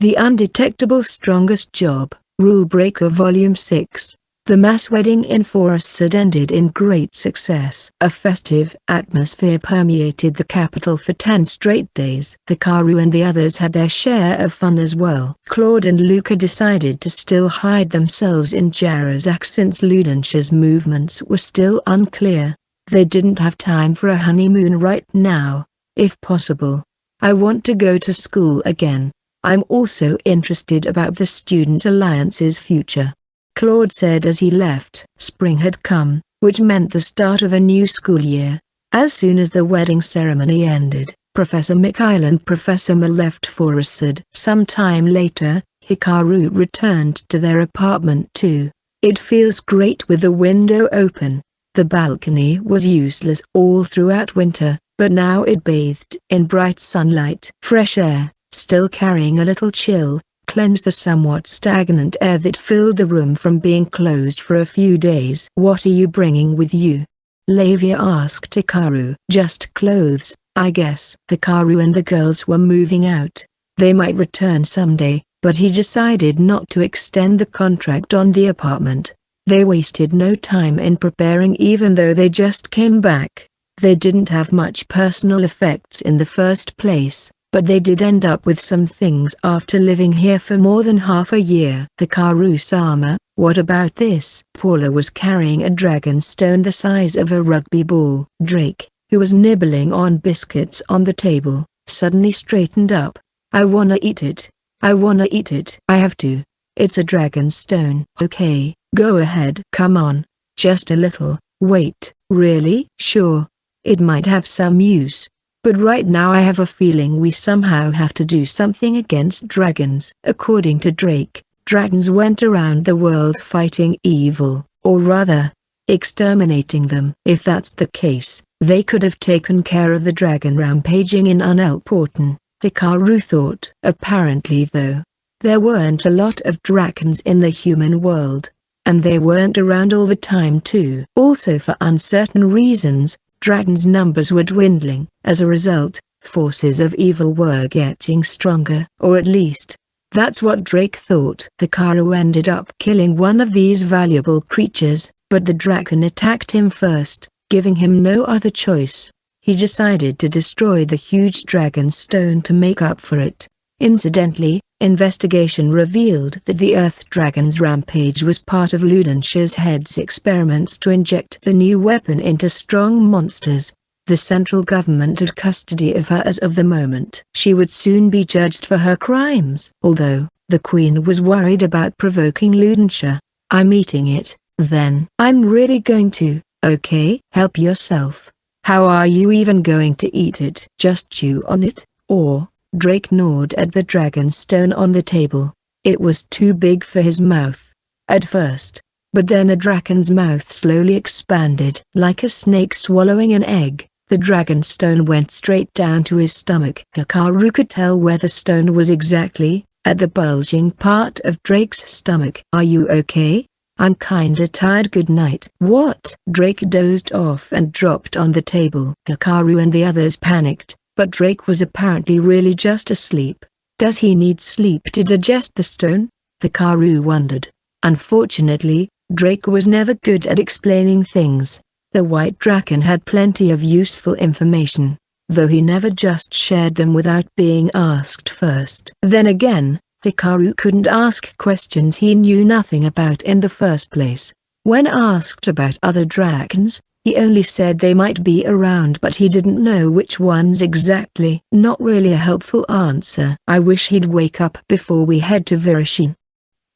The Undetectable Strongest Job, Rule Breaker Volume 6. The mass wedding in Forest had ended in great success. A festive atmosphere permeated the capital for 10 straight days. Hikaru and the others had their share of fun as well. Claude and Luca decided to still hide themselves in Jarazak since Ludensha's movements were still unclear. They didn't have time for a honeymoon right now. If possible, I want to go to school again. I'm also interested about the Student Alliance's future, Claude said as he left. Spring had come, which meant the start of a new school year. As soon as the wedding ceremony ended, Professor Mikhail and Professor Ma left Forest. Some time later, Hikaru returned to their apartment too. It feels great with the window open. The balcony was useless all throughout winter, but now it bathed in bright sunlight. Fresh air, still carrying a little chill, cleansed the somewhat stagnant air that filled the room from being closed for a few days. "What are you bringing with you?" Lavia asked Hikaru. "Just clothes, I guess." Hikaru and the girls were moving out. They might return someday, but he decided not to extend the contract on the apartment. They wasted no time in preparing even though they just came back. They didn't have much personal effects in the first place, but they did end up with some things after living here for more than half a year. "Hikaru-sama, what about this?" Paula was carrying a dragon stone the size of a rugby ball. Drake, who was nibbling on biscuits on the table, suddenly straightened up. "I wanna eat it. I wanna eat it." "I have to. It's a dragon stone." "Okay, go ahead." "Come on. Just a little." "Wait, really?" "Sure. It might have some use. But right now I have a feeling we somehow have to do something against dragons." According to Drake, dragons went around the world fighting evil, or rather, exterminating them. If that's the case, they could have taken care of the dragon rampaging in Unelporten, Hikaru thought. Apparently though, there weren't a lot of dragons in the human world, and they weren't around all the time too. Also for uncertain reasons, dragons' numbers were dwindling. As a result, forces of evil were getting stronger. Or at least, that's what Drake thought. Hikaru ended up killing one of these valuable creatures, but the dragon attacked him first, giving him no other choice. He decided to destroy the huge dragon stone to make up for it. Incidentally, investigation revealed that the Earth Dragon's rampage was part of Ludensha's head's experiments to inject the new weapon into strong monsters. The central government had custody of her as of the moment. She would soon be judged for her crimes. Although, the Queen was worried about provoking Ludensha. "I'm eating it, then." "I'm really going to." "Okay, help yourself. How are you even going to eat it?" "Just chew on it, or..." Drake gnawed at the dragon stone on the table. It was too big for his mouth at first, but then the dragon's mouth slowly expanded. Like a snake swallowing an egg, the dragon stone went straight down to his stomach. Hikaru could tell where the stone was exactly, at the bulging part of Drake's stomach. "Are you okay?" "I'm kinda tired, good night." "What?" Drake dozed off and dropped on the table. Hikaru and the others panicked, but Drake was apparently really just asleep. Does he need sleep to digest the stone? Hikaru wondered. Unfortunately, Drake was never good at explaining things. The White Dragon had plenty of useful information, though he never just shared them without being asked first. Then again, Hikaru couldn't ask questions he knew nothing about in the first place. When asked about other dragons, he only said they might be around, but he didn't know which ones exactly. Not really a helpful answer. "I wish he'd wake up before we head to Virushin,"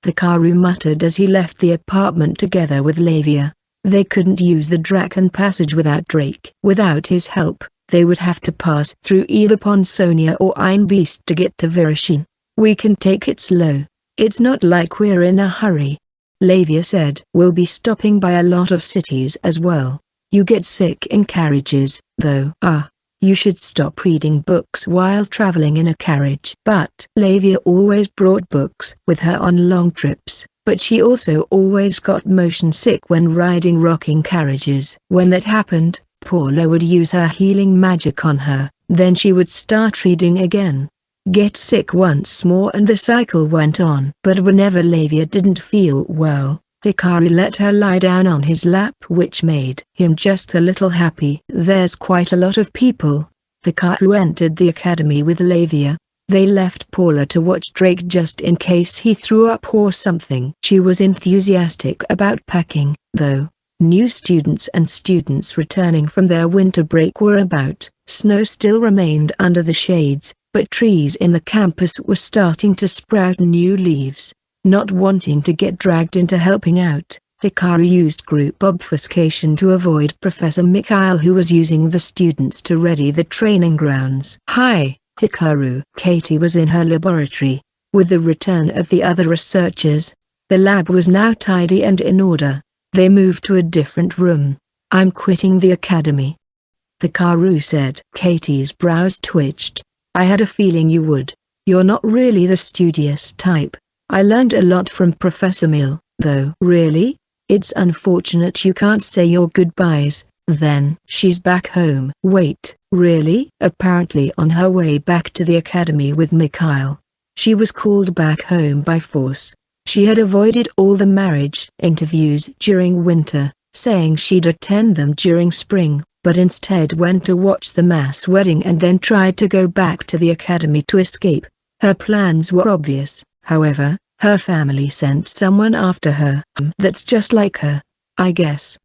Hikaru muttered as he left the apartment together with Lavia. They couldn't use the Draken Passage without Drake. Without his help, they would have to pass through either Ponsonia or Einbeast to get to Virushin. "We can take it slow. It's not like we're in a hurry," Lavia said. "We'll be stopping by a lot of cities as well. You get sick in carriages, though." You should stop reading books while traveling in a carriage." But Lavia always brought books with her on long trips, but she also always got motion sick when riding rocking carriages. When that happened, Paula would use her healing magic on her, then she would start reading again. get sick once more, and the cycle went on. But whenever Lavia didn't feel well, Hikaru let her lie down on his lap, which made him just a little happy. There's quite a lot of people. Hikaru entered the academy with Lavia. They left Paula to watch Drake just in case he threw up or something. She was enthusiastic about packing, though. New students and students returning from their winter break were about. Snow still remained under the shades, but trees in the campus were starting to sprout new leaves. Not wanting to get dragged into helping out, Hikaru used group obfuscation to avoid Professor Mikhail, who was using the students to ready the training grounds. "Hi, Hikaru." Katie was in her laboratory. With the return of the other researchers, the lab was now tidy and in order. They moved to a different room. "I'm quitting the academy," Hikaru said. Katie's brows twitched. "I had a feeling you would. You're not really the studious type. I learned a lot from Professor Mill, though." "Really? It's unfortunate you can't say your goodbyes, then." "She's back home." "Wait, really?" Apparently on her way back to the academy with Mikhail. She was called back home by force. She had avoided all the marriage interviews during winter, saying she'd attend them during spring, but instead went to watch the mass wedding and then tried to go back to the academy to escape. Her plans were obvious, however. Her family sent someone after her. "That's just like her, I guess,"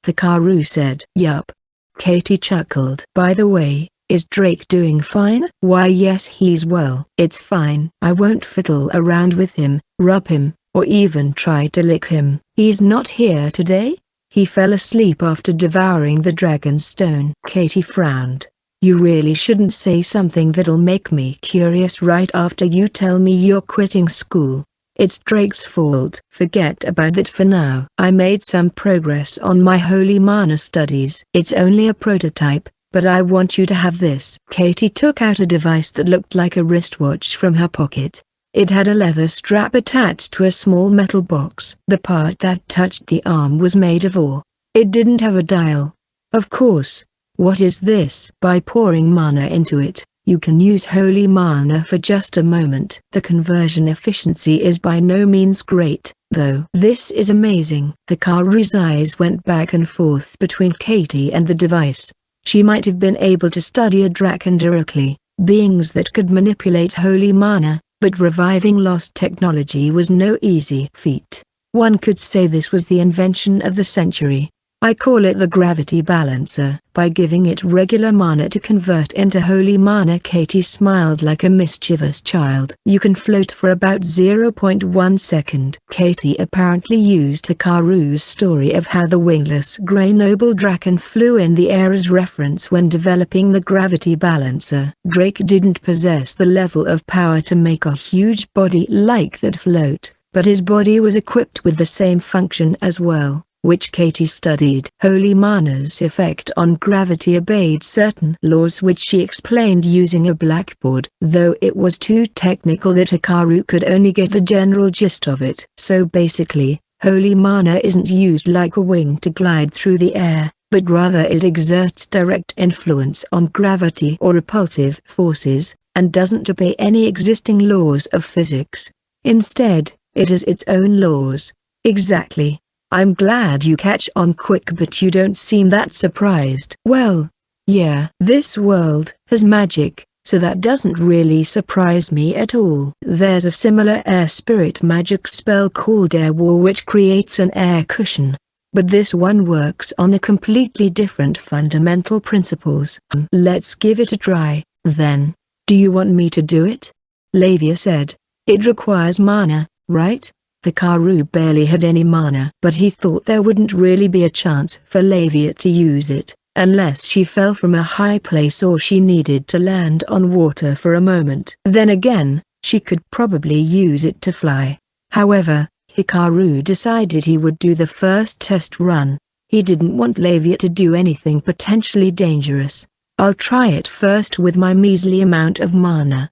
Hikaru said. "Yup." Katie chuckled. "By the way, is Drake doing fine?" "Why yes, he's well." "It's fine. I won't fiddle around with him, rub him, or even try to lick him." "He's not here today?" "He fell asleep after devouring the dragon's stone." Katie frowned. "You really shouldn't say something that'll make me curious right after you tell me you're quitting school. It's Drake's fault." "Forget about it for now." "I made some progress on my holy mana studies." "It's only a prototype, but I want you to have this." Katie took out a device that looked like a wristwatch from her pocket. It had a leather strap attached to a small metal box. The part that touched the arm was made of ore. It didn't have a dial. "Of course. What is this?" "By pouring mana into it, you can use holy mana for just a moment." "The conversion efficiency is by no means great, though." "This is amazing." Hikaru's eyes went back and forth between Katie and the device. She might have been able to study a dragon directly, beings that could manipulate holy mana, but reviving lost technology was no easy feat. One could say this was the invention of the century. "I call it the gravity balancer." By giving it regular mana to convert into holy mana, Katie smiled like a mischievous child. "You can float for about 0.1 second. Katie apparently used Hikaru's story of how the wingless grey noble dragon flew in the air as reference when developing the gravity balancer. Drake didn't possess the level of power to make a huge body like that float, but his body was equipped with the same function as well, which Katie studied. Holy mana's effect on gravity obeyed certain laws which she explained using a blackboard, though it was too technical that Hikaru could only get the general gist of it. "So basically, holy mana isn't used like a wing to glide through the air, but rather it exerts direct influence on gravity or repulsive forces, and doesn't obey any existing laws of physics. Instead, it has its own laws." "Exactly. I'm glad you catch on quick, but you don't seem that surprised." "Well, yeah. This world has magic, so that doesn't really surprise me at all. There's a similar air spirit magic spell called Air War which creates an air cushion. But this one works on a completely different fundamental principles." "Let's give it a try, then. Do you want me to do it?" Lavia said. "It requires mana, right?" Hikaru barely had any mana, but he thought there wouldn't really be a chance for Lavia to use it, unless she fell from a high place or she needed to land on water for a moment. Then again, she could probably use it to fly. However, Hikaru decided he would do the first test run. He didn't want Lavia to do anything potentially dangerous. "I'll try it first with my measly amount of mana,"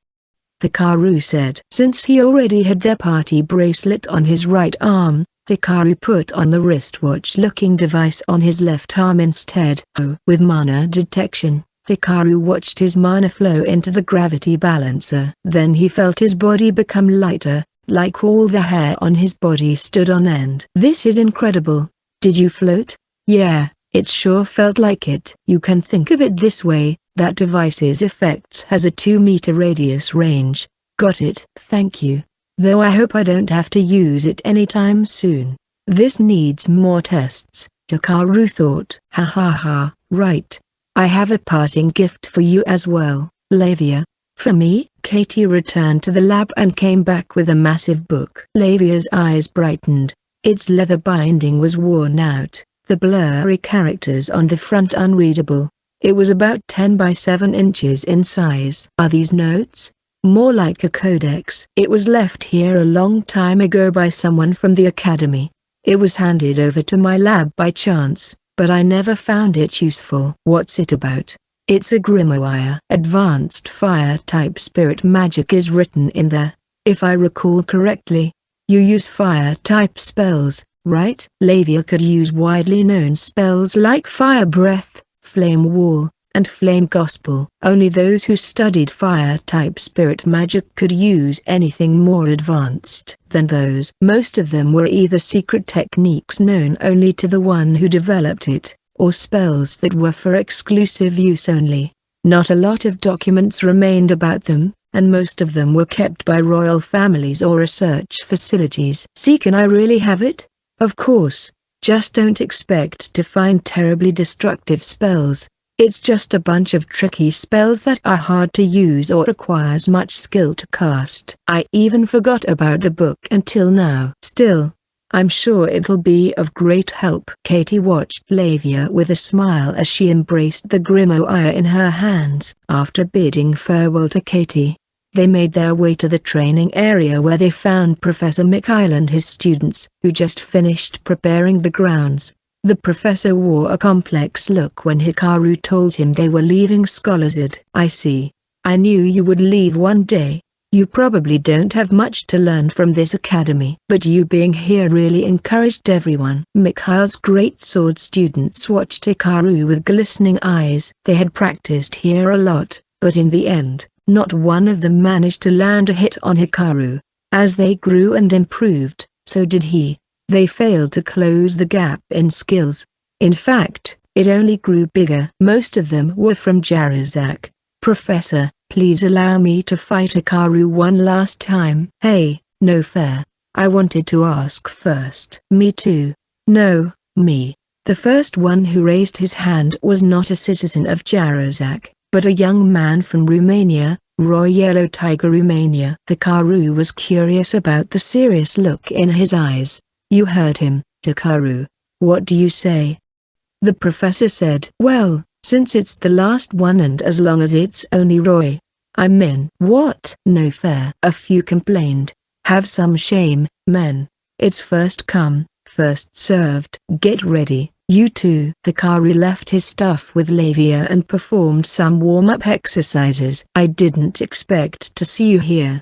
Hikaru said. Since he already had their party bracelet on his right arm, Hikaru put on the wristwatch-looking device on his left arm instead. With mana detection, Hikaru watched his mana flow into the gravity balancer. Then he felt his body become lighter, like all the hair on his body stood on end. This is incredible. Did you float? Yeah, it sure felt like it. You can think of it this way, that device's effects has a 2-meter radius range. Got it. Thank you. Though I hope I don't have to use it anytime soon. This needs more tests, Hikaru thought. Ha ha ha, right. I have a parting gift for you as well, Lavia. For me? Katie returned to the lab and came back with a massive book. Lavia's eyes brightened. Its leather binding was worn out, the blurry characters on the front unreadable. It was about 10 by 7 inches in size. Are these notes? More like a codex. It was left here a long time ago by someone from the academy. It was handed over to my lab by chance, but I never found it useful. What's it about? It's a grimoire. Advanced fire-type spirit magic is written in there. If I recall correctly, you use fire-type spells, right? Lavia could use widely known spells like Fire Breath, Flame Wall, and Flame Gospel. Only those who studied fire-type spirit magic could use anything more advanced than those. Most of them were either secret techniques known only to the one who developed it, or spells that were for exclusive use only. Not a lot of documents remained about them, and most of them were kept by royal families or research facilities. See, can I really have it? Of course. Just don't expect to find terribly destructive spells. It's just a bunch of tricky spells that are hard to use or requires much skill to cast. I even forgot about the book until now. Still, I'm sure it'll be of great help. Katie watched Lavia with a smile as she embraced the grimoire in her hands. After bidding farewell to Katie, they made their way to the training area where they found Professor Mikhail and his students, who just finished preparing the grounds. The professor wore a complex look when Hikaru told him they were leaving Scholarzade. I see. I knew you would leave one day. You probably don't have much to learn from this academy. But you being here really encouraged everyone. Mikhail's great sword students watched Hikaru with glistening eyes. They had practiced here a lot, but in the end, not one of them managed to land a hit on Hikaru. As they grew and improved, so did he. They failed to close the gap in skills. In fact, it only grew bigger. Most of them were from Jarazak. Professor, please allow me to fight Hikaru one last time. Hey, no fair. I wanted to ask first. Me too. No, me. The first one who raised his hand was not a citizen of Jarazak, but a young man from Romania, Roy Yellow Tiger Romania. Hikaru was curious about the serious look in his eyes. You heard him, Hikaru. What do you say? The professor said. Well, since it's the last one and as long as it's only Roy, I'm in. What? No fair. A few complained. Have some shame, men. It's first come, first served. Get ready, you two. Hikaru left his stuff with Lavia and performed some warm-up exercises. I didn't expect to see you here,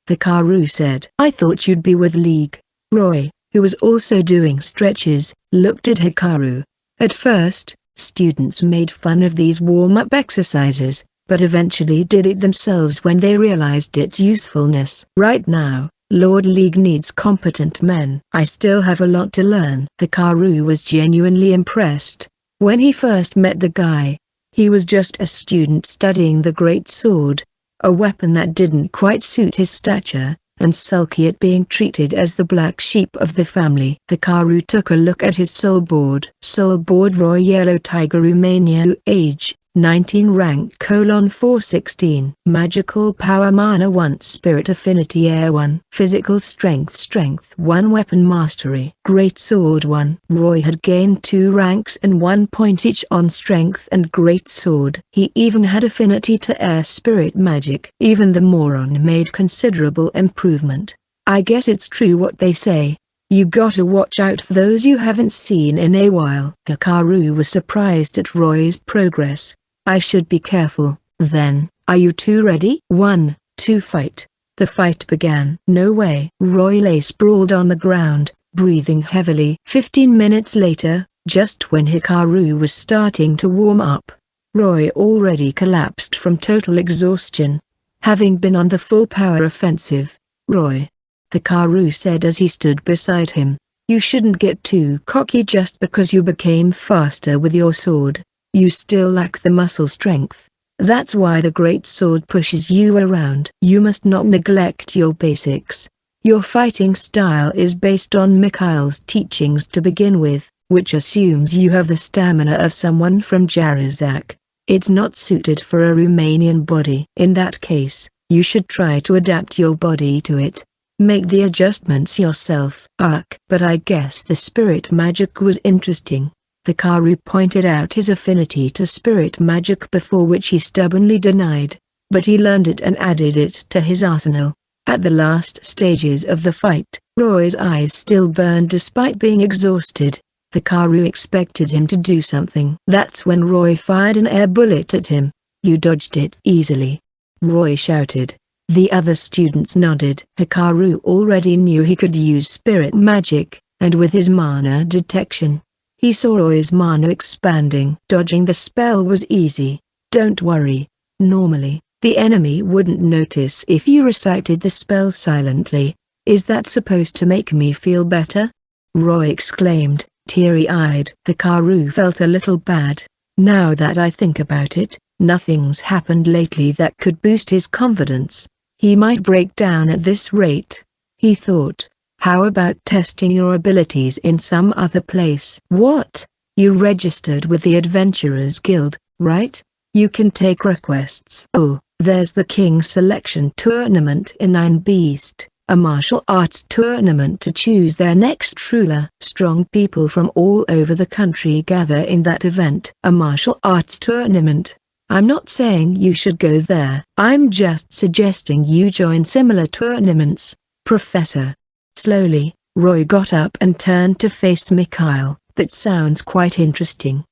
Hikaru said. I thought you'd be with League. Roy, who was also doing stretches, looked at Hikaru. At first, students made fun of these warm-up exercises, but eventually did it themselves when they realized its usefulness. Right now, Lord League needs competent men. I still have a lot to learn. Hikaru was genuinely impressed. When he first met the guy, he was just a student studying the great sword, a weapon that didn't quite suit his stature, and sulky at being treated as the black sheep of the family. Hikaru took a look at his soul board. Soul board Roy Yellow Tiger Romania. Age, 19. Rank: 416. Magical power Mana 1. Spirit affinity Air 1. Physical strength 1. Weapon mastery Great Sword 1. Roy had gained 2 ranks and 1 point each on strength and Great Sword. He even had affinity to air spirit magic. Even the moron made considerable improvement. I guess it's true what they say. You gotta watch out for those you haven't seen in a while. Hikaru was surprised at Roy's progress. I should be careful, then. Are you two ready? 1, 2 fight. The fight began. No way. Roy lay sprawled on the ground, breathing heavily. 15 minutes later, just when Hikaru was starting to warm up, Roy already collapsed from total exhaustion, having been on the full power offensive. "Roy," Hikaru said as he stood beside him, "you shouldn't get too cocky just because you became faster with your sword. You still lack the muscle strength. That's why the great sword pushes you around. You must not neglect your basics. Your fighting style is based on Mikhail's teachings to begin with, which assumes you have the stamina of someone from Jarzak. It's not suited for a Romanian body. In that case, you should try to adapt your body to it. Make the adjustments yourself." But I guess the spirit magic was interesting." Hikaru pointed out his affinity to spirit magic, before which he stubbornly denied, but he learned it and added it to his arsenal. At the last stages of the fight, Roy's eyes still burned despite being exhausted. Hikaru expected him to do something. That's when Roy fired an air bullet at him. "You dodged it easily," Roy shouted. The other students nodded. Hikaru already knew he could use spirit magic, and with his mana detection, he saw Roy's mana expanding. Dodging the spell was easy. "Don't worry. Normally, the enemy wouldn't notice if you recited the spell silently. Is that supposed to make me feel better?" Roy exclaimed, teary-eyed. Hikaru felt a little bad. Now that I think about it, nothing's happened lately that could boost his confidence. He might break down at this rate, he thought. "How about testing your abilities in some other place?" "What? You registered with the Adventurers Guild, right? You can take requests." "Oh, there's the King Selection Tournament in Iron Beast, a martial arts tournament to choose their next ruler. Strong people from all over the country gather in that event." "A martial arts tournament? I'm not saying you should go there. I'm just suggesting you join similar tournaments, Professor." Slowly, Roy got up and turned to face Mikhail. "That sounds quite interesting,"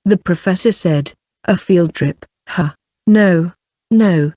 the professor said. "A field trip, huh?" No, no.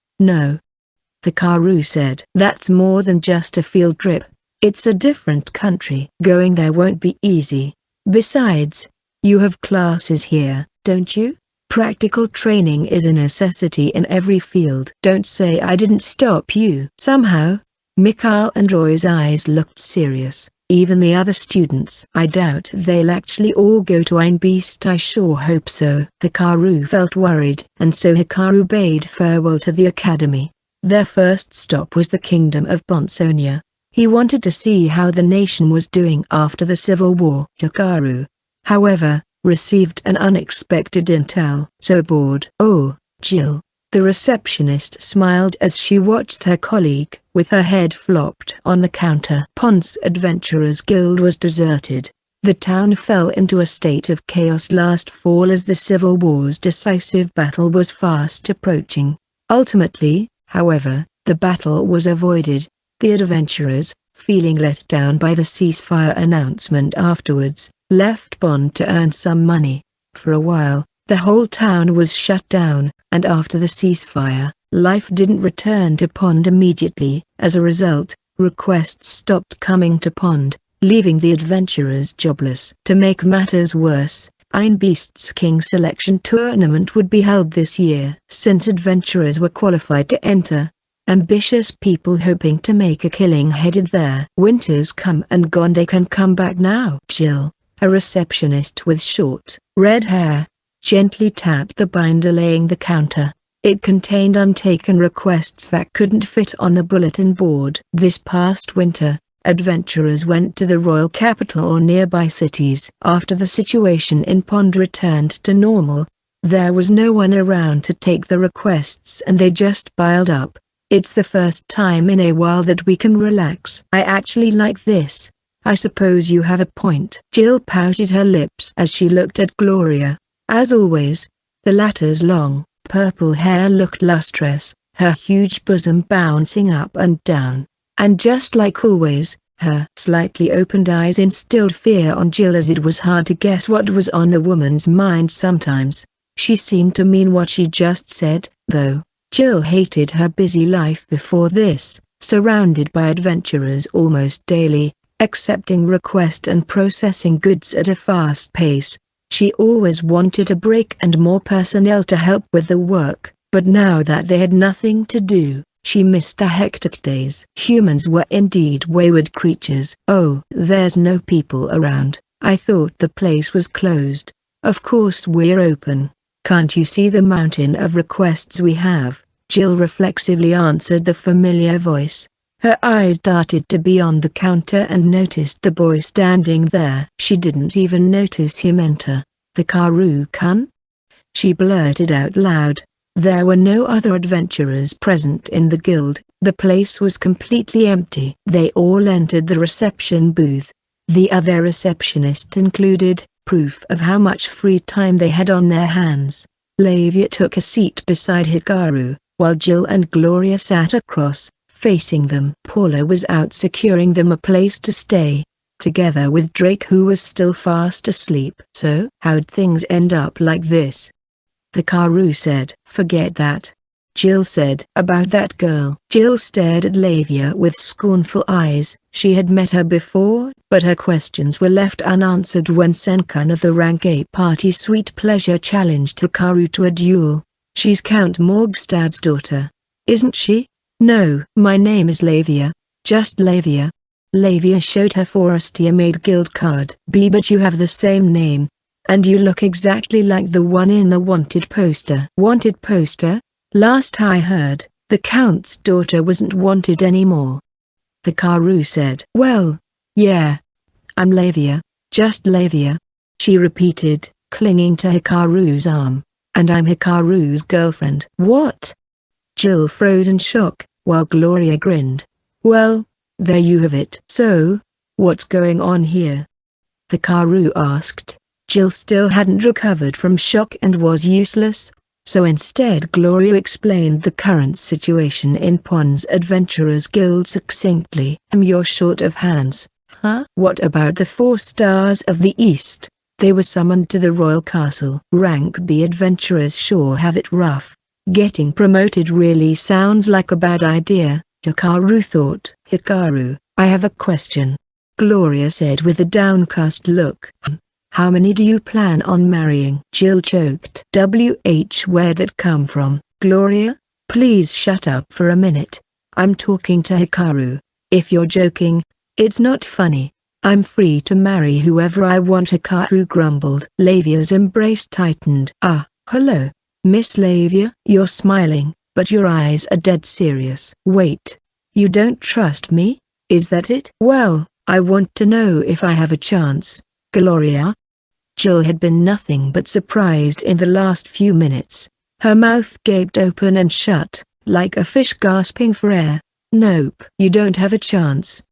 Hikaru said. "That's more than just a field trip. It's a different country. Going there won't be easy. Besides, you have classes here, don't you? Practical training is a necessity in every field." "Don't say I didn't stop you." Somehow, Mikhail and Roy's eyes looked serious, even the other students. "I doubt they'll actually all go to Iron Beast. I sure hope so." Hikaru felt worried, and so Hikaru bade farewell to the academy. Their first stop was the kingdom of Bonsonia. He wanted to see how the nation was doing after the civil war. Hikaru, however, received an unexpected intel. "So bored." "Oh, Jill." The receptionist smiled as she watched her colleague, with her head flopped on the counter. Pond's Adventurers Guild was deserted. The town fell into a state of chaos last fall as the Civil War's decisive battle was fast approaching. Ultimately, however, the battle was avoided. The adventurers, feeling let down by the ceasefire announcement afterwards, left Pond to earn some money. For a while, the whole town was shut down, and after the ceasefire, life didn't return to Pond immediately. As a result, requests stopped coming to Pond, leaving the adventurers jobless. To make matters worse, Iron Beast's King Selection Tournament would be held this year. Since adventurers were qualified to enter, ambitious people hoping to make a killing headed there. "Winter's come and gone. They can come back now." Jill, a receptionist with short, red hair, gently tapped the binder laying the counter. It contained untaken requests that couldn't fit on the bulletin board. "This past winter, adventurers went to the royal capital or nearby cities. After the situation in Pond returned to normal, there was no one around to take the requests and they just piled up. It's the first time in a while that we can relax." "I actually like this. I suppose you have a point." Jill pouted her lips as she looked at Gloria. As always, the latter's long, purple hair looked lustrous, her huge bosom bouncing up and down. And just like always, her slightly opened eyes instilled fear on Jill, as it was hard to guess what was on the woman's mind sometimes. She seemed to mean what she just said, though. Jill hated her busy life before this, surrounded by adventurers almost daily, accepting requests and processing goods at a fast pace. She always wanted a break and more personnel to help with the work, but now that they had nothing to do, she missed the hectic days. Humans were indeed wayward creatures. Oh, there's no people around. I thought the place was closed. Of course we're open. Can't you see the mountain of requests we have? Jill reflexively answered the familiar voice. Her eyes darted to beyond the counter and noticed the boy standing there. She didn't even notice him enter. Hikaru-kun? She blurted out loud. There were no other adventurers present in the guild. The place was completely empty. They all entered the reception booth. The other receptionist included proof of how much free time they had on their hands. Lavia took a seat beside Hikaru, while Jill and Gloria sat across, facing them. Paula was out securing them a place to stay, together with Drake, who was still fast asleep. So, how'd things end up like this? Hikaru said. Forget that. Jill said. About that girl. Jill stared at Lavia with scornful eyes. She had met her before, but her questions were left unanswered when Senkan of the Rank A Party Sweet Pleasure challenged Hikaru to a duel. She's Count Morgstad's daughter, isn't she? No. My name is Lavia. Just Lavia. Lavia showed her Forestier-made guild card. But you have the same name. And you look exactly like the one in the wanted poster. Wanted poster? Last I heard, the Count's daughter wasn't wanted anymore. Hikaru said. Well, yeah. I'm Lavia, just Lavia. She repeated, clinging to Hikaru's arm. And I'm Hikaru's girlfriend. What? Jill froze in shock, while Gloria grinned. Well, there you have it. So, what's going on here? Hikaru asked. Jill still hadn't recovered from shock and was useless. So instead Gloria explained the current situation in Pon's Adventurers Guild succinctly. You're short of hands, huh? What about the 4 stars of the East? They were summoned to the royal castle. Rank B adventurers sure have it rough. Getting promoted really sounds like a bad idea, Hikaru thought. Hikaru, I have a question. Gloria said with a downcast look. How many do you plan on marrying? Jill choked. Where'd that come from? Gloria, please shut up for a minute. I'm talking to Hikaru. If you're joking, it's not funny. I'm free to marry whoever I want, Hikaru grumbled. Lavia's embrace tightened. Ah, hello, Miss Lavia. You're smiling, but your eyes are dead serious. Wait, you don't trust me? Is that it? Well, I want to know if I have a chance, Gloria. Jill had been nothing but surprised in the last few minutes. Her mouth gaped open and shut, like a fish gasping for air. Nope. You don't have a chance.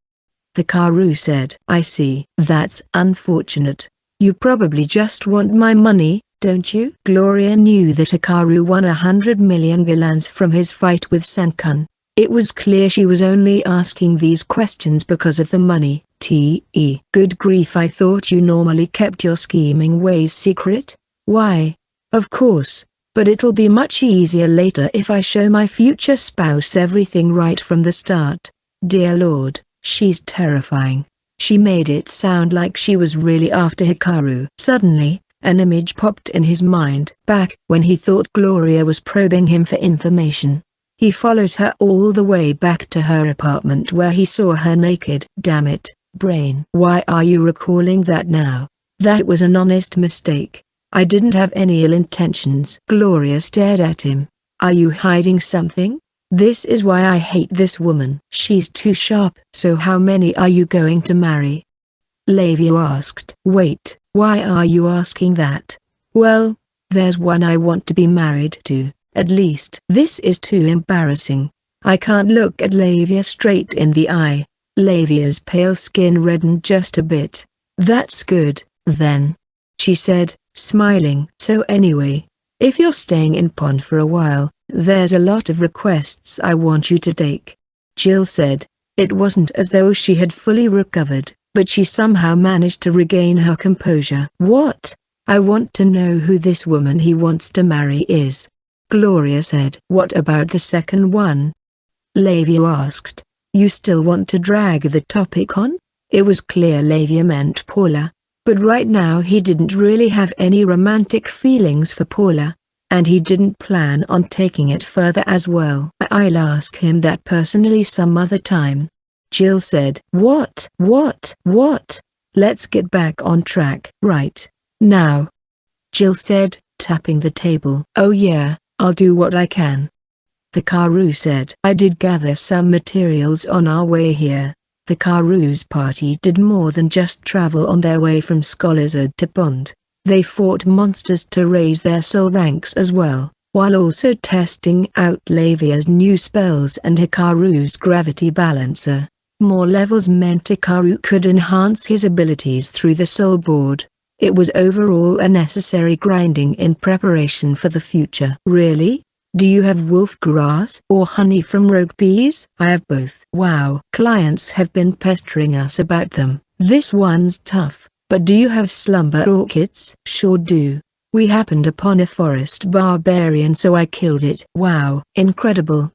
Hikaru said. I see. That's unfortunate. You probably just want my money, don't you? Gloria knew that Hikaru won 100 million gilans from his fight with Senkan. It was clear she was only asking these questions because of the money. Good grief, I thought you normally kept your scheming ways secret? Why? Of course, but it'll be much easier later if I show my future spouse everything right from the start. Dear Lord, she's terrifying. She made it sound like she was really after Hikaru. Suddenly, an image popped in his mind. Back when he thought Gloria was probing him for information. He followed her all the way back to her apartment where he saw her naked. Damn it, brain. Why are you recalling that now? That was an honest mistake. I didn't have any ill intentions. Gloria stared at him. Are you hiding something? This is why I hate this woman. She's too sharp. So how many are you going to marry? Lavia asked. Wait, why are you asking that? Well, there's one I want to be married to. At least. This is too embarrassing. I can't look at Lavia straight in the eye. Lavia's pale skin reddened just a bit. That's good, then. She said, smiling. So anyway, if you're staying in Pond for a while, there's a lot of requests I want you to take. Jill said. It wasn't as though she had fully recovered, but she somehow managed to regain her composure. What? I want to know who this woman he wants to marry is. Gloria said. What about the second one? Lavia asked. You still want to drag the topic on? It was clear Lavia meant Paula. But right now he didn't really have any romantic feelings for Paula. And he didn't plan on taking it further as well. I'll ask him that personally some other time. Jill said. What? Let's get back on track. Right. Now. Jill said, tapping the table. Oh yeah, I'll do what I can. Hikaru said. I did gather some materials on our way here. Hikaru's party did more than just travel on their way from Scholazard to Pond. They fought monsters to raise their soul ranks as well, while also testing out Lavia's new spells and Hikaru's gravity balancer. More levels meant Hikaru could enhance his abilities through the soul board. It was overall a necessary grinding in preparation for the future. Really? Do you have wolf grass or honey from rogue bees? I have both. Wow. Clients have been pestering us about them. This one's tough, but do you have slumber orchids? Sure do. We happened upon a forest barbarian so I killed it. Wow. Incredible.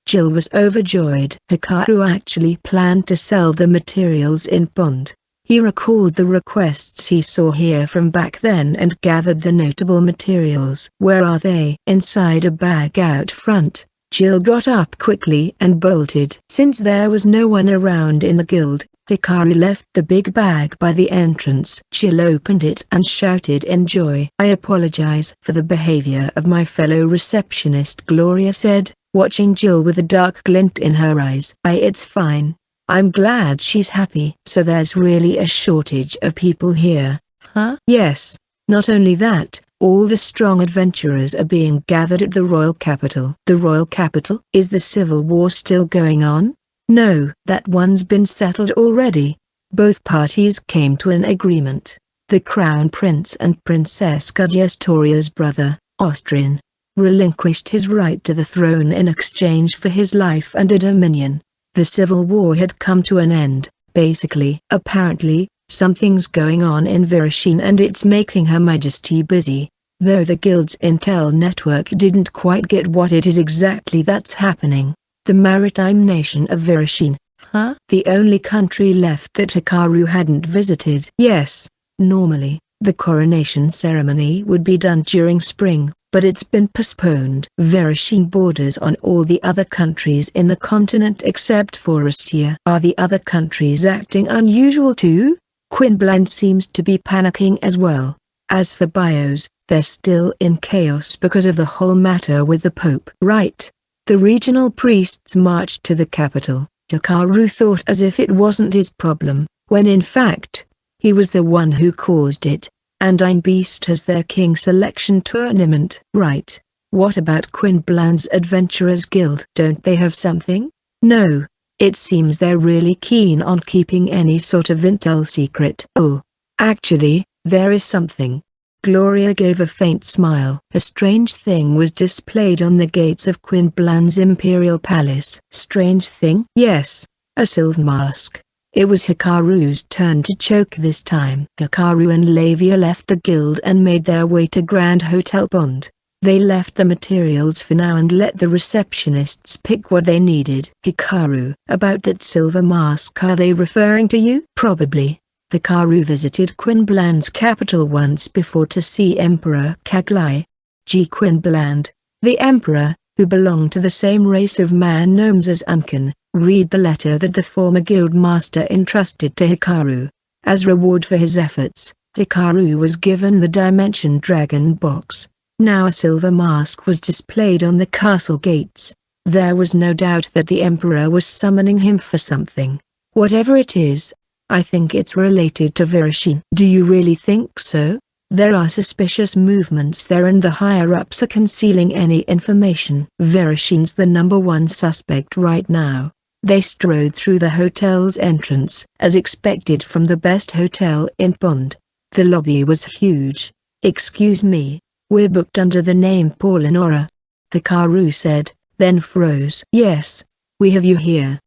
Jill was overjoyed. Hikaru actually planned to sell the materials in Pond. He recalled the requests he saw here from back then and gathered the notable materials. Where are they? Inside a bag out front. Jill got up quickly and bolted. Since there was no one around in the guild, Hikaru left the big bag by the entrance. Jill opened it and shouted in joy. I apologize for the behavior of my fellow receptionist, Gloria said, watching Jill with a dark glint in her eyes. It's fine. I'm glad she's happy. So there's really a shortage of people here, huh? Yes. Not only that, all the strong adventurers are being gathered at the royal capital. The royal capital? Is the civil war still going on? No, that one's been settled already. Both parties came to an agreement. The Crown Prince and Princess Kudjastoria's brother, Austrian, relinquished his right to the throne in exchange for his life and a dominion. The civil war had come to an end, basically. Apparently, something's going on in Virashine and it's making Her Majesty busy. Though the guild's intel network didn't quite get what it is exactly that's happening. The maritime nation of Virashine, huh? The only country left that Hikaru hadn't visited. Yes, normally, the coronation ceremony would be done during spring, but it's been postponed. Virashine borders on all the other countries in the continent except for Ostia. Are the other countries acting unusual too? Quinblind seems to be panicking as well. As for Bios, they're still in chaos because of the whole matter with the Pope. Right. The regional priests marched to the capital. Hikaru thought as if it wasn't his problem, when in fact, he was the one who caused it. And Ein Beast has their king selection tournament. Right. What about Quinbland's Adventurers Guild? Don't they have something? No. It seems they're really keen on keeping any sort of intel secret. Oh. Actually, there is something. Gloria gave a faint smile. A strange thing was displayed on the gates of Quinbland's Imperial Palace. Strange thing? Yes. A silver mask. It was Hikaru's turn to choke this time. Hikaru and Lavia left the guild and made their way to Grand Hotel Pond. They left the materials for now and let the receptionists pick what they needed. Hikaru, about that silver mask, are they referring to you? Probably. Hikaru visited Quinbland's capital once before to see Emperor Kaglai. G. Quinbland, the emperor, who belonged to the same race of man known as Uncan, read the letter that the former guild master entrusted to Hikaru. As reward for his efforts, Hikaru was given the Dimension Dragon box. Now a silver mask was displayed on the castle gates. There was no doubt that the emperor was summoning him for something. Whatever it is, I think it's related to Virashine. Do you really think so? There are suspicious movements there and the higher-ups are concealing any information. Virashine's the #1 suspect right now. They strode through the hotel's entrance, as expected from the best hotel in Pond. The lobby was huge. Excuse me, we're booked under the name Paulinora, Hikaru said, then froze. Yes, we have you here.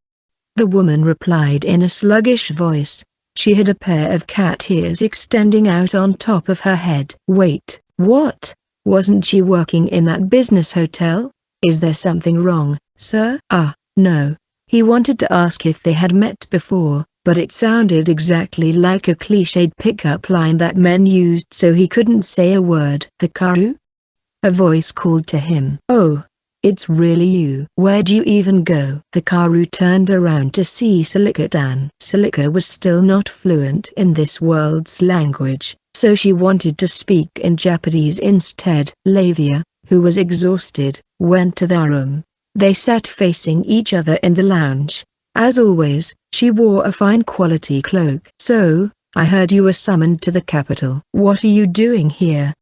The woman replied in a sluggish voice. She had a pair of cat ears extending out on top of her head. Wait, what? Wasn't she working in that business hotel? Is there something wrong, sir? No. He wanted to ask if they had met before, but it sounded exactly like a cliched pickup line that men used so he couldn't say a word. "Hikaru?" A voice called to him. "Oh, it's really you. Where'd you even go?" Hikaru turned around to see Silicatan. Silica was still not fluent in this world's language, so she wanted to speak in Japanese instead. Lavia, who was exhausted, went to their room. They sat facing each other in the lounge. As always, she wore a fine quality cloak. "So, I heard you were summoned to the capital. What are you doing here?"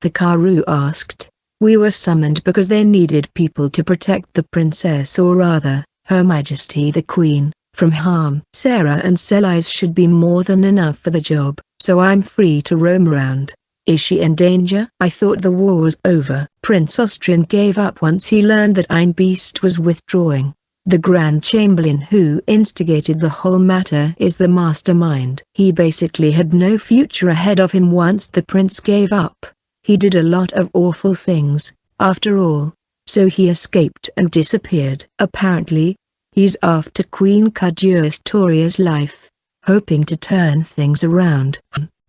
Hikaru asked. "We were summoned because they needed people to protect the princess, or rather, Her Majesty the Queen, from harm. Sarah and Celise should be more than enough for the job, so I'm free to roam around." "Is she in danger?" "I thought the war was over." Prince Austrian gave up once he learned that Ein Beast was withdrawing. The Grand Chamberlain who instigated the whole matter is the mastermind. He basically had no future ahead of him once the prince gave up. He did a lot of awful things, after all. So he escaped and disappeared. Apparently, he's after Queen Kajuri's life, hoping to turn things around.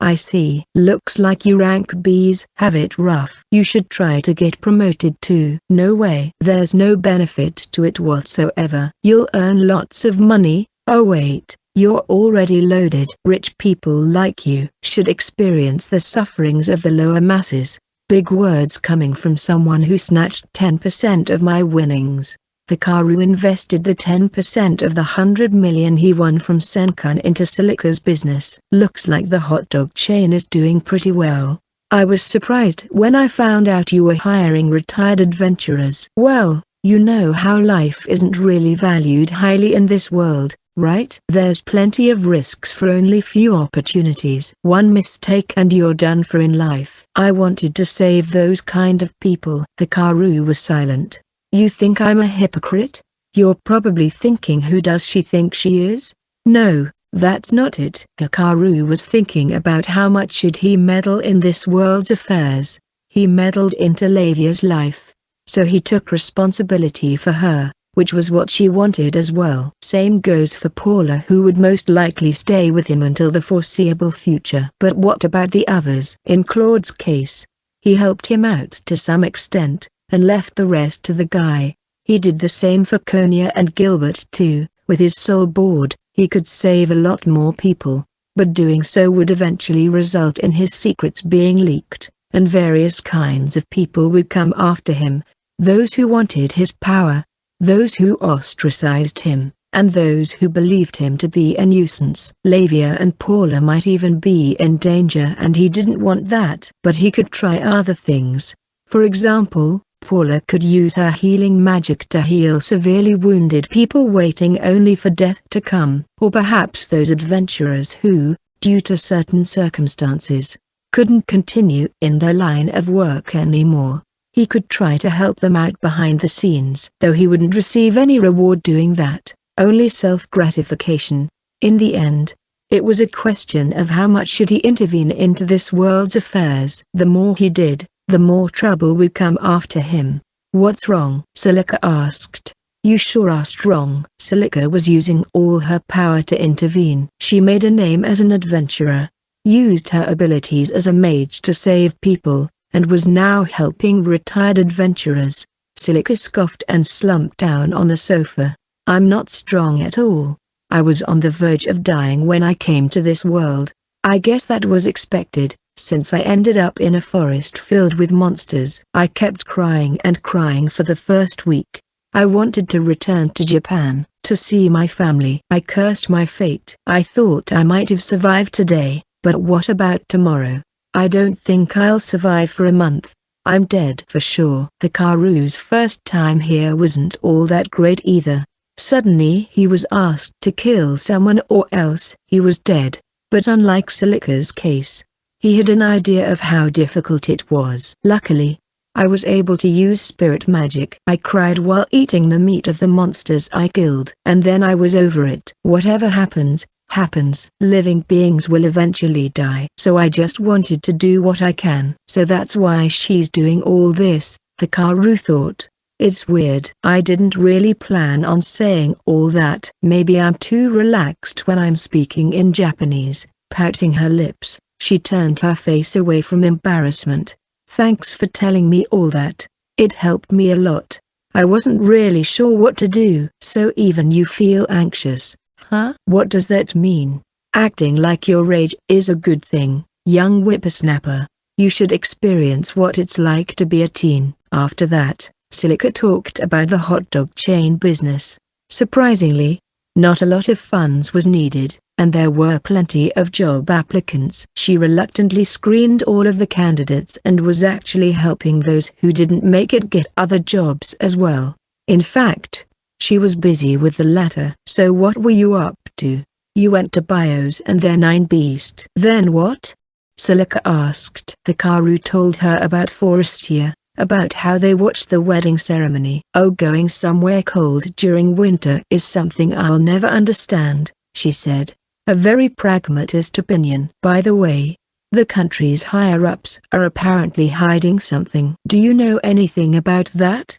"I see. Looks like you rank Bs have it rough. You should try to get promoted too." "No way. There's no benefit to it whatsoever. You'll earn lots of money." "Oh wait, you're already loaded." "Rich people like you should experience the sufferings of the lower masses." Big words coming from someone who snatched 10% of my winnings. Hikaru invested the 10% of the 100 million he won from Senkan into Silica's business. "Looks like the hot dog chain is doing pretty well. I was surprised when I found out you were hiring retired adventurers." "Well, you know how life isn't really valued highly in this world, right? There's plenty of risks for only few opportunities. One mistake and you're done for in life. I wanted to save those kind of people." Hikaru was silent. "You think I'm a hypocrite? You're probably thinking, who does she think she is?" "No, that's not it." Hikaru was thinking about how much should he meddle in this world's affairs. He meddled into Lavia's life, so he took responsibility for her, which was what she wanted as well. Same goes for Paula, who would most likely stay with him until the foreseeable future. But what about the others? In Claude's case, he helped him out to some extent, and left the rest to the guy. He did the same for Konya and Gilbert too. With his soul board, he could save a lot more people, but doing so would eventually result in his secrets being leaked, and various kinds of people would come after him. Those who wanted his power, those who ostracized him, and those who believed him to be a nuisance. Lavia and Paula might even be in danger, and he didn't want that. But he could try other things. For example, Paula could use her healing magic to heal severely wounded people waiting only for death to come. Or perhaps those adventurers who, due to certain circumstances, couldn't continue in their line of work anymore. He could try to help them out behind the scenes. Though he wouldn't receive any reward doing that, only self-gratification. In the end, it was a question of how much should he intervene into this world's affairs. The more he did, the more trouble would come after him. "What's wrong?" Silica asked. "You sure are strong." Silica was using all her power to intervene. She made a name as an adventurer, used her abilities as a mage to save people, and was now helping retired adventurers. Silica scoffed and slumped down on the sofa. "I'm not strong at all. I was on the verge of dying when I came to this world. I guess that was expected, since I ended up in a forest filled with monsters. I kept crying and crying for the first week. I wanted to return to Japan, to see my family. I cursed my fate. I thought I might have survived today, but what about tomorrow? I don't think I'll survive for a month. I'm dead for sure." Hikaru's first time here wasn't all that great either. Suddenly he was asked to kill someone or else he was dead. But unlike Silica's case, he had an idea of how difficult it was. "Luckily, I was able to use spirit magic. I cried while eating the meat of the monsters I killed. And then I was over it. Whatever happens, happens. Living beings will eventually die. So I just wanted to do what I can." "So that's why she's doing all this," Hikaru thought. It's weird. I didn't really plan on saying all that. Maybe I'm too relaxed when I'm speaking in Japanese. Pouting her lips, she turned her face away from embarrassment. Thanks for telling me all that. It helped me a lot. I wasn't really sure what to do. So even you feel anxious, huh? What does that mean? Acting like your rage is a good thing, young whippersnapper. You should experience what it's like to be a teen. After that, Silica talked about the hot dog chain business. Surprisingly, not a lot of funds was needed, and there were plenty of job applicants. She reluctantly screened all of the candidates and was actually helping those who didn't make it get other jobs as well. In fact, she was busy with the latter. So what were you up to? You went to Bios and their 9 Beast. Then what? Silica asked. Hikaru told her about Forestia, about how they watched the wedding ceremony. Oh, going somewhere cold during winter is something I'll never understand, she said. A very pragmatist opinion. By the way, the country's higher-ups are apparently hiding something. Do you know anything about that?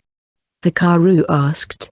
Hikaru asked.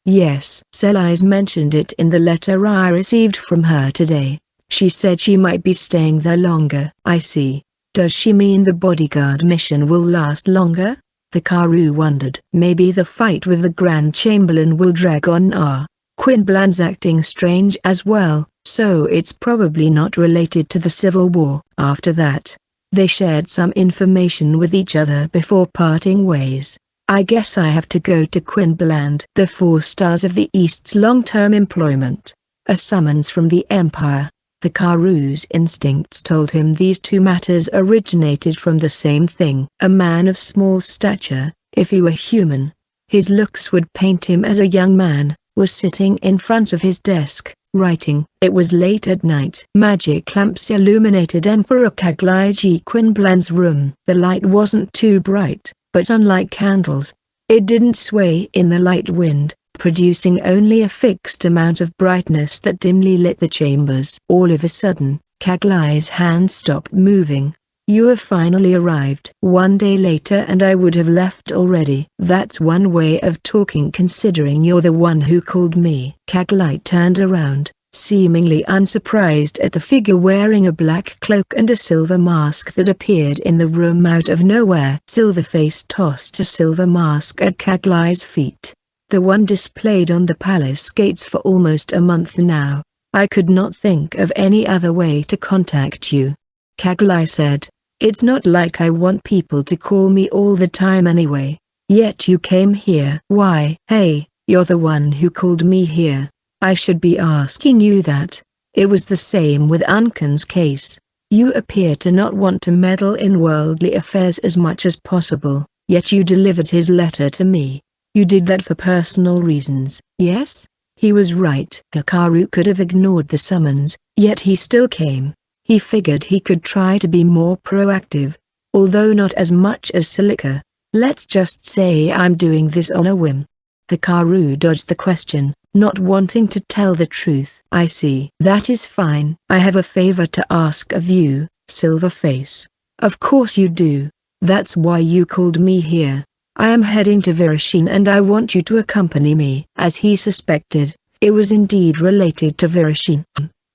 Yes. Selise mentioned it in the letter I received from her today. She said she might be staying there longer. I see. Does she mean the bodyguard mission will last longer? Hikaru wondered. Maybe the fight with the Grand Chamberlain will drag on. Quinbland's acting strange as well, so it's probably not related to the Civil War. After that, they shared some information with each other before parting ways. I guess I have to go to Quinbland. The 4 stars of the East's long-term employment. A summons from the Empire. Hikaru's instincts told him these two matters originated from the same thing. A man of small stature, if he were human, his looks would paint him as a young man, was sitting in front of his desk, writing. It was late at night. Magic lamps illuminated Emperor Kaglai Quinbland's room. The light wasn't too bright, but unlike candles, it didn't sway in the light wind, producing only a fixed amount of brightness that dimly lit the chambers. All of a sudden, Kaglai's hand stopped moving. You have finally arrived. 1 day later and I would have left already. That's one way of talking considering you're the one who called me. Kaglai turned around, seemingly unsurprised at the figure wearing a black cloak and a silver mask that appeared in the room out of nowhere. Silverface tossed a silver mask at Kaglai's feet. The one displayed on the palace gates for almost a month now. I could not think of any other way to contact you. Kaglai said. It's not like I want people to call me all the time anyway. Yet you came here. Why? Hey, you're the one who called me here. I should be asking you that. It was the same with Unken's case. You appear to not want to meddle in worldly affairs as much as possible, yet you delivered his letter to me. You did that for personal reasons. Yes? He was right. Hikaru could have ignored the summons, yet he still came. He figured he could try to be more proactive, although not as much as Silica. Let's just say I'm doing this on a whim. Hikaru dodged the question, not wanting to tell the truth. I see. That is fine. I have a favor to ask of you, Silverface. Of course you do. That's why you called me here. I am heading to Virashin and I want you to accompany me. As he suspected, it was indeed related to Virashin.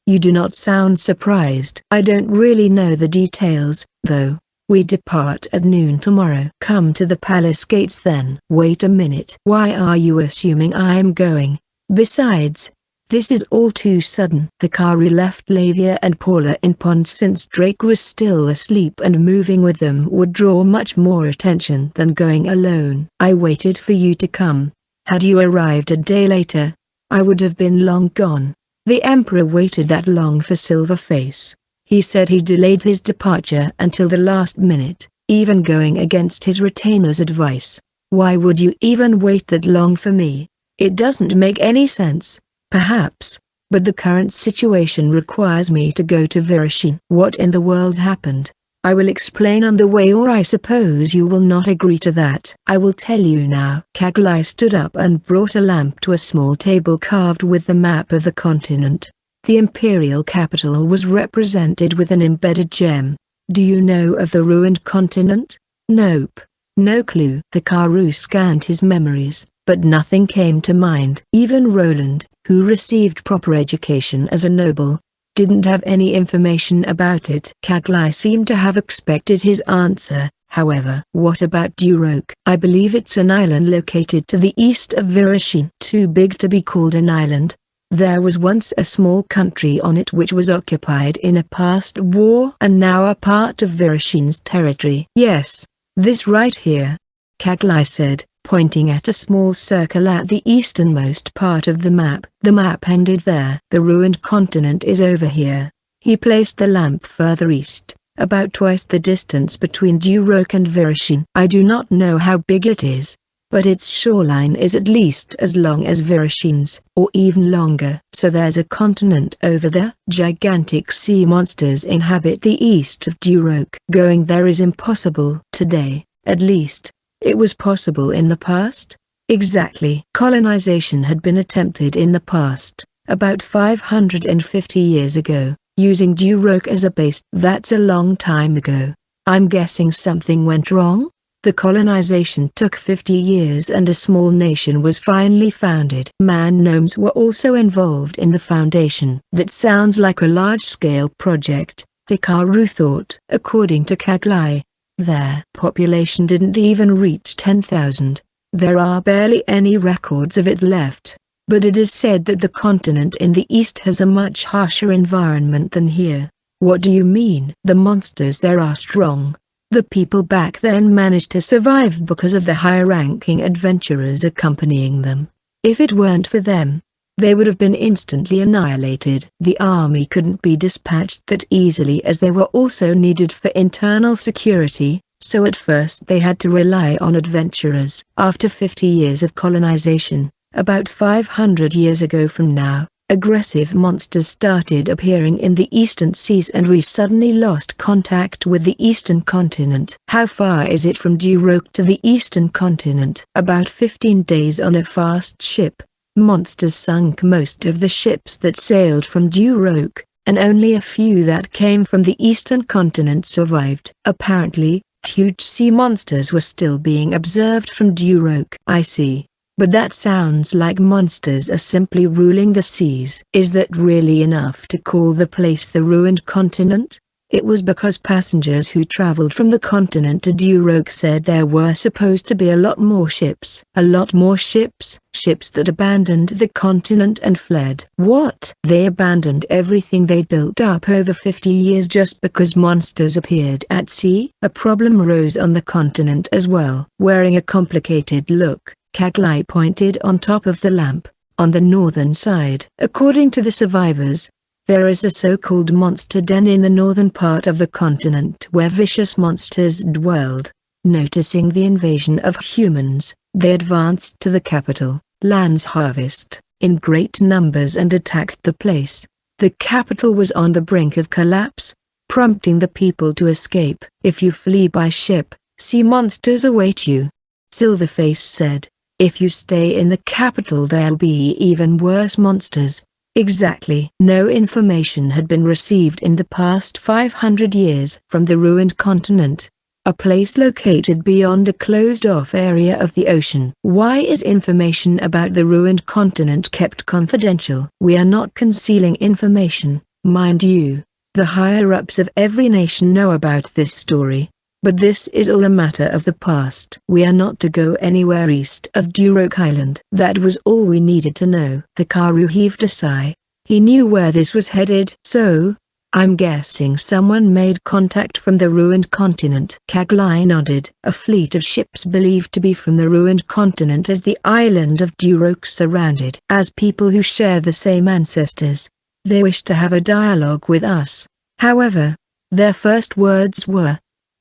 You do not sound surprised. I don't really know the details, though. We depart at noon tomorrow. Come to the palace gates then. Wait a minute. Why are you assuming I am going? Besides, this is all too sudden. Hikaru left Lavia and Paula in pond since Drake was still asleep and moving with them would draw much more attention than going alone. I waited for you to come. Had you arrived a day later, I would have been long gone. The Emperor waited that long for Silverface. He said he delayed his departure until the last minute, even going against his retainer's advice. Why would you even wait that long for me? It doesn't make any sense. Perhaps, but the current situation requires me to go to Virashin. What in the world happened? I will explain on the way, or I suppose you will not agree to that. I will tell you now. Kaglai stood up and brought a lamp to a small table carved with the map of the continent. The imperial capital was represented with an embedded gem. Do you know of the ruined continent? Nope. No clue. Hikaru scanned his memories, but nothing came to mind. Even Roland, who received proper education as a noble, didn't have any information about it. Kaglai seemed to have expected his answer, however. What about Duroc? I believe it's an island located to the east of Virashin. Too big to be called an island. There was once a small country on it which was occupied in a past war and now a part of Virashin's territory. Yes, this right here, Kaglai said, pointing at a small circle at the easternmost part of the map. The map ended there. The ruined continent is over here. He placed the lamp further east, about twice the distance between Duroc and Virashin. I do not know how big it is, but its shoreline is at least as long as Virashin's, or even longer. So there's a continent over there. Gigantic sea monsters inhabit the east of Duroc. Going there is impossible today, at least. It was possible in the past? Exactly. Colonization had been attempted in the past, about 550 years ago, using Duroc as a base. That's a long time ago. I'm guessing something went wrong? The colonization took 50 years and a small nation was finally founded. Man-gnomes were also involved in the foundation. That sounds like a large-scale project, Hikaru thought. According to Kaglai, their population didn't even reach 10,000. There are barely any records of it left, but it is said that the continent in the east has a much harsher environment than here. What do you mean? The monsters there are strong. The people back then managed to survive because of the high-ranking adventurers accompanying them. If it weren't for them, they would have been instantly annihilated. The army couldn't be dispatched that easily as they were also needed for internal security, so at first they had to rely on adventurers. After 50 years of colonization, about 500 years ago from now, aggressive monsters started appearing in the eastern seas and we suddenly lost contact with the eastern continent. How far is it from Duroc to the eastern continent? About 15 days on a fast ship. Monsters sunk most of the ships that sailed from Duroc, and only a few that came from the eastern continent survived. Apparently, huge sea monsters were still being observed from Duroc. I see. But that sounds like monsters are simply ruling the seas. Is that really enough to call the place the ruined continent? It was because passengers who traveled from the continent to Duroc said there were supposed to be a lot more ships. A lot more ships? Ships that abandoned the continent and fled. What? They abandoned everything they'd built up over 50 years just because monsters appeared at sea? A problem arose on the continent as well. Wearing a complicated look, Kaglai pointed on top of the lamp, on the northern side. According to the survivors, there is a so-called monster den in the northern part of the continent where vicious monsters dwelled. Noticing the invasion of humans, they advanced to the capital, Land's Harvest, in great numbers and attacked the place. The capital was on the brink of collapse, prompting the people to escape. If you flee by ship, sea monsters await you, Silverface said. If you stay in the capital there'll be even worse monsters. Exactly. No information had been received in the past 500 years from the ruined continent, a place located beyond a closed-off area of the ocean. Why is information about the ruined continent kept confidential? We are not concealing information, mind you. The higher-ups of every nation know about this story. But this is all a matter of the past. We are not to go anywhere east of Duroc Island. That was all we needed to know. Hikaru heaved a sigh. He knew where this was headed. So, I'm guessing someone made contact from the ruined continent. Kaglai nodded. A fleet of ships believed to be from the ruined continent as the island of Duroc surrounded. As people who share the same ancestors, they wish to have a dialogue with us. However, their first words were,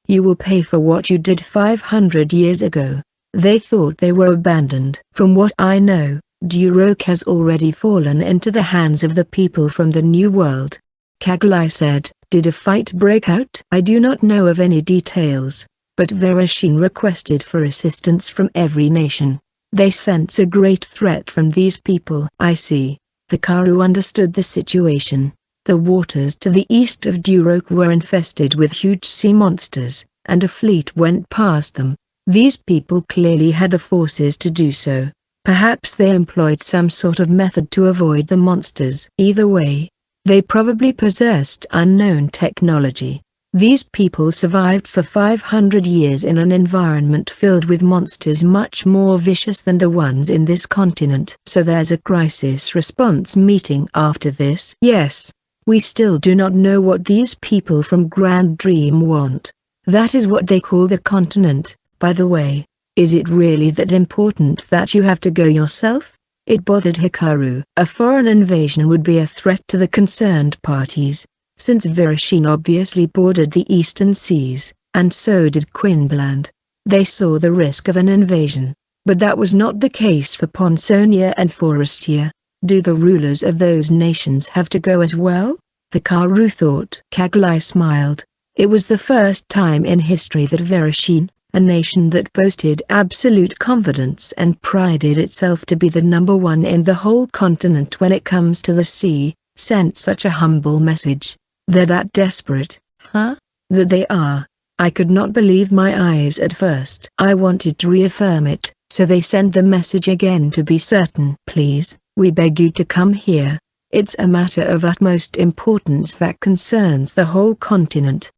"You will pay for what you did 500 years ago." They thought they were abandoned. From what I know, Duroc has already fallen into the hands of the people from the New World. Kaglai said. Did a fight break out? I do not know of any details, but Virashin requested for assistance from every nation. They sense a great threat from these people. I see. Hikaru understood the situation. The waters to the east of Duroc were infested with huge sea monsters, and a fleet went past them. These people clearly had the forces to do so. Perhaps they employed some sort of method to avoid the monsters. Either way, they probably possessed unknown technology. These people survived for 500 years in an environment filled with monsters much more vicious than the ones in this continent. So there's a crisis response meeting after this. Yes, we still do not know what these people from Grand Dream want. That is what they call the continent, by the way. Is it really that important that you have to go yourself? It bothered Hikaru. A foreign invasion would be a threat to the concerned parties, since Virashine obviously bordered the eastern seas, and so did Quinbland. They saw the risk of an invasion. But that was not the case for Ponsonia and Forestia. Do the rulers of those nations have to go as well? Hikaru thought. Kaglai smiled. It was the first time in history that Virashine, a nation that boasted absolute confidence and prided itself to be the number one in the whole continent when it comes to the sea, sent such a humble message. They're that desperate, huh? That they are. I could not believe my eyes at first. I wanted to reaffirm it, so they sent the message again to be certain. Please, we beg you to come here. It's a matter of utmost importance that concerns the whole continent.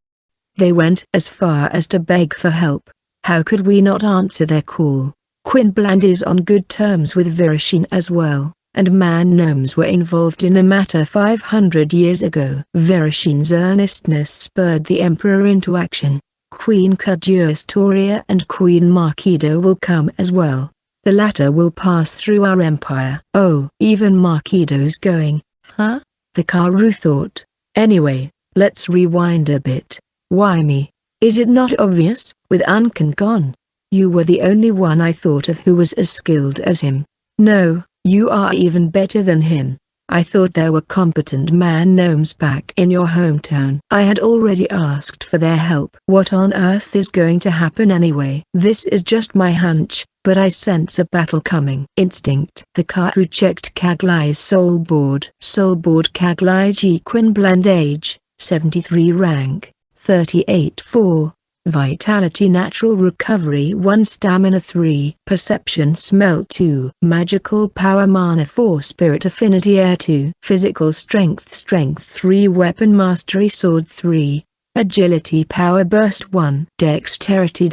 They went as far as to beg for help. How could we not answer their call? Quinbland is on good terms with Virashine as well, and man-gnomes were involved in the matter 500 years ago. Virashine's earnestness spurred the Emperor into action. Queen Kaduastoria and Queen Markido will come as well. The latter will pass through our empire. Oh, even Markido's going, huh? Hikaru thought. Anyway, let's rewind a bit. Why me? Is it not obvious? With Uncan gone, you were the only one I thought of who was as skilled as him. No, you are even better than him. I thought there were competent man-gnomes back in your hometown. I had already asked for their help. What on earth is going to happen anyway? This is just my hunch, but I sense a battle coming. Instinct. Hikaru checked Kaglai's soul board. Soul board Kaglai G. Quinbland age, 73 rank, 38-4. Vitality natural recovery 1 stamina 3 perception smell 2 magical power mana 4 spirit affinity air 2 physical strength 3 weapon mastery sword 3 agility power burst 1 dexterity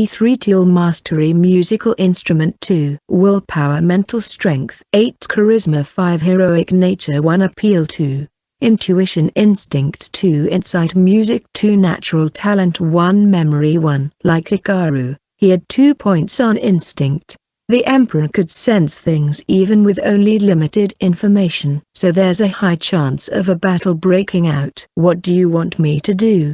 3 tool mastery musical instrument 2 willpower mental strength 8 charisma 5 heroic nature 1 appeal 2 intuition instinct 2 insight music 2 natural talent 1 memory 1. Like Hikaru, he had 2 points on instinct. The Emperor could sense things even with only limited information. So there's a high chance of a battle breaking out. What do you want me to do?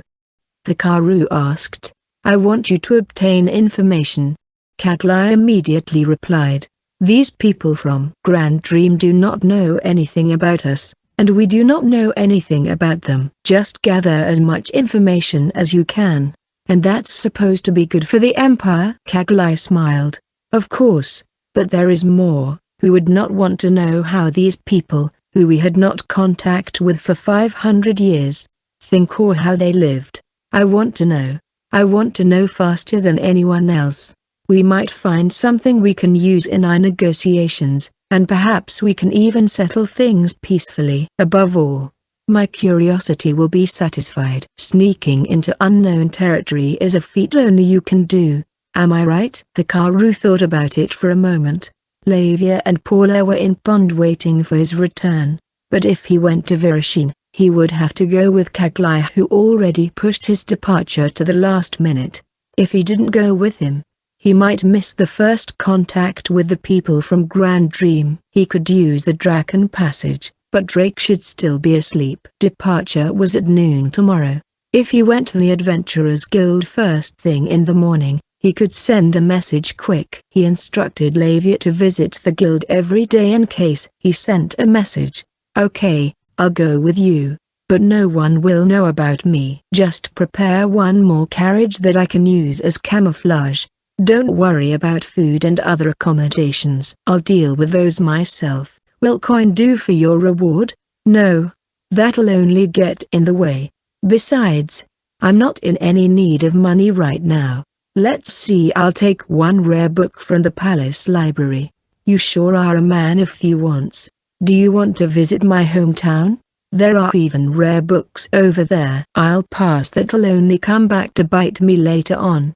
Hikaru asked. I want you to obtain information. Kaglai immediately replied. These people from Grand Dream do not know anything about us. And we do not know anything about them. Just gather as much information as you can. And that's supposed to be good for the Empire? Kaglai smiled. Of course, but there is more. Who would not want to know how these people, who we had not contact with for 500 years, think or how they lived? I want to know. I want to know faster than anyone else. We might find something we can use in our negotiations, and perhaps we can even settle things peacefully. Above all, my curiosity will be satisfied. Sneaking into unknown territory is a feat only you can do. Am I right? Hikaru thought about it for a moment. Lavia and Paula were in Pond waiting for his return. But if he went to Virashine, he would have to go with Kaglai, who already pushed his departure to the last minute. If he didn't go with him, he might miss the first contact with the people from Grand Dream. He could use the Draken Passage, but Drake should still be asleep. Departure was at noon tomorrow. If he went to the Adventurers Guild first thing in the morning, he could send a message quick. He instructed Lavia to visit the guild every day in case he sent a message. Okay, I'll go with you, but no one will know about me. Just prepare one more carriage that I can use as camouflage. Don't worry about food and other accommodations. I'll deal with those myself. Will coin do for your reward? No. That'll only get in the way. Besides, I'm not in any need of money right now. Let's see, I'll take one rare book from the palace library. You sure are a man of few wants. Do you want to visit my hometown? There are even rare books over there. I'll pass, that'll only come back to bite me later on.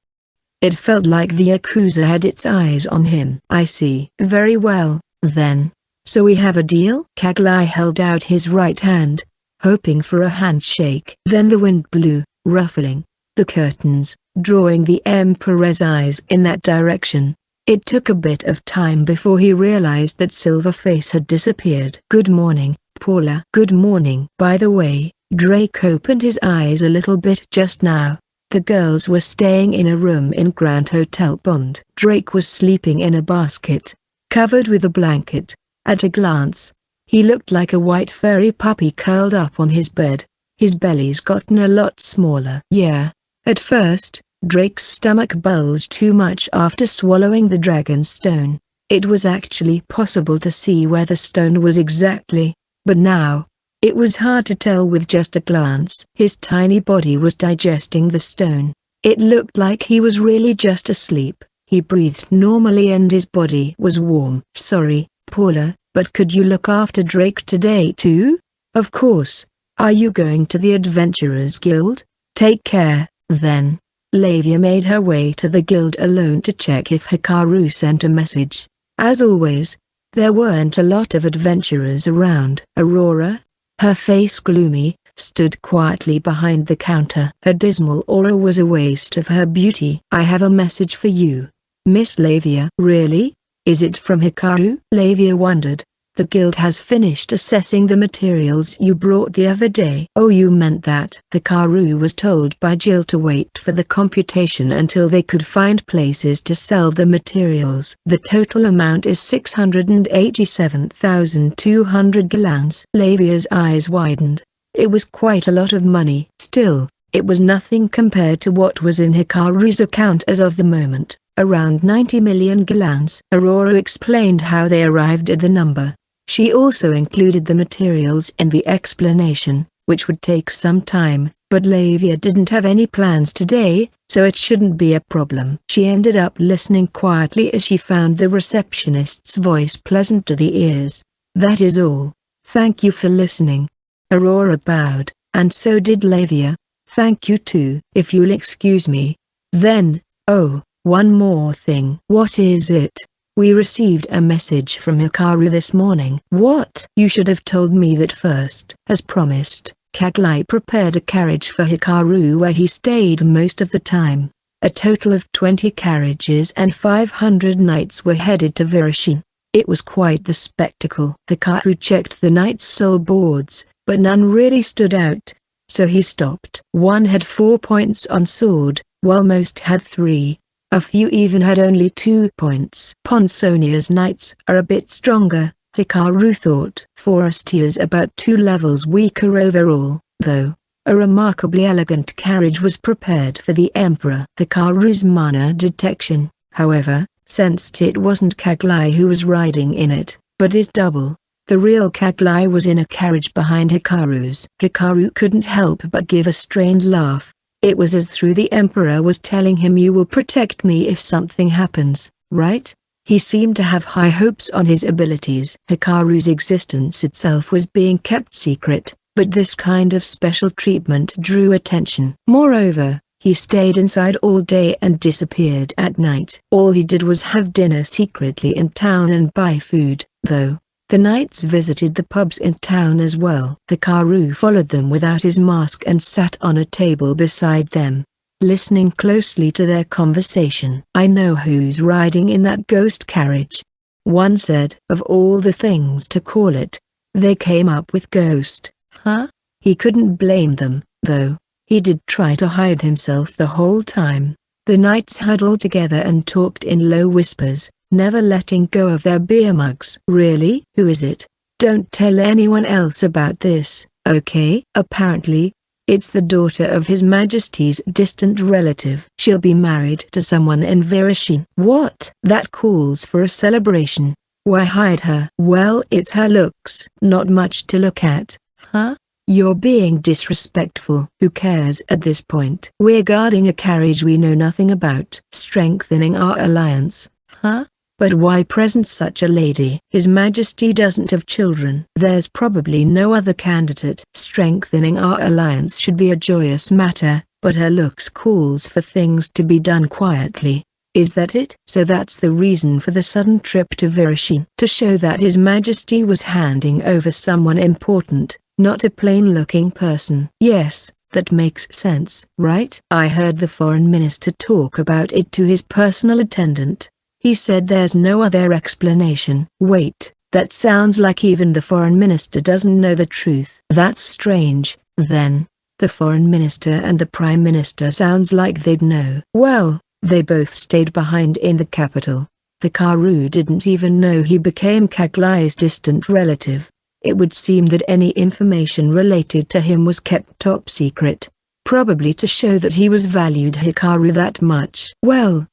It felt like the Yakuza had its eyes on him. I see. Very well, then. So we have a deal? Kaglai held out his right hand, hoping for a handshake. Then the wind blew, ruffling the curtains, drawing the Emperor's eyes in that direction. It took a bit of time before he realized that Silverface had disappeared. Good morning, Paula. Good morning. By the way, Drake opened his eyes a little bit just now. The girls were staying in a room in Grand Hotel Bond. Drake was sleeping in a basket, covered with a blanket. At a glance, he looked like a white furry puppy curled up on his bed. His belly's gotten a lot smaller. Yeah. At first, Drake's stomach bulged too much after swallowing the dragon stone. It was actually possible to see where the stone was exactly, but now, it was hard to tell with just a glance. His tiny body was digesting the stone. It looked like he was really just asleep. He breathed normally and his body was warm. Sorry, Paula, but could you look after Drake today too? Of course. Are you going to the Adventurers Guild? Take care, then. Lavia made her way to the guild alone to check if Hikaru sent a message. As always, there weren't a lot of adventurers around. Aurora, her face gloomy, stood quietly behind the counter. Her dismal aura was a waste of her beauty. I have a message for you, Miss Lavia. Really? Is it from Hikaru? Lavia wondered. The guild has finished assessing the materials you brought the other day. Oh, you meant that? Hikaru was told by Jill to wait for the computation until they could find places to sell the materials. The total amount is 687,200 gallons. Lavia's eyes widened. It was quite a lot of money. Still, it was nothing compared to what was in Hikaru's account as of the moment, around 90 million gallons. Aurora explained how they arrived at the number. She also included the materials in the explanation, which would take some time, but Lavia didn't have any plans today, so it shouldn't be a problem. She ended up listening quietly as she found the receptionist's voice pleasant to the ears. That is all. Thank you for listening. Aurora bowed, and so did Lavia. Thank you too. If you'll excuse me. Then, oh, one more thing. What is it? We received a message from Hikaru this morning. What? You should have told me that first. As promised, Kaglai prepared a carriage for Hikaru where he stayed most of the time. A total of 20 carriages and 500 knights were headed to Virashin. It was quite the spectacle. Hikaru checked the knights' soul boards, but none really stood out, so he stopped. One had 4 points on sword, while most had 3. A few even had only 2 points. Ponsonia's knights are a bit stronger, Hikaru thought. Forestier's about 2 levels weaker overall, though. A remarkably elegant carriage was prepared for the Emperor. Hikaru's mana detection, however, sensed it wasn't Kaglai who was riding in it, but his double. The real Kaglai was in a carriage behind Hikaru's. Hikaru couldn't help but give a strained laugh. It was as though the Emperor was telling him, you will protect me if something happens, right? He seemed to have high hopes on his abilities. Hikaru's existence itself was being kept secret, but this kind of special treatment drew attention. Moreover, he stayed inside all day and disappeared at night. All he did was have dinner secretly in town and buy food, though. The knights visited the pubs in town as well. Hikaru followed them without his mask and sat on a table beside them, listening closely to their conversation. I know who's riding in that ghost carriage, one said. Of all the things to call it, they came up with ghost. Huh? He couldn't blame them, though. He did try to hide himself the whole time. The knights huddled together and talked in low whispers, never letting go of their beer mugs. Really? Who is it? Don't tell anyone else about this, okay? Apparently, it's the daughter of His Majesty's distant relative. She'll be married to someone in Virashin. What? That calls for a celebration. Why hide her? Well, it's her looks. Not much to look at, huh? You're being disrespectful. Who cares at this point? We're guarding a carriage we know nothing about. Strengthening our alliance, huh? But why present such a lady? His Majesty doesn't have children. There's probably no other candidate. Strengthening our alliance should be a joyous matter, but her looks calls for things to be done quietly. Is that it? So that's the reason for the sudden trip to Virushin. To show that His Majesty was handing over someone important, not a plain-looking person. Yes, that makes sense, right? I heard the foreign minister talk about it to his personal attendant. He said there's no other explanation. Wait, that sounds like even the foreign minister doesn't know the truth. That's strange, then. The foreign minister and the prime minister sounds like they'd know. Well, they both stayed behind in the capital. Hikaru didn't even know he became Kagli's distant relative. It would seem that any information related to him was kept top secret, probably to show that he was valued Hikaru that much. Well,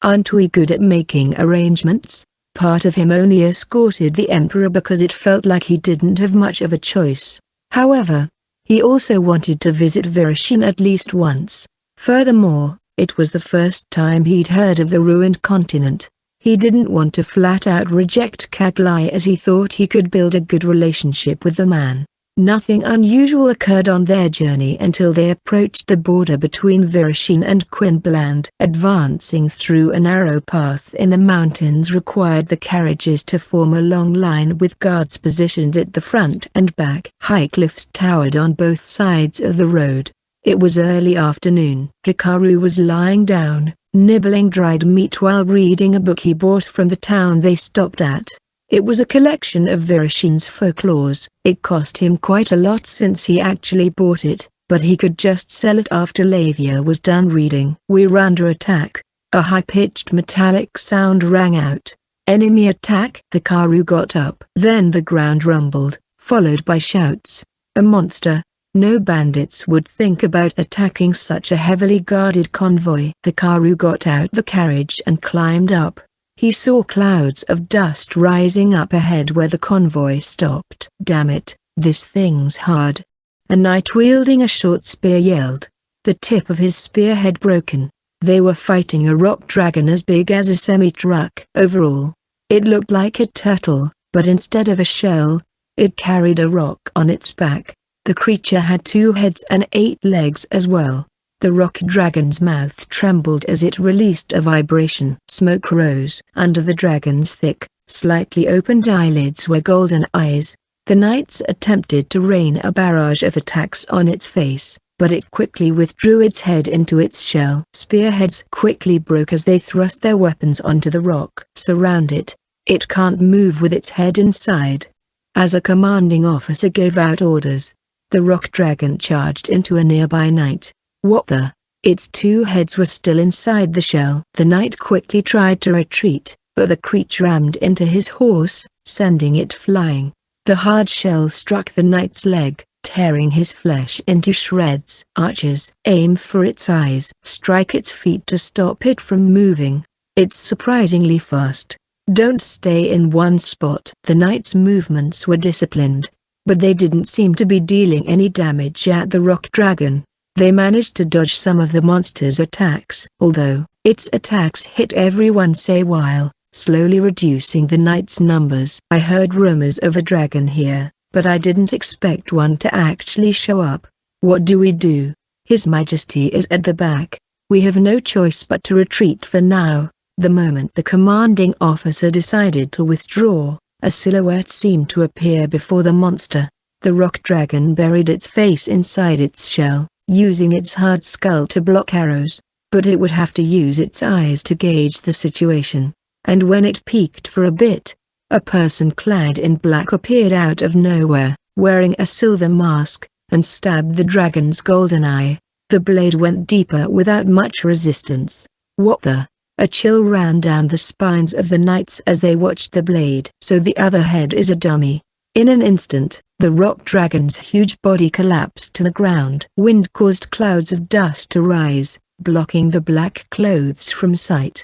aren't we good at making arrangements? Part of him only escorted the emperor because it felt like he didn't have much of a choice. However, he also wanted to visit Virushin at least once. Furthermore, it was the first time he'd heard of the ruined continent. He didn't want to flat-out reject Kagli as he thought he could build a good relationship with the man. Nothing unusual occurred on their journey until they approached the border between Virushin and Quinbland. Advancing through a narrow path in the mountains required the carriages to form a long line with guards positioned at the front and back. High cliffs towered on both sides of the road. It was early afternoon. Hikaru was lying down, nibbling dried meat while reading a book he bought from the town they stopped at. It was a collection of Virushin's folklores. It cost him quite a lot since he actually bought it, but he could just sell it after Lavia was done reading. We're under attack. A high-pitched metallic sound rang out. Enemy attack? Hikaru got up. Then the ground rumbled, followed by shouts. A monster. No bandits would think about attacking such a heavily guarded convoy. Hikaru got out the carriage and climbed up. He saw clouds of dust rising up ahead where the convoy stopped. Damn it, this thing's hard. A knight wielding a short spear yelled. The tip of his spear had broken. They were fighting a rock dragon as big as a semi-truck. Overall, it looked like a turtle, but instead of a shell, it carried a rock on its back. The creature had 2 heads and 8 legs as well. The rock dragon's mouth trembled as it released a vibration. Smoke rose. Under the dragon's thick, slightly opened eyelids were golden eyes. The knights attempted to rain a barrage of attacks on its face, but it quickly withdrew its head into its shell. Spearheads quickly broke as they thrust their weapons onto the rock. Surround it. It can't move with its head inside. As a commanding officer gave out orders, the rock dragon charged into a nearby knight. What the? Its 2 heads were still inside the shell. The knight quickly tried to retreat, but the creature rammed into his horse, sending it flying. The hard shell struck the knight's leg, tearing his flesh into shreds. Archers, aim for its eyes. Strike its feet to stop it from moving. It's surprisingly fast. Don't stay in one spot. The knight's movements were disciplined, but they didn't seem to be dealing any damage at the rock dragon. They managed to dodge some of the monster's attacks, although its attacks hit everyone while slowly reducing the knight's numbers. I heard rumors of a dragon here, but I didn't expect one to actually show up. What do we do? His Majesty is at the back. We have no choice but to retreat for now. The moment the commanding officer decided to withdraw, a silhouette seemed to appear before the monster. The rock dragon buried its face inside its shell, using its hard skull to block arrows, but it would have to use its eyes to gauge the situation. And when it peeked for a bit, a person clad in black appeared out of nowhere, wearing a silver mask, and stabbed the dragon's golden eye. The blade went deeper without much resistance. What the? A chill ran down the spines of the knights as they watched the blade. So the other head is a dummy. In an instant, the rock dragon's huge body collapsed to the ground. Wind caused clouds of dust to rise, blocking the black clothes from sight.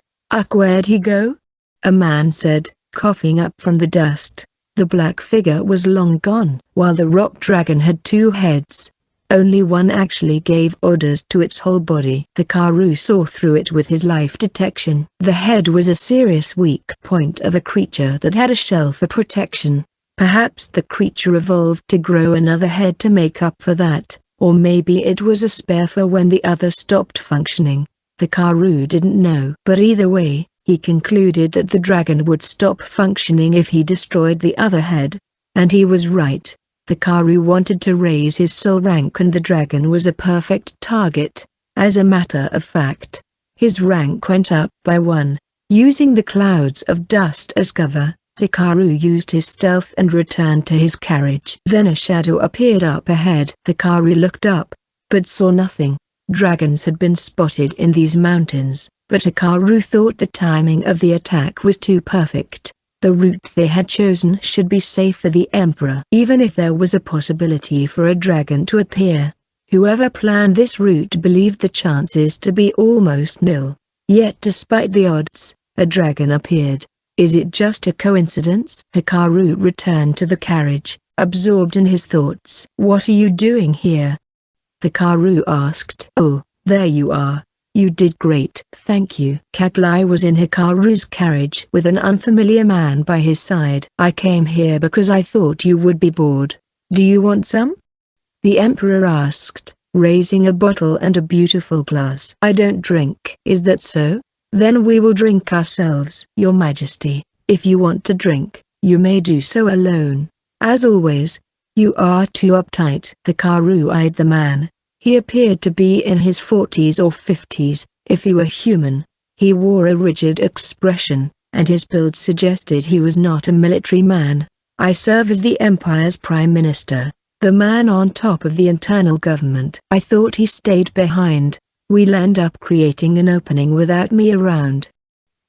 Where'd he go? A man said, coughing up from the dust. The black figure was long gone. While the rock dragon had two heads, only one actually gave orders to its whole body. Hikaru saw through it with his life detection. The head was a serious weak point of a creature that had a shell for protection. Perhaps the creature evolved to grow another head to make up for that, or maybe it was a spare for when the other stopped functioning. Hikaru didn't know. But either way, he concluded that the dragon would stop functioning if he destroyed the other head. And he was right. Hikaru wanted to raise his soul rank and the dragon was a perfect target. As a matter of fact, his rank went up by 1. Using the clouds of dust as cover, Hikaru used his stealth and returned to his carriage. Then a shadow appeared up ahead. Hikaru looked up, but saw nothing. Dragons had been spotted in these mountains, but Hikaru thought the timing of the attack was too perfect. The route they had chosen should be safe for the Emperor. Even if there was a possibility for a dragon to appear, whoever planned this route believed the chances to be almost nil. Yet despite the odds, a dragon appeared. Is it just a coincidence? Hikaru returned to the carriage, absorbed in his thoughts. What are you doing here? Hikaru asked. Oh, there you are. You did great. Thank you. Kaglai was in Hikaru's carriage with an unfamiliar man by his side. I came here because I thought you would be bored. Do you want some? The Emperor asked, raising a bottle and a beautiful glass. I don't drink. Is that so? Then we will drink ourselves. Your Majesty, if you want to drink, you may do so alone. As always, you are too uptight. Hikaru eyed the man. He appeared to be in his 40s or 50s, if he were human. He wore a rigid expression, and his build suggested he was not a military man. I serve as the Empire's Prime Minister, the man on top of the internal government. I thought he stayed behind. We'll end up creating an opening without me around.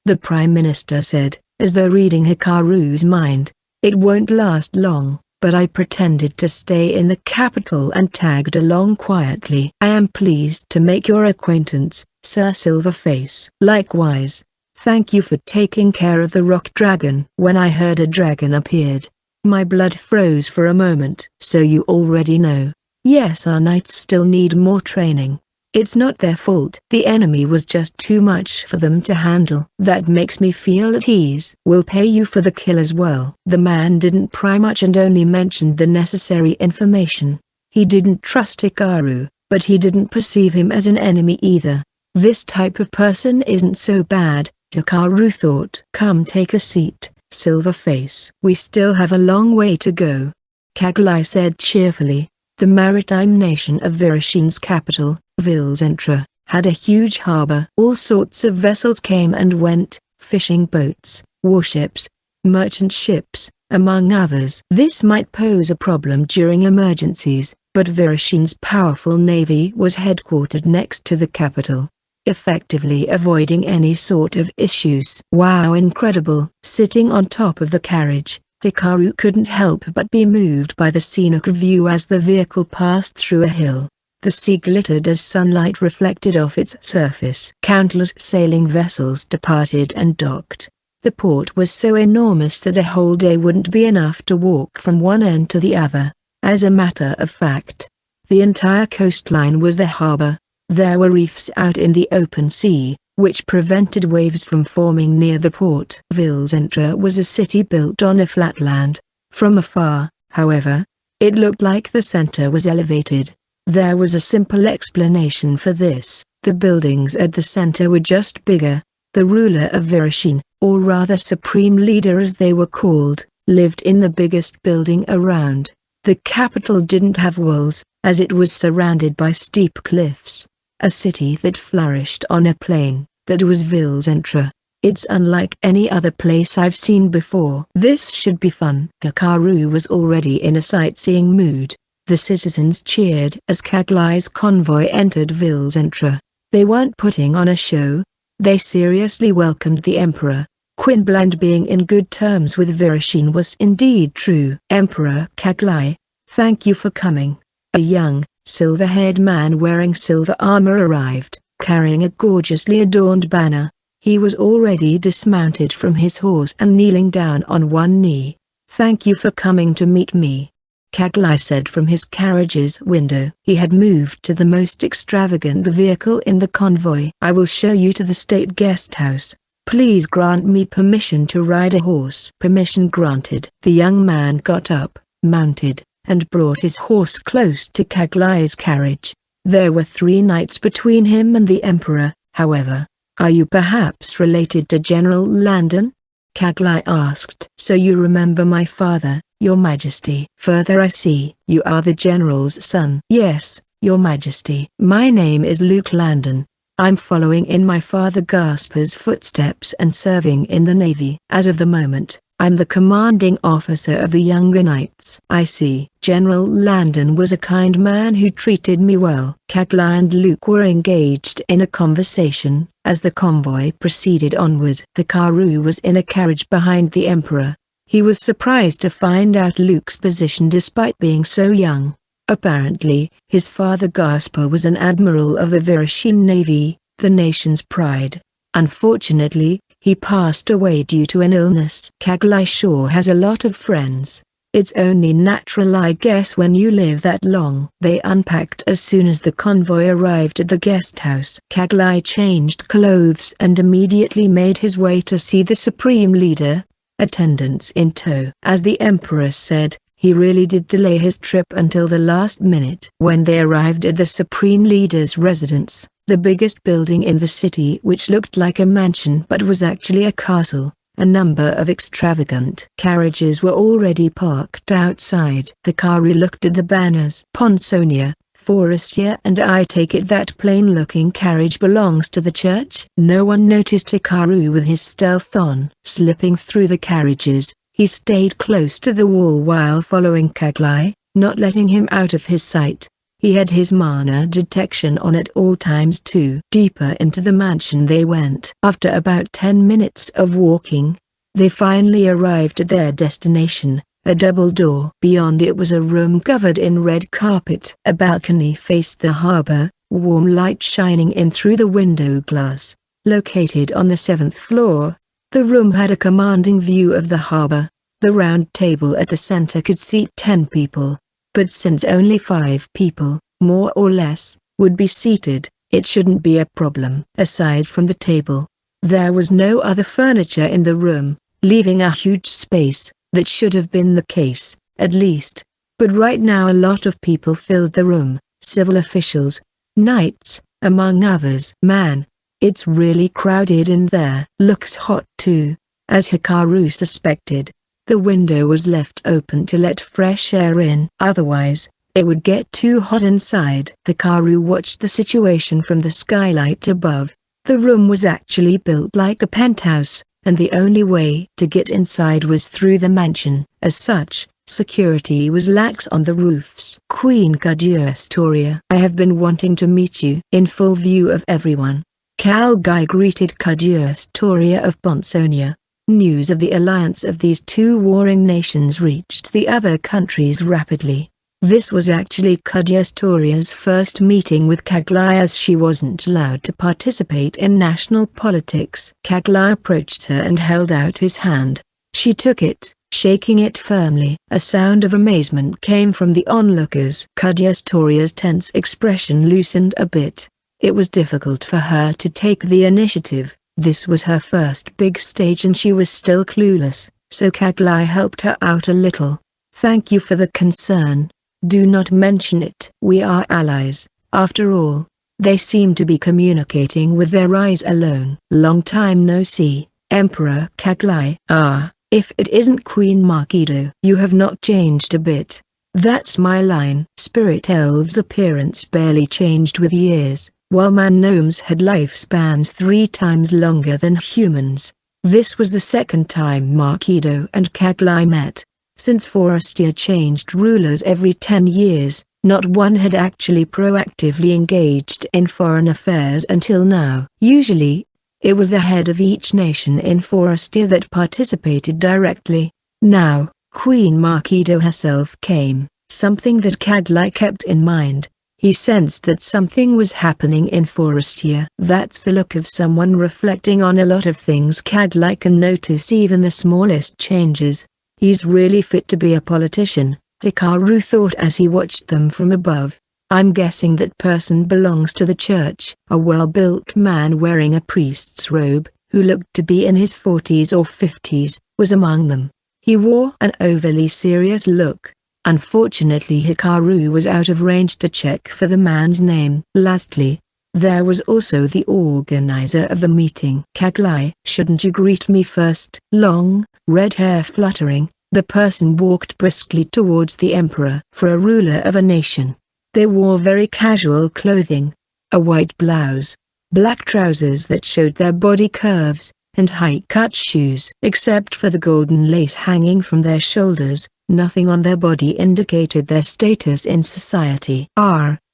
The Prime Minister said, as though reading Hikaru's mind. It won't last long. But I pretended to stay in the capital and tagged along quietly. I am pleased to make your acquaintance, Sir Silverface. Likewise. Thank you for taking care of the rock dragon. When I heard a dragon appeared, my blood froze for a moment. So you already know. Yes, our knights still need more training. It's not their fault. The enemy was just too much for them to handle. That makes me feel at ease. We'll pay you for the kill as well. The man didn't pry much and only mentioned the necessary information. He didn't trust Hikaru, but he didn't perceive him as an enemy either. This type of person isn't so bad, Hikaru thought. Come take a seat, Silverface. We still have a long way to go, Kaglai said cheerfully. The maritime nation of Virashin's capital, Vilzentra, had a huge harbor. All sorts of vessels came and went, fishing boats, warships, merchant ships, among others. This might pose a problem during emergencies, but Virashin's powerful navy was headquartered next to the capital, effectively avoiding any sort of issues. Wow, incredible! Sitting on top of the carriage, Hikaru couldn't help but be moved by the scenic view as the vehicle passed through a hill. The sea glittered as sunlight reflected off its surface. Countless sailing vessels departed and docked. The port was so enormous that a whole day wouldn't be enough to walk from one end to the other. As a matter of fact, the entire coastline was the harbor. There were reefs out in the open sea, which prevented waves from forming near the port. Vilzentra was a city built on a flat land. From afar, however, it looked like the center was elevated. There was a simple explanation for this. The buildings at the center were just bigger. The ruler of Virashin, or rather supreme leader as they were called, lived in the biggest building around. The capital didn't have walls, as it was surrounded by steep cliffs. A city that flourished on a plain, that was Vilzentra. It's unlike any other place I've seen before. This should be fun. Hikaru was already in a sightseeing mood. The citizens cheered as Kaglai's convoy entered Vilzentra. They weren't putting on a show. They seriously welcomed the Emperor. Quinblind being in good terms with Virashin was indeed true. Emperor Kaglai, thank you for coming. A young, silver-haired man wearing silver armor arrived, carrying a gorgeously adorned banner. He was already dismounted from his horse and kneeling down on one knee. "Thank you for coming to meet me," Kaglai said from his carriage's window. He had moved to the most extravagant vehicle in the convoy. "I will show you to the state guest house. Please grant me permission to ride a horse." Permission granted. The young man got up, mounted, and brought his horse close to Kaglai's carriage. There were 3 knights between him and the emperor, however. "Are you perhaps related to General Landon?" Kaglai asked. "So you remember my father, your majesty." "Further, I see you are the general's son." "Yes, your majesty." "My name is Luke Landon. I'm following in my father Gaspar's footsteps and serving in the navy. As of the moment, I'm the commanding officer of the younger knights." "I see." "General Landon was a kind man who treated me well." Kaglai and Luke were engaged in a conversation as the convoy proceeded onward. Hikaru was in a carriage behind the emperor. He was surprised to find out Luke's position despite being so young. Apparently, his father Gaspar was an admiral of the Virashin Navy, the nation's pride. Unfortunately, he passed away due to an illness. Kaglai sure has a lot of friends. It's only natural, I guess, when you live that long. They unpacked as soon as the convoy arrived at the guest house. Kaglai changed clothes and immediately made his way to see the supreme leader, attendants in tow. As the emperor said, he really did delay his trip until the last minute. When they arrived at the supreme leader's residence, the biggest building in the city which looked like a mansion but was actually a castle, a number of extravagant carriages were already parked outside. Hikaru looked at the banners. "Ponsonia, Forestier, and I take it that plain-looking carriage belongs to the church?" No one noticed Hikaru with his stealth on. Slipping through the carriages, he stayed close to the wall while following Kaglai, not letting him out of his sight. He had his mana detection on at all times too. Deeper into the mansion they went. After about 10 minutes of walking, they finally arrived at their destination, a double door. Beyond it was a room covered in red carpet. A balcony faced the harbor, warm light shining in through the window glass. Located on the 7th floor, the room had a commanding view of the harbor. The round table at the center could seat 10 people. But since only 5 people, more or less, would be seated, it shouldn't be a problem. Aside from the table, there was no other furniture in the room, leaving a huge space. That should have been the case, at least. But right now a lot of people filled the room, civil officials, knights, among others. "Man, it's really crowded in there." "Looks hot too." As Hikaru suspected, the window was left open to let fresh air in. Otherwise, it would get too hot inside. Hikaru watched the situation from the skylight above. The room was actually built like a penthouse, and the only way to get inside was through the mansion. As such, security was lax on the roofs. "Queen Kaguya, I have been wanting to meet you." In full view of everyone, Kaglai greeted Kaguya of Ponsonia. News of the alliance of these 2 warring nations reached the other countries rapidly. This was actually Kaguya's first meeting with Kaglai, as she wasn't allowed to participate in national politics. Kaglai approached her and held out his hand. She took it, shaking it firmly. A sound of amazement came from the onlookers. Kaguya's tense expression loosened a bit. It was difficult for her to take the initiative. This was her first big stage and she was still clueless, so Kaglai helped her out a little. "Thank you for the concern. Do not mention it. We are allies, after all." They seemed to be communicating with their eyes alone. "Long time no see, Emperor Kaglai." "Ah, if it isn't Queen Markido." "You have not changed a bit." "That's my line." Spirit elves' appearance barely changed with years, while man-gnomes had lifespans 3 times longer than humans. This was the second time Markido and Kaglai met. Since Forestier changed rulers every 10 years, not one had actually proactively engaged in foreign affairs until now. Usually, it was the head of each nation in Forestier that participated directly. Now, Queen Markido herself came, something that Kaglai kept in mind. He sensed that something was happening in Forestier. That's the look of someone reflecting on a lot of things. Kaglai can notice even the smallest changes. He's really fit to be a politician, Hikaru thought as he watched them from above. I'm guessing that person belongs to the church. A well-built man wearing a priest's robe, who looked to be in his 40s or 50s, was among them. He wore an overly serious look. Unfortunately, Hikaru was out of range to check for the man's name. Lastly, there was also the organizer of the meeting. Kaglai, shouldn't you greet me first? Long, red hair fluttering, the person walked briskly towards the emperor. For a ruler of a nation, they wore very casual clothing. A white blouse, black trousers that showed their body curves, and high-cut shoes. Except for the golden lace hanging from their shoulders, nothing on their body indicated their status in society.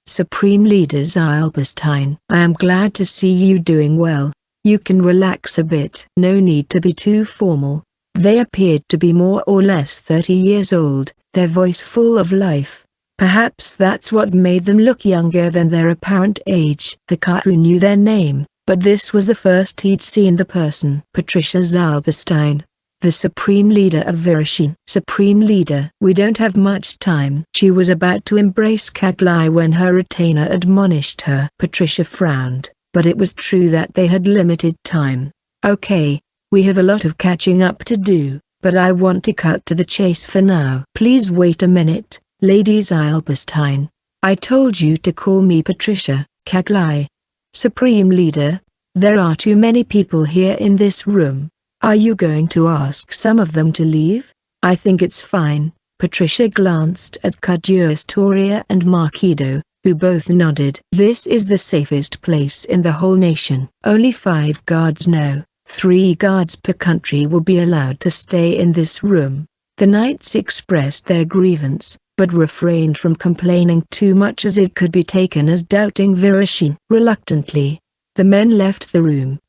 Supreme Leader Zylberstein. I am glad to see you doing well. You can relax a bit. No need to be too formal. They appeared to be more or less 30 years old, their voice full of life. Perhaps that's what made them look younger than their apparent age. Hikaru knew their name, but this was the first he'd seen the person. Patricia Zylberstein, the Supreme Leader of Virushin. Supreme Leader. We don't have much time. She was about to embrace Kaglai when her retainer admonished her. Patricia frowned, but it was true that they had limited time. Okay, we have a lot of catching up to do, but I want to cut to the chase for now. Please wait a minute, Lady Zylberstein. I told you to call me Patricia. Kaglai. Supreme Leader, there are too many people here in this room. Are you going to ask some of them to leave? I think it's fine. Patricia glanced at Kaduastoria and Markido, who both nodded. This is the safest place in the whole nation. Only 5 guards now. 3 guards per country will be allowed to stay in this room. The knights expressed their grievance, but refrained from complaining too much as it could be taken as doubting Virushin. Reluctantly, the men left the room.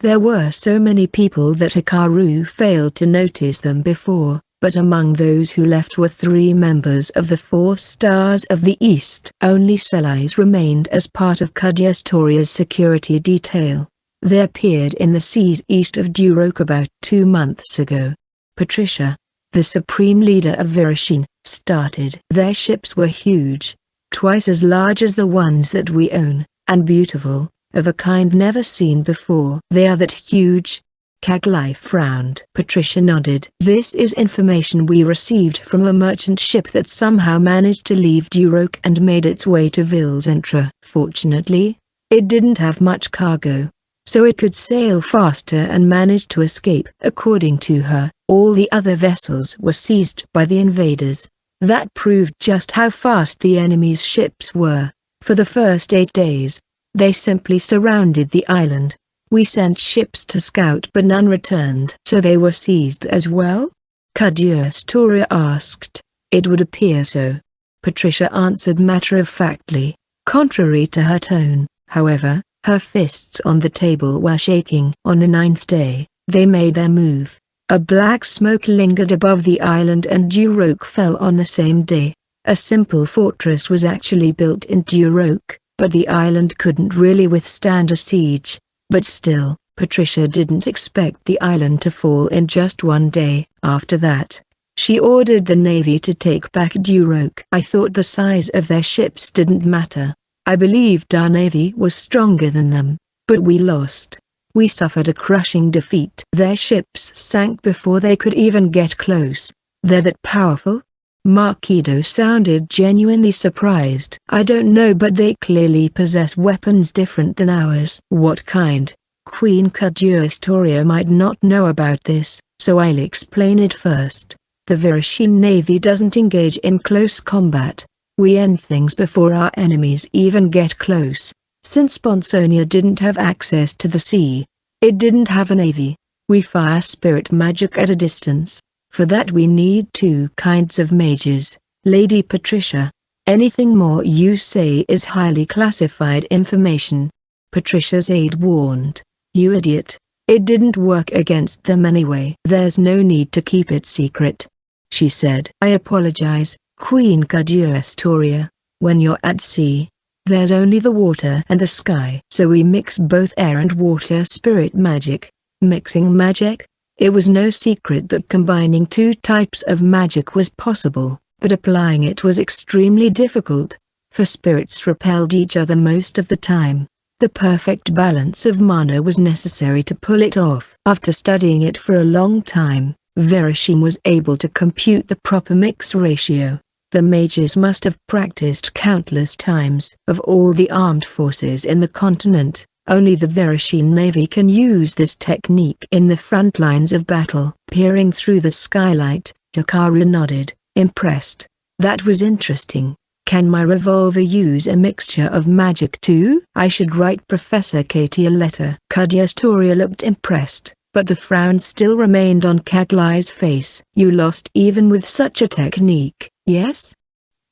There were so many people that Hikaru failed to notice them before, but among those who left were 3 members of the 4 Stars of the East. Only Selais remained as part of Kaduastoria's security detail. They appeared in the seas east of Duroc about 2 months ago. Patricia, the Supreme Leader of Virushin, started. Their ships were huge, twice as large as the ones that we own, and beautiful, of a kind never seen before. They are that huge? Kaglai frowned. Patricia nodded. This is information we received from a merchant ship that somehow managed to leave Duroc and made its way to Vilzentra. Fortunately, it didn't have much cargo, so it could sail faster and managed to escape. According to her, all the other vessels were seized by the invaders. That proved just how fast the enemy's ships were. For the first 8 days, they simply surrounded the island. We sent ships to scout but none returned. So they were seized as well? Kaduastoria asked. It would appear so. Patricia answered matter-of-factly. Contrary to her tone, however, her fists on the table were shaking. On the 9th day, they made their move. A black smoke lingered above the island and Duroc fell on the same day. A simple fortress was actually built in Duroc, but the island couldn't really withstand a siege. But still, Patricia didn't expect the island to fall in just 1 day. After that, she ordered the navy to take back Duroc. I thought the size of their ships didn't matter. I believed our navy was stronger than them, but we lost. We suffered a crushing defeat. Their ships sank before they could even get close. They're that powerful? Markido sounded genuinely surprised. I don't know, but they clearly possess weapons different than ours. What kind? Queen Kaduastoria might not know about this, so I'll explain it first. The Virushin Navy doesn't engage in close combat. We end things before our enemies even get close. Since Bonsonia didn't have access to the sea, it didn't have a navy. We fire spirit magic at a distance. For that we need 2 kinds of mages. Lady Patricia, anything more you say is highly classified information. Patricia's aide warned. You idiot. It didn't work against them anyway. There's no need to keep it secret, she said. I apologize, Queen Kaduastoria. When you're at sea, there's only the water and the sky. So we mix both air and water spirit magic. Mixing magic? It was no secret that combining two types of magic was possible, but applying it was extremely difficult, for spirits repelled each other most of the time. The perfect balance of mana was necessary to pull it off. After studying it for a long time, Vereshim was able to compute the proper mix ratio. The mages must have practiced countless times. Of all the armed forces in the continent, only the Vereshim Navy can use this technique in the front lines of battle. Peering through the skylight, Hikaru nodded, impressed. That was interesting. Can my revolver use a mixture of magic too? I should write Professor Katie a letter. Kaguya looked impressed, but the frown still remained on Kagli's face. You lost even with such a technique, yes?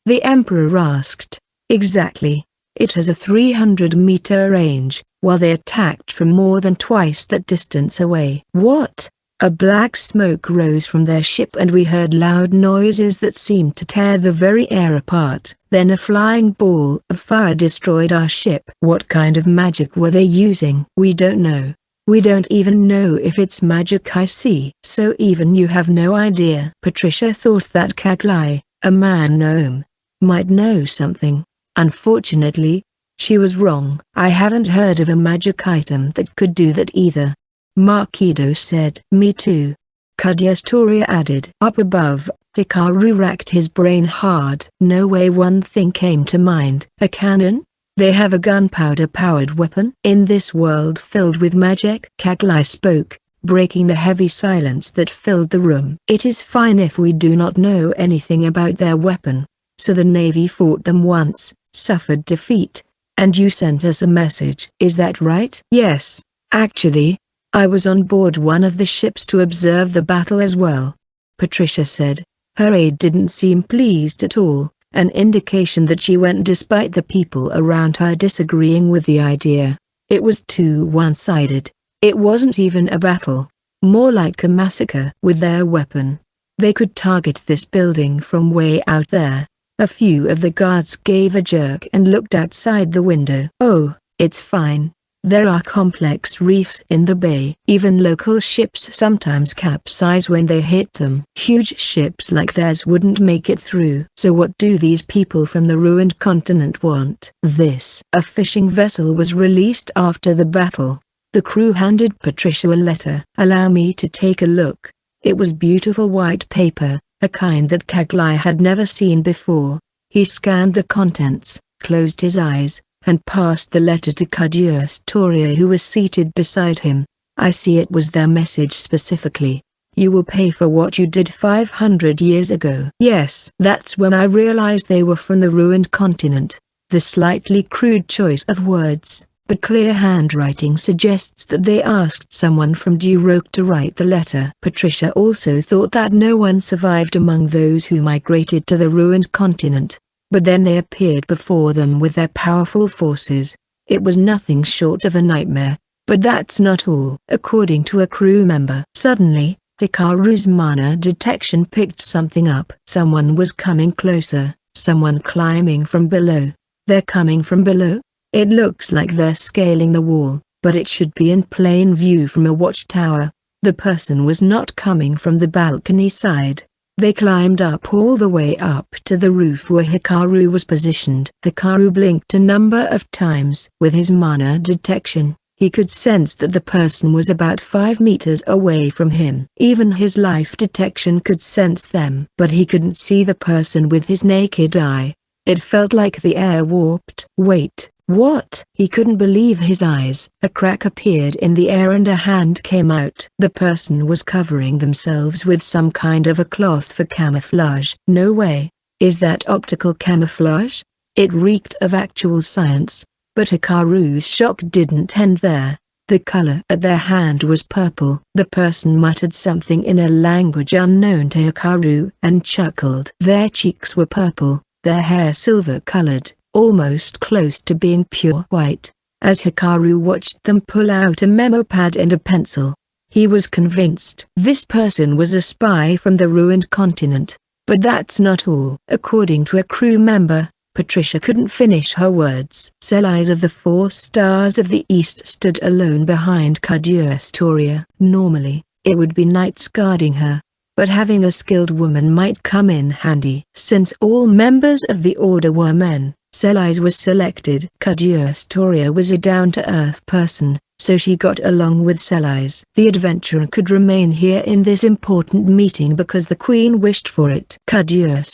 The Emperor asked. Exactly. It has a 300-meter range, while they attacked from more than twice that distance away. What? A black smoke rose from their ship and we heard loud noises that seemed to tear the very air apart. Then a flying ball of fire destroyed our ship. What kind of magic were they using? We don't know. We don't even know if it's magic. I see. So even you have no idea. Patricia thought that Kagli, a man gnome, might know something. Unfortunately, she was wrong. I haven't heard of a magic item that could do that either. Makido said. Me too. Kaguya added. Up above, Hikaru racked his brain hard. No way. One thing came to mind. A cannon? They have a gunpowder-powered weapon? In this world filled with magic? Kagli spoke, breaking the heavy silence that filled the room. It is fine if we do not know anything about their weapon. So the Navy fought them once, suffered defeat, and you sent us a message. Is that right? Yes, actually. I was on board one of the ships to observe the battle as well. Patricia said. Her aide didn't seem pleased at all, an indication that she went despite the people around her disagreeing with the idea. It was too one-sided. It wasn't even a battle. More like a massacre. With their weapon, they could target this building from way out there. A few of the guards gave a jerk and looked outside the window. Oh, it's fine. There are complex reefs in the bay. Even local ships sometimes capsize when they hit them. Huge ships like theirs wouldn't make it through. So what do these people from the ruined continent want? This. A fishing vessel was released after the battle. The crew handed Patricia a letter. Allow me to take a look. It was beautiful white paper, a kind that Kagli had never seen before. He scanned the contents, closed his eyes, and passed the letter to Kaguya, who was seated beside him. I see it was their message specifically. You will pay for what you did 500 years ago. Yes. That's when I realized they were from the ruined continent. The slightly crude choice of words, but clear handwriting suggests that they asked someone from Duroc to write the letter. Patricia also thought that no one survived among those who migrated to the ruined continent. But then they appeared before them with their powerful forces. It was nothing short of a nightmare. But that's not all. According to a crew member. Suddenly, Hikaru's mana detection picked something up. Someone was coming closer, someone climbing from below. They're coming from below? It looks like they're scaling the wall, but it should be in plain view from a watchtower. The person was not coming from the balcony side. They climbed up all the way up to the roof where Hikaru was positioned. Hikaru blinked a number of times. With his mana detection, he could sense that the person was about 5 meters away from him. Even his life detection could sense them. But he couldn't see the person with his naked eye. It felt like the air warped. Wait. What? He couldn't believe his eyes. A crack appeared in the air and a hand came out. The person was covering themselves with some kind of a cloth for camouflage. No way. Is that optical camouflage? It reeked of actual science. But Hikaru's shock didn't end there. The color at their hand was purple. The person muttered something in a language unknown to Hikaru and chuckled. Their cheeks were purple, their hair silver-colored, almost close to being pure white. As Hikaru watched them pull out a memo pad and a pencil, he was convinced this person was a spy from the ruined continent. But that's not all. According to a crew member, Patricia couldn't finish her words. Sellies of the 4 stars of the East stood alone behind Kaguya. Normally, it would be knights guarding her. But having a skilled woman might come in handy. Since all members of the order were men, Selise was selected. Kaguya was a down-to-earth person, so she got along with Selise. The adventurer could remain here in this important meeting because the queen wished for it. Kaguya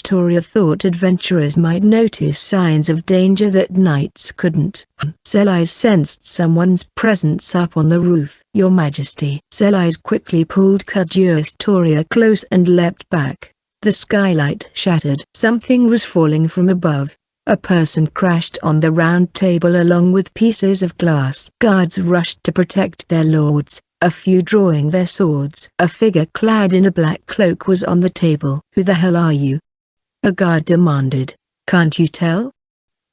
thought adventurers might notice signs of danger that knights couldn't. Selise sensed someone's presence up on the roof. Your Majesty. Selise quickly pulled Kaguya close and leapt back. The skylight shattered. Something was falling from above. A person crashed on the round table along with pieces of glass. Guards rushed to protect their lords, a few drawing their swords. A figure clad in a black cloak was on the table. Who the hell are you? A guard demanded. Can't you tell?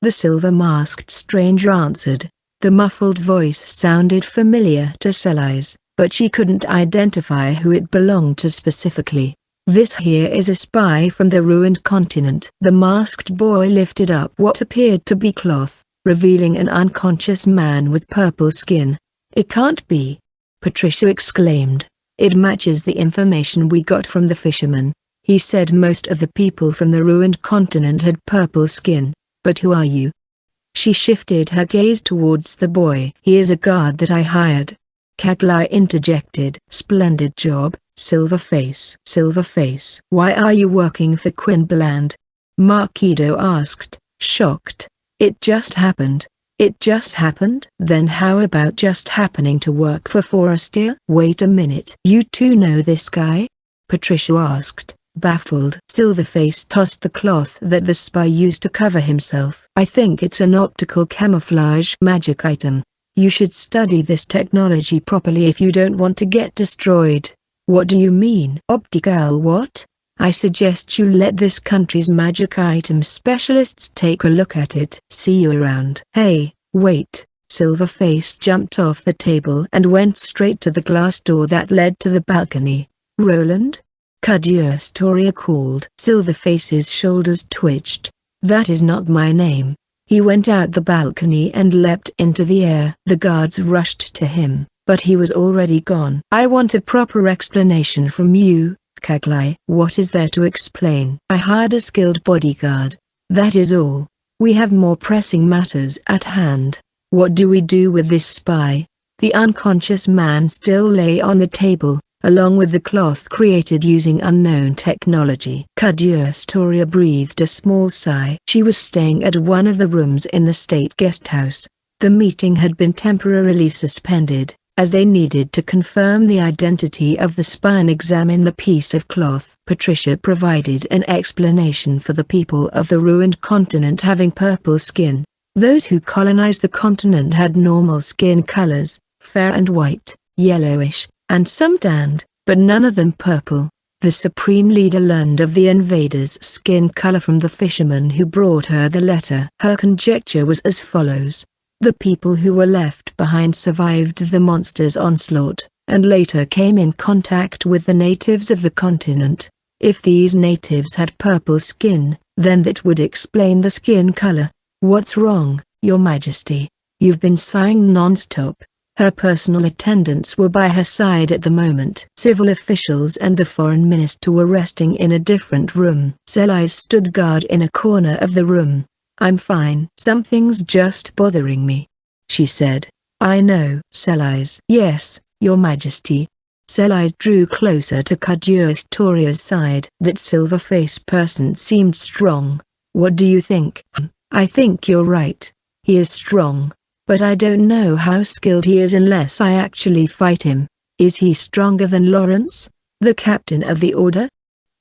The silver-masked stranger answered. The muffled voice sounded familiar to Selise, but she couldn't identify who it belonged to specifically. This here is a spy from the ruined continent. The masked boy lifted up what appeared to be cloth, revealing an unconscious man with purple skin. It can't be! Patricia exclaimed. It matches the information we got from the fisherman. He said most of the people from the ruined continent had purple skin. But who are you? She shifted her gaze towards the boy. He is a guard that I hired. Kaguya interjected. Splendid job, Silverface. Silverface. Why are you working for Quinbland? Marquido asked, shocked. It just happened. It just happened? Then how about just happening to work for Forestier? Wait a minute. You two know this guy? Patricia asked, baffled. Silverface tossed the cloth that the spy used to cover himself. I think it's an optical camouflage magic item. You should study this technology properly if you don't want to get destroyed. What do you mean? Optical what? I suggest you let this country's magic item specialists take a look at it. See you around. Hey, wait. Silverface jumped off the table and went straight to the glass door that led to the balcony. Roland? Kaguya called. Silverface's shoulders twitched. That is not my name. He went out the balcony and leapt into the air. The guards rushed to him, but he was already gone. I want a proper explanation from you, Kaguya. What is there to explain? I hired a skilled bodyguard. That is all. We have more pressing matters at hand. What do we do with this spy? The unconscious man still lay on the table, along with the cloth created using unknown technology. Kaguya breathed a small sigh. She was staying at one of the rooms in the state guest house. The meeting had been temporarily suspended, as they needed to confirm the identity of the spy and examine the piece of cloth. Patricia provided an explanation for the people of the ruined continent having purple skin. Those who colonized the continent had normal skin colors, fair and white, yellowish, and some tanned, but none of them purple. The supreme leader learned of the invaders' skin color from the fisherman who brought her the letter. Her conjecture was as follows. The people who were left behind survived the monster's onslaught, and later came in contact with the natives of the continent. If these natives had purple skin, then that would explain the skin color. What's wrong, Your Majesty? You've been sighing non-stop. Her personal attendants were by her side at the moment. Civil officials and the foreign minister were resting in a different room. Selise stood guard in a corner of the room. I'm fine. Something's just bothering me, she said. I know. Selise. Yes, Your Majesty. Selise drew closer to Kaguya's side. That silver-faced person seemed strong. What do you think? I think you're right. He is strong. But I don't know how skilled he is unless I actually fight him. Is he stronger than Lawrence, the captain of the order?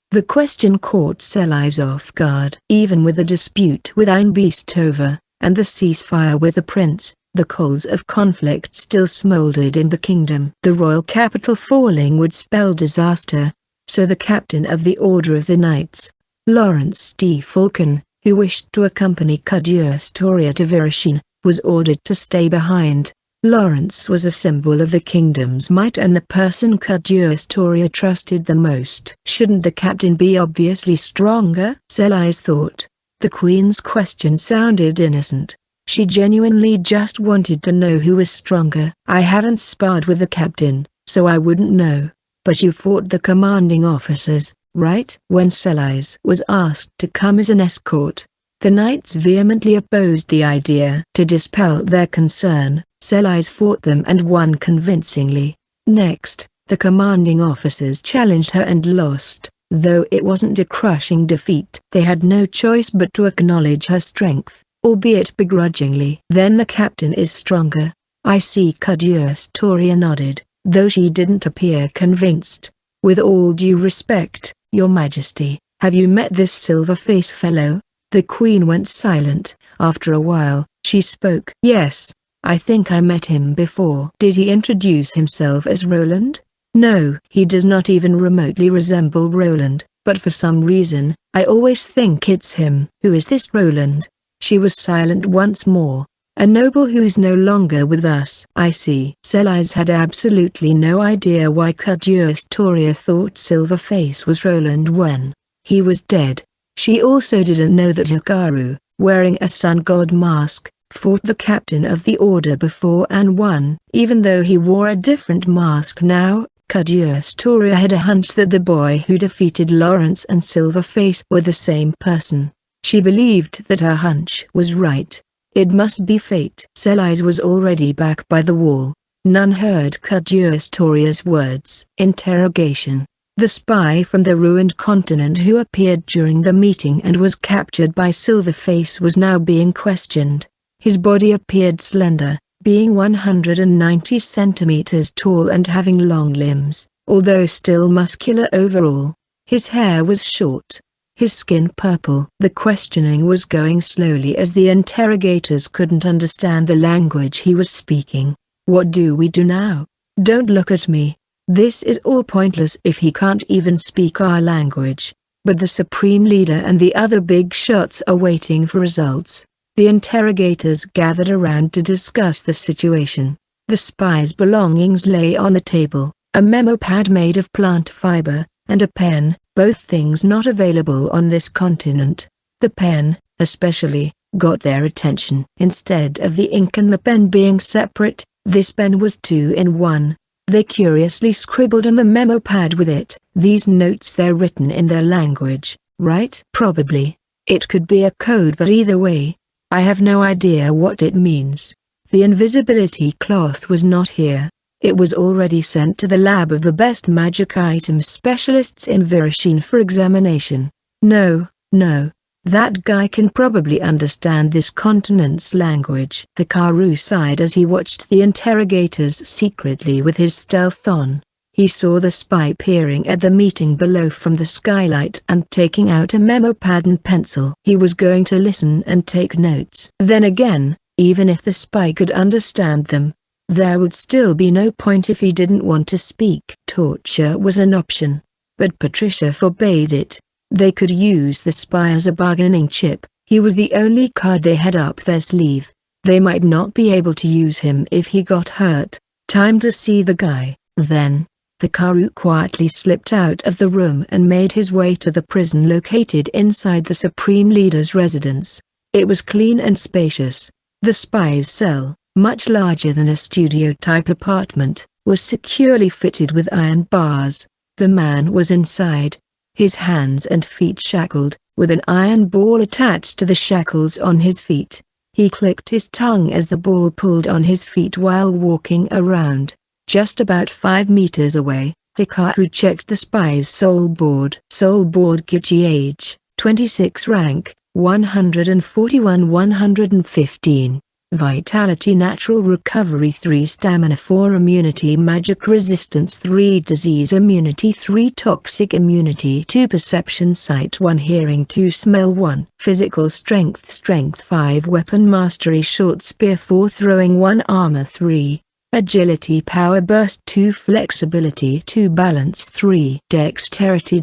The question caught Selise off guard. Even with the dispute with Einbeast over, and the ceasefire with the prince, the coals of conflict still smoldered in the kingdom. The royal capital falling would spell disaster. So the captain of the Order of the Knights, Lawrence D. Falcon, who wished to accompany Kaguya to Virashin, was ordered to stay behind. Lawrence was a symbol of the kingdom's might and the person Kaguya trusted the most. Shouldn't the captain be obviously stronger? Selise thought. The queen's question sounded innocent. She genuinely just wanted to know who was stronger. I haven't sparred with the captain, so I wouldn't know. But you fought the commanding officers, right? When Selise was asked to come as an escort, the knights vehemently opposed the idea. To dispel their concern, Selise fought them and won convincingly. Next, the commanding officers challenged her and lost, though it wasn't a crushing defeat. They had no choice but to acknowledge her strength, albeit begrudgingly. Then the captain is stronger. I see. Hikaru nodded, though she didn't appear convinced. With all due respect, Your Majesty, have you met this silver-face fellow? The queen went silent. After a while, she spoke. Yes, I think I met him before. Did he introduce himself as Roland? No. He does not even remotely resemble Roland, but for some reason, I always think it's him. Who is this Roland? She was silent once more. A noble who's no longer with us. I see. Selise had absolutely no idea why Hikaru thought Silverface was Roland when he was dead. She also didn't know that Hikaru, wearing a sun god mask, fought the captain of the order before and won. Even though he wore a different mask now, Hikaru had a hunch that the boy who defeated Lawrence and Silverface were the same person. She believed that her hunch was right. It must be fate. Selise was already back by the wall. None heard Hikaru's words. Interrogation. The spy from the ruined continent who appeared during the meeting and was captured by Silverface was now being questioned. His body appeared slender, being 190 centimeters tall and having long limbs, although still muscular overall. His hair was short, his skin purple. The questioning was going slowly as the interrogators couldn't understand the language he was speaking. What do we do now? Don't look at me. This is all pointless if he can't even speak our language. But the supreme leader and the other big shots are waiting for results. The interrogators gathered around to discuss the situation. The spy's belongings lay on the table, a memo pad made of plant fiber, and a pen, both things not available on this continent. The pen, especially, got their attention. Instead of the ink and the pen being separate, this pen was 2 in 1. They curiously scribbled on the memo pad with it. These notes, they're written in their language, right? Probably. It could be a code, but either way, I have no idea what it means. The invisibility cloth was not here. It was already sent to the lab of the best magic item specialists in Virushin for examination. No, that guy can probably understand this continent's language. Hikaru sighed as he watched the interrogators secretly with his stealth on. He saw the spy peering at the meeting below from the skylight and taking out a memo pad and pencil. He was going to listen and take notes. Then again, even if the spy could understand them, there would still be no point if he didn't want to speak. Torture was an option, but Patricia forbade it. They could use the spy as a bargaining chip. He was the only card they had up their sleeve. They might not be able to use him if he got hurt. Time to see the guy. Then, Hikaru quietly slipped out of the room and made his way to the prison located inside the Supreme Leader's residence. It was clean and spacious. The spy's cell, much larger than a studio-type apartment, was securely fitted with iron bars. The man was inside, his hands and feet shackled, with an iron ball attached to the shackles on his feet. He clicked his tongue as the ball pulled on his feet while walking around. Just about 5 meters away, Hikaru checked the spy's soul board. Soul board Kichi age, 26 rank, 141 115. Vitality natural recovery 3 stamina 4 immunity magic resistance 3 disease immunity 3 toxic immunity 2 perception sight 1 hearing 2 smell 1 physical strength 5 weapon mastery short spear 4 throwing 1 armor 3 agility power burst 2 flexibility 2 balance 3 dexterity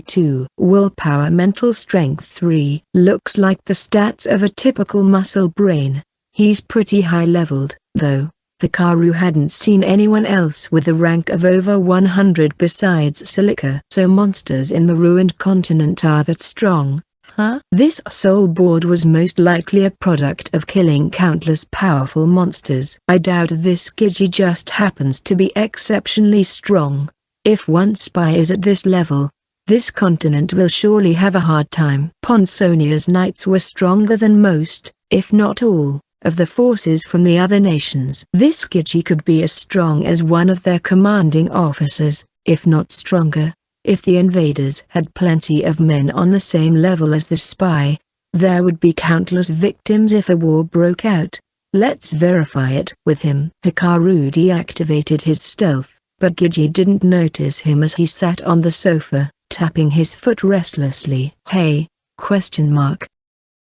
2 willpower mental strength 3. Looks like the stats of a typical muscle brain. He's pretty high leveled, though. Hikaru hadn't seen anyone else with a rank of over 100 besides Celica. So monsters in the ruined continent are that strong, huh? This soul board was most likely a product of killing countless powerful monsters. I doubt this Gigi just happens to be exceptionally strong. If one spy is at this level, this continent will surely have a hard time. Ponsonia's knights were stronger than most, if not all, of the forces from the other nations. This Gigi could be as strong as one of their commanding officers, if not stronger. If the invaders had plenty of men on the same level as the spy, there would be countless victims if a war broke out. Let's verify it with him. Hikaru deactivated his stealth, but Gigi didn't notice him as he sat on the sofa, tapping his foot restlessly. "Hey?"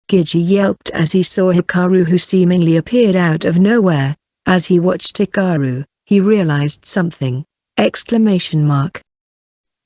Gigi yelped as he saw Hikaru, who seemingly appeared out of nowhere. As he watched Hikaru, he realized something!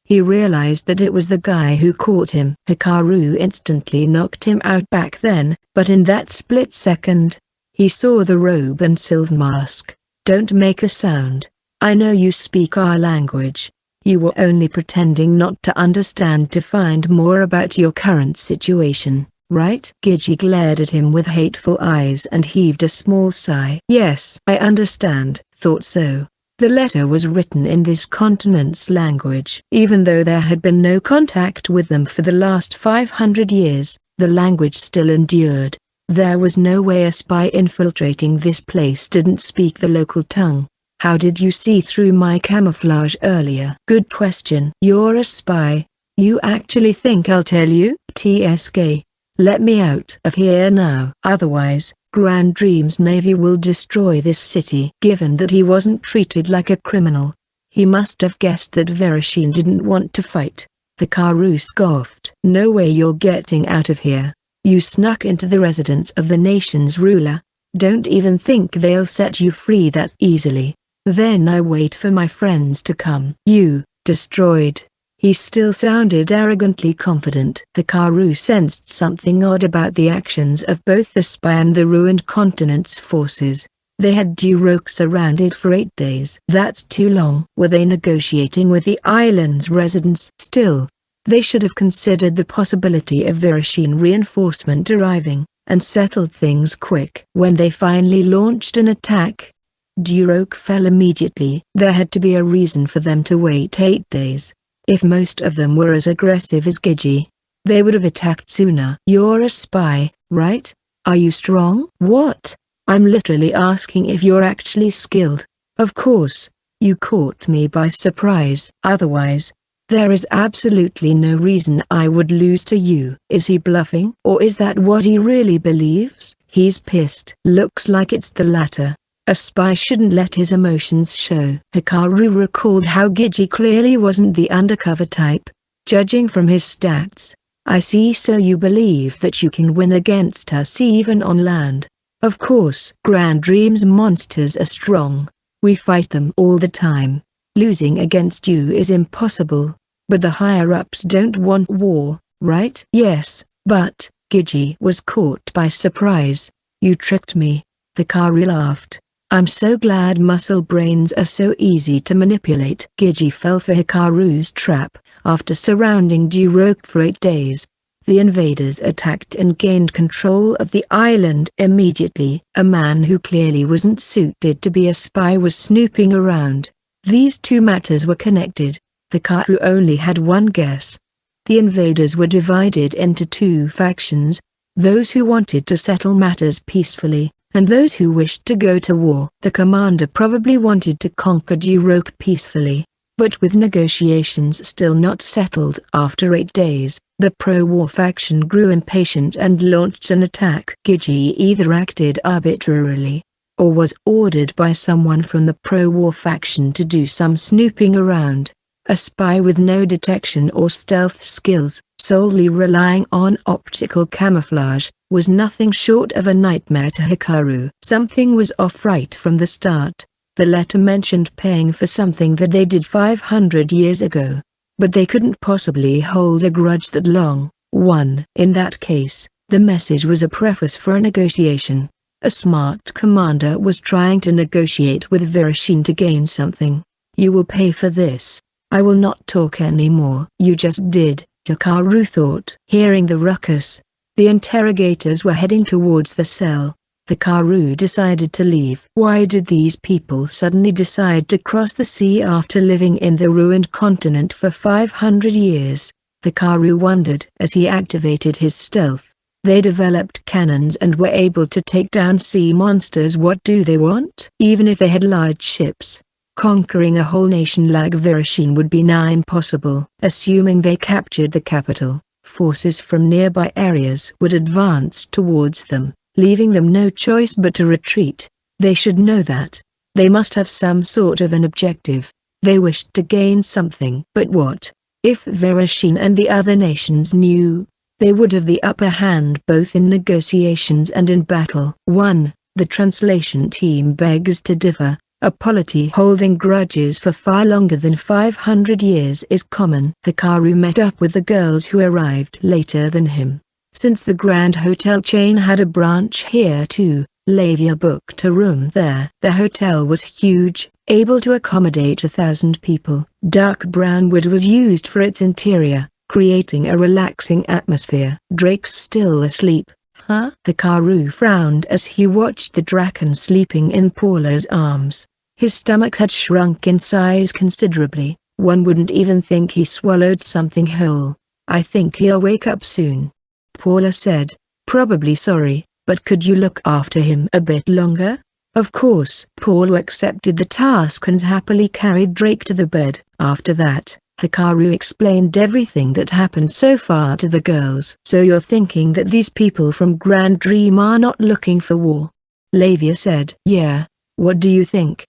He realized that it was the guy who caught him. Hikaru instantly knocked him out back then, but in that split second, he saw the robe and silver mask. "Don't make a sound. I know you speak our language. You were only pretending not to understand to find more about your current situation, right?" Gigi glared at him with hateful eyes and heaved a small sigh. "Yes, I understand." "Thought so." The letter was written in this continent's language. Even though there had been no contact with them for the last 500 years, the language still endured. There was no way a spy infiltrating this place didn't speak the local tongue. "How did you see through my camouflage earlier?" "Good question." "You're a spy. You actually think I'll tell you?" "TSK. Let me out of here now. Otherwise, Grand Dream's navy will destroy this city." Given that he wasn't treated like a criminal, he must have guessed that Vereshine didn't want to fight. Hikaru scoffed. "No way you're getting out of here. You snuck into the residence of the nation's ruler. Don't even think they'll set you free that easily. Then I wait for my friends to come." "You, destroyed." He still sounded arrogantly confident. Hikaru sensed something odd about the actions of both the spy and the ruined continent's forces. They had Duroc surrounded for 8 days. That's too long. Were they negotiating with the island's residents? Still, they should have considered the possibility of Vereshine reinforcement arriving, and settled things quick. When they finally launched an attack, Duroc fell immediately. There had to be a reason for them to wait 8 days. If most of them were as aggressive as Gigi, they would have attacked sooner. "You're a spy, right? Are you strong?" "What? I'm literally asking if you're actually skilled." "Of course, you caught me by surprise. Otherwise, there is absolutely no reason I would lose to you." Is he bluffing? Or is that what he really believes? He's pissed. Looks like it's the latter. A spy shouldn't let his emotions show. Hikaru recalled how Gigi clearly wasn't the undercover type, judging from his stats. "I see, so you believe that you can win against us even on land." "Of course. Grand Dream's monsters are strong. We fight them all the time. Losing against you is impossible. But the higher-ups don't want war, right?" "Yes, but..." Gigi was caught by surprise. "You tricked me." Hikaru laughed. "I'm so glad muscle brains are so easy to manipulate." Gigi fell for Hikaru's trap. After surrounding Duroc for 8 days, the invaders attacked and gained control of the island immediately. A man who clearly wasn't suited to be a spy was snooping around. These two matters were connected. Hikaru only had one guess. The invaders were divided into 2 factions, those who wanted to settle matters peacefully, and those who wished to go to war. The commander probably wanted to conquer Duroc peacefully, but with negotiations still not settled after 8 days, the pro-war faction grew impatient and launched an attack. Gigi either acted arbitrarily, or was ordered by someone from the pro-war faction to do some snooping around. A spy with no detection or stealth skills, solely relying on optical camouflage, was nothing short of a nightmare to Hikaru. Something was off right from the start. The letter mentioned paying for something that they did 500 years ago. But they couldn't possibly hold a grudge that long. In that case, the message was a preface for a negotiation. A smart commander was trying to negotiate with Vereshine to gain something. "You will pay for this. I will not talk anymore." "You just did," Hikaru thought. Hearing the ruckus, the interrogators were heading towards the cell. Hikaru decided to leave. Why did these people suddenly decide to cross the sea after living in the ruined continent for 500 years? Hikaru wondered as he activated his stealth. They developed cannons and were able to take down sea monsters. What do they want? Even if they had large ships, conquering a whole nation like Virushin would be nigh impossible. Assuming they captured the capital, forces from nearby areas would advance towards them, leaving them no choice but to retreat. They should know that. They must have some sort of an objective. They wished to gain something. But what? If Virushin and the other nations knew, they would have the upper hand both in negotiations and in battle. 1. The translation team begs to differ. A polity holding grudges for far longer than 500 years is common. Hikaru met up with the girls who arrived later than him. Since the Grand Hotel chain had a branch here too, Lavia booked a room there. The hotel was huge, able to accommodate 1,000 people. Dark brown wood was used for its interior, creating a relaxing atmosphere. Drake's still asleep, huh? Hikaru frowned as he watched the Draken sleeping in Paula's arms. His stomach had shrunk in size considerably. One wouldn't even think he swallowed something whole. I think he'll wake up soon, Paula said. Probably. Sorry, but could you look after him a bit longer? Of course. Paula accepted the task and happily carried Drake to the bed. After that, Hikaru explained everything that happened so far to the girls. So you're thinking that these people from Grand Dream are not looking for war? Lavia said. Yeah. What do you think?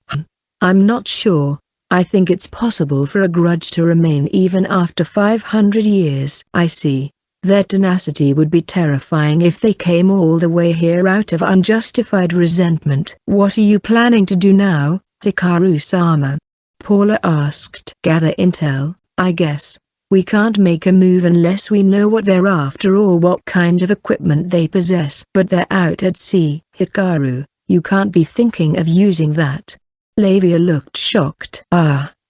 I'm not sure. I think it's possible for a grudge to remain even after 500 years. I see. Their tenacity would be terrifying if they came all the way here out of unjustified resentment. What are you planning to do now, Hikaru-sama? Paula asked. Gather intel, I guess. We can't make a move unless we know what they're after or what kind of equipment they possess. But they're out at sea. Hikaru, you can't be thinking of using that. Lavia looked shocked.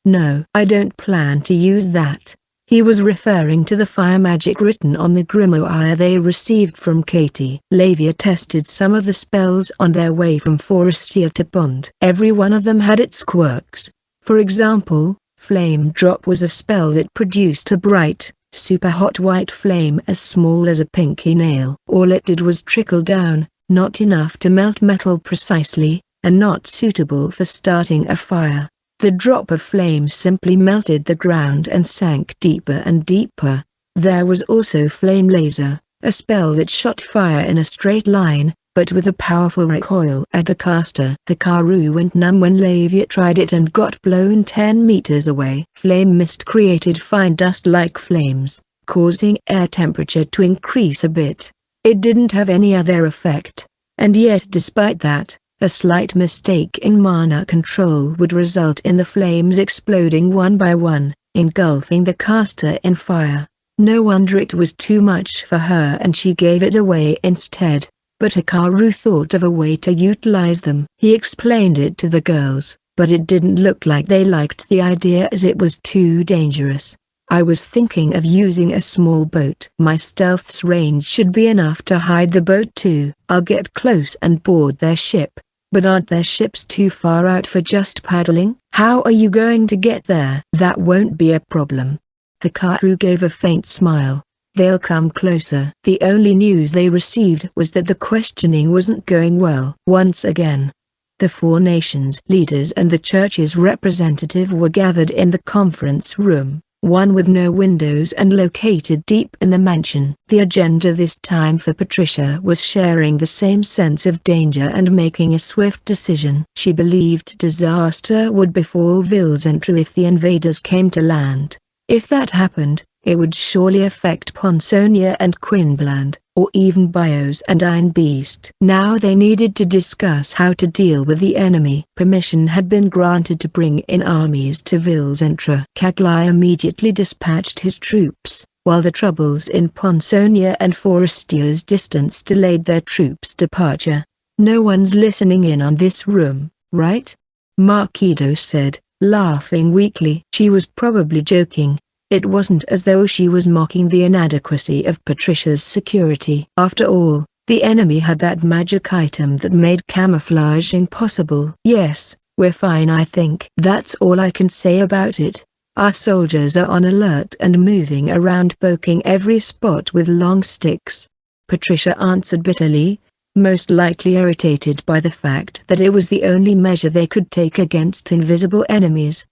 No. I don't plan to use that. He was referring to the fire magic written on the grimoire they received from Katie. Lavia tested some of the spells on their way from Forestia to Pond. Every one of them had its quirks. For example, Flame Drop was a spell that produced a bright, super hot white flame as small as a pinky nail. All it did was trickle down, not enough to melt metal precisely, and not suitable for starting a fire. The drop of flame simply melted the ground and sank deeper and deeper. There was also Flame Laser, a spell that shot fire in a straight line, but with a powerful recoil at the caster. Hikaru went numb when Lavia tried it and got blown 10 meters away. Flame Mist created fine dust-like flames, causing air temperature to increase a bit. It didn't have any other effect. And yet despite that, a slight mistake in mana control would result in the flames exploding one by one, engulfing the caster in fire. No wonder it was too much for her and she gave it away instead. But Hikaru thought of a way to utilize them. He explained it to the girls, but it didn't look like they liked the idea as it was too dangerous. I was thinking of using a small boat. My stealth's range should be enough to hide the boat too. I'll get close and board their ship. But aren't their ships too far out for just paddling? How are you going to get there? That won't be a problem. Hikaru gave a faint smile. They'll come closer. The only news they received was that the questioning wasn't going well. Once again, the 4 nations' leaders and the church's representative were gathered in the conference room, one with no windows and located deep in the mansion. The agenda this time for Patricia was sharing the same sense of danger and making a swift decision. She believed disaster would befall Vilzentra if the invaders came to land. If that happened, it would surely affect Ponsonia and Quinbland, or even Bios and Iron Beast. Now they needed to discuss how to deal with the enemy. Permission had been granted to bring in armies to Vilzentra. Kaglai immediately dispatched his troops, while the troubles in Ponsonia and Forestia's distance delayed their troops' departure. No one's listening in on this room, right? Marquido said, laughing weakly. She was probably joking. It wasn't as though she was mocking the inadequacy of Patricia's security. After all, The enemy had that magic item that made camouflaging possible. Yes, we're fine I think. That's all I can say about it. Our soldiers are on alert and moving around poking every spot with long sticks. Patricia answered bitterly, most likely irritated by the fact that it was the only measure they could take against invisible enemies.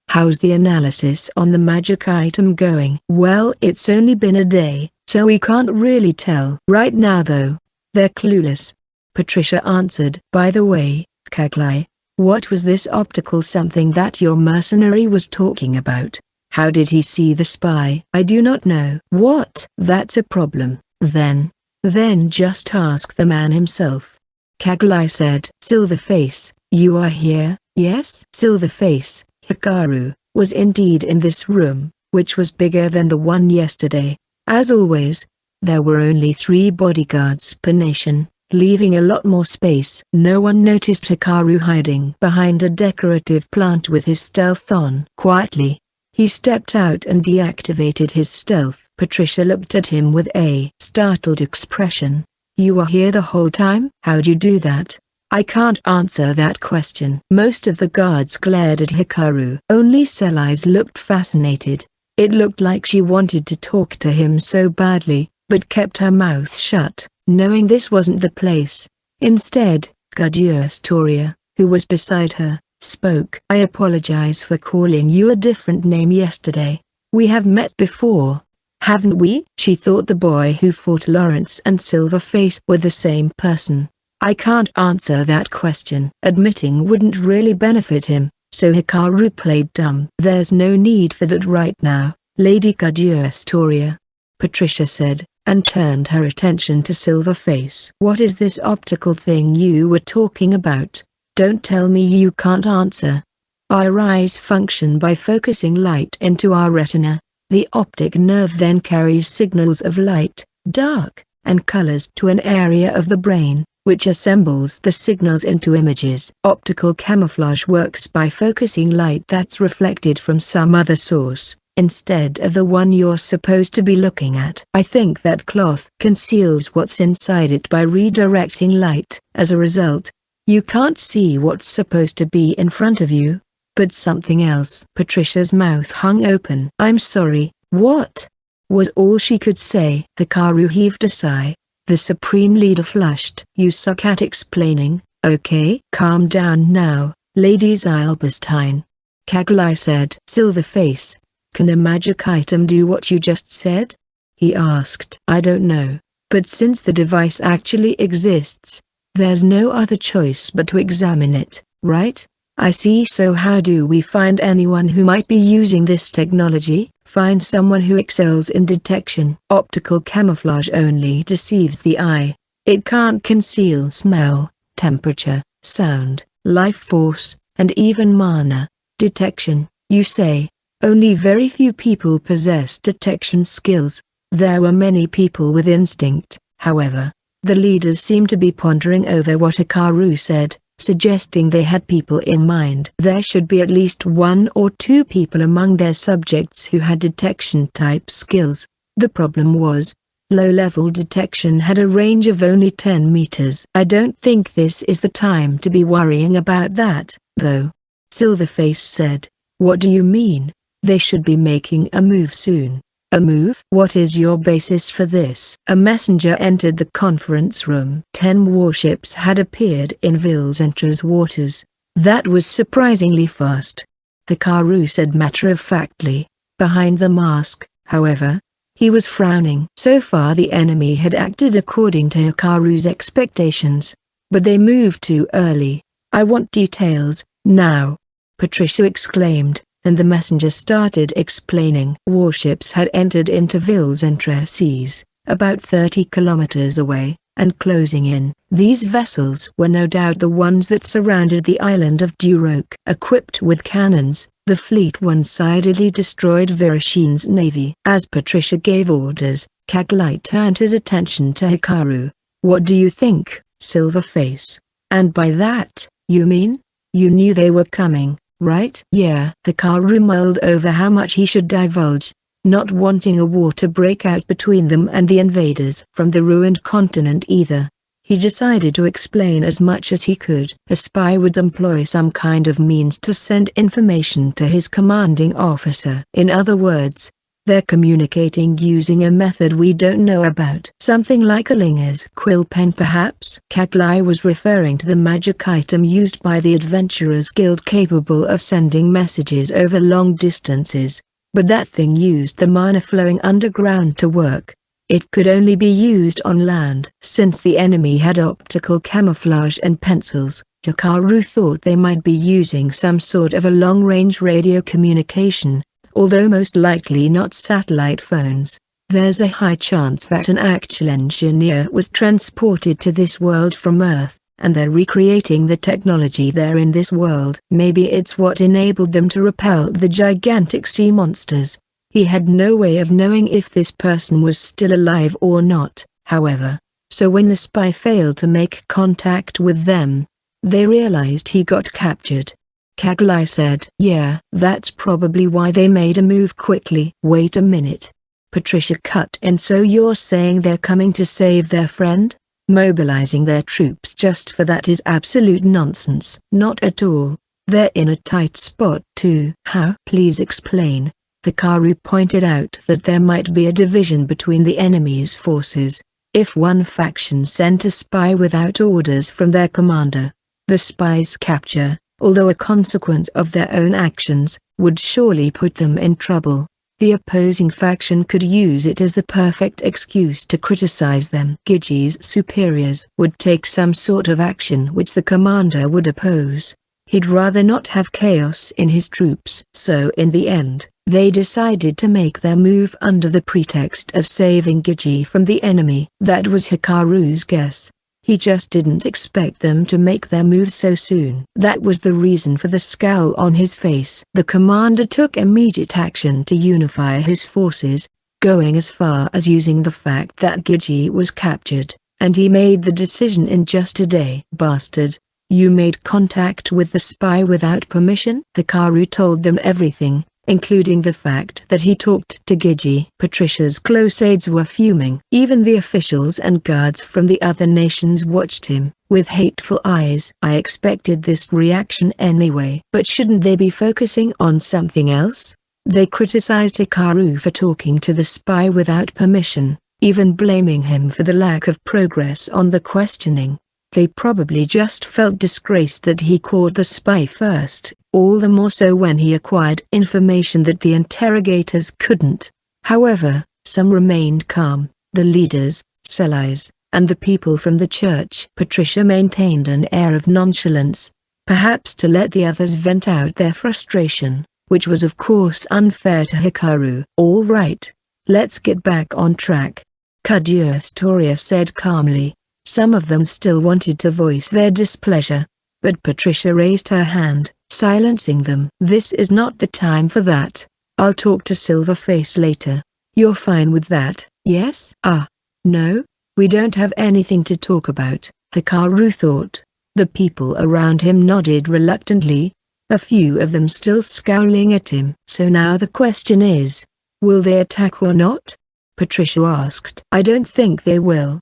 How's the analysis on the magic item going? Well, it's only been a day, so we can't really tell. Right now though, they're clueless. Patricia answered. By the way, Kaglai, what was this optical something that your mercenary was talking about? How did he see the spy? I do not know. What? That's a problem, then. Then just ask the man himself. Kaglai said. Silverface, you are here, yes? Silverface, Hikaru, was indeed in this room, which was bigger than the one yesterday. As always, there were only 3 bodyguards per nation, leaving a lot more space. No one noticed Hikaru hiding behind a decorative plant with his stealth on. Quietly, he stepped out and deactivated his stealth. Patricia looked at him with a startled expression. You were here the whole time? How'd you do that? I can't answer that question. Most of the guards glared at Hikaru. Only Selai's looked fascinated. It looked like she wanted to talk to him so badly, but kept her mouth shut, knowing this wasn't the place. Instead, Astoria, who was beside her, spoke. I apologize for calling you a different name yesterday. We have met before, haven't we? She thought the boy who fought Lawrence and Silverface were the same person. I can't answer that question. Admitting wouldn't really benefit him, so Hikaru played dumb. There's no need for that right now, Lady Astoria, Patricia said, and turned her attention to Silverface. What is this optical thing you were talking about? Don't tell me you can't answer. Our eyes function by focusing light into our retina. The optic nerve then carries signals of light, dark, and colors to an area of the brain, which assembles the signals into images. Optical camouflage works by focusing light that's reflected from some other source, instead of the one you're supposed to be looking at. I think that cloth conceals what's inside it by redirecting light. As a result, you can't see what's supposed to be in front of you, but something else. Patricia's mouth hung open. I'm sorry, what? Was all she could say. Hikaru heaved a sigh. The Supreme Leader flushed. You suck at explaining, okay? Calm down now, Lady Zylberstein. Kaglai said. Silverface, can a magic item do what you just said? He asked. I don't know, but since the device actually exists, there's no other choice but to examine it, right? I see. So how do we find anyone who might be using this technology? Find someone who excels in detection. Optical camouflage only deceives the eye. It can't conceal smell, temperature, sound, life force, and even mana. Detection, you say? Only very few people possess detection skills. There were many people with instinct, however. The leaders seemed to be pondering over what Hikaru said, suggesting they had people in mind. There should be at least 1 or 2 people among their subjects who had detection-type skills. The problem was, low-level detection had a range of only 10 meters. I don't think this is the time to be worrying about that, though. Silverface said. What do you mean? They should be making a move soon. A move? What is your basis for this? A messenger entered the conference room. 10 warships had appeared in Vilzentra's waters. That was surprisingly fast, Hikaru said matter-of-factly. Behind the mask, however, he was frowning. So far the enemy had acted according to Hikaru's expectations, but they moved too early. I want details, now, Patricia exclaimed. And the messenger started explaining. Warships had entered into Vilzentra seas, about 30 kilometers away, and closing in. These vessels were no doubt the ones that surrounded the island of Duroc. Equipped with cannons, the fleet one-sidedly destroyed Virashin's navy. As Patricia gave orders, Kaglai turned his attention to Hikaru. What do you think, Silverface? And by that, you mean? You knew they were coming, right? Yeah. Hikaru mulled over how much he should divulge. not wanting a war to break out between them and the invaders from the ruined continent either. He decided to explain as much as he could. A spy would employ some kind of means to send information to his commanding officer. In other words, they're communicating using a method we don't know about. Something like a linger's quill pen perhaps? Kaglai was referring to the magic item used by the Adventurers Guild capable of sending messages over long distances. But that thing used the mana flowing underground to work. It could only be used on land. Since the enemy had optical camouflage and pencils, Hikaru thought they might be using some sort of a long-range radio communication, although most likely not satellite phones. There's a high chance that an actual engineer was transported to this world from Earth, and they're recreating the technology there in this world. Maybe it's what enabled them to repel the gigantic sea monsters. He had no way of knowing if this person was still alive or not, however, so when the spy failed to make contact with them, they realized he got captured. Kaglai said, "Yeah, that's probably why they made a move quickly." "Wait a minute." Patricia cut in. "So you're saying they're coming to save their friend? Mobilizing their troops just for that is absolute nonsense." "Not at all. They're in a tight spot too." "How?" "Please explain." Hikaru pointed out that there might be a division between the enemy's forces. If one faction sent a spy without orders from their commander, the spy's capture, although a consequence of their own actions, would surely put them in trouble. The opposing faction could use it as the perfect excuse to criticize them. Giji's superiors would take some sort of action which the commander would oppose. He'd rather not have chaos in his troops. So in the end, they decided to make their move under the pretext of saving Giji from the enemy. That was Hikaru's guess. He just didn't expect them to make their move so soon. That was the reason for the scowl on his face. The commander took immediate action to unify his forces, going as far as using the fact that Giji was captured, and he made the decision in just a day. "Bastard. You made contact with the spy without permission?" Hikaru told them everything, including the fact that he talked to Giji. Patricia's close aides were fuming. Even the officials and guards from the other nations watched him, with hateful eyes. "I expected this reaction anyway." "But shouldn't they be focusing on something else?" They criticized Hikaru for talking to the spy without permission, even blaming him for the lack of progress on the questioning. They probably just felt disgraced that he caught the spy first, all the more so when he acquired information that the interrogators couldn't. However, some remained calm, the leaders, Sellies, and the people from the church. Patricia maintained an air of nonchalance, perhaps to let the others vent out their frustration, which was of course unfair to Hikaru. "All right, let's get back on track," Astoria said calmly. Some of them still wanted to voice their displeasure, but Patricia raised her hand, silencing them. "This is not the time for that. I'll talk to Silverface later." "You're fine with that, yes?" No, we don't have anything to talk about," Hikaru thought. The people around him nodded reluctantly, a few of them still scowling at him. "So now the question is, will they attack or not?" Patricia asked. "I don't think they will,"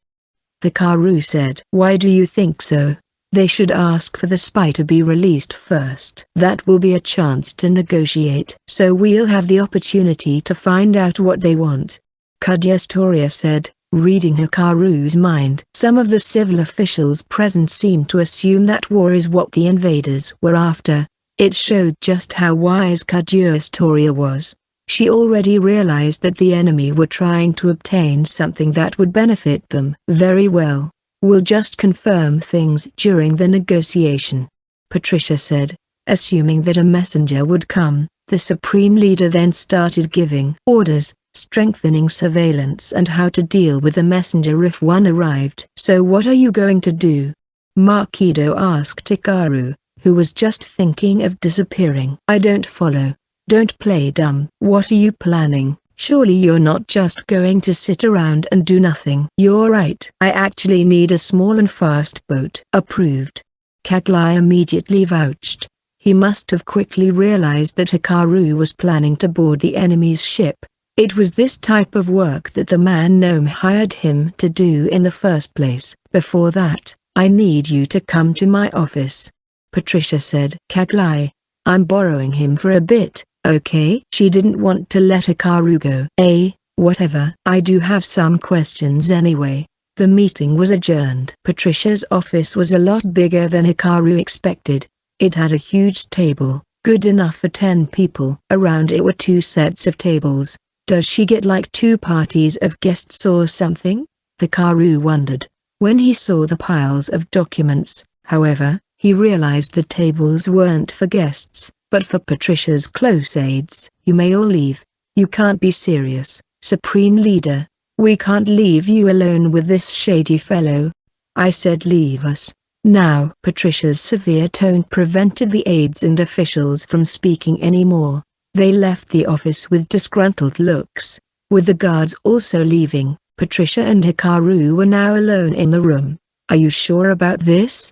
Hikaru said. "Why do you think so?" "They should ask for the spy to be released first. That will be a chance to negotiate. So we'll have the opportunity to find out what they want," Astoria said, reading Hikaru's mind. Some of the civil officials present seemed to assume that war is what the invaders were after. It showed just how wise Astoria was. She already realized that the enemy were trying to obtain something that would benefit them. "Very well. We'll just confirm things during the negotiation," Patricia said. Assuming that a messenger would come, the supreme leader then started giving orders, strengthening surveillance and how to deal with the messenger if one arrived. "So what are you going to do?" Makido asked Hikaru, who was just thinking of disappearing. "I don't follow. Don't play dumb." "What are you planning? Surely you're not just going to sit around and do nothing." "You're right. I actually need a small and fast boat." "Approved." Kaglai immediately vouched. He must have quickly realized that Hikaru was planning to board the enemy's ship, It was this type of work that the man gnome hired him to do in the first place. Before that, I need you to come to my office, Patricia said. Kaglai, I'm borrowing him for a bit, okay? She didn't want to let Hikaru go. Whatever. I do have some questions anyway. The meeting was adjourned. Patricia's office was a lot bigger than Hikaru expected. It had a huge table, good enough for 10 people. Around it were 2 sets of tables. Does she get like 2 parties of guests or something? Hikaru wondered. When he saw the piles of documents, however, he realized the tables weren't for guests, but for Patricia's close aides. You may all leave. You can't be serious, Supreme Leader. We can't leave you alone with this shady fellow. I said leave us. Now. Patricia's severe tone prevented the aides and officials from speaking anymore. They left the office with disgruntled looks. With the guards also leaving, Patricia and Hikaru were now alone in the room. Are you sure about this?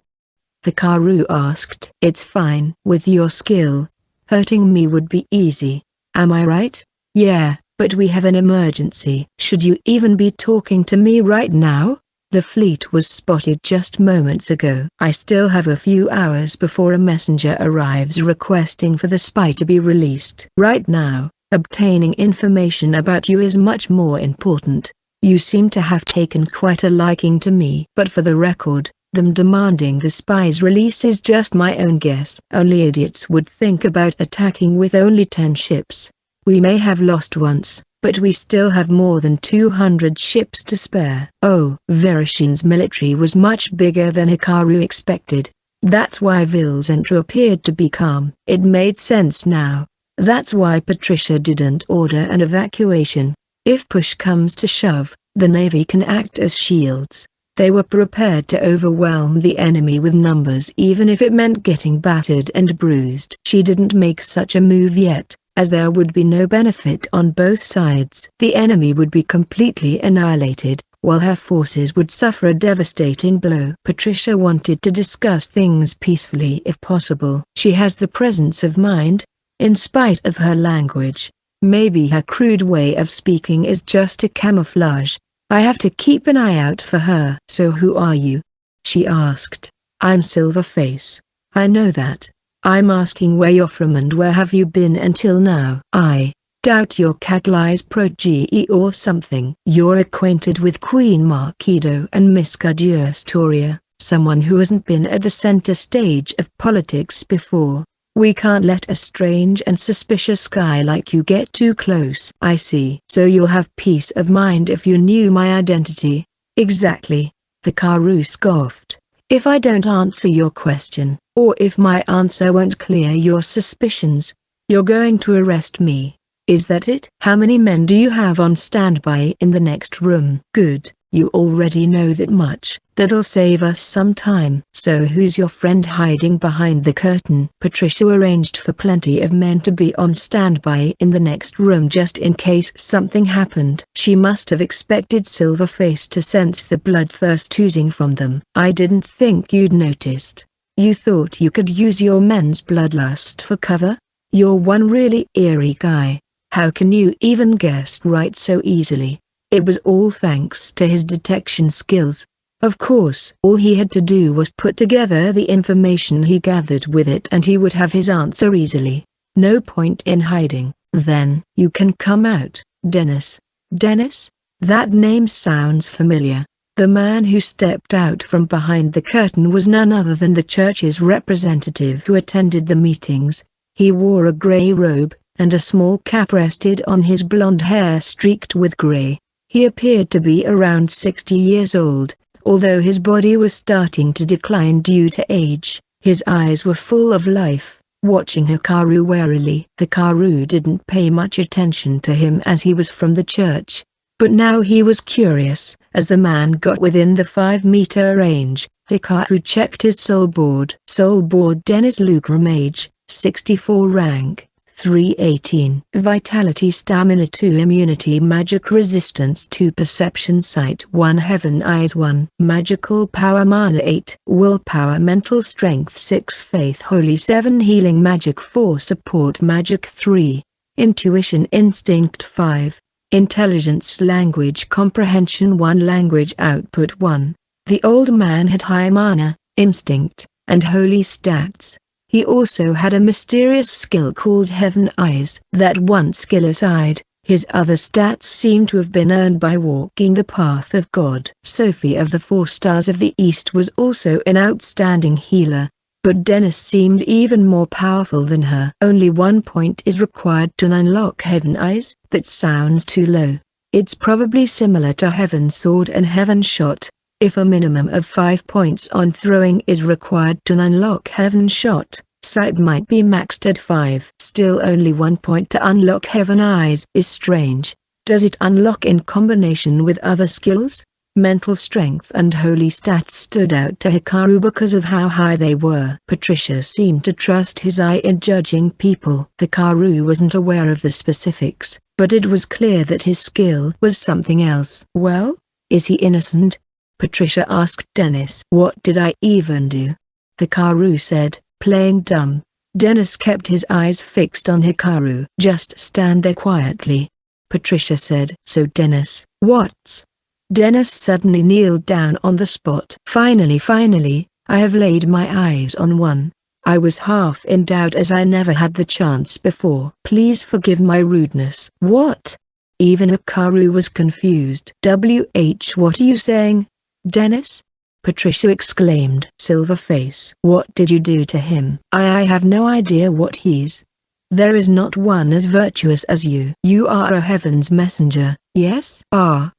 Hikaru asked. It's fine. With your skill, hurting me would be easy. Am I right? Yeah, but we have an emergency. Should you even be talking to me right now? The fleet was spotted just moments ago. I still have a few hours before a messenger arrives requesting for the spy to be released. Right now, obtaining information about you is much more important. You seem to have taken quite a liking to me. But for the record, them demanding the spy's release is just my own guess. Only idiots would think about attacking with only 10 ships. We may have lost once, but we still have more than 200 ships to spare. Oh, Verishin's military was much bigger than Hikaru expected. That's why Vilzentru appeared to be calm. It made sense now. That's why Patricia didn't order an evacuation. If push comes to shove, the Navy can act as shields. They were prepared to overwhelm the enemy with numbers even if it meant getting battered and bruised. She didn't make such a move yet, as there would be no benefit on both sides. The enemy would be completely annihilated, while her forces would suffer a devastating blow. Patricia wanted to discuss things peacefully if possible. She has the presence of mind, in spite of her language. Maybe her crude way of speaking is just a camouflage. I have to keep an eye out for her. So who are you? She asked. I'm Silverface. I know that. I'm asking where you're from and where have you been until now. I doubt you're Kaglai's protege or something. You're acquainted with Queen Marquido and Miss Storia, someone who hasn't been at the center stage of politics before. We can't let a strange and suspicious guy like you get too close. I see. So you'll have peace of mind if you knew my identity. Exactly. Hikaru scoffed. If I don't answer your question, or if my answer won't clear your suspicions, you're going to arrest me. Is that it? How many men do you have on standby in the next room? Good, you already know that much. That'll save us some time. So who's your friend hiding behind the curtain? Patricia arranged for plenty of men to be on standby in the next room just in case something happened. She must have expected Silverface to sense the bloodthirst oozing from them. I didn't think you'd noticed. You thought you could use your men's bloodlust for cover? You're one really eerie guy. How can you even guess right so easily? It was all thanks to his detection skills. Of course, all he had to do was put together the information he gathered with it and he would have his answer easily. No point in hiding. Then, you can come out, Dennis. Dennis? That name sounds familiar. The man who stepped out from behind the curtain was none other than the church's representative who attended the meetings. He wore a gray robe, and a small cap rested on his blonde hair streaked with gray. He appeared to be around 60 years old. Although his body was starting to decline due to age, his eyes were full of life, watching Hikaru warily. Hikaru didn't pay much attention to him as he was from the church. But now he was curious. As the man got within the 5-meter range, Hikaru checked his soul board. Soul board Dennis Lucrum age, 64 rank, 318. Vitality Stamina 2 Immunity Magic Resistance 2 Perception Sight 1 Heaven Eyes 1 Magical Power Mana 8 Willpower Mental Strength 6 Faith Holy 7 Healing Magic 4 Support Magic 3 Intuition Instinct 5 Intelligence language comprehension 1 language output 1. The old man had high mana, instinct, and holy stats. He also had a mysterious skill called Heaven Eyes. That one skill aside, his other stats seemed to have been earned by walking the path of God. Sophie of the 4 Stars of the East was also an outstanding healer, but Dennis seemed even more powerful than her. Only 1 point is required to unlock Heaven Eyes. That sounds too low. It's probably similar to Heaven Sword and Heaven Shot. If a minimum of 5 points on throwing is required to unlock Heaven Shot, sight might be maxed at 5. Still only 1 point to unlock Heaven Eyes is strange. Does it unlock in combination with other skills? Mental strength and holy stats stood out to Hikaru because of how high they were. Patricia seemed to trust his eye in judging people. Hikaru wasn't aware of the specifics, but it was clear that his skill was something else. Well, is he innocent? Patricia asked Dennis. What did I even do? Hikaru said, playing dumb. Dennis kept his eyes fixed on Hikaru. Just stand there quietly. Patricia said. So Dennis, what's... Dennis suddenly kneeled down on the spot. Finally, I have laid my eyes on one. I was half in doubt as I never had the chance before. Please forgive my rudeness. What? Even Hikaru was confused. What are you saying, Dennis? Patricia exclaimed. Silverface. What did you do to him? I have no idea what he's. There is not one as virtuous as you. You are a heaven's messenger, yes? Oh.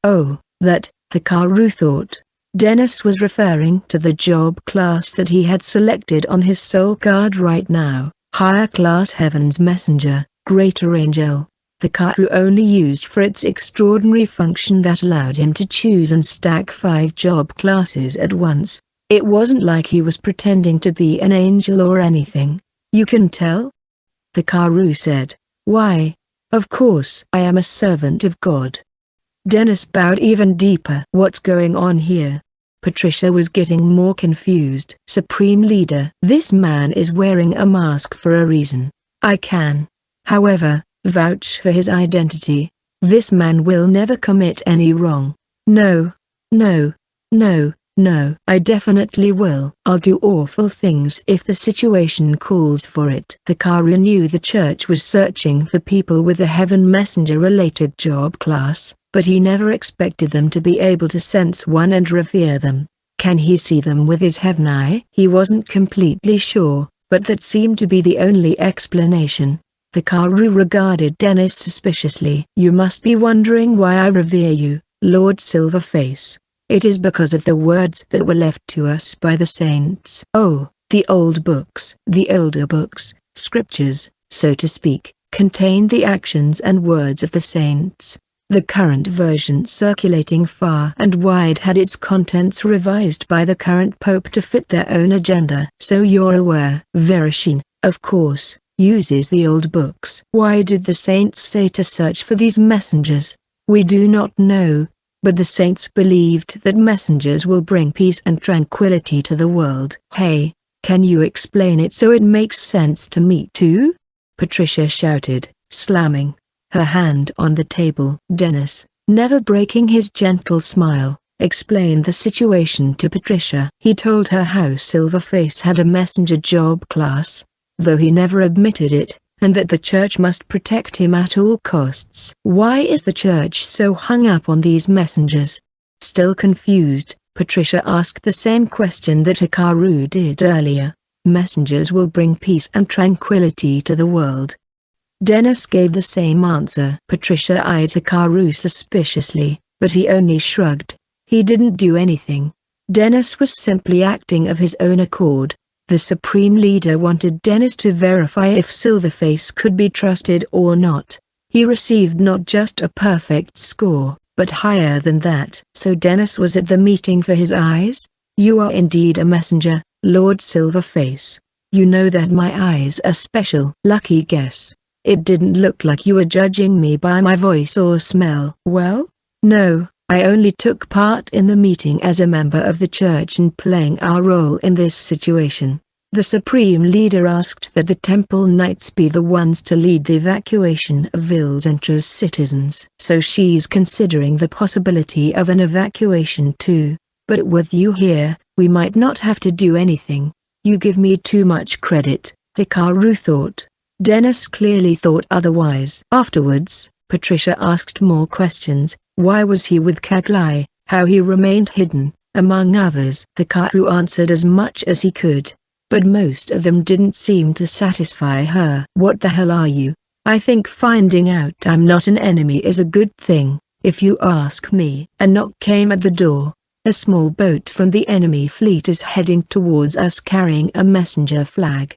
That, Hikaru thought. Dennis was referring to the job class that he had selected on his soul card right now. Higher class Heaven's Messenger, Greater Angel. Hikaru only used for its extraordinary function that allowed him to choose and stack 5 job classes at once. It wasn't like he was pretending to be an angel or anything. You can tell? Hikaru said. Why? Of course I am a servant of God. Dennis bowed even deeper. What's going on here? Patricia was getting more confused. Supreme Leader. This man is wearing a mask for a reason. I can, however, vouch for his identity. This man will never commit any wrong. No. I definitely will. I'll do awful things if the situation calls for it. Hikaru knew the church was searching for people with a Heaven Messenger related job class, but he never expected them to be able to sense one and revere them. Can he see them with his Heaven Eye? He wasn't completely sure, but that seemed to be the only explanation. Hikaru regarded Dennis suspiciously. You must be wondering why I revere you, Lord Silverface. It is because of the words that were left to us by the saints. Oh, the old books. The older books, scriptures, so to speak, contain the actions and words of the saints. The current version circulating far and wide had its contents revised by the current pope to fit their own agenda. So you're aware. Verashin, of course, uses the old books. Why did the saints say to search for these messengers? We do not know, but the saints believed that messengers will bring peace and tranquility to the world. Hey, can you explain it so it makes sense to me too? Patricia shouted, slamming her hand on the table. Dennis, never breaking his gentle smile, explained the situation to Patricia. He told her how Silverface had a messenger job class, though he never admitted it, and that the church must protect him at all costs. Why is the church so hung up on these messengers? Still confused, Patricia asked the same question that Hikaru did earlier. Messengers will bring peace and tranquility to the world. Dennis gave the same answer. Patricia eyed Hikaru suspiciously, but he only shrugged. He didn't do anything. Dennis was simply acting of his own accord. The Supreme Leader wanted Dennis to verify if Silverface could be trusted or not. He received not just a perfect score, but higher than that. So Dennis was at the meeting for his eyes? You are indeed a messenger, Lord Silverface. You know that my eyes are special. Lucky guess. It didn't look like you were judging me by my voice or smell. Well, no, I only took part in the meeting as a member of the church and playing our role in this situation. The Supreme Leader asked that the Temple Knights be the ones to lead the evacuation of Vilzentra's citizens. So she's considering the possibility of an evacuation too. But with you here, we might not have to do anything. You give me too much credit, Hikaru thought. Dennis clearly thought otherwise. Afterwards, Patricia asked more questions. Why was he with Kaglai, how he remained hidden, among others. Hikaru answered as much as he could, but most of them didn't seem to satisfy her. What the hell are you? I think finding out I'm not an enemy is a good thing, if you ask me. A knock came at the door. A small boat from the enemy fleet is heading towards us carrying a messenger flag.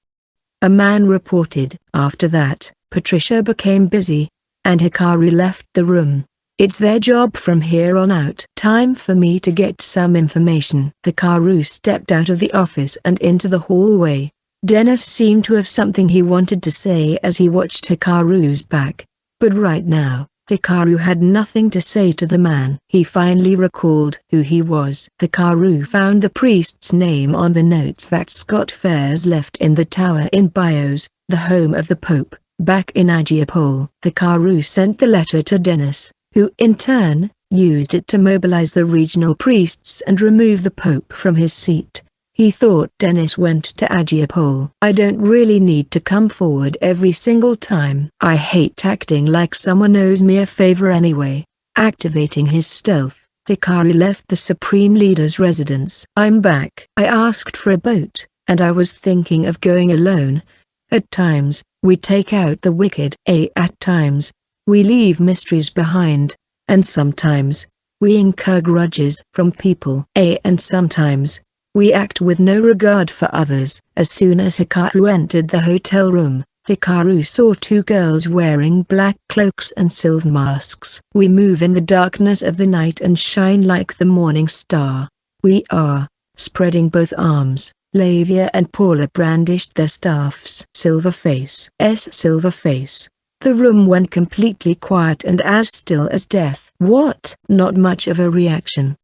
A man reported. After that, Patricia became busy, and Hikaru left the room. It's their job from here on out. Time for me to get some information. Hikaru stepped out of the office and into the hallway. Dennis seemed to have something he wanted to say as he watched Hikaru's back. But right now, Hikaru had nothing to say to the man. He finally recalled who he was. Hikaru found the priest's name on the notes that Scott Fairs left in the tower in Bios, the home of the Pope, back in Agiopol. Hikaru sent the letter to Dennis, who in turn, used it to mobilize the regional priests and remove the Pope from his seat. He thought Dennis went to Agiopol. I don't really need to come forward every single time. I hate acting like someone owes me a favor anyway. Activating his stealth, Hikaru left the Supreme Leader's residence. I'm back. I asked for a boat, and I was thinking of going alone. At times, we take out the wicked. At times, we leave mysteries behind, and sometimes, we incur grudges from people. And sometimes, we act with no regard for others. As soon as Hikaru entered the hotel room, Hikaru saw two girls wearing black cloaks and silver masks. We move in the darkness of the night and shine like the morning star. We are, spreading both arms. Lavia and Paula brandished their staffs. Silverface. Silverface. The room went completely quiet and as still as death. What? Not much of a reaction.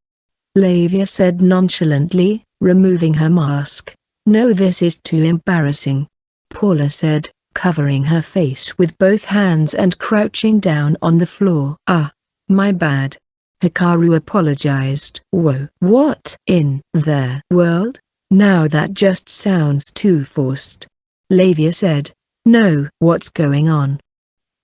Lavia said nonchalantly, removing her mask. No, this is too embarrassing. Paula said, covering her face with both hands and crouching down on the floor. Ah, my bad. Hikaru apologized. Whoa. What in their world? Now that just sounds too forced. Lavia said. No. What's going on?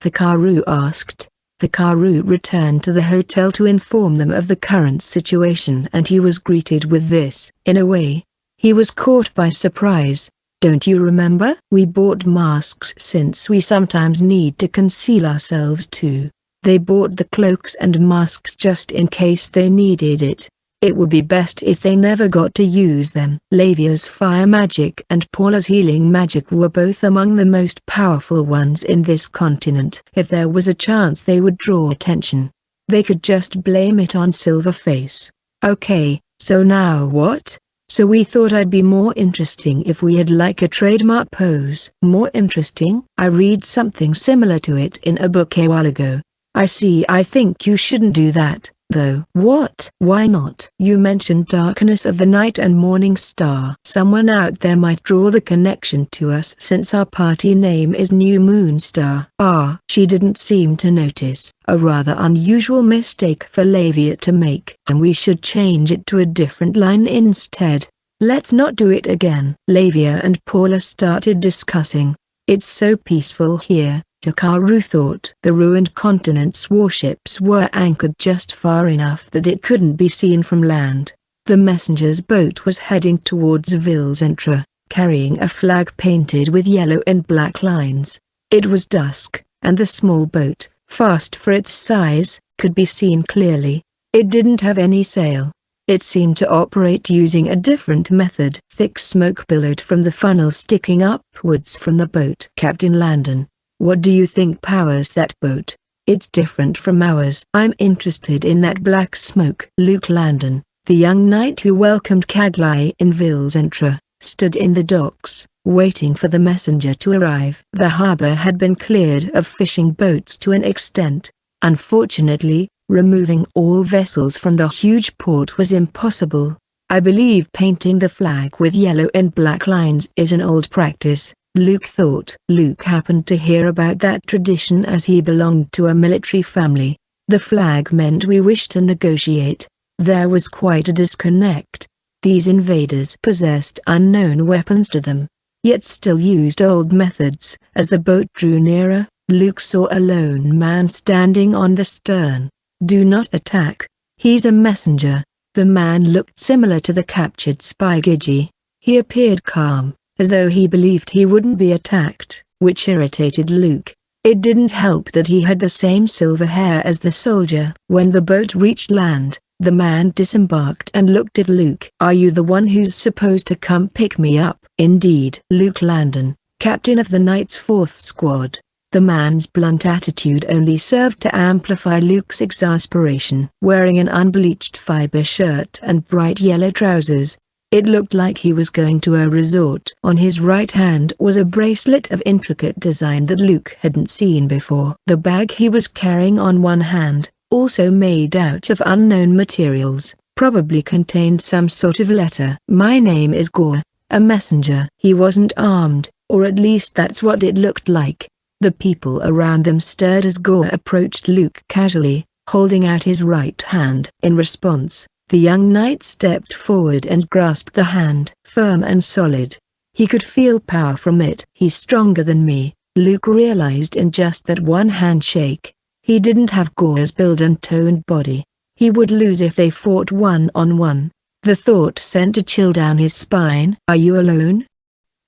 Hikaru asked. Hikaru returned to the hotel to inform them of the current situation and he was greeted with this. In a way, he was caught by surprise. Don't you remember? We bought masks since we sometimes need to conceal ourselves too. They bought the cloaks and masks just in case they needed it. It would be best if they never got to use them. Lavia's fire magic and Paula's healing magic were both among the most powerful ones in this continent. If there was a chance they would draw attention, they could just blame it on Silverface. Okay, so now what? So we thought I'd be more interesting if we had like a trademark pose. More interesting? I read something similar to it in a book a while ago. I see. I think you shouldn't do that. Though. What? Why not? You mentioned darkness of the night and morning star. Someone out there might draw the connection to us since our party name is New Moon Star. Ah, she didn't seem to notice. A rather unusual mistake for Lavia to make. And we should change it to a different line instead. Let's not do it again. Lavia and Paula started discussing. It's so peaceful here. Hikaru thought. The ruined continent's warships were anchored just far enough that it couldn't be seen from land. The messenger's boat was heading towards Vilzentra, carrying a flag painted with yellow and black lines. It was dusk, and the small boat, fast for its size, could be seen clearly. It didn't have any sail. It seemed to operate using a different method. Thick smoke billowed from the funnel sticking upwards from the boat. Captain Landon, what do you think powers that boat? It's different from ours. I'm interested in that black smoke. Luke Landon, the young knight who welcomed Kaglai in Vilzentra, stood in the docks, waiting for the messenger to arrive. The harbor had been cleared of fishing boats to an extent. Unfortunately, removing all vessels from the huge port was impossible. I believe painting the flag with yellow and black lines is an old practice, Luke thought. Luke happened to hear about that tradition as he belonged to a military family. The flag meant we wished to negotiate. There was quite a disconnect. These invaders possessed unknown weapons to them, yet still used old methods. As the boat drew nearer, Luke saw a lone man standing on the stern. "Do not attack. He's a messenger." The man looked similar to the captured spy Gigi. He appeared calm, as though he believed he wouldn't be attacked, which irritated Luke. It didn't help that he had the same silver hair as the soldier. When the boat reached land, the man disembarked and looked at Luke. "Are you the one who's supposed to come pick me up?" "Indeed." Luke Landon, captain of the Knight's 4th Squad. The man's blunt attitude only served to amplify Luke's exasperation. Wearing an unbleached fiber shirt and bright yellow trousers, it looked like he was going to a resort. On his right hand was a bracelet of intricate design that Luke hadn't seen before. The bag he was carrying on one hand, also made out of unknown materials, probably contained some sort of letter. "My name is Gore, a messenger." He wasn't armed, or at least that's what it looked like. The people around them stirred as Gore approached Luke casually, holding out his right hand. In response, the young knight stepped forward and grasped the hand. Firm and solid. He could feel power from it. "He's stronger than me," Luke realized in just that one handshake. He didn't have Gore's build and toned body. He would lose if they fought one-on-one. The thought sent a chill down his spine. "Are you alone?"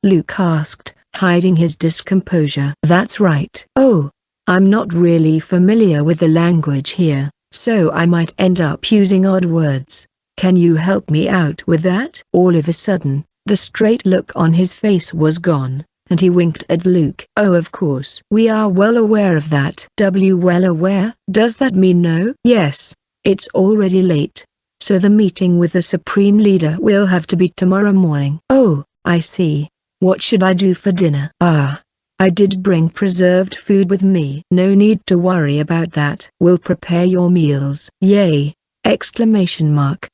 Luke asked, hiding his discomposure. "That's right." "Oh, I'm not really familiar with the language here, so I might end up using odd words. Can you help me out with that?" All of a sudden, the straight look on his face was gone, and he winked at Luke. "Oh, of course. We are well aware of that." "Well aware? Does that mean no?" "Yes. It's already late, so the meeting with the Supreme Leader will have to be tomorrow morning." "Oh, I see. What should I do for dinner?" I did bring preserved food with me." "No need to worry about that. We'll prepare your meals." "Yay!" Exclamation mark.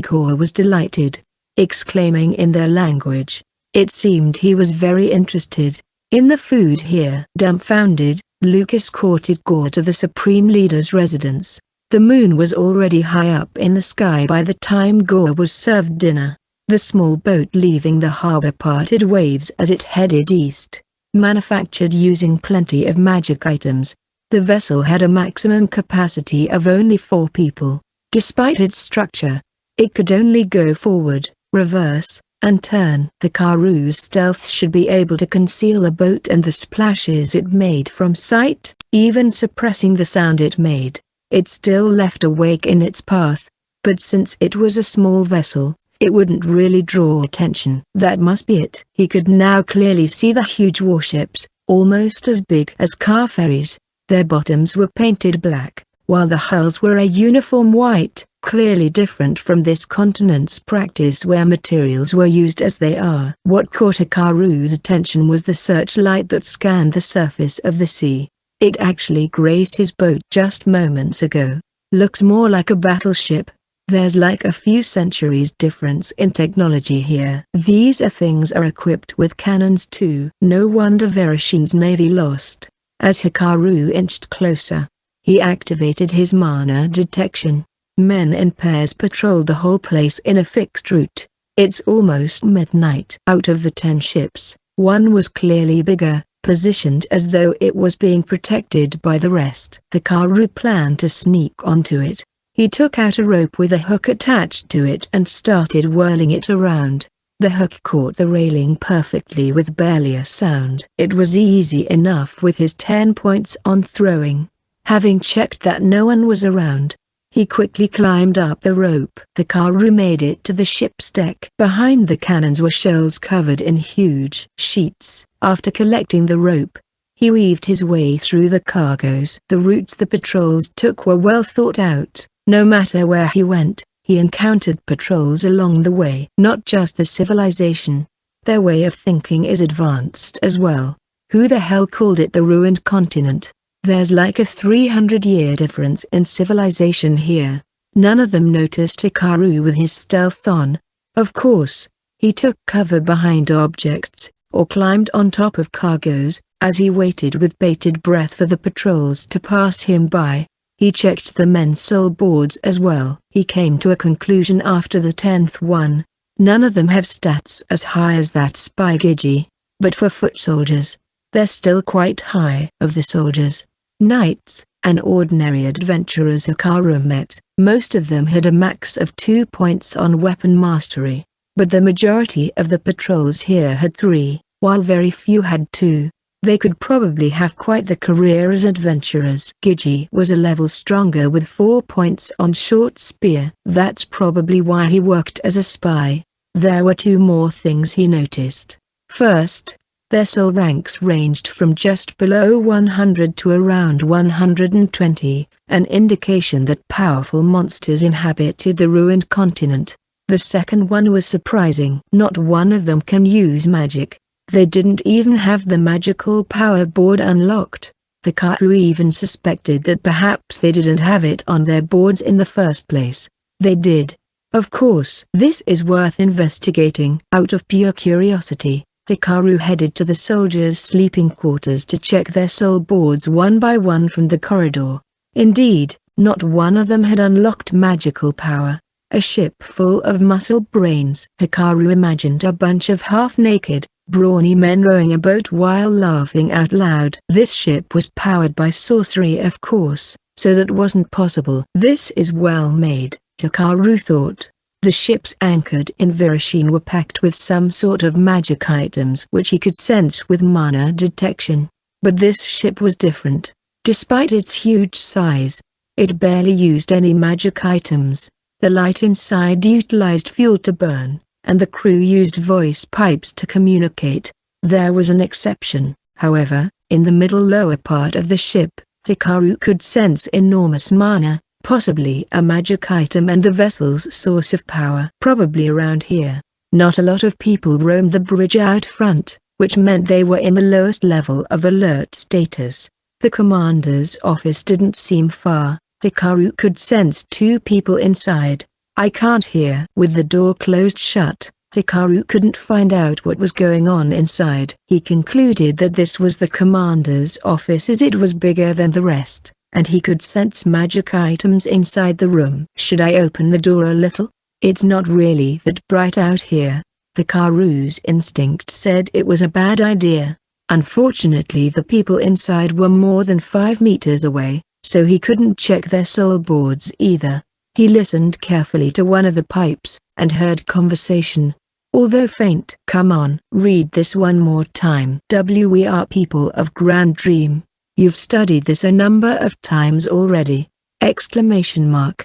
Gore was delighted, exclaiming in their language. It seemed he was very interested in the food here. Dumbfounded, Luke escorted Gore to the Supreme Leader's residence. The moon was already high up in the sky by the time Gore was served dinner. The small boat leaving the harbor parted waves as it headed east. Manufactured using plenty of magic items, the vessel had a maximum capacity of only 4 people. Despite its structure, it could only go forward, reverse, and turn. Hikaru's stealth should be able to conceal a boat and the splashes it made from sight, even suppressing the sound it made. It still left a wake in its path, but since it was a small vessel, it wouldn't really draw attention. That must be it. He could now clearly see the huge warships, almost as big as car ferries. Their bottoms were painted black, while the hulls were a uniform white, clearly different from this continent's practice where materials were used as they are. What caught Hikaru's attention was the searchlight that scanned the surface of the sea. It actually grazed his boat just moments ago. "Looks more like a battleship. There's like a few centuries difference in technology here." "These things are equipped with cannons too." No wonder Verishin's navy lost. As Hikaru inched closer, he activated his mana detection. Men in pairs patrolled the whole place in a fixed route. It's almost midnight. Out of the 10 ships, one was clearly bigger, positioned as though it was being protected by the rest. Hikaru planned to sneak onto it. He took out a rope with a hook attached to it and started whirling it around. The hook caught the railing perfectly with barely a sound. It was easy enough with his 10 points on throwing. Having checked that no one was around, he quickly climbed up the rope. Hikaru made it to the ship's deck. Behind the cannons were shells covered in huge sheets. After collecting the rope, he weaved his way through the cargoes. The routes the patrols took were well thought out. No matter where he went, he encountered patrols along the way. Not just the civilization. Their way of thinking is advanced as well. Who the hell called it the ruined continent? There's like a 300-year difference in civilization here. None of them noticed Hikaru with his stealth on. Of course, he took cover behind objects, or climbed on top of cargoes, as he waited with bated breath for the patrols to pass him by. He checked the men's soul boards as well. He came to a conclusion after the 10th one. None of them have stats as high as that spy Gigi, but for foot soldiers, they're still quite high. Of the soldiers, knights, and ordinary adventurers Hikaru met, most of them had a max of 2 points on weapon mastery, but the majority of the patrols here had 3, while very few had 2. They could probably have quite the career as adventurers. Gigi was a level stronger with 4 points on short spear. That's probably why he worked as a spy. There were 2 more things he noticed. First, their soul ranks ranged from just below 100 to around 120, an indication that powerful monsters inhabited the ruined continent. The second one was surprising. Not one of them can use magic. They didn't even have the magical power board unlocked. Hikaru even suspected that perhaps they didn't have it on their boards in the first place. They did. Of course. This is worth investigating. Out of pure curiosity, Hikaru headed to the soldiers' sleeping quarters to check their soul boards one by one from the corridor. Indeed, not one of them had unlocked magical power. A ship full of muscle brains. Hikaru imagined a bunch of half-naked, brawny men rowing a boat while laughing out loud. This ship was powered by sorcery, of course, so that wasn't possible. This is well made, Hikaru thought. The ships anchored in Virashine were packed with some sort of magic items which he could sense with mana detection. But this ship was different. Despite its huge size, it barely used any magic items. The light inside utilized fuel to burn, and the crew used voice pipes to communicate. There was an exception, however. In the middle lower part of the ship, Hikaru could sense enormous mana, possibly a magic item and the vessel's source of power. Probably around here. Not a lot of people roamed the bridge out front, which meant they were in the lowest level of alert status. The commander's office didn't seem far. Hikaru could sense 2 people inside. I can't hear. With the door closed shut, Hikaru couldn't find out what was going on inside. He concluded that this was the commander's office as it was bigger than the rest, and he could sense magic items inside the room. Should I open the door a little? It's not really that bright out here. Hikaru's instinct said it was a bad idea. Unfortunately, the people inside were more than 5 meters away, so he couldn't check their soul boards either. He listened carefully to one of the pipes, and heard conversation, although faint. Come on, read this one more time. We are people of Grand Dream. You've studied this a number of times already! Exclamation mark.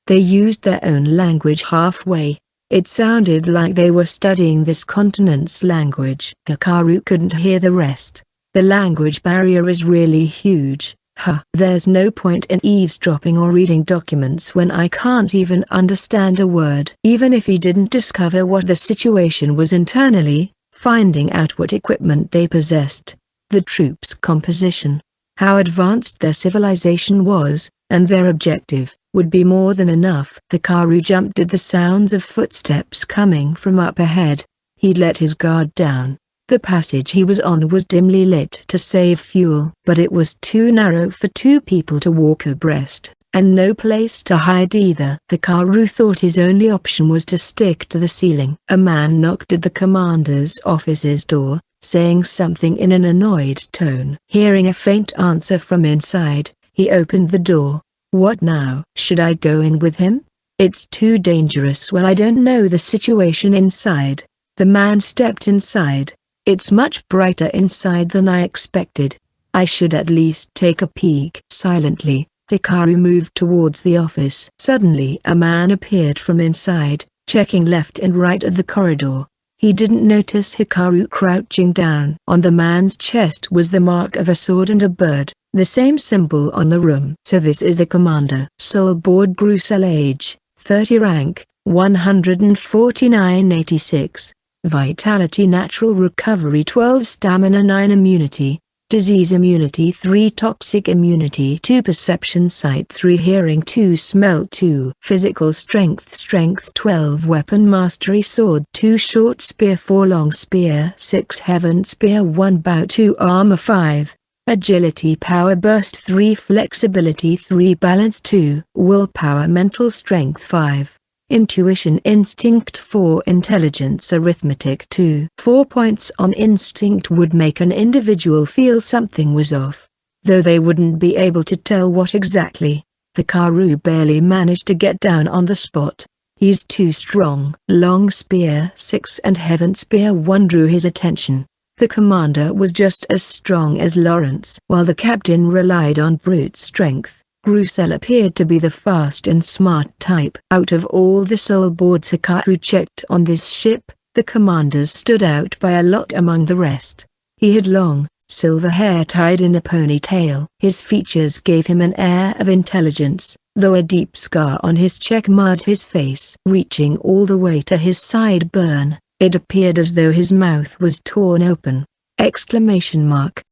They used their own language halfway. It sounded like they were studying this continent's language. Hikaru couldn't hear the rest. The language barrier is really huge. There's no point in eavesdropping or reading documents when I can't even understand a word. Even if he didn't discover what the situation was internally, finding out what equipment they possessed, the troops' composition, how advanced their civilization was, and their objective, would be more than enough. Hikaru jumped at the sounds of footsteps coming from up ahead. He'd let his guard down. The passage he was on was dimly lit to save fuel, but it was too narrow for 2 people to walk abreast, and no place to hide either. Hikaru thought his only option was to stick to the ceiling. A man knocked at the commander's office's door, saying something in an annoyed tone. Hearing a faint answer from inside, he opened the door. What now? Should I go in with him? It's too dangerous. Well, I don't know the situation inside. The man stepped inside. It's much brighter inside than I expected. I should at least take a peek. Silently, Hikaru moved towards the office. Suddenly a man appeared from inside, checking left and right of the corridor. He didn't notice Hikaru crouching down. On the man's chest was the mark of a sword and a bird, the same symbol on the room. So this is the commander. Soul board Grusel age, 30 rank, 149-86. Vitality natural recovery 12 stamina 9 immunity. Disease immunity 3, toxic immunity 2, perception sight 3, hearing 2, smell 2, physical strength 12, weapon mastery sword 2, short spear 4, long spear 6, heaven spear 1, bow 2, armor 5, agility power burst 3, flexibility 3, balance 2, willpower mental strength 5. Intuition instinct 4, intelligence arithmetic 2. 4 points on instinct would make an individual feel something was off, though they wouldn't be able to tell what exactly. Hikaru barely managed to get down on the spot. He's too strong. Long spear 6 and heaven spear 1 drew his attention. The commander was just as strong as Lawrence. While the captain relied on brute strength, Grucel appeared to be the fast and smart type. Out of all the soul boards Hikaru checked on this ship, the commander's stood out by a lot among the rest. He had long, silver hair tied in a ponytail. His features gave him an air of intelligence, though a deep scar on his cheek marred his face. Reaching all the way to his sideburn, it appeared as though his mouth was torn open. Exclamation mark.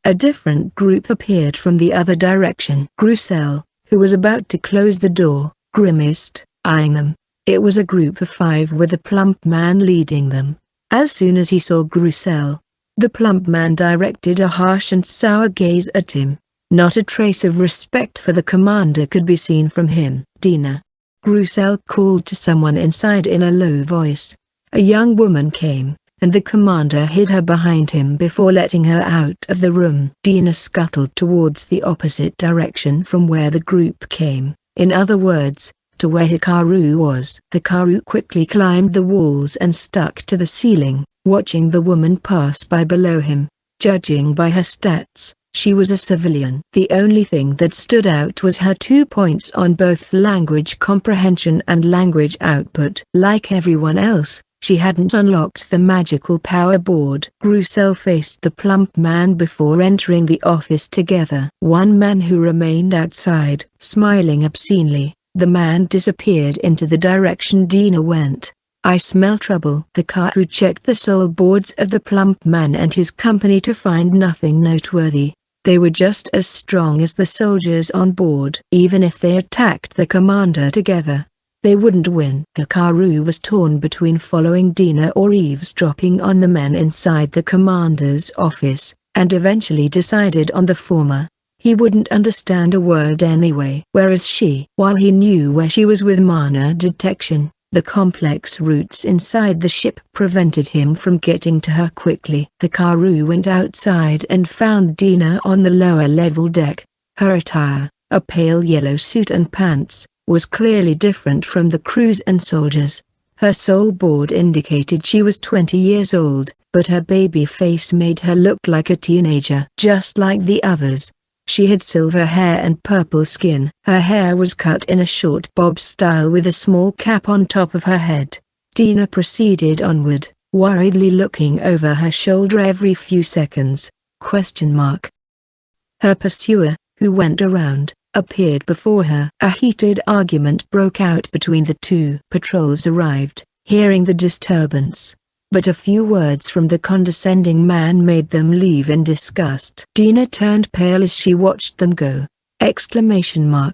A different group appeared from the other direction. Grucel, who was about to close the door, grimaced, eyeing them. It was a group of 5 with a plump man leading them. As soon as he saw Grucel, the plump man directed a harsh and sour gaze at him. Not a trace of respect for the commander could be seen from him. Dina. Grucel called to someone inside in a low voice. A young woman came, and the commander hid her behind him before letting her out of the room. Dina scuttled towards the opposite direction from where the group came, in other words, to where Hikaru was. Hikaru quickly climbed the walls and stuck to the ceiling, watching the woman pass by below him. Judging by her stats, she was a civilian. The only thing that stood out was her 2 points on both language comprehension and language output. Like everyone else, she hadn't unlocked the magical power board. Grucel faced the plump man before entering the office together. One man who remained outside, smiling obscenely. The man disappeared into the direction Dina went. I smell trouble. Hikaru checked the soul boards of the plump man and his company to find nothing noteworthy. They were just as strong as the soldiers on board. Even if they attacked the commander together, they wouldn't win. Hikaru was torn between following Dina or eavesdropping on the men inside the commander's office, and eventually decided on the former. He wouldn't understand a word anyway. Whereas while he knew where she was with mana detection, the complex routes inside the ship prevented him from getting to her quickly. Hikaru went outside and found Dina on the lower level deck. Her attire, a pale yellow suit and pants, was clearly different from the crews and soldiers. Her soul board indicated she was 20 years old, but her baby face made her look like a teenager. Just like the others, she had silver hair and purple skin. Her hair was cut in a short bob style with a small cap on top of her head. Dina proceeded onward, worriedly looking over her shoulder every few seconds. Her pursuer, who went around, appeared before her. A heated argument broke out between the two. Patrols arrived, hearing the disturbance, but a few words from the condescending man made them leave in disgust. Dina turned pale as she watched them go. The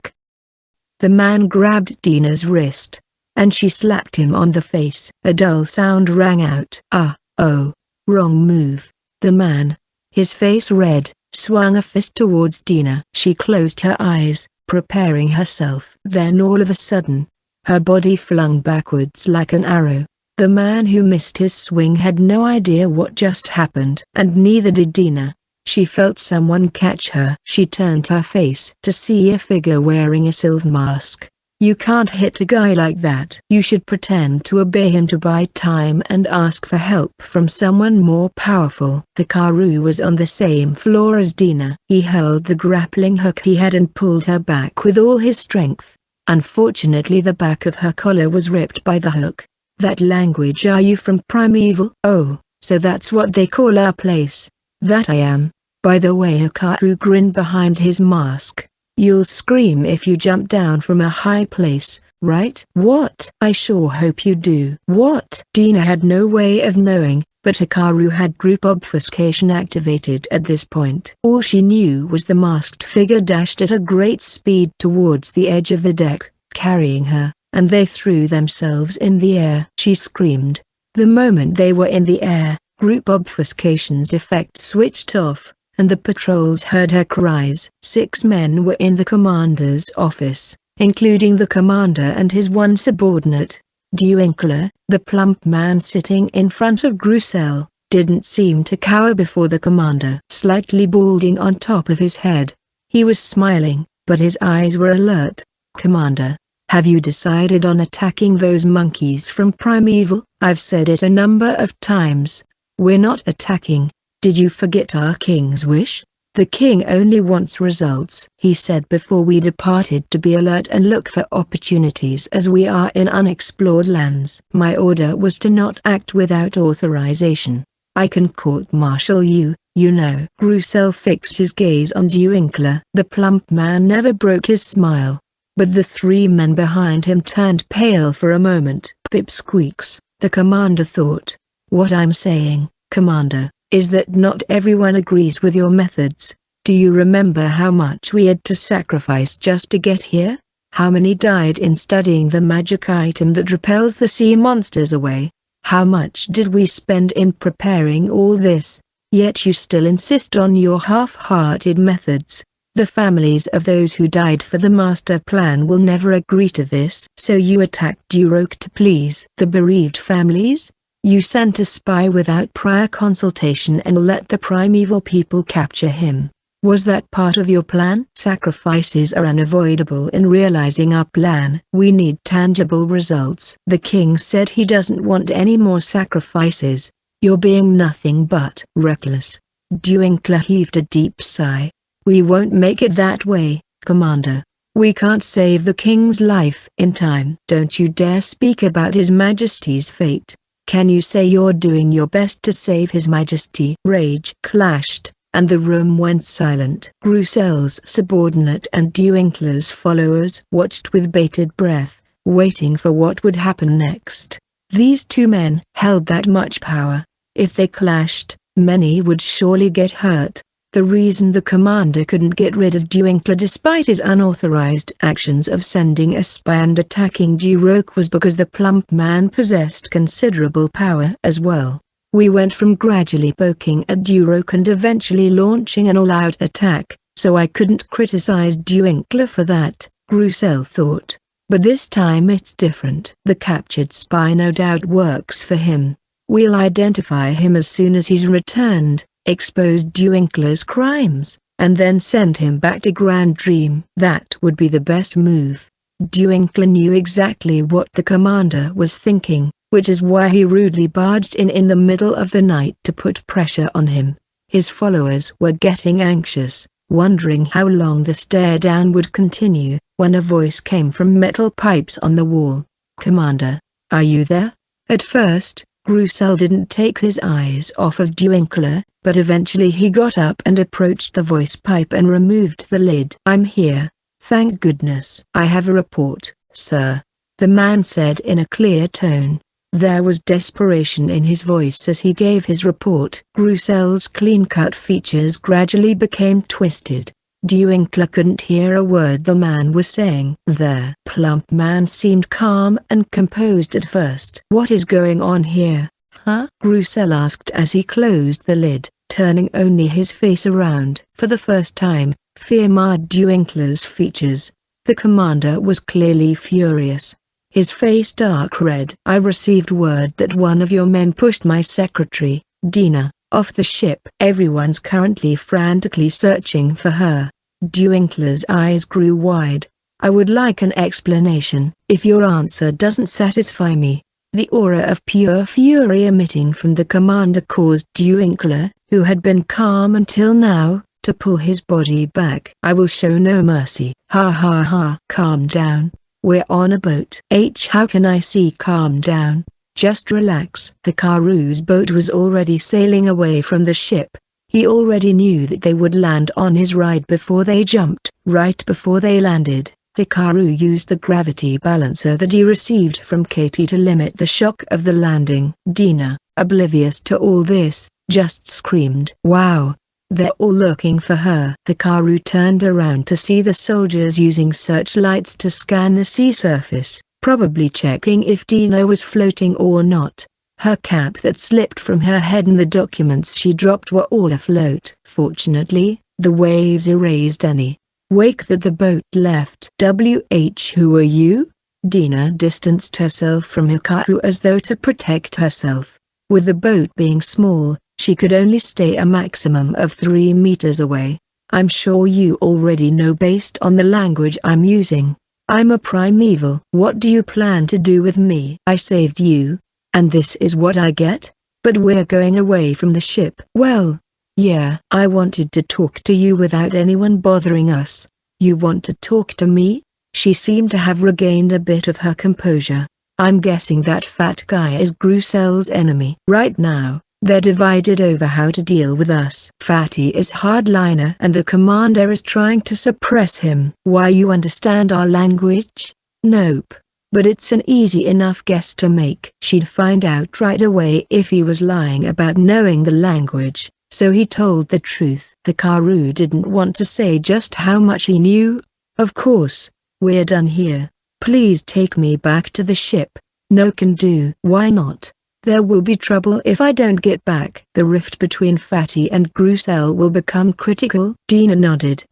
man grabbed Dina's wrist, and she slapped him on the face. A dull sound rang out. Oh, wrong move. The man, his face red, swung a fist towards Dina. She closed her eyes, preparing herself. Then all of a sudden, her body flung backwards like an arrow. The man who missed his swing had no idea what just happened. And neither did Dina. She felt someone catch her. She turned her face to see a figure wearing a silver mask. You can't hit a guy like that. You should pretend to obey him to buy time and ask for help from someone more powerful. Hikaru was on the same floor as Dina. He hurled the grappling hook he had and pulled her back with all his strength. Unfortunately, the back of her collar was ripped by the hook. That language, are you from Primeval? Oh, so that's what they call our place. That I am. By the way, Hikaru grinned behind his mask. You'll scream if you jump down from a high place, right? What? I sure hope you do. What? Dina had no way of knowing, but Hikaru had group obfuscation activated at this point. All she knew was the masked figure dashed at a great speed towards the edge of the deck, carrying her, and they threw themselves in the air. She screamed. The moment they were in the air, group obfuscation's effect switched off, and the patrols heard her cries. 6 men were in the commander's office, including the commander and his one subordinate. Duinkler, the plump man sitting in front of Grussel, didn't seem to cower before the commander. Slightly balding on top of his head, he was smiling, but his eyes were alert. "Commander, have you decided on attacking those monkeys from Primeval?" "I've said it a number of times. We're not attacking. Did you forget our king's wish? The king only wants results," he said before we departed, "to be alert and look for opportunities as we are in unexplored lands. My order was to not act without authorization. I can court-martial you, you know." Grussel fixed his gaze on Duinkler. The plump man never broke his smile, but the 3 men behind him turned pale for a moment. "Pipsqueaks," the commander thought. "What I'm saying, Commander, is that not everyone agrees with your methods. Do you remember how much we had to sacrifice just to get here? How many died in studying the magic item that repels the sea monsters away? How much did we spend in preparing all this? Yet you still insist on your half-hearted methods. The families of those who died for the master plan will never agree to this." "So you attacked Duroc to please the bereaved families? You sent a spy without prior consultation and let the Primeval people capture him. Was that part of your plan?" "Sacrifices are unavoidable in realizing our plan. We need tangible results." "The king said he doesn't want any more sacrifices. You're being nothing but reckless." Duinkler heaved a deep sigh. "We won't make it that way, Commander. We can't save the king's life in time." "Don't you dare speak about His Majesty's fate. Can you say you're doing your best to save His Majesty?" Rage clashed, and the room went silent. Grussel's subordinate and Duinkler's followers watched with bated breath, waiting for what would happen next. These 2 men held that much power. If they clashed, many would surely get hurt. The reason the commander couldn't get rid of Duinkler despite his unauthorized actions of sending a spy and attacking Duroc was because the plump man possessed considerable power as well. We went from gradually poking at Duroc and eventually launching an all-out attack, so I couldn't criticize Duinkler for that, Grussel thought. But this time it's different. The captured spy no doubt works for him. We'll identify him as soon as he's returned, expose Duinkler's crimes, and then send him back to Grand Dream. That would be the best move. Duinkler knew exactly what the commander was thinking, which is why he rudely barged in the middle of the night to put pressure on him. His followers were getting anxious, wondering how long the stare-down would continue, when a voice came from metal pipes on the wall. "Commander, are you there?" At first, Grussel didn't take his eyes off of Duinkler, but eventually he got up and approached the voice pipe and removed the lid. "I'm here, thank goodness." "I have a report, sir," the man said in a clear tone. There was desperation in his voice as he gave his report. Grussel's clean-cut features gradually became twisted. Duinkler couldn't hear a word the man was saying. The plump man seemed calm and composed at first. "What is going on here, huh?" Grussel asked as he closed the lid, turning only his face around. For the first time, fear marred Duinkler's features. The commander was clearly furious, his face dark red. "I received word that one of your men pushed my secretary, Dina, off the ship. Everyone's currently frantically searching for her." Duinkler's eyes grew wide. "I would like an explanation." "If your answer doesn't satisfy me." The aura of pure fury emitting from the commander caused Duinkler, who had been calm until now, to pull his body back. "I will show no mercy." "Ha ha ha." "Calm down. We're on a boat." How can I see calm down? Just relax." Hikaru's boat was already sailing away from the ship. He already knew that they would land on his ride before they jumped. Right before they landed, Hikaru used the gravity balancer that he received from Katie to limit the shock of the landing. "Dina, oblivious to all this, just screamed. Wow! They're all looking for her. Hikaru turned around to see the soldiers using searchlights to scan the sea surface, probably checking if Dina was floating or not. Her cap that slipped from her head and the documents she dropped were all afloat. Fortunately, the waves erased any wake that the boat left. Who are you? Dina distanced herself from Hikaru as though to protect herself. With the boat being small, she could only stay a maximum of 3 meters away. I'm sure you already know based on the language I'm using. I'm a primeval. What do you plan to do with me? I saved you, and this is what I get? But we're going away from the ship. Well, yeah. I wanted to talk to you without anyone bothering us. You want to talk to me? She seemed to have regained a bit of her composure. I'm guessing that fat guy is Grusel's enemy. Right now, they're divided over how to deal with us. Fatty is hardliner and the commander is trying to suppress him. Why, you understand our language? Nope. But it's an easy enough guess to make. She'd find out right away if he was lying about knowing the language, so he told the truth. Hikaru didn't want to say just how much he knew. Of course, we're done here. Please take me back to the ship. No can do. Why not? There will be trouble if I don't get back. The rift between Fatty and Grusel will become critical. Dina nodded.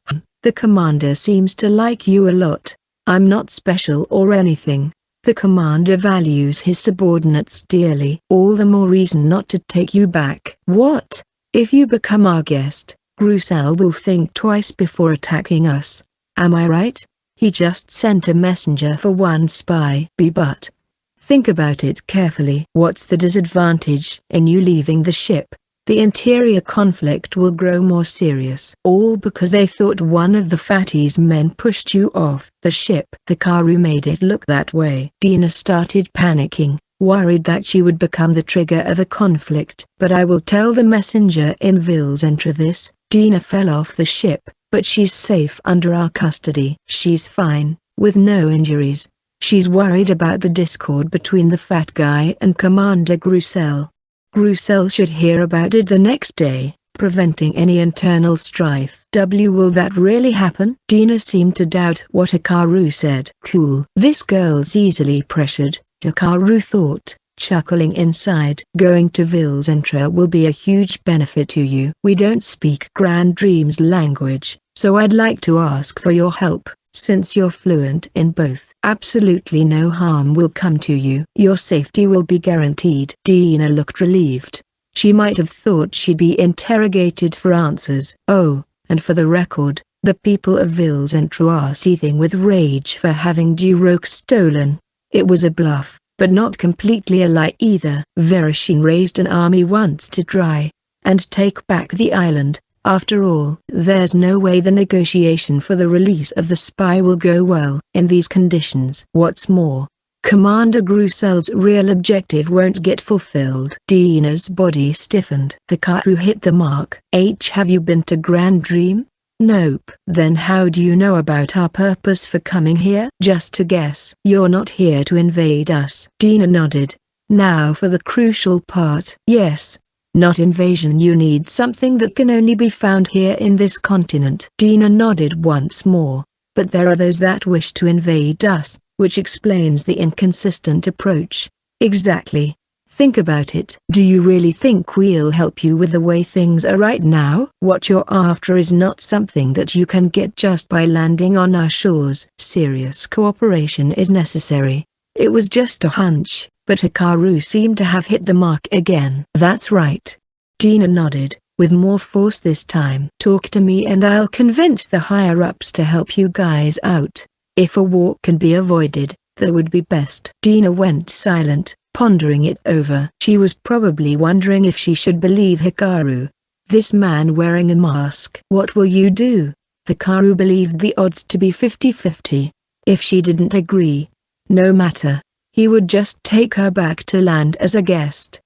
The commander seems to like you a lot. I'm not special or anything. The commander values his subordinates dearly. All the more reason not to take you back. What? If you become our guest, Grusel will think twice before attacking us. Am I right? He just sent a messenger for one spy. But think about it carefully. What's the disadvantage in you leaving the ship? The interior conflict will grow more serious. All because they thought one of the Fatty's men pushed you off the ship. Hikaru made it look that way. Dina started panicking, worried that she would become the trigger of a conflict. But I will tell the messenger in Vilzentra this. Dina fell off the ship, but she's safe under our custody. She's fine, with no injuries. She's worried about the discord between the fat guy and Commander Grusel. Grusel should hear about it the next day, preventing any internal strife. Will that really happen? Dina seemed to doubt what Hikaru said. Cool. This girl's easily pressured, Hikaru thought, chuckling inside. Going to Vilzentra will be a huge benefit to you. We don't speak Grand Dream's language, so I'd like to ask for your help. Since you're fluent in both, absolutely no harm will come to you. Your safety will be guaranteed. Dina looked relieved. She might have thought she'd be interrogated for answers. Oh, and for the record, the people of Vilzentra are seething with rage for having Duroc stolen. It was a bluff, but not completely a lie either. Verashin raised an army once to try and take back the island. After all, there's no way the negotiation for the release of the spy will go well in these conditions. What's more, Commander Grusel's real objective won't get fulfilled. Dina's body stiffened. Hikaru hit the mark. Have you been to Grand Dream? Nope. Then how do you know about our purpose for coming here? Just to guess. You're not here to invade us. Dina nodded. Now for the crucial part. Yes. Not invasion. You need something that can only be found here in this continent. Dina nodded once more. But there are those that wish to invade us, which explains the inconsistent approach. Exactly. Think about it. Do you really think we'll help you with the way things are right now? What you're after is not something that you can get just by landing on our shores. Serious cooperation is necessary. It was just a hunch, but Hikaru seemed to have hit the mark again. That's right. Dina nodded, with more force this time. Talk to me and I'll convince the higher-ups to help you guys out. If a war can be avoided, that would be best. Dina went silent, pondering it over. She was probably wondering if she should believe Hikaru. This man wearing a mask. What will you do? Hikaru believed the odds to be 50-50. If she didn't agree, no matter, he would just take her back to land as a guest.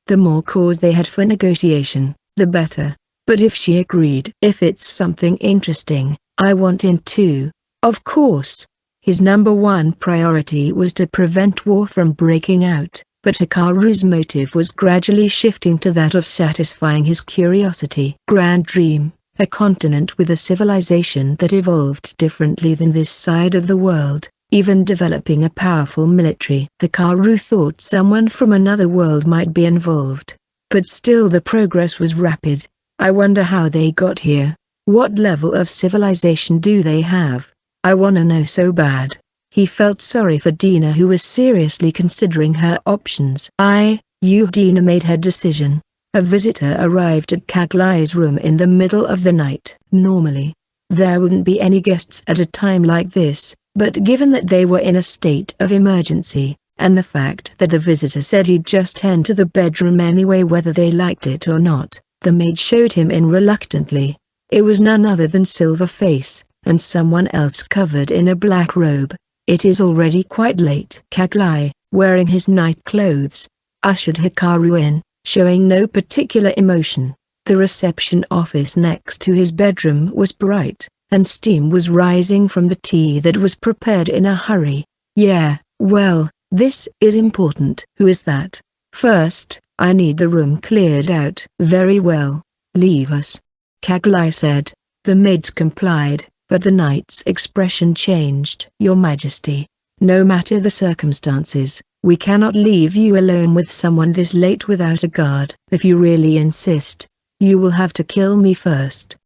The more cause they had for negotiation, the better. But if she agreed, if it's something interesting, I want in too. Of course. His number one priority was to prevent war from breaking out. but Hikaru's motive was gradually shifting to that of satisfying his curiosity. Grand Dream, a continent with a civilization that evolved differently than this side of the world, even developing a powerful military. Hikaru thought someone from another world might be involved. But still the progress was rapid. I wonder how they got here. What level of civilization do they have? I wanna know so bad. He felt sorry for Dina, who was seriously considering her options. Dina made her decision. A visitor arrived at Kagli's room in the middle of the night. Normally, there wouldn't be any guests at a time like this, but given that they were in a state of emergency, and the fact that the visitor said he'd just enter the bedroom anyway whether they liked it or not, the maid showed him in reluctantly. It was none other than Silverface, and someone else covered in a black robe. It is already quite late. Kagli, wearing his night clothes, ushered Hikaru in, showing no particular emotion. The reception office next to his bedroom was bright, and steam was rising from the tea that was prepared in a hurry. Yeah, well, this is important. Who is that? First, I need the room cleared out. Very well. Leave us. Kagli said. The maids complied, but the knight's expression changed. Your Majesty, no matter the circumstances, we cannot leave you alone with someone this late without a guard. If you really insist, you will have to kill me first.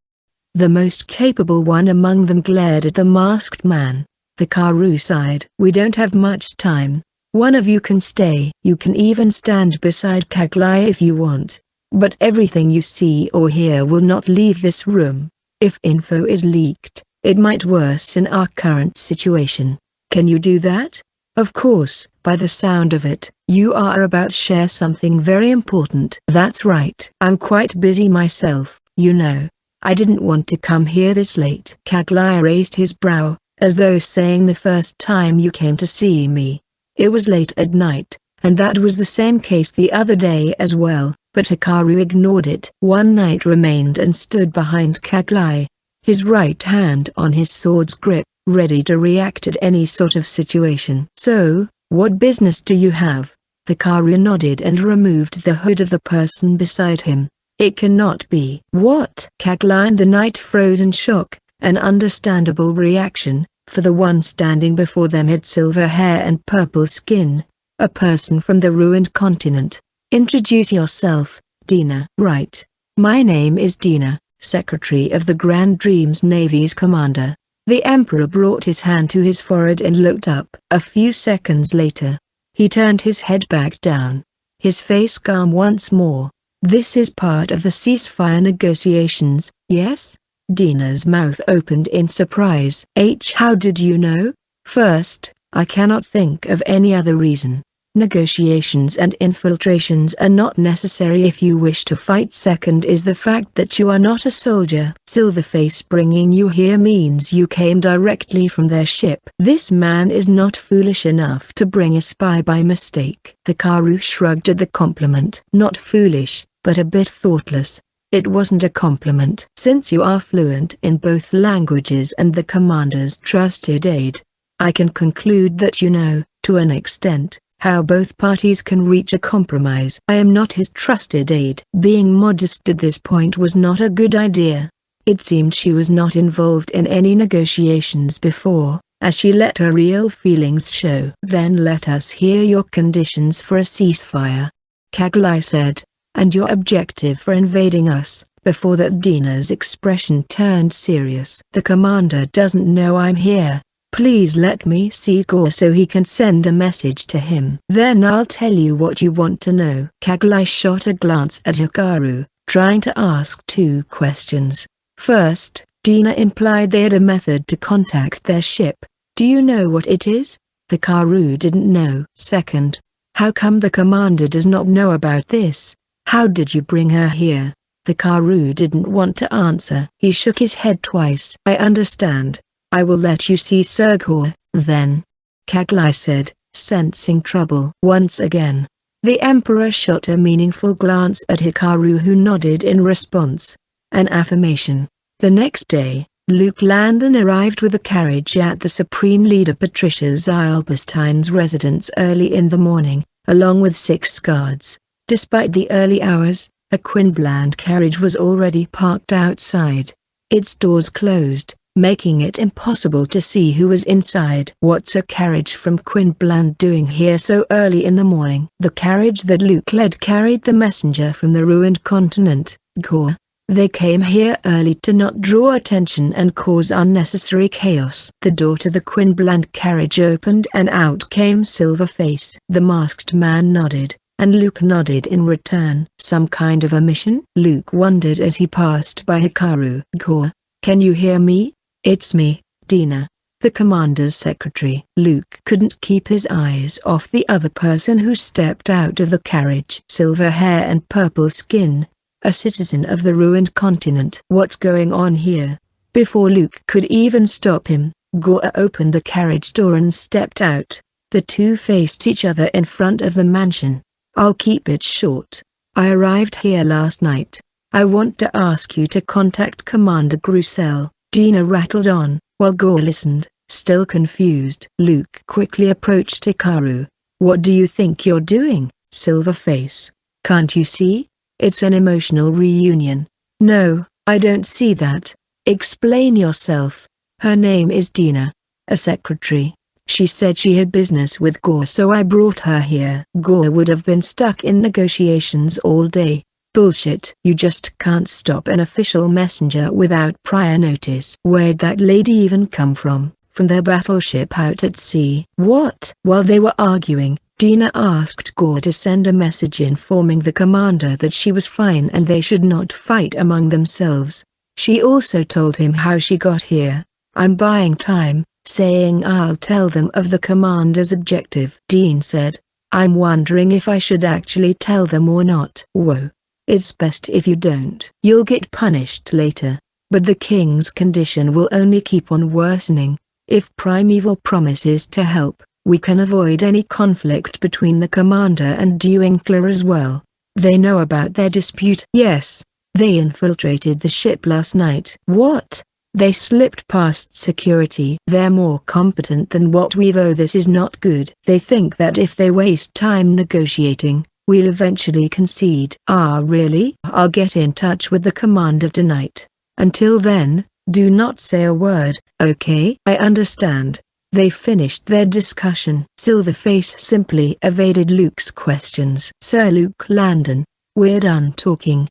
The most capable one among them glared at the masked man. Hikaru sighed. We don't have much time. One of you can stay. You can even stand beside Kagli if you want. But everything you see or hear will not leave this room. If info is leaked, it might worsen our current situation. Can you do that? Of course. By the sound of it, you are about to share something very important. That's right. I'm quite busy myself, you know. I didn't want to come here this late. Kagli raised his brow, as though saying the first time you came to see me. It was late at night, and that was the same case the other day as well, but Hikaru ignored it. One knight remained and stood behind Kagli, his right hand on his sword's grip, ready to react at any sort of situation. So, what business do you have? Hikaru nodded and removed the hood of the person beside him. It cannot be. What? Kagli and the knight froze in shock, an understandable reaction, for the one standing before them had silver hair and purple skin. A person from the ruined continent. Introduce yourself, Dina. Right. My name is Dina, Secretary of the Grand Dream's Navy's commander. The Emperor brought his hand to his forehead and looked up. A few seconds later, he turned his head back down, his face calm once more. This is part of the ceasefire negotiations, yes? Dina's mouth opened in surprise. How did you know? First, I cannot think of any other reason. Negotiations and infiltrations are not necessary if you wish to fight. Second is the fact that you are not a soldier. Silverface bringing you here means you came directly from their ship. This man is not foolish enough to bring a spy by mistake. Hikaru shrugged at the compliment. Not foolish, but a bit thoughtless. It wasn't a compliment. Since you are fluent in both languages and the commander's trusted aide, I can conclude that you know, to an extent, how both parties can reach a compromise. I am not his trusted aide. Being modest at this point was not a good idea. It seemed she was not involved in any negotiations before, as she let her real feelings show. Then let us hear your conditions for a ceasefire. Kagli said. And your objective for invading us. Before that, Dina's expression turned serious. The commander doesn't know I'm here. Please let me see Gore so he can send a message to him. Then I'll tell you what you want to know. Kagli shot a glance at Hikaru, trying to ask two questions. First, Dina implied they had a method to contact their ship. Do you know what it is? Hikaru didn't know. Second, how come the commander does not know about this? How did you bring her here? Hikaru didn't want to answer. He shook his head twice. I understand. I will let you see Sergor, then. Kagli said, sensing trouble. Once again, the Emperor shot a meaningful glance at Hikaru, who nodded in response. An affirmation. The next day, Luke Landon arrived with a carriage at the Supreme Leader Patricia Zylberstein's residence early in the morning. along with 6 guards. Despite the early hours, a Quinbland carriage was already parked outside. Its doors closed, making it impossible to see who was inside. What's a carriage from Quinbland doing here so early in the morning? The carriage that Luke led carried the messenger from the ruined continent, Gore. They came here early to not draw attention and cause unnecessary chaos. The door to the Quinbland carriage opened and out came Silverface. The masked man nodded, and Luke nodded in return. Some kind of a mission? Luke wondered as he passed by Hikaru. Gore, can you hear me? It's me, Dina, the commander's secretary. Luke couldn't keep his eyes off the other person who stepped out of the carriage. Silver hair and purple skin, a citizen of the ruined continent. What's going on here? Before Luke could even stop him, Gore opened the carriage door and stepped out. The two faced each other in front of the mansion. I'll keep it short. I arrived here last night. I want to ask you to contact Commander Grussel. Dina rattled on, while Gore listened, still confused. Luke quickly approached Hikaru. What do you think you're doing, Silverface? Can't you see? It's an emotional reunion. No, I don't see that. Explain yourself. Her name is Dina. A secretary. She said she had business with Gore, so I brought her here. Gore would have been stuck in negotiations all day. Bullshit. You just can't stop an official messenger without prior notice. Where'd that lady even come from? From their battleship out at sea. What? While they were arguing, Dina asked Gore to send a message informing the commander that she was fine and they should not fight among themselves. She also told him how she got here. I'm buying time, saying I'll tell them of the commander's objective. Dean said, I'm wondering if I should actually tell them or not. Whoa. It's best if you don't. You'll get punished later. But the king's condition will only keep on worsening. If Primeval promises to help, we can avoid any conflict between the commander and Duinkler as well. They know about their dispute. Yes, they infiltrated the ship last night. What? They slipped past security. They're more competent than what we, though this is not good. They think that if they waste time negotiating, we'll eventually concede. Ah, really? I'll get in touch with the commander tonight. Until then, do not say a word, okay? I understand. They finished their discussion. Silverface simply evaded Luke's questions. Sir Luke Landon, we're done talking.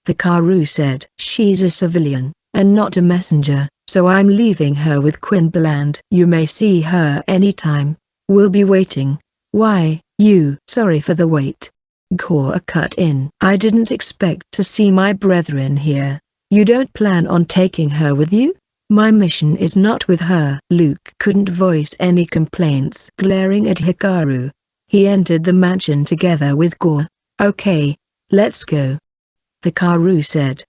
Hikaru said. She's a civilian, and not a messenger, so I'm leaving her with Quinbland. You may see her anytime. We'll be waiting. Why, you? Sorry for the wait. Gore cut in. I didn't expect to see my brethren here. You don't plan on taking her with you? My mission is not with her. Luke couldn't voice any complaints. Glaring at Hikaru, he entered the mansion together with Gore. Okay, let's go. Hikaru said.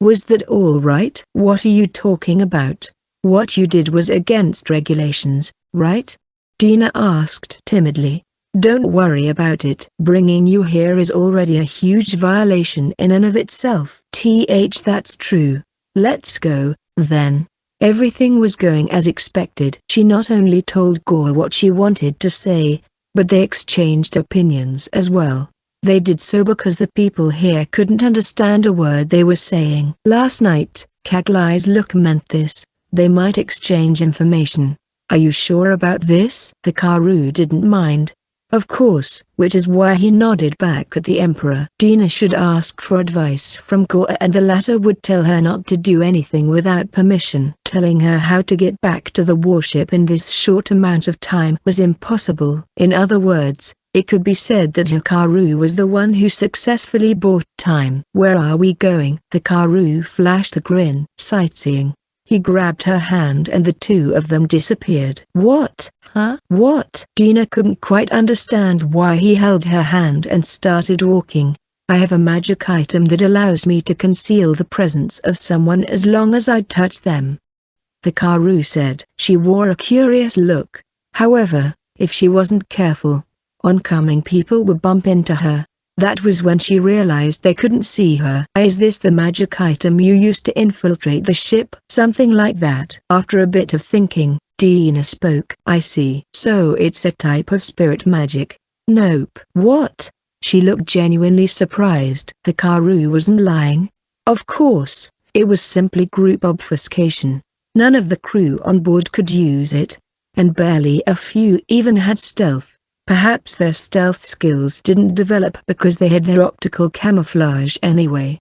Was that all right? What are you talking about? What you did was against regulations, right? Dina asked timidly. Don't worry about it. Bringing you here is already a huge violation in and of itself. That's true. Let's go, then. Everything was going as expected. She not only told Gore what she wanted to say, but they exchanged opinions as well. They did so because the people here couldn't understand a word they were saying. Last night, Kagli's look meant this. They might exchange information. Are you sure about this? Hikaru didn't mind. Of course, which is why he nodded back at the Emperor. Dina should ask for advice from Gore and the latter would tell her not to do anything without permission. Telling her how to get back to the warship in this short amount of time was impossible. In other words, it could be said that Hikaru was the one who successfully bought time. Where are we going? Hikaru flashed a grin. Sightseeing. He grabbed her hand and the two of them disappeared. What? Huh? What? Dina couldn't quite understand why he held her hand and started walking. I have a magic item that allows me to conceal the presence of someone as long as I touch them. Hikaru said. She wore a curious look. However, if she wasn't careful, oncoming people would bump into her. That was when she realized they couldn't see her. Is this the magic item you used to infiltrate the ship? Something like that. After a bit of thinking, Dina spoke. I see. So it's a type of spirit magic. Nope. What? She looked genuinely surprised. Hikaru wasn't lying. Of course, it was simply group obfuscation. None of the crew on board could use it, and barely a few even had stealth. Perhaps their stealth skills didn't develop because they had their optical camouflage anyway.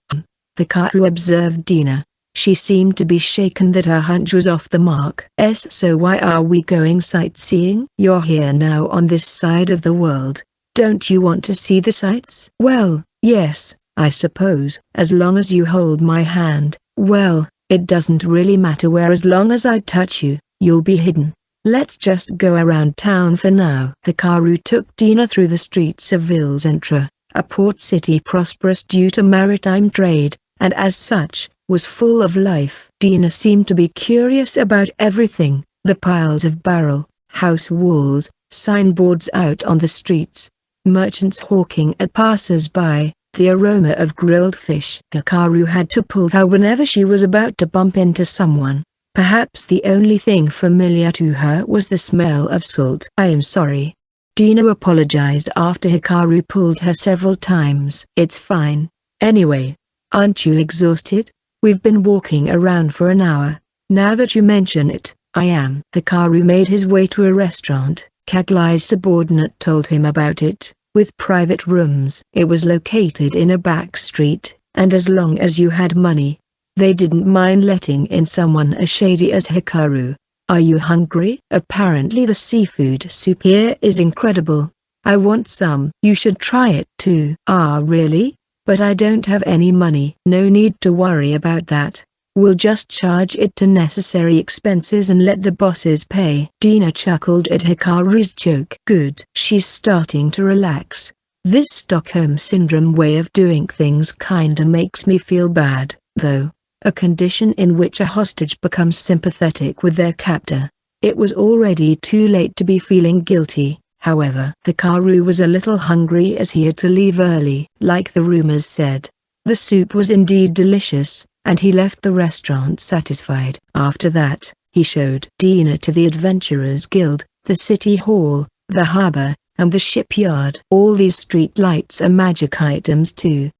Hikaru observed Dina. She seemed to be shaken that her hunch was off the mark. So why are we going sightseeing? You're here now on this side of the world. Don't you want to see the sights? Well, yes, I suppose. As long as you hold my hand, well, it doesn't really matter where as long as I touch you, you'll be hidden. Let's just go around town for now. Hikaru took Dina through the streets of Vilcentra, a port city prosperous due to maritime trade, and as such, was full of life. Dina seemed to be curious about everything, the piles of barrel, house walls, signboards out on the streets, merchants hawking at passers-by, the aroma of grilled fish. Hikaru had to pull her whenever she was about to bump into someone. Perhaps the only thing familiar to her was the smell of salt. I am sorry. Dina apologized after Hikaru pulled her several times. It's fine. Anyway, aren't you exhausted? We've been walking around for an hour. Now that you mention it, I am. Hikaru made his way to a restaurant. Kagli's subordinate told him about it, with private rooms. It was located in a back street, and as long as you had money, they didn't mind letting in someone as shady as Hikaru. Are you hungry? Apparently the seafood soup here is incredible. I want some. You should try it too. Ah really? But I don't have any money. No need to worry about that. We'll just charge it to necessary expenses and let the bosses pay. Dina chuckled at Hikaru's joke. Good. She's starting to relax. This Stockholm Syndrome way of doing things kinda makes me feel bad, though. A condition in which a hostage becomes sympathetic with their captor. It was already too late to be feeling guilty, however. Hikaru was a little hungry as he had to leave early. Like the rumors said, the soup was indeed delicious, and he left the restaurant satisfied. After that, he showed Dina to the Adventurers Guild, the city hall, the harbor, and the shipyard. All these street lights are magic items too.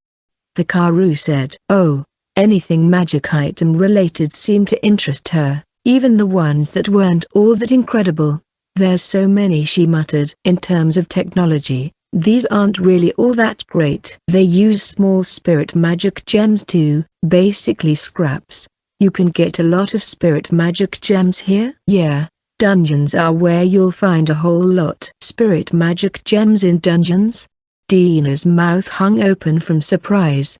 Hikaru said. Oh. Anything magic item related seemed to interest her, even the ones that weren't all that incredible. There's so many, she muttered. In terms of technology, these aren't really all that great. They use small spirit magic gems too, basically scraps. You can get a lot of spirit magic gems here? Yeah, dungeons are where you'll find a whole lot. Spirit magic gems in dungeons? Dina's mouth hung open from surprise.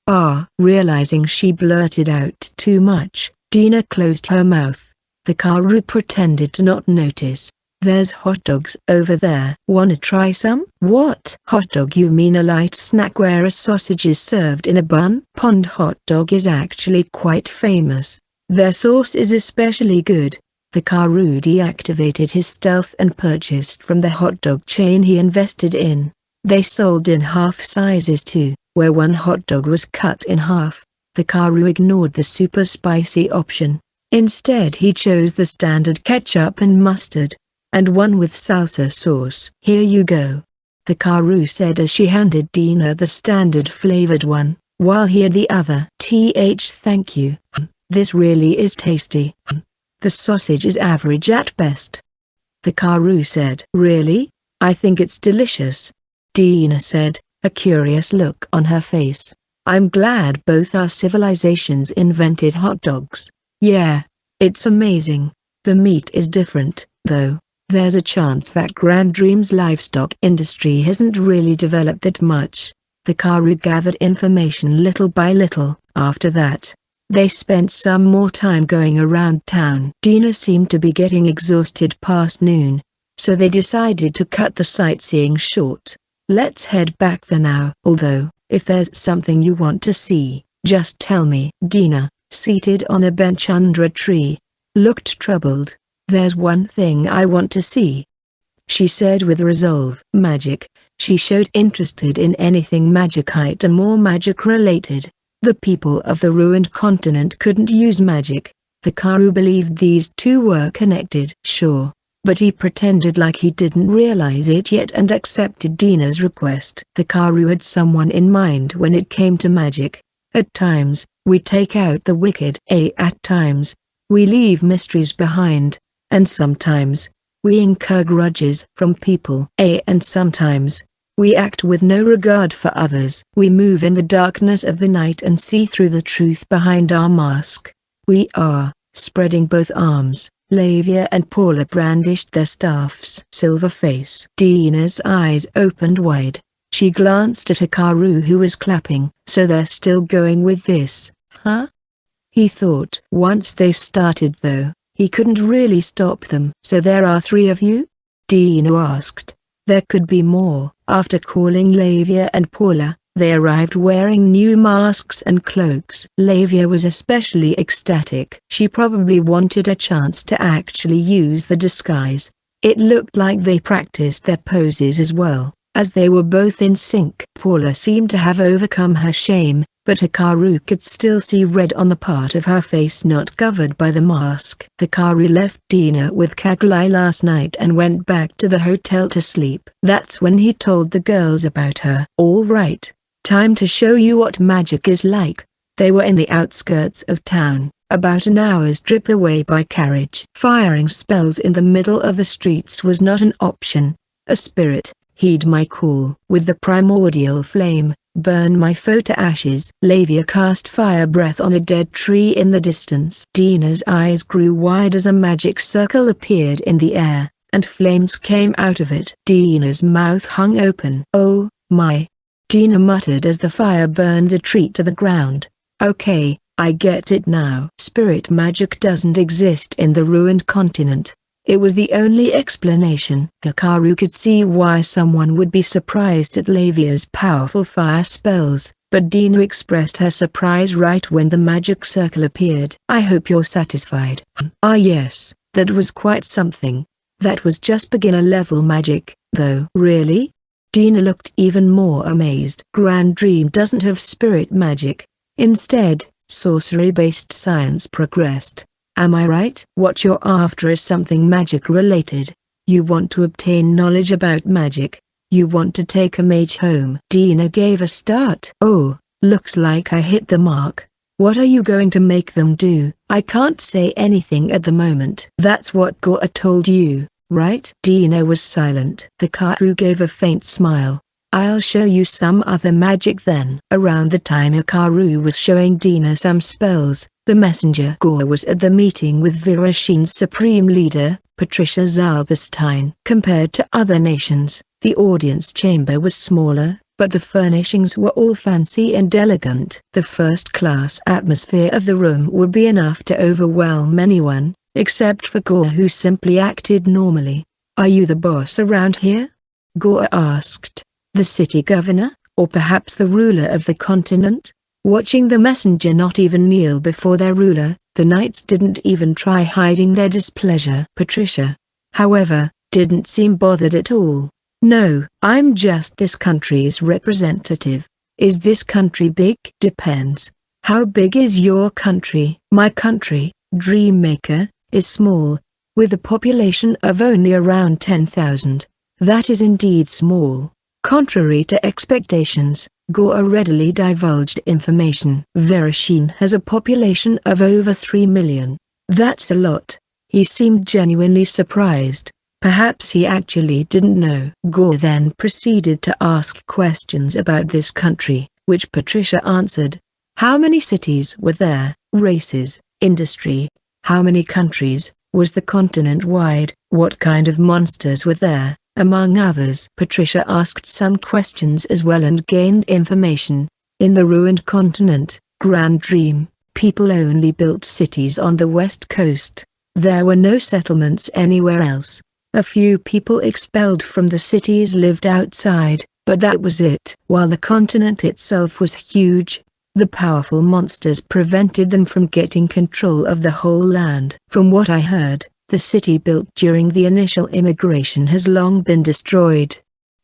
Realizing she blurted out too much, Dina closed her mouth. Hikaru pretended to not notice. There's hot dogs over there. Wanna try some? What? Hot dog? You mean a light snack where a sausage is served in a bun? Pond hot dog is actually quite famous. Their sauce is especially good. Hikaru deactivated his stealth and purchased from the hot dog chain he invested in. They sold in half sizes too, where one hot dog was cut in half. Hikaru ignored the super spicy option. Instead he chose the standard ketchup and mustard, and one with salsa sauce. Here you go. Hikaru said as she handed Dina the standard flavored one, while he had the other. Thank you. This really is tasty. The sausage is average at best. Hikaru said. Really? I think it's delicious. Dina said, a curious look on her face. I'm glad both our civilizations invented hot dogs. Yeah, it's amazing. The meat is different, though. There's a chance that Grand Dream's livestock industry hasn't really developed that much. Hikaru gathered information little by little. After that, they spent some more time going around town. Dina seemed to be getting exhausted past noon, so they decided to cut the sightseeing short. Let's head back for now. Although, if there's something you want to see, just tell me. Dina, seated on a bench under a tree, looked troubled. There's one thing I want to see, she said with resolve. Magic. She showed interested in anything magic item or magic related. The people of the ruined continent couldn't use magic. Hikaru believed these two were connected. Sure. but he pretended like he didn't realize it yet and accepted Dina's request. Hikaru had someone in mind when it came to magic. At times, we take out the wicked. At times, we leave mysteries behind. And sometimes, we incur grudges from people. And sometimes, we act with no regard for others. We move in the darkness of the night and see through the truth behind our mask. We are, spreading both arms. Lavia and Paula brandished their staffs. Silverface. Dina's eyes opened wide. She glanced at Hikaru who was clapping. So they're still going with this, huh? He thought. Once they started though, he couldn't really stop them. So there are 3 of you? Dina asked. There could be more. After calling Lavia and Paula, they arrived wearing new masks and cloaks. Lavia was especially ecstatic. She probably wanted a chance to actually use the disguise. It looked like they practiced their poses as well, as they were both in sync. Paula seemed to have overcome her shame, but Hikaru could still see red on the part of her face not covered by the mask. Hikaru left Dina with Kagli last night and went back to the hotel to sleep. That's when he told the girls about her. All right, time to show you what magic is like. They were in the outskirts of town, about an hour's trip away by carriage. Firing spells in the middle of the streets was not an option. A spirit, heed my call. With the primordial flame, burn my foe to ashes. Lavia cast fire breath on a dead tree in the distance. Dina's eyes grew wide as a magic circle appeared in the air, and flames came out of it. Dina's mouth hung open. Oh, my! Dina muttered as the fire burned a tree to the ground. Okay, I get it now. Spirit magic doesn't exist in the ruined continent. It was the only explanation. Hikaru could see why someone would be surprised at Lavia's powerful fire spells, but Dina expressed her surprise right when the magic circle appeared. I hope you're satisfied. Ah yes, that was quite something. That was just beginner level magic, though. Really? Dina looked even more amazed. Grand Dream doesn't have spirit magic. Instead, sorcery-based science progressed. Am I right? What you're after is something magic-related. You want to obtain knowledge about magic. You want to take a mage home. Dina gave a start. Oh, looks like I hit the mark. What are you going to make them do? I can't say anything at the moment. That's what Gora told you, right? Dina was silent. Hikaru gave a faint smile. I'll show you some other magic then. Around the time Hikaru was showing Dina some spells, the messenger Gora was at the meeting with Virashin's supreme leader, Patricia Zalbestein. Compared to other nations, the audience chamber was smaller, but the furnishings were all fancy and elegant. The first-class atmosphere of the room would be enough to overwhelm anyone, except for Gora who simply acted normally. Are you the boss around here? Gora asked. The city governor, or perhaps the ruler of the continent? Watching the messenger not even kneel before their ruler, the knights didn't even try hiding their displeasure. Patricia, however, didn't seem bothered at all. No, I'm just this country's representative. Is this country big? Depends. How big is your country? My country, Dreammaker, is small, with a population of only around 10,000. That is indeed small. Contrary to expectations, Gora readily divulged information. Virashin has a population of over 3 million. That's a lot. He seemed genuinely surprised. Perhaps he actually didn't know. Gora then proceeded to ask questions about this country, which Patricia answered. How many cities were there? Races, industry. How many countries? Was the continent wide? What kind of monsters were there? Among others. Patricia asked some questions as well and gained information. In the ruined continent, Grand Dream, people only built cities on the west coast. There were no settlements anywhere else. A few people expelled from the cities lived outside, but that was it. While the continent itself was huge, the powerful monsters prevented them from getting control of the whole land. From what I heard, the city built during the initial immigration has long been destroyed.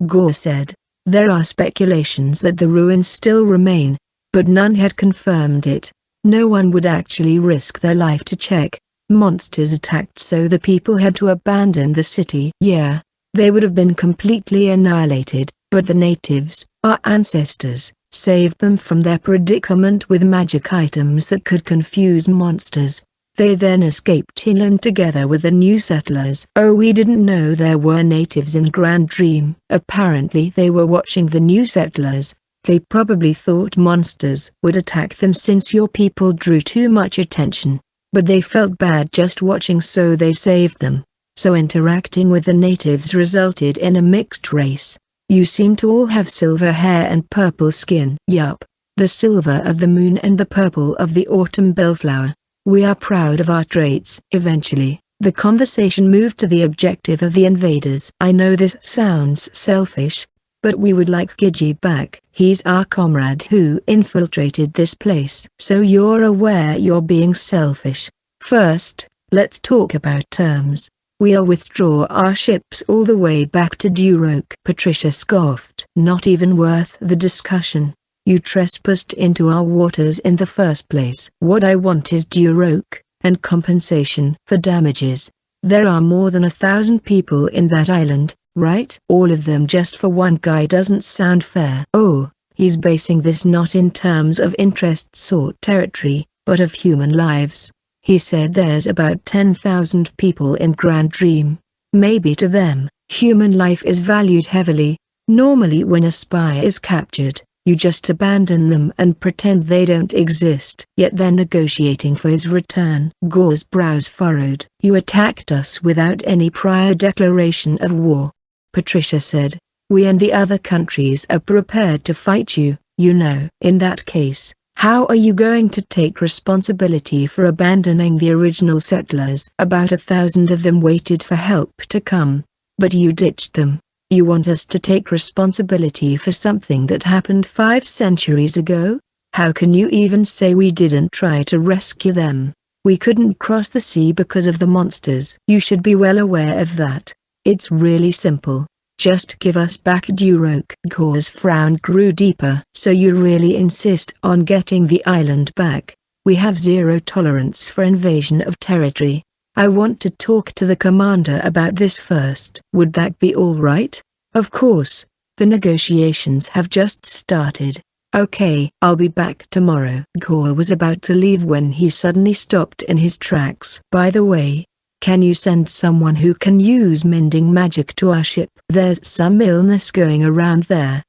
Gora said. There are speculations that the ruins still remain, but none had confirmed it. No one would actually risk their life to check. Monsters attacked, so the people had to abandon the city. Yeah, they would have been completely annihilated, but the natives, our ancestors, saved them from their predicament with magic items that could confuse monsters. They then escaped inland together with the new settlers. Oh, we didn't know there were natives in Grand Dream. Apparently they were watching the new settlers. They probably thought monsters would attack them since your people drew too much attention. But they felt bad just watching, so they saved them. So interacting with the natives resulted in a mixed race. You seem to all have silver hair and purple skin. Yup. The silver of the moon and the purple of the autumn bellflower. We are proud of our traits. Eventually, the conversation moved to the objective of the invaders. I know this sounds selfish, but we would like Gigi back. He's our comrade who infiltrated this place. So you're aware you're being selfish. First, let's talk about terms. We'll withdraw our ships all the way back to Duroc. Patricia scoffed. Not even worth the discussion. You trespassed into our waters in the first place. What I want is Duroc, and compensation for damages. There are more than 1,000 people in that island, right? All of them just for one guy doesn't sound fair. Oh, he's basing this not in terms of interests or territory, but of human lives. He said there's about 10,000 people in Grand Dream. Maybe to them, human life is valued heavily. Normally when a spy is captured, you just abandon them and pretend they don't exist. Yet they're negotiating for his return. Gore's brows furrowed. You attacked us without any prior declaration of war. Patricia said. We and the other countries are prepared to fight you, you know. In that case, how are you going to take responsibility for abandoning the original settlers? About 1,000 of them waited for help to come, but you ditched them. You want us to take responsibility for something that happened 5 centuries ago? How can you even say we didn't try to rescue them? We couldn't cross the sea because of the monsters. You should be well aware of that. It's really simple. Just give us back Duroc. Gore's frown grew deeper. So you really insist on getting the island back? We have zero tolerance for invasion of territory. I want to talk to the commander about this first. Would that be all right? Of course. The negotiations have just started. Okay, I'll be back tomorrow. Gore was about to leave when he suddenly stopped in his tracks. By the way, can you send someone who can use mending magic to our ship? There's some illness going around there.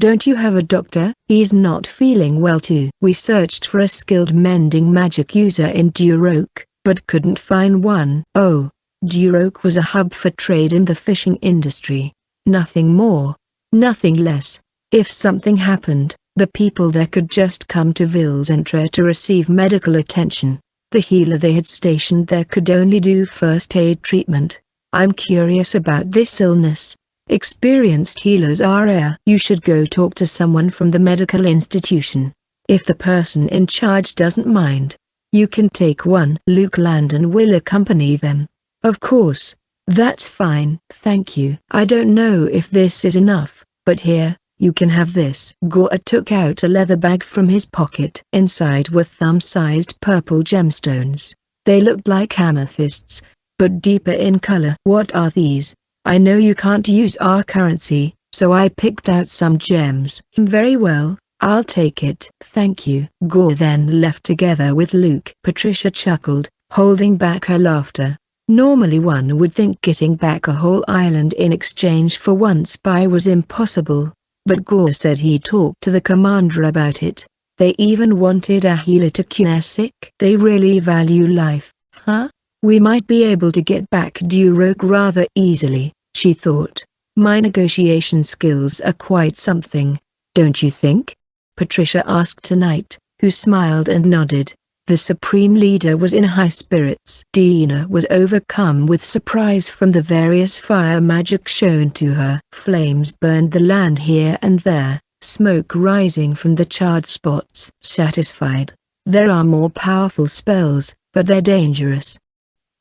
Don't you have a doctor? He's not feeling well too. We searched for a skilled mending magic user in Duroc, but couldn't find one. Oh, Duroc was a hub for trade in the fishing industry. Nothing more, nothing less. If something happened, the people there could just come to Vilzentra to receive medical attention. The healer they had stationed there could only do first aid treatment. I'm curious about this illness. Experienced healers are rare. You should go talk to someone from the medical institution. If the person in charge doesn't mind, you can take one. Luke Landon will accompany them. Of course. That's fine. Thank you. I don't know if this is enough, but here, you can have this. Gore took out a leather bag from his pocket. Inside were thumb-sized purple gemstones. They looked like amethysts, but deeper in color. What are these? I know you can't use our currency, so I picked out some gems. Very well, I'll take it. Thank you. Gore then left together with Luke. Patricia chuckled, holding back her laughter. Normally one would think getting back a whole island in exchange for one spy was impossible, but Gore said he talked to the commander about it. They even wanted a healer to cure sick. They really value life, huh? We might be able to get back Duroc rather easily, she thought. My negotiation skills are quite something, don't you think? Patricia asked tonight, who smiled and nodded. The Supreme Leader was in high spirits. Dina was overcome with surprise from the various fire magic shown to her. Flames burned the land here and there, smoke rising from the charred spots. Satisfied. There are more powerful spells, but they're dangerous.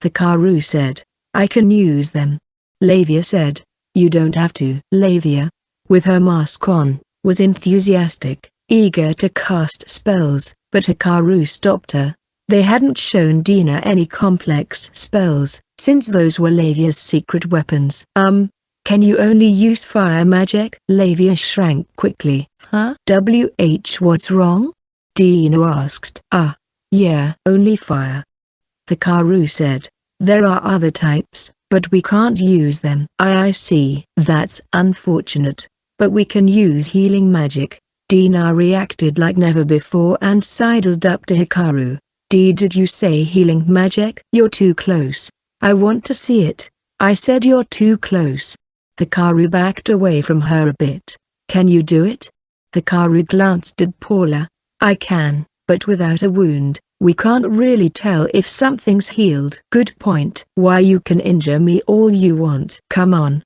Hikaru said. I can use them. Lavia said. You don't have to. Lavia, with her mask on, was enthusiastic, eager to cast spells. But Hikaru stopped her. They hadn't shown Dina any complex spells, since those were Lavia's secret weapons. Can you only use fire magic? Lavia shrank quickly. Huh? What's wrong? Dina asked. Yeah, only fire. Hikaru said. There are other types, but we can't use them. I see. That's unfortunate. But we can use healing magic. Dina reacted like never before and sidled up to Hikaru. Did you say healing magic? You're too close. I want to see it. I said you're too close. Hikaru backed away from her a bit. Can you do it? Hikaru glanced at Paula. I can, but without a wound, we can't really tell if something's healed. Good point. Why, you can injure me all you want. Come on,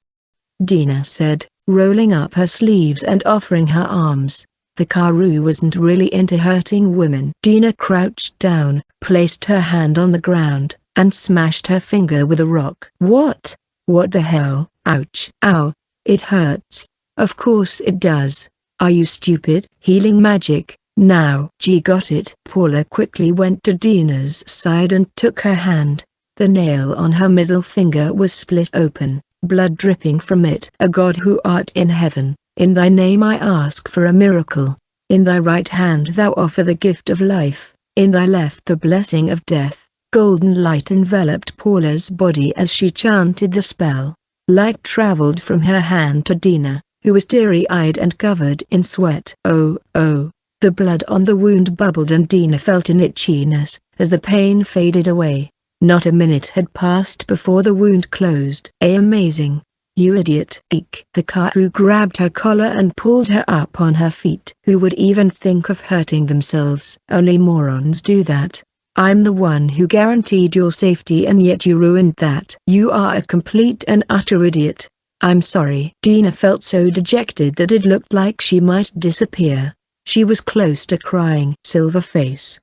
Dina said, rolling up her sleeves and offering her arms. Hikaru wasn't really into hurting women. Dina crouched down, placed her hand on the ground, and smashed her finger with a rock. What? What the hell? Ouch. Ow. It hurts. Of course it does. Are you stupid? Healing magic. Now. She got it. Paula quickly went to Dina's side and took her hand. The nail on her middle finger was split open, blood dripping from it. A God who art in heaven, in thy name I ask for a miracle. In thy right hand thou offer the gift of life, in thy left the blessing of death. Golden light enveloped Paula's body as she chanted the spell. Light traveled from her hand to Dina, who was teary-eyed and covered in sweat. Oh. The blood on the wound bubbled and Dina felt an itchiness, as the pain faded away. Not a minute had passed before the wound closed. Amazing. You idiot. Eek. Hikaru grabbed her collar and pulled her up on her feet. Who would even think of hurting themselves? Only morons do that. I'm the one who guaranteed your safety and yet you ruined that. You are a complete and utter idiot. I'm sorry. Dina felt so dejected that it looked like she might disappear. She was close to crying. Silver face.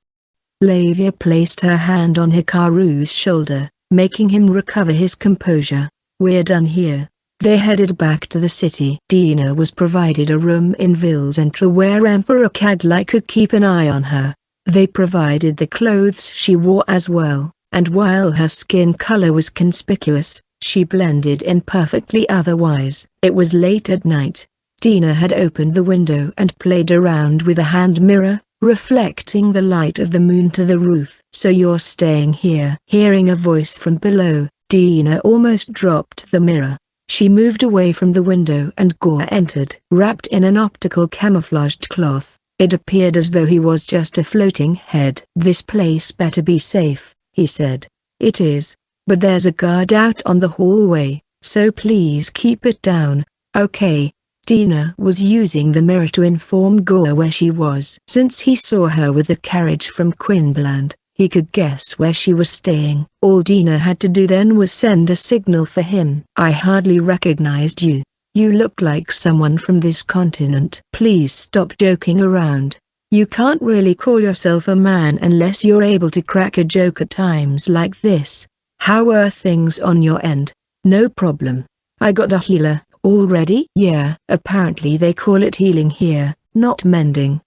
Lavia placed her hand on Hikaru's shoulder, making him recover his composure. We're done here. They headed back to the city. Dina was provided a room in Ville Centre where Emperor Caglai could keep an eye on her. They provided the clothes she wore as well, and while her skin color was conspicuous, she blended in perfectly otherwise. It was late at night. Dina had opened the window and played around with a hand mirror, reflecting the light of the moon to the roof. So you're staying here? Hearing a voice from below, Dina almost dropped the mirror. She moved away from the window and Gore entered. Wrapped in an optical camouflaged cloth, it appeared as though he was just a floating head. This place better be safe, he said. It is, but there's a guard out on the hallway, so please keep it down. Okay. Dina was using the mirror to inform Gore where she was. Since he saw her with the carriage from Queensland, he could guess where she was staying. All Dina had to do then was send a signal for him. I hardly recognized you. You look like someone from this continent. Please stop joking around. You can't really call yourself a man unless you're able to crack a joke at times like this. How are things on your end? No problem. I got a healer. Already? Yeah, apparently they call it healing here, not mending.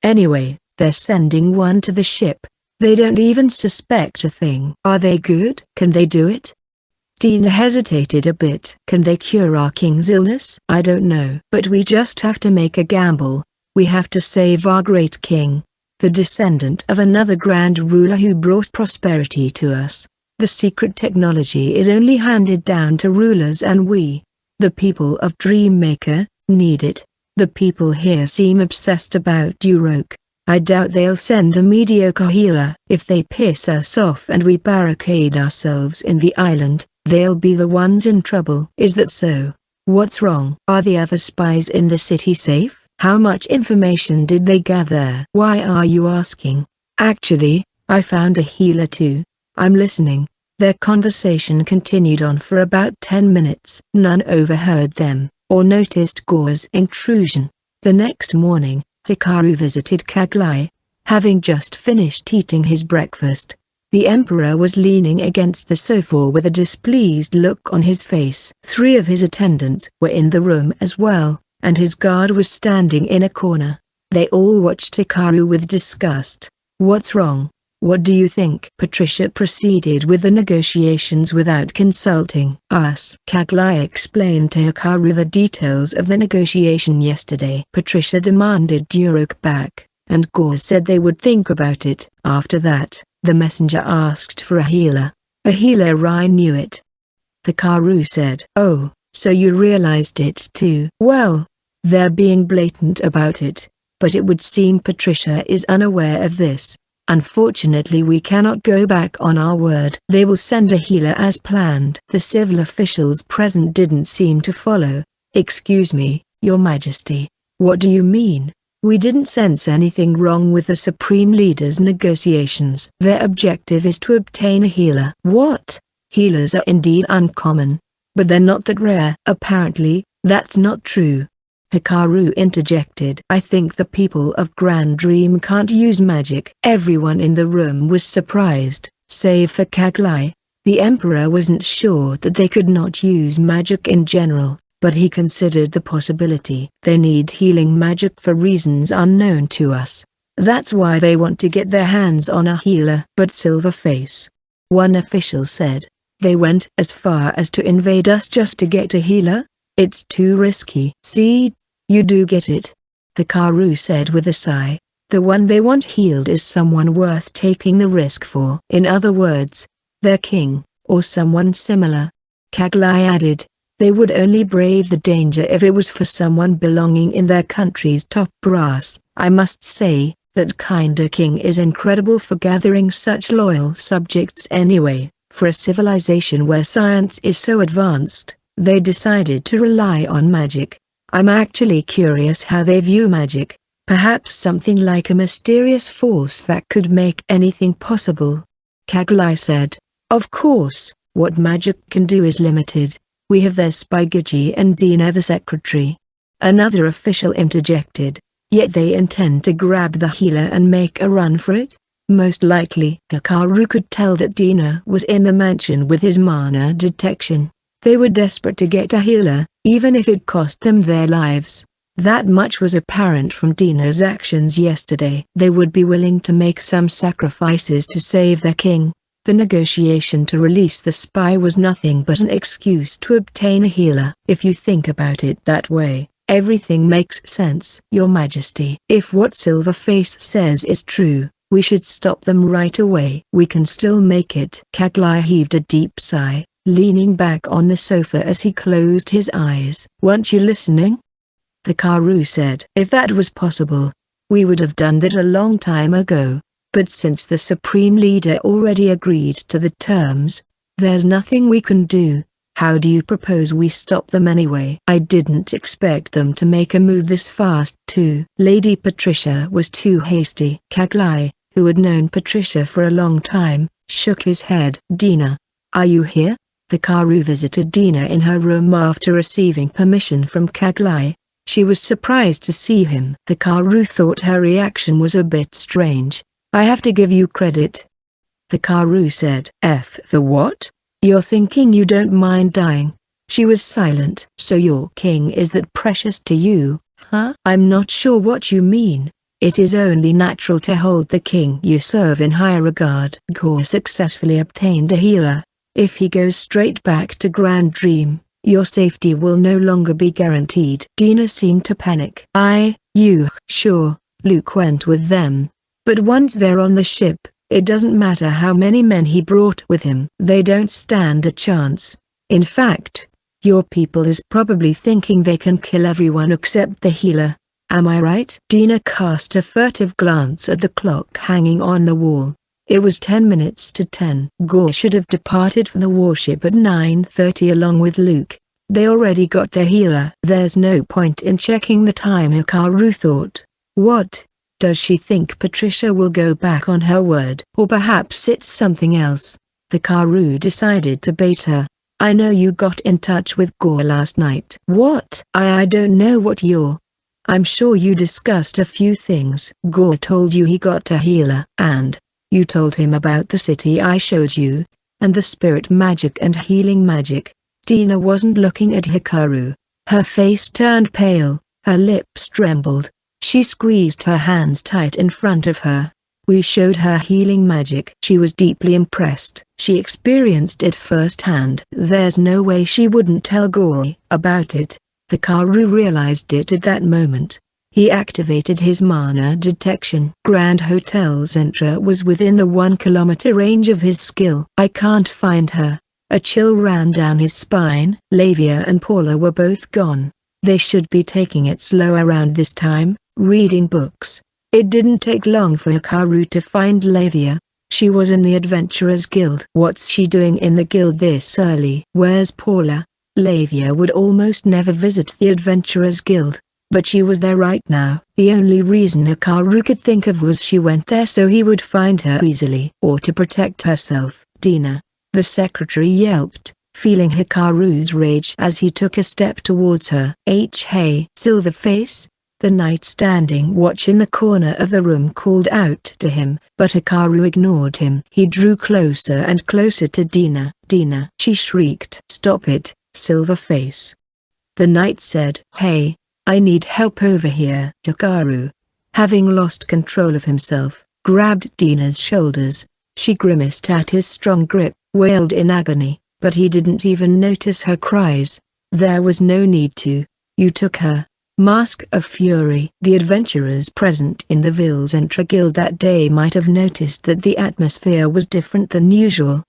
Anyway, they're sending one to the ship. They don't even suspect a thing. Are they good? Can they do it? Dina hesitated a bit. Can they cure our king's illness? I don't know. But we just have to make a gamble. We have to save our great king, the descendant of another grand ruler who brought prosperity to us. The secret technology is only handed down to rulers and we, the people of Dreammaker, need it. The people here seem obsessed about Duroc. I doubt they'll send a mediocre healer. If they piss us off and we barricade ourselves in the island, they'll be the ones in trouble. Is that so? What's wrong? Are the other spies in the city safe? How much information did they gather? Why are you asking? Actually, I found a healer too. I'm listening. Their conversation continued on for about 10 minutes. None overheard them, or noticed Gore's intrusion. The next morning, Hikaru visited Caglai. Having just finished eating his breakfast, the Emperor was leaning against the sofa with a displeased look on his face. 3 of his attendants were in the room as well, and his guard was standing in a corner. They all watched Hikaru with disgust. What's wrong? What do you think? Patricia proceeded with the negotiations without consulting us. Kaglai explained to Hikaru the details of the negotiation yesterday. Patricia demanded Durok back, and Gore said they would think about it. After that, the messenger asked for a healer. A healer, I knew it. Hikaru said. Oh, so you realized it too? Well, they're being blatant about it, but it would seem Patricia is unaware of this. Unfortunately, we cannot go back on our word. They will send a healer as planned. The civil officials present didn't seem to follow. Excuse me, Your Majesty. What do you mean? We didn't sense anything wrong with the Supreme Leader's negotiations. Their objective is to obtain a healer. What? Healers are indeed uncommon, but they're not that rare. Apparently, that's not true. Hikaru interjected. I think the people of Grand Dream can't use magic. Everyone in the room was surprised, save for Kaglai. The Emperor wasn't sure that they could not use magic in general, but he considered the possibility. They need healing magic for reasons unknown to us. That's why they want to get their hands on a healer. But Silverface, one official said, they went as far as to invade us just to get a healer? It's too risky. See? You do get it. Hikaru said with a sigh. The one they want healed is someone worth taking the risk for. In other words, their king, or someone similar. Kaglai added, they would only brave the danger if it was for someone belonging in their country's top brass. I must say, that kinda king is incredible for gathering such loyal subjects anyway. For a civilization where science is so advanced, they decided to rely on magic. I'm actually curious how they view magic. Perhaps something like a mysterious force that could make anything possible. Kaglai said. Of course, what magic can do is limited. We have their spy Gigi and Dina the secretary. Another official interjected. Yet they intend to grab the healer and make a run for it? Most likely. Hikaru could tell that Dina was in the mansion with his mana detection. They were desperate to get a healer, even if it cost them their lives. That much was apparent from Dina's actions yesterday. They would be willing to make some sacrifices to save their king. The negotiation to release the spy was nothing but an excuse to obtain a healer. If you think about it that way, everything makes sense. Your Majesty, if what Silverface says is true, we should stop them right away. We can still make it. Kaglai heaved a deep sigh, leaning back on the sofa as he closed his eyes. Weren't you listening? Hikaru said. If that was possible, we would have done that a long time ago. But since the Supreme Leader already agreed to the terms, there's nothing we can do. How do you propose we stop them anyway? I didn't expect them to make a move this fast too. Lady Patricia was too hasty. Kaglai, who had known Patricia for a long time, shook his head. Dina, are you here? Hikaru visited Dina in her room after receiving permission from Kaglai. She was surprised to see him. Hikaru thought her reaction was a bit strange. I have to give you credit. Hikaru said. F the what? You're thinking you don't mind dying? She was silent. So your king is that precious to you, huh? I'm not sure what you mean. It is only natural to hold the king you serve in high regard. Gore successfully obtained a healer. If he goes straight back to Grand Dream, your safety will no longer be guaranteed. Dina seemed to panic. Sure, Luke went with them. But once they're on the ship, it doesn't matter how many men he brought with him. They don't stand a chance. In fact, your people is probably thinking they can kill everyone except the healer. Am I right? Dina cast a furtive glance at the clock hanging on the wall. It was 10 minutes to 10. Gore should have departed from the warship at 9:30 along with Luke. They already got their healer. There's no point in checking the time, Hikaru thought. What? Does she think Patricia will go back on her word? Or perhaps it's something else. Hikaru decided to bait her. I know you got in touch with Gore last night. What? I don't know what you're. I'm sure you discussed a few things. Gore told you he got a healer. And you told him about the city I showed you, and the spirit magic and healing magic. Dina wasn't looking at Hikaru. Her face turned pale, her lips trembled. She squeezed her hands tight in front of her. We showed her healing magic. She was deeply impressed. She experienced it firsthand. There's no way she wouldn't tell Gory about it. Hikaru realized it at that moment. He activated his mana detection. Grand Hotel Zentra was within the 1-kilometer range of his skill. I can't find her. A chill ran down his spine. Lavia and Paula were both gone. They should be taking it slow around this time, reading books. It didn't take long for Hikaru to find Lavia. She was in the Adventurers Guild. What's she doing in the guild this early? Where's Paula? Lavia would almost never visit the Adventurers Guild, but she was there right now. The only reason Hikaru could think of was she went there so he would find her easily. Or to protect herself. Dina. The secretary yelped, feeling Hikaru's rage as he took a step towards her. Hey, Silverface? The knight standing watch in the corner of the room called out to him, but Hikaru ignored him. He drew closer and closer to Dina. Dina, she shrieked. Stop it, Silverface. The knight said. Hey, I need help over here. Hikaru, having lost control of himself, grabbed Dina's shoulders. She grimaced at his strong grip, wailed in agony, but he didn't even notice her cries. There was no need to. You took her. Mask of Fury. The adventurers present in the Zentra Guild that day might have noticed that the atmosphere was different than usual.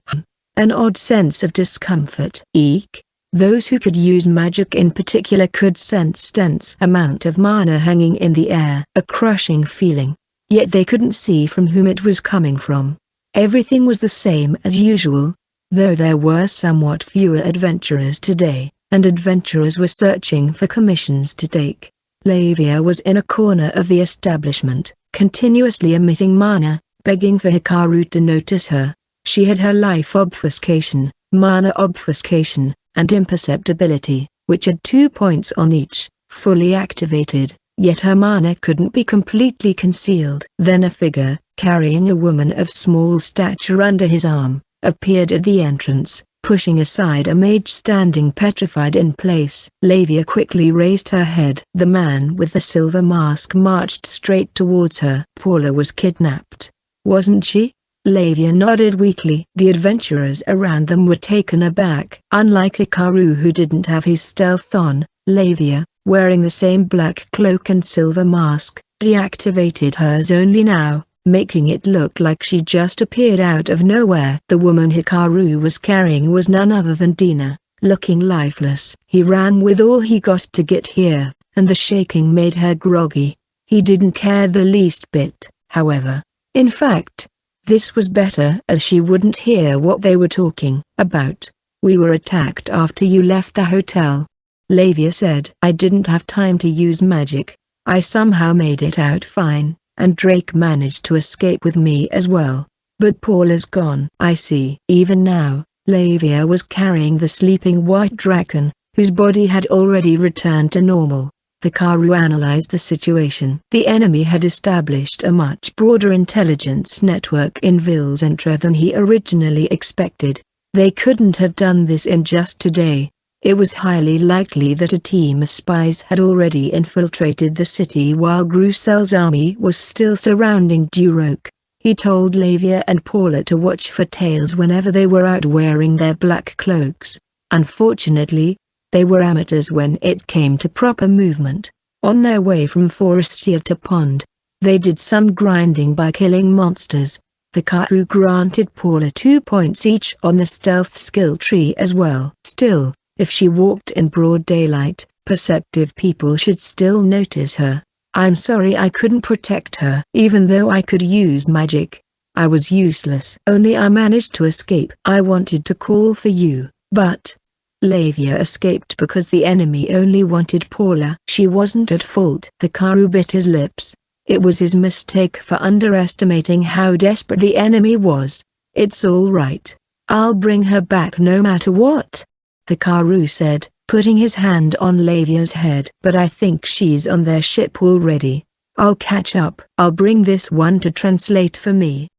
An odd sense of discomfort. Eek. Those who could use magic in particular could sense dense amount of mana hanging in the air. A crushing feeling. Yet they couldn't see from whom it was coming from. Everything was the same as usual, though there were somewhat fewer adventurers today, and adventurers were searching for commissions to take. Lavia was in a corner of the establishment, continuously emitting mana, begging for Hikaru to notice her. She had her life obfuscation, mana obfuscation, and imperceptibility, which had 2 points on each, fully activated, yet her mana couldn't be completely concealed. Then a figure, carrying a woman of small stature under his arm, appeared at the entrance, pushing aside a mage standing petrified in place. Lavia quickly raised her head. The man with the silver mask marched straight towards her. Paula was kidnapped, wasn't she? Lavia nodded weakly. The adventurers around them were taken aback. Unlike Hikaru who didn't have his stealth on, Lavia, wearing the same black cloak and silver mask, deactivated hers only now, making it look like she just appeared out of nowhere. The woman Hikaru was carrying was none other than Dina, looking lifeless. He ran with all he got to get here, and the shaking made her groggy. He didn't care the least bit, however. In fact, this was better as she wouldn't hear what they were talking about. We were attacked after you left the hotel. Lavia said. I didn't have time to use magic. I somehow made it out fine, and Drake managed to escape with me as well. But Paula's gone. I see. Even now, Lavia was carrying the sleeping white dragon, whose body had already returned to normal. Hikaru analyzed the situation. The enemy had established a much broader intelligence network in Zentra than he originally expected. They couldn't have done this in just a day. It was highly likely that a team of spies had already infiltrated the city while Grusel's army was still surrounding Duroc. He told Lavia and Paula to watch for tails whenever they were out wearing their black cloaks. Unfortunately, they were amateurs when it came to proper movement. On their way from Forestier to Pond, they did some grinding by killing monsters. Hikaru granted Paula 2 points each on the stealth skill tree as well. Still, if she walked in broad daylight, perceptive people should still notice her. I'm sorry I couldn't protect her. Even though I could use magic, I was useless. Only I managed to escape. I wanted to call for you, but Lavia escaped because the enemy only wanted Paula. She wasn't at fault. Hikaru bit his lips. It was his mistake for underestimating how desperate the enemy was. It's all right. I'll bring her back no matter what, Hikaru said, putting his hand on Lavia's head. But I think she's on their ship already. I'll catch up. I'll bring this one to translate for me,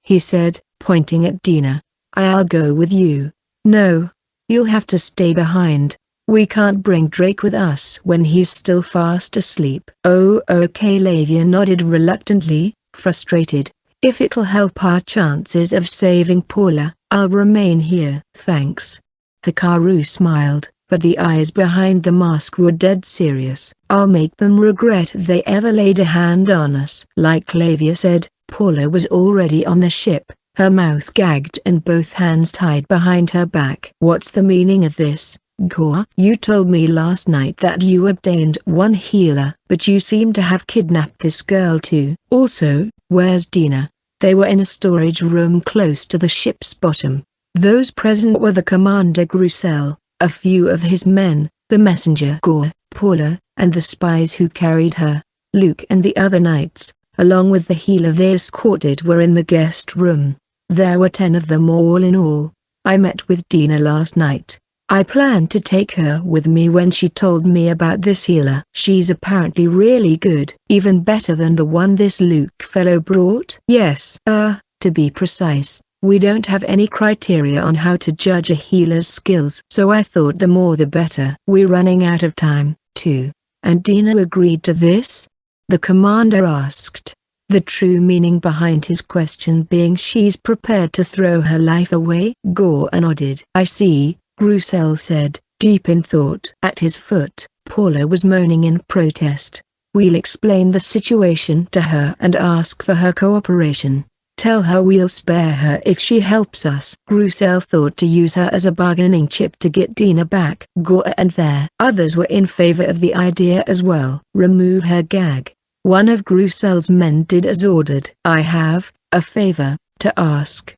he said, pointing at Dina. I'll go with you. No. You'll have to stay behind. We can't bring Drake with us when he's still fast asleep. Oh, okay. Lavia nodded reluctantly, frustrated. If it'll help our chances of saving Paula, I'll remain here. Thanks. Hikaru smiled, but the eyes behind the mask were dead serious. I'll make them regret they ever laid a hand on us. Like Clavia said, Paula was already on the ship, her mouth gagged and both hands tied behind her back. What's the meaning of this, Gore? You told me last night that you obtained one healer, but you seem to have kidnapped this girl too. Also, where's Dina? They were in a storage room close to the ship's bottom. Those present were the Commander Grussel, a few of his men, the messenger Gore, Paula, and the spies who carried her. Luke and the other knights, along with the healer they escorted, were in the guest room. There were 10 of them all in all. I met with Dina last night. I planned to take her with me when she told me about this healer. She's apparently really good, even better than the one this Luke fellow brought. Yes, to be precise, we don't have any criteria on how to judge a healer's skills, so I thought the more the better. We're running out of time, too. And Dina agreed to this? The commander asked, the true meaning behind his question being she's prepared to throw her life away. Gore nodded. I see, Grussel said, deep in thought. At his foot, Paula was moaning in protest. We'll explain the situation to her and ask for her cooperation. Tell her we'll spare her if she helps us. Grussel thought to use her as a bargaining chip to get Dina back. Gore and their others were in favor of the idea as well. Remove her gag. One of Grussel's men did as ordered. I have a favor to ask,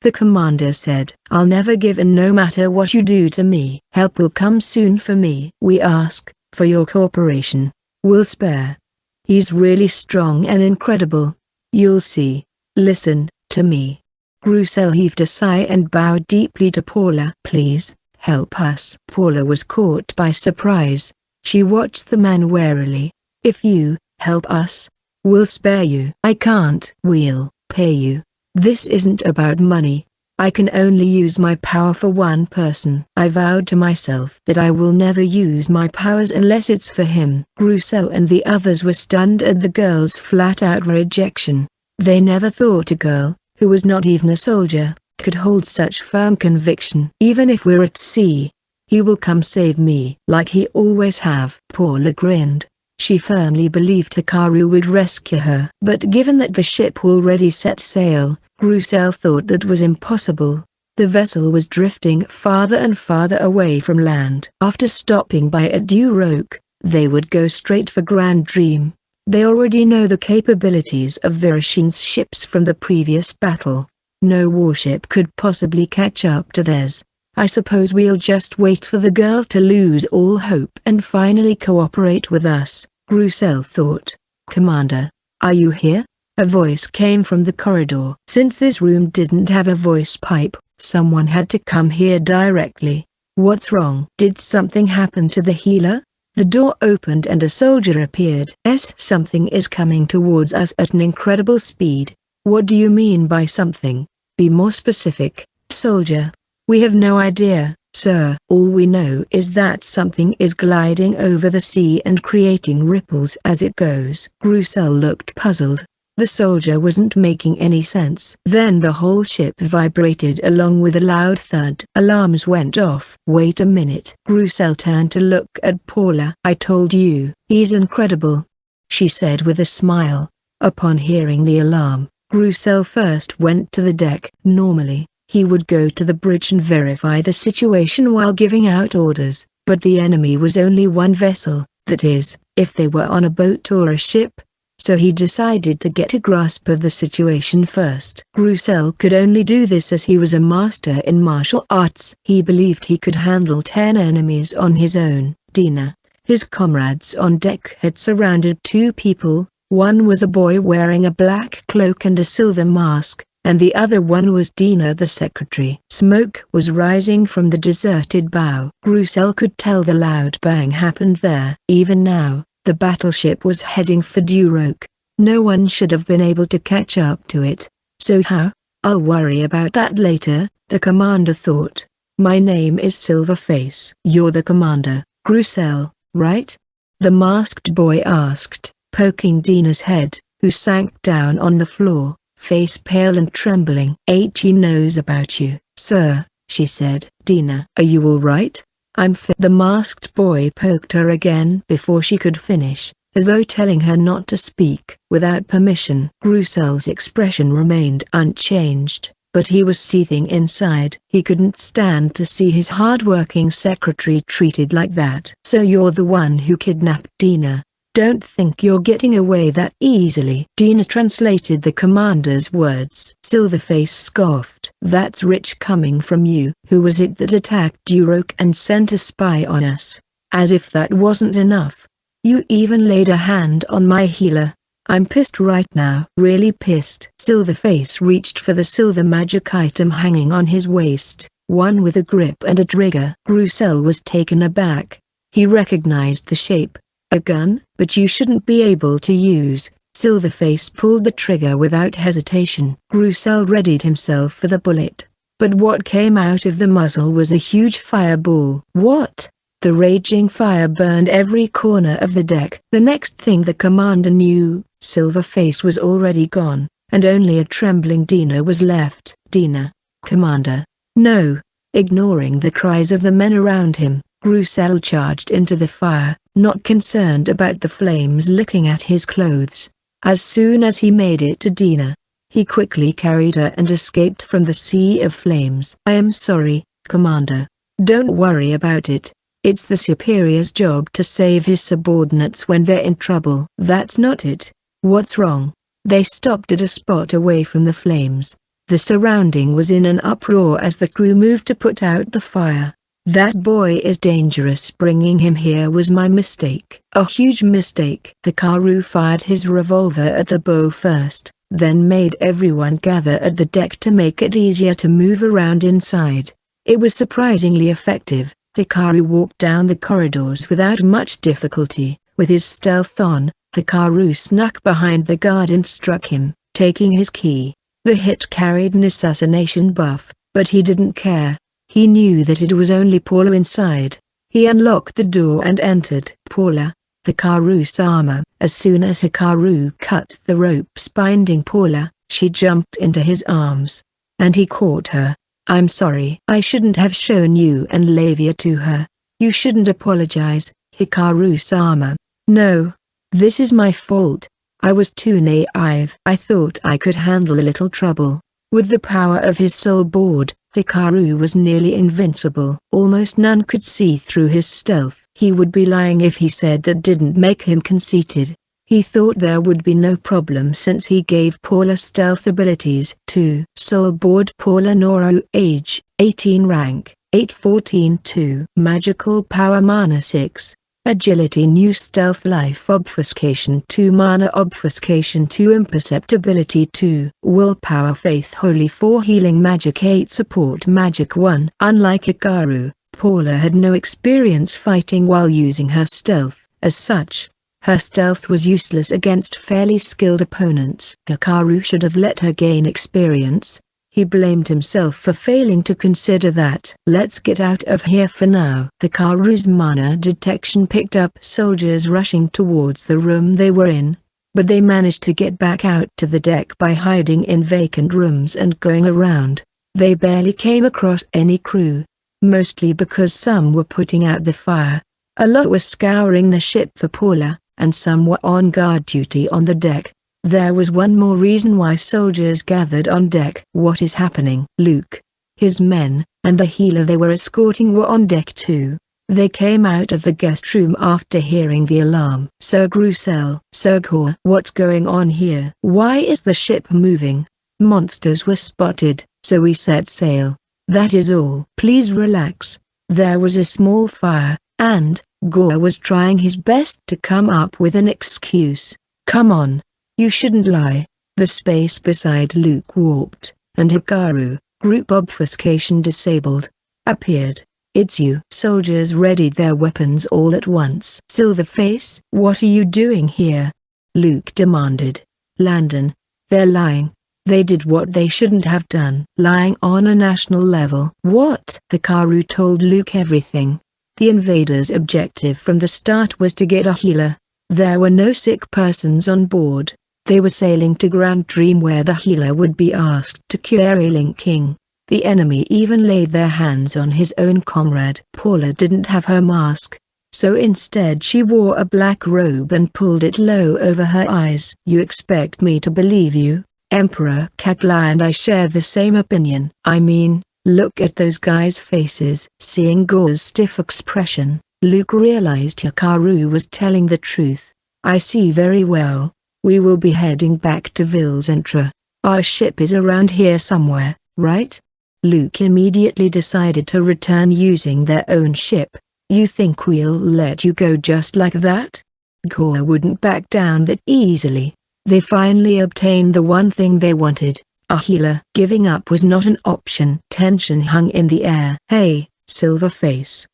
the commander said. I'll never give in no matter what you do to me. Help will come soon for me. We ask for your cooperation. We'll spare. He's really strong and incredible. You'll see. Listen to me. Grussel heaved a sigh and bowed deeply to Paula. Please, help us. Paula was caught by surprise. She watched the man warily. If you help us, we'll spare you. I can't. We'll pay you. This isn't about money. I can only use my power for one person. I vowed to myself that I will never use my powers unless it's for him. Grussel and the others were stunned at the girl's flat-out rejection. They never thought a girl, who was not even a soldier, could hold such firm conviction. Even if we're at sea, he will come save me. Like he always have. Paula grinned. She firmly believed Hikaru would rescue her. But given that the ship already set sail, Grussel thought that was impossible. The vessel was drifting farther and farther away from land. After stopping by at Duroc, they would go straight for Grand Dream. They already know the capabilities of Virashin's ships from the previous battle. No warship could possibly catch up to theirs. I suppose we'll just wait for the girl to lose all hope and finally cooperate with us, Grussel thought. Commander, are you here? A voice came from the corridor. Since this room didn't have a voice pipe, someone had to come here directly. What's wrong? Did something happen to the healer? The door opened and a soldier appeared. Something is coming towards us at an incredible speed. What do you mean by something? Be more specific, soldier. We have no idea, sir. All we know is that something is gliding over the sea and creating ripples as it goes. Grussel looked puzzled. The soldier wasn't making any sense. Then the whole ship vibrated along with a loud thud. Alarms went off. Wait a minute. Grussel turned to look at Paula. I told you, he's incredible, she said with a smile. Upon hearing the alarm, Grussel first went to the deck. Normally, he would go to the bridge and verify the situation while giving out orders, but the enemy was only one vessel, that is, if they were on a boat or a ship. So he decided to get a grasp of the situation first. Grussel could only do this as he was a master in martial arts. He believed he could handle 10 enemies on his own. Dina, his comrades on deck had surrounded 2 people. One was a boy wearing a black cloak and a silver mask, and the other one was Dina the secretary. Smoke was rising from the deserted bow. Grussel could tell the loud bang happened there. Even now, the battleship was heading for Duroc. No one should have been able to catch up to it. So how? I'll worry about that later, the commander thought. My name is Silverface. You're the commander, Grussel, right? The masked boy asked, poking Dina's head, who sank down on the floor. face pale and trembling. "He knows about you, sir," she said. "Dina, are you all right?" "I'm fit." The masked boy poked her again before she could finish, as though telling her not to speak without permission. Grusel's expression remained unchanged, but he was seething inside. He couldn't stand to see his hard-working secretary treated like that. "So you're the one who kidnapped Dina? Don't think you're getting away that easily." Dina translated the commander's words. Silverface scoffed. "That's rich coming from you. Who was it that attacked Duroc and sent a spy on us? As if that wasn't enough. You even laid a hand on my healer. I'm pissed right now." "Really pissed?" Silverface reached for the silver magic item hanging on his waist, one with a grip and a trigger. Grusel was taken aback. He recognized the shape. "A gun? But you shouldn't be able to use." Silverface pulled the trigger without hesitation. Grusel readied himself for the bullet, but what came out of the muzzle was a huge fireball. "What?" The raging fire burned every corner of the deck. The next thing the commander knew, Silverface was already gone, and only a trembling Dina was left. "Dina, Commander, no!" Ignoring the cries of the men around him, Grusel charged into the fire, not concerned about the flames licking at his clothes. As soon as he made it to Dina, he quickly carried her and escaped from the sea of flames. "I am sorry, Commander. Don't worry about it. It's the superior's job to save his subordinates when they're in trouble." "That's not it. What's wrong?" They stopped at a spot away from the flames. The surrounding was in an uproar as the crew moved to put out the fire. "That boy is dangerous. Bringing him here was my mistake. A huge mistake." Hikaru fired his revolver at the bow first, then made everyone gather at the deck to make it easier to move around inside. It was surprisingly effective. Hikaru walked down the corridors without much difficulty. With his stealth on, Hikaru snuck behind the guard and struck him, taking his key. The hit carried an assassination buff, but he didn't care. He knew that it was only Paula inside. He unlocked the door and entered. "Paula." Hikaru-sama. As soon as Hikaru cut the ropes binding Paula, she jumped into his arms. And he caught her. "I'm sorry. I shouldn't have shown you and Lavia to her." "You shouldn't apologize, Hikaru-sama." "No. This is my fault. I was too naive. I thought I could handle a little trouble." With the power of his soul board, Hikaru was nearly invincible. Almost none could see through his stealth. He would be lying if he said that didn't make him conceited. He thought there would be no problem since he gave Paula stealth abilities. 2. Soul board Paula Noru. Age, 18. Rank, 814. 2. Magical power mana 6. Agility new stealth life obfuscation 2 mana obfuscation 2 imperceptibility 2 willpower faith holy 4 healing magic 8 support magic 1. Unlike Hikaru, Paula had no experience fighting while using her stealth. As such, her stealth was useless against fairly skilled opponents. Hikaru should have let her gain experience. He blamed himself for failing to consider that. "Let's get out of here for now." Hikaru's mana detection picked up soldiers rushing towards the room they were in, but they managed to get back out to the deck by hiding in vacant rooms and going around. They barely came across any crew, mostly because some were putting out the fire. A lot were scouring the ship for Paula, and some were on guard duty on the deck. There was one more reason why soldiers gathered on deck. "What is happening?" Luke, his men, and the healer they were escorting were on deck too. They came out of the guest room after hearing the alarm. "Sir Grusel." "Sir Gore." "What's going on here? Why is the ship moving?" "Monsters were spotted, so we set sail. That is all." "Please relax. There was a small fire, and Gore was trying his best to come up with an excuse." "Come on. You shouldn't lie." The space beside Luke warped, and Hikaru, group obfuscation disabled, appeared. "It's you." Soldiers readied their weapons all at once. "Silverface, what are you doing here?" Luke demanded. "Landon, they're lying. They did what they shouldn't have done." "Lying on a national level." "What?" Hikaru told Luke everything. The invaders' objective from the start was to get a healer. There were no sick persons on board. They were sailing to Grand Dream where the healer would be asked to cure ailing king. The enemy even laid their hands on his own comrade. Paula didn't have her mask, so instead she wore a black robe and pulled it low over her eyes. "You expect me to believe you, Emperor Kakla?" "And I share the same opinion. I mean, look at those guys' faces." Seeing Gore's stiff expression, Luke realized Hikaru was telling the truth. "I see very well. We will be heading back to Vilzentra. Our ship is around here somewhere, right?" Luke immediately decided to return using their own ship. "You think we'll let you go just like that?" Gore wouldn't back down that easily. They finally obtained the one thing they wanted, a healer. Giving up was not an option. Tension hung in the air. "Hey, Silverface,"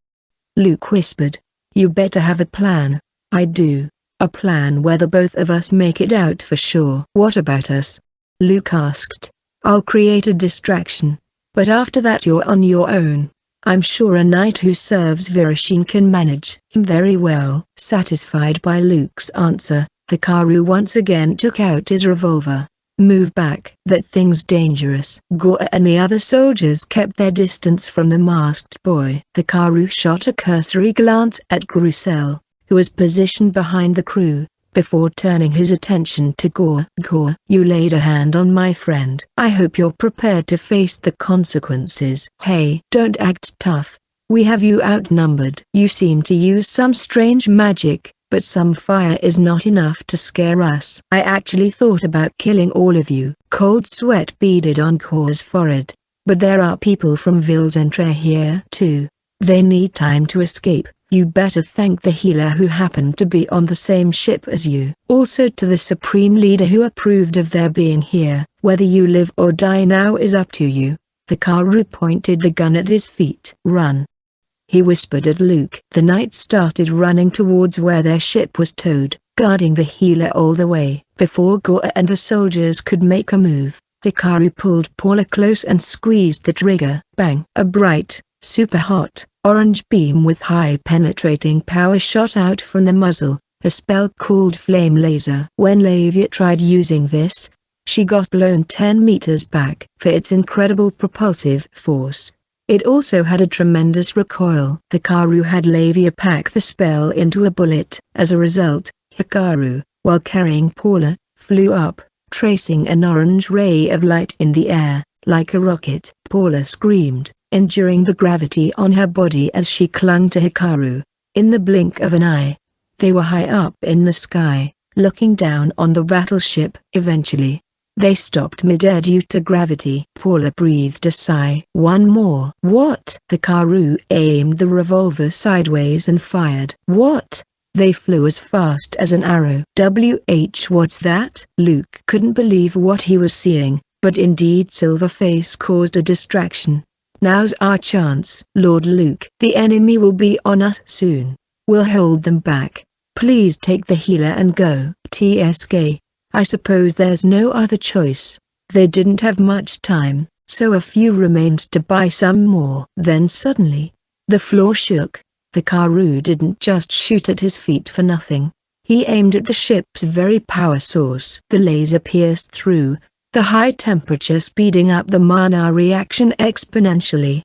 Luke whispered. "You better have a plan." "I do. A plan where the both of us make it out for sure." "What about us?" Luke asked. "I'll create a distraction. But after that you're on your own. I'm sure a knight who serves Virashin can manage." "Very well." Satisfied by Luke's answer, Hikaru once again took out his revolver. "Move back." "That thing's dangerous." Gore and the other soldiers kept their distance from the masked boy. Hikaru shot a cursory glance at Grussel, who was positioned behind the crew, before turning his attention to Gore. "Gore, you laid a hand on my friend. I hope you're prepared to face the consequences." "Hey, don't act tough. We have you outnumbered." "You seem to use some strange magic, but some fire is not enough to scare us." "I actually thought about killing all of you." Cold sweat beaded on Gore's forehead. "But there are people from Vilzentra here too. They need time to escape. You better thank the healer who happened to be on the same ship as you. Also to the Supreme Leader who approved of their being here. Whether you live or die now is up to you." Hikaru pointed the gun at his feet. "Run," he whispered at Luke. The knights started running towards where their ship was towed, guarding the healer all the way. Before Gore and the soldiers could make a move, Hikaru pulled Paula close and squeezed the trigger. Bang! A bright, super hot, orange beam with high penetrating power shot out from the muzzle, a spell called Flame Laser. When Lavia tried using this, she got blown 10 meters back. For its incredible propulsive force, it also had a tremendous recoil. Hikaru had Lavia pack the spell into a bullet. As a result, Hikaru, while carrying Paula, flew up, tracing an orange ray of light in the air, like a rocket. Paula screamed, enduring the gravity on her body as she clung to Hikaru. In the blink of an eye, they were high up in the sky, looking down on the battleship. Eventually, they stopped mid-air due to gravity. Paula breathed a sigh. "One more." "What?" Hikaru aimed the revolver sideways and fired. "What?" They flew as fast as an arrow. What's that?" Luke couldn't believe what he was seeing, but indeed Silverface caused a distraction. "Now's our chance." "Lord Luke, the enemy will be on us soon. We'll hold them back. Please take the healer and go." "TSK, I suppose there's no other choice." They didn't have much time, so a few remained to buy some more. Then suddenly, the floor shook. Hikaru didn't just shoot at his feet for nothing. He aimed at the ship's very power source. The laser pierced through, the high temperature speeding up the mana reaction exponentially.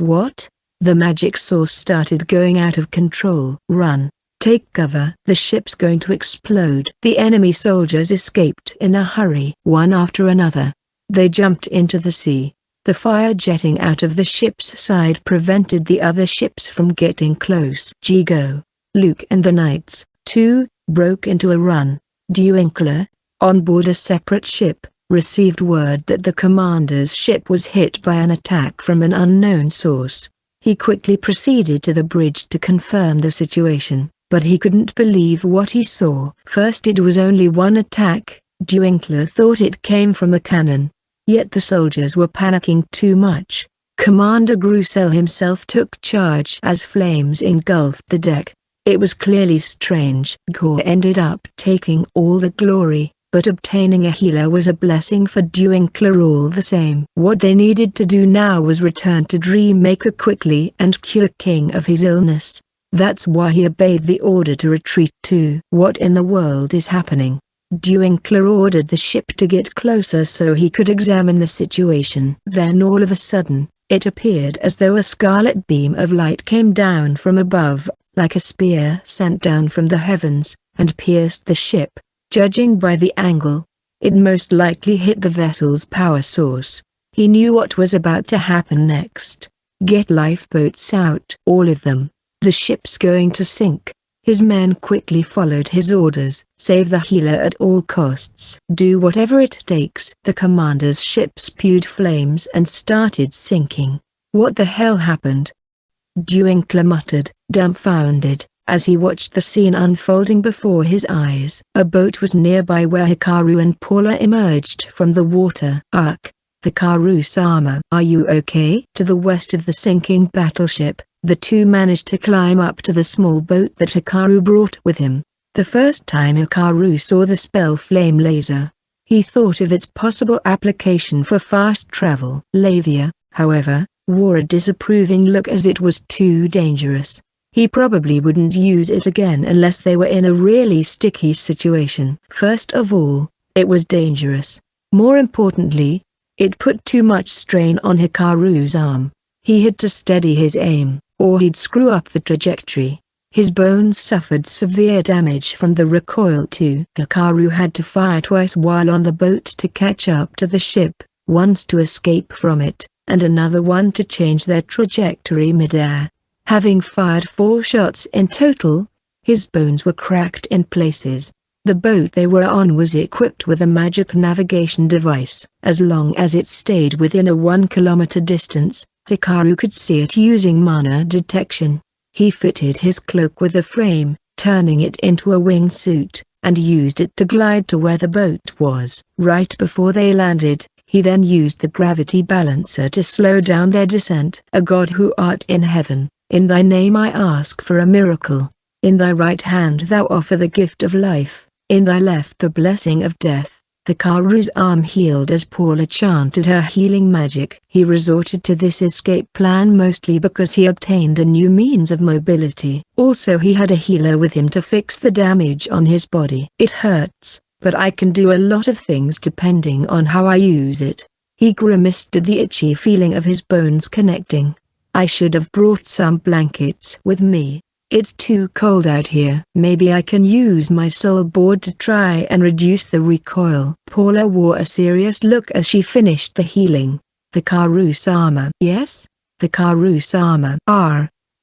What? The magic source started going out of control. "Run. Take cover. The ship's going to explode." The enemy soldiers escaped in a hurry. One after another, they jumped into the sea. The fire jetting out of the ship's side prevented the other ships from getting close. Jigo, Luke and the knights, too, broke into a run. Duinkler, on board a separate ship, received word that the commander's ship was hit by an attack from an unknown source. He quickly proceeded to the bridge to confirm the situation, but he couldn't believe what he saw. First, it was only one attack. Duinkler thought it came from a cannon. Yet the soldiers were panicking too much. Commander Grussel himself took charge as flames engulfed the deck. It was clearly strange. Gore ended up taking all the glory, but obtaining a healer was a blessing for Duinkler all the same. What they needed to do now was return to Dreammaker quickly and cure King of his illness. That's why he obeyed the order to retreat too. What in the world is happening? Duinkler ordered the ship to get closer so he could examine the situation. Then all of a sudden, it appeared as though a scarlet beam of light came down from above, like a spear sent down from the heavens, and pierced the ship. Judging by the angle, it most likely hit the vessel's power source. He knew what was about to happen next. Get lifeboats out. All of them. The ship's going to sink. His men quickly followed his orders. Save the healer at all costs. Do whatever it takes. The commander's ship spewed flames and started sinking. What the hell happened? Duinkler muttered, dumbfounded, as he watched the scene unfolding before his eyes. A boat was nearby where Hikaru and Paula emerged from the water. Hikaru-sama, are you okay? To the west of the sinking battleship, the two managed to climb up to the small boat that Hikaru brought with him. The first time Hikaru saw the spell flame laser, he thought of its possible application for fast travel. Lavia, however, wore a disapproving look as it was too dangerous. He probably wouldn't use it again unless they were in a really sticky situation. First of all, it was dangerous. More importantly, it put too much strain on Hikaru's arm. He had to steady his aim, or he'd screw up the trajectory. His bones suffered severe damage from the recoil too. Hikaru had to fire twice while on the boat to catch up to the ship, once to escape from it, and another one to change their trajectory mid-air. Having fired 4 shots in total, his bones were cracked in places. The boat they were on was equipped with a magic navigation device. As long as it stayed within a 1-kilometer distance, Hikaru could see it using mana detection. He fitted his cloak with a frame, turning it into a wingsuit, and used it to glide to where the boat was. Right before they landed, he then used the gravity balancer to slow down their descent. A god who art in heaven, in thy name I ask for a miracle. In thy right hand thou offer the gift of life, in thy left the blessing of death. Hikaru's arm healed as Paula chanted her healing magic. He resorted to this escape plan mostly because he obtained a new means of mobility. Also he had a healer with him to fix the damage on his body. It hurts, but I can do a lot of things depending on how I use it. He grimaced at the itchy feeling of his bones connecting. I should have brought some blankets with me. It's too cold out here. Maybe I can use my soul board to try and reduce the recoil. Paula wore a serious look as she finished the healing. Hikaru-sama. Yes? Hikaru-sama.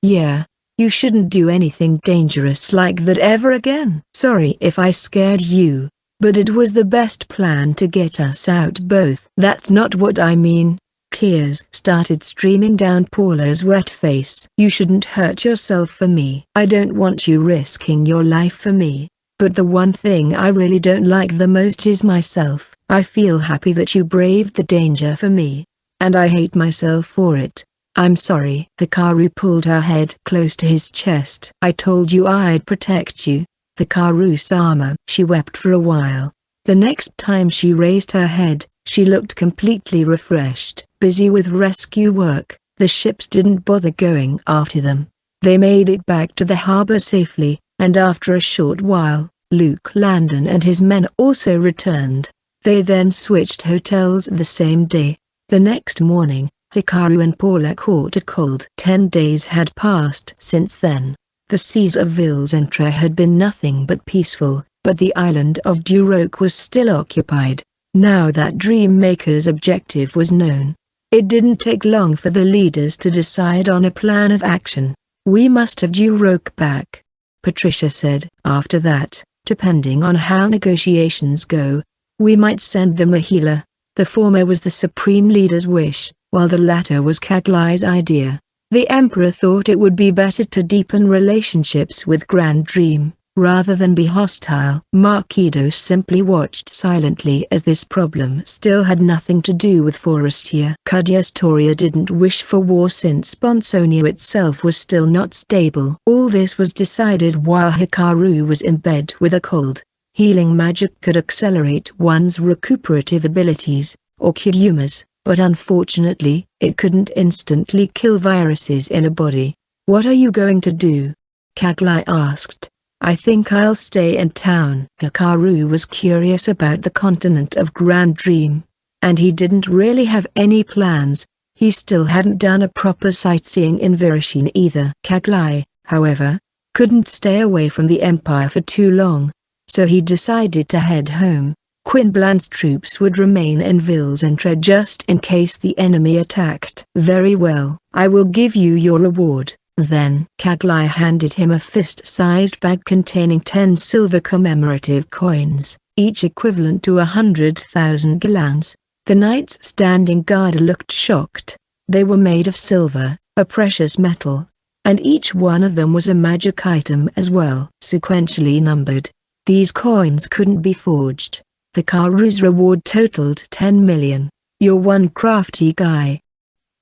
Yeah. You shouldn't do anything dangerous like that ever again. Sorry if I scared you, but it was the best plan to get us out both. That's not what I mean. Tears started streaming down Paula's wet face. You shouldn't hurt yourself for me. I don't want you risking your life for me. But the one thing I really don't like the most is myself. I feel happy that you braved the danger for me. And I hate myself for it. I'm sorry. Hikaru pulled her head close to his chest. I told you I'd protect you. Hikaru-sama. She wept for a while. The next time she raised her head, she looked completely refreshed. Busy with rescue work, the ships didn't bother going after them. They made it back to the harbor safely, and after a short while, Luke Landon and his men also returned. They then switched hotels the same day. The next morning, Hikaru and Paula caught a cold. 10 days had passed since then. The seas of Vilzentra had been nothing but peaceful, but the island of Duroc was still occupied. Now that Dreammaker's objective was known, it didn't take long for the leaders to decide on a plan of action. We must have Duroc back, Patricia said. After that, depending on how negotiations go, we might send them a healer. The former was the supreme leader's wish, while the latter was Kaglai's idea. The Emperor thought it would be better to deepen relationships with Grand Dream, rather than be hostile. Marquitos simply watched silently as this problem still had nothing to do with Forestia. Cudiastoria didn't wish for war since Sponsonia itself was still not stable. All this was decided while Hikaru was in bed with a cold. Healing magic could accelerate one's recuperative abilities, or Kyumas, but unfortunately, it couldn't instantly kill viruses in a body. What are you going to do? Kaglai asked. I think I'll stay in town. Hikaru was curious about the continent of Grand Dream, and he didn't really have any plans. He still hadn't done a proper sightseeing in Virushin either. Kaglai, however, couldn't stay away from the Empire for too long, so he decided to head home. Quinbland's troops would remain in Vilzentra just in case the enemy attacked. Very well, I will give you your reward. Then Kaglai handed him a fist-sized bag containing 10 silver commemorative coins, each equivalent to 100,000 gallons. The knights standing guard looked shocked. They were made of silver, a precious metal, and each one of them was a magic item as well. Sequentially numbered, these coins couldn't be forged. Hikaru's reward totaled 10 million. You're one crafty guy.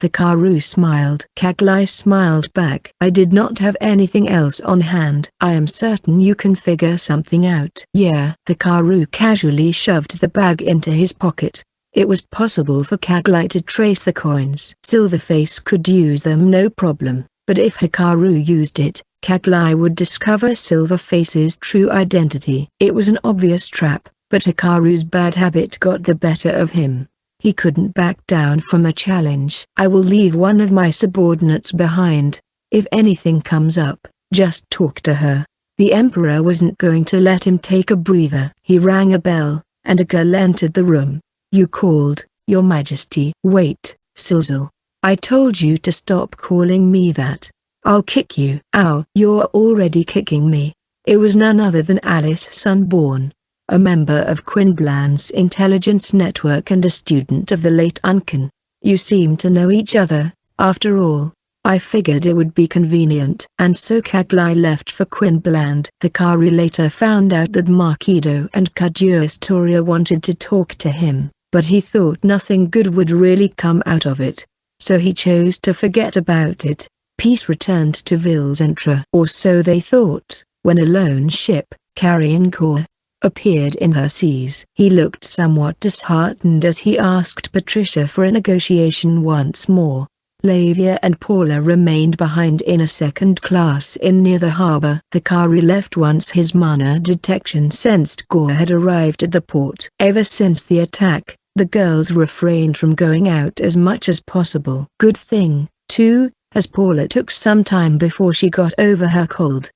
Hikaru smiled. Kaglai smiled back. I did not have anything else on hand. I am certain you can figure something out. Yeah. Hikaru casually shoved the bag into his pocket. It was possible for Kaglai to trace the coins. Silverface could use them no problem, but if Hikaru used it, Kaglai would discover Silverface's true identity. It was an obvious trap, but Hikaru's bad habit got the better of him. He couldn't back down from a challenge. I will leave one of my subordinates behind. If anything comes up, just talk to her. The Emperor wasn't going to let him take a breather. He rang a bell, and a girl entered the room. You called, Your Majesty. Wait, Silzel. I told you to stop calling me that. I'll kick you. Ow. You're already kicking me. It was none other than Alice Sunborn, a member of Quinbland's intelligence network and a student of the late Uncan. You seem to know each other, after all. I figured it would be convenient. And so Kaglai left for Quinbland. Hikaru later found out that Markido and Kaguya wanted to talk to him, but he thought nothing good would really come out of it, so he chose to forget about it. Peace returned to Vilzentra, or so they thought, when a lone ship, carrying Core, appeared in her seas. He looked somewhat disheartened as he asked Patricia for a negotiation once more. Lavia and Paula remained behind in a second-class inn near the harbor. Hikaru left once his mana detection sensed Gore had arrived at the port. Ever since the attack, the girls refrained from going out as much as possible. Good thing, too, as Paula took some time before she got over her cold.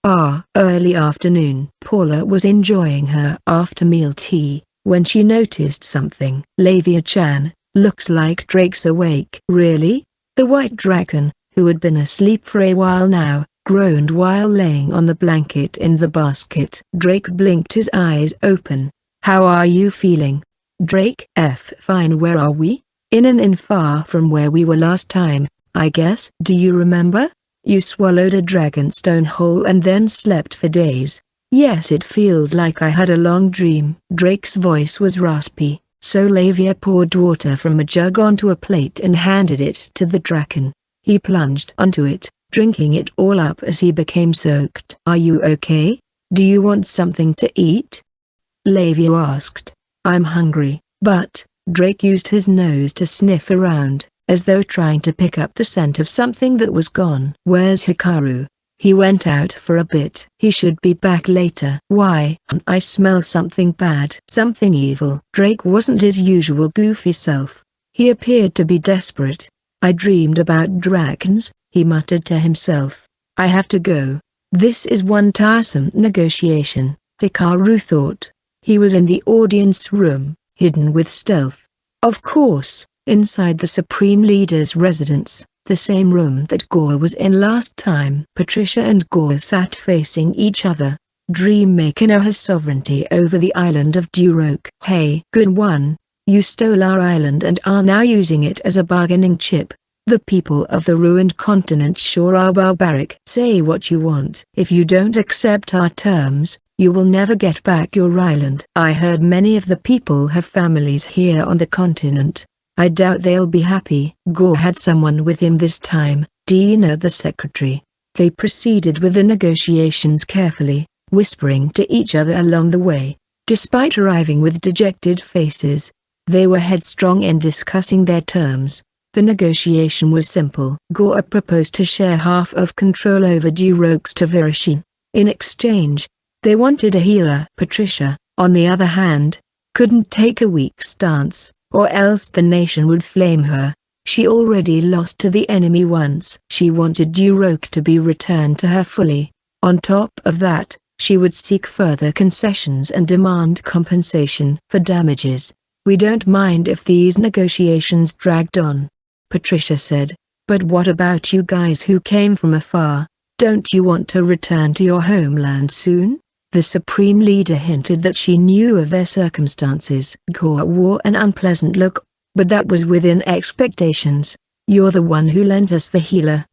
Early afternoon. Paula was enjoying her after-meal tea, when she noticed something. Lavia-chan, looks like Drake's awake. Really? The white dragon, who had been asleep for a while now, groaned while laying on the blanket in the basket. Drake blinked his eyes open. How are you feeling? Drake? Fine. Where are we? In an inn far from where we were last time, I guess. Do you remember? You swallowed a dragonstone whole and then slept for days. Yes, it feels like I had a long dream. Drake's voice was raspy, so Lavia poured water from a jug onto a plate and handed it to the dragon. He plunged onto it, drinking it all up as he became soaked. Are you okay? Do you want something to eat? Lavia asked. I'm hungry, but Drake used his nose to sniff around, as though trying to pick up the scent of something that was gone. Where's Hikaru? He went out for a bit. He should be back later. Why? I smell something bad. Something evil. Drake wasn't his usual goofy self. He appeared to be desperate. I dreamed about dragons, he muttered to himself. I have to go. This is one tiresome negotiation, Hikaru thought. He was in the audience room, hidden with stealth. Of course, inside the Supreme Leader's residence, the same room that Gore was in last time. Patricia and Gore sat facing each other. Dreammaker now has sovereignty over the island of Duroc. Hey, good one, you stole our island and are now using it as a bargaining chip. The people of the ruined continent sure are barbaric. Say what you want. If you don't accept our terms, you will never get back your island. I heard many of the people have families here on the continent. I doubt they'll be happy. Gore had someone with him this time, Dina the secretary. They proceeded with the negotiations carefully, whispering to each other along the way. Despite arriving with dejected faces, they were headstrong in discussing their terms. The negotiation was simple. Gore proposed to share half of control over Duroc's to Virushin. In exchange, They wanted a healer. Patricia, on the other hand, couldn't take a weak stance, or else the nation would flame her. She already lost to the enemy once. She wanted Duroc to be returned to her fully. On top of that, she would seek further concessions and demand compensation for damages. "We don't mind if these negotiations dragged on," Patricia said. "But what about you guys who came from afar? Don't you want to return to your homeland soon?" The Supreme Leader hinted that she knew of their circumstances. Gore wore an unpleasant look, but that was within expectations. "You're the one who lent us the healer,"